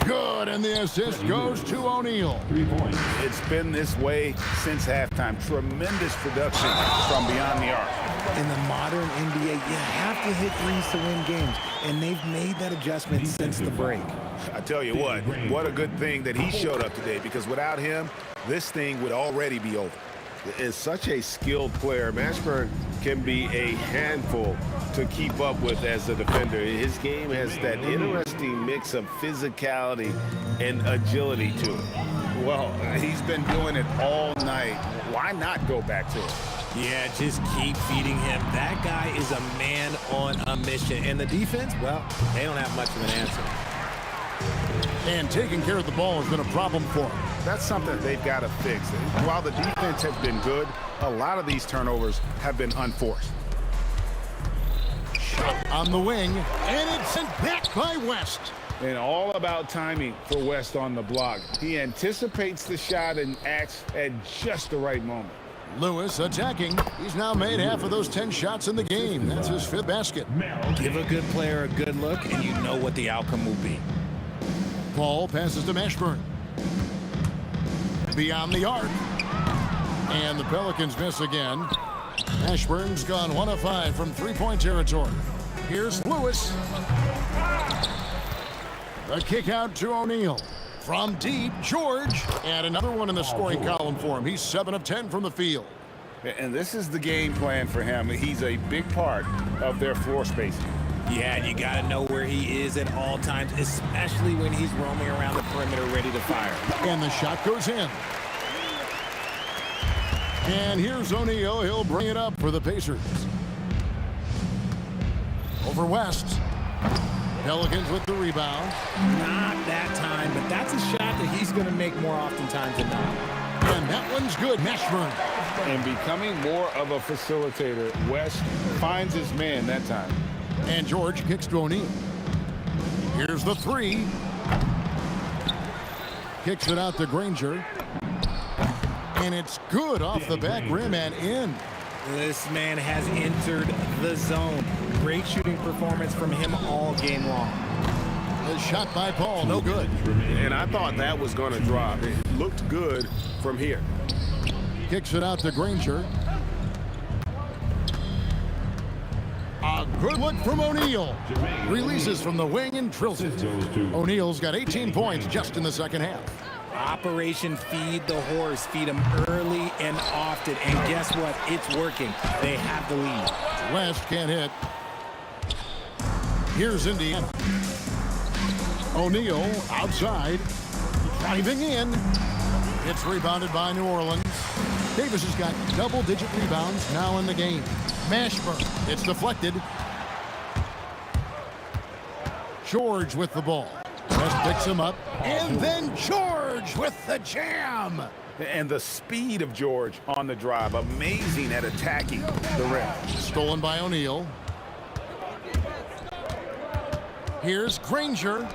Good, and the assist goes to O'Neal. It's been this way since halftime. Tremendous production from beyond the arc. In the modern NBA, you have to hit threes to win games, and they've made that adjustment since the break. I tell you what a good thing that he showed up today, because without him, this thing would already be over. Is such a skilled player. Mashburn can be a handful to keep up with as a defender. His game has that interesting mix of physicality and agility to it. Well, he's been doing it all night. Why not go back to it? Yeah, just keep feeding him. That guy is a man on a mission. And the defense, well, they don't have much of an answer. And taking care of the ball has been a problem for him. That's something they've got to fix. While the defense has been good, a lot of these turnovers have been unforced. Shot on the wing, and it's sent back by West. And all about timing for West on the block. He anticipates the shot and acts at just the right moment. Lewis attacking. He's now made half of those 10 shots in the game. That's his 5th basket. Give a good player a good look, and you know what the outcome will be. Paul passes to Mashburn. Beyond the arc. And the Pelicans miss again. Mashburn's gone 1 of 5 from 3-point territory. Here's Lewis. The kick out to O'Neal. From deep, George. And another one in the scoring column for him. He's 7 of 10 from the field. And this is the game plan for him. He's a big part of their floor spacing. Yeah, and you got to know where he is at all times, especially when he's roaming around the perimeter ready to fire. And the shot goes in. And here's O'Neal. He'll bring it up for the Pacers. Over West. Pelicans with the rebound. Not that time, but that's a shot that he's going to make more oftentimes than not. And that one's good. Mashburn. And becoming more of a facilitator, West finds his man that time. And George kicks to O'Neal. Here's the 3. Kicks it out to Granger. And it's good off the back rim and in. This man has entered the zone. Great shooting performance from him all game long. The shot by Paul, no good. And I thought that was going to drop. It looked good from here. Kicks it out to Granger. A good look from O'Neal. Releases from the wing and drills it. O'Neal's got 18 points just in the second half. Operation Feed the Horse. Feed him early and often. And guess what? It's working. They have the lead. West can't hit. Here's Indiana. O'Neal outside. Driving in. It's rebounded by New Orleans. Davis has got double-digit rebounds now in the game. Mashburn. It's deflected. George with the ball. West picks him up. And then George with the jam. And the speed of George on the drive. Amazing at attacking the rim. Stolen by O'Neal. Here's Granger.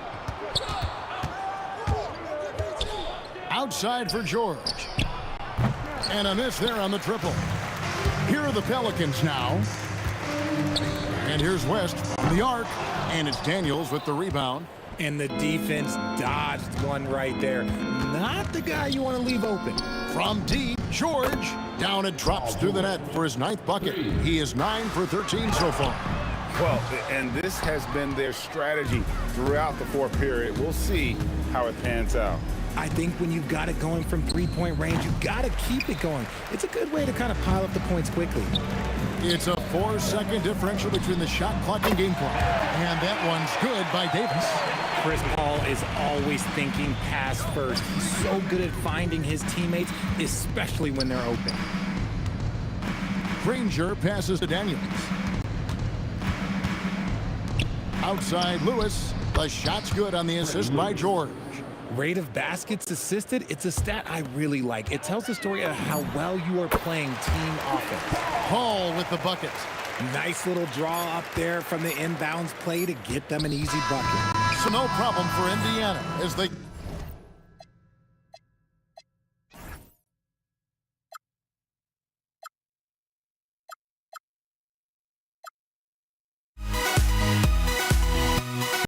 Outside for George. And a miss there on the triple. Here are the Pelicans now. And here's West from the arc. And it's Daniels with the rebound. And the defense dodged one right there. Not the guy you want to leave open. From deep, George. Down it drops through the net for his 9th bucket. He is 9 for 13 so far. Well, and this has been their strategy throughout the fourth period. We'll see how it pans out. I think when you've got it going from 3-point range, you've got to keep it going. It's a good way to kind of pile up the points quickly. It's a 4-second differential between the shot clock and game clock. And that one's good by Davis. Chris Paul is always thinking pass first. He's so good at finding his teammates, especially when they're open. Granger passes to Daniels. Outside Lewis. The shot's good on the assist by George. Rate of baskets assisted, it's a stat I really like. It tells the story of how well you are playing team offense. Paul with the bucket. Nice little draw up there from the inbounds play to get them an easy bucket. So no problem for Indiana as they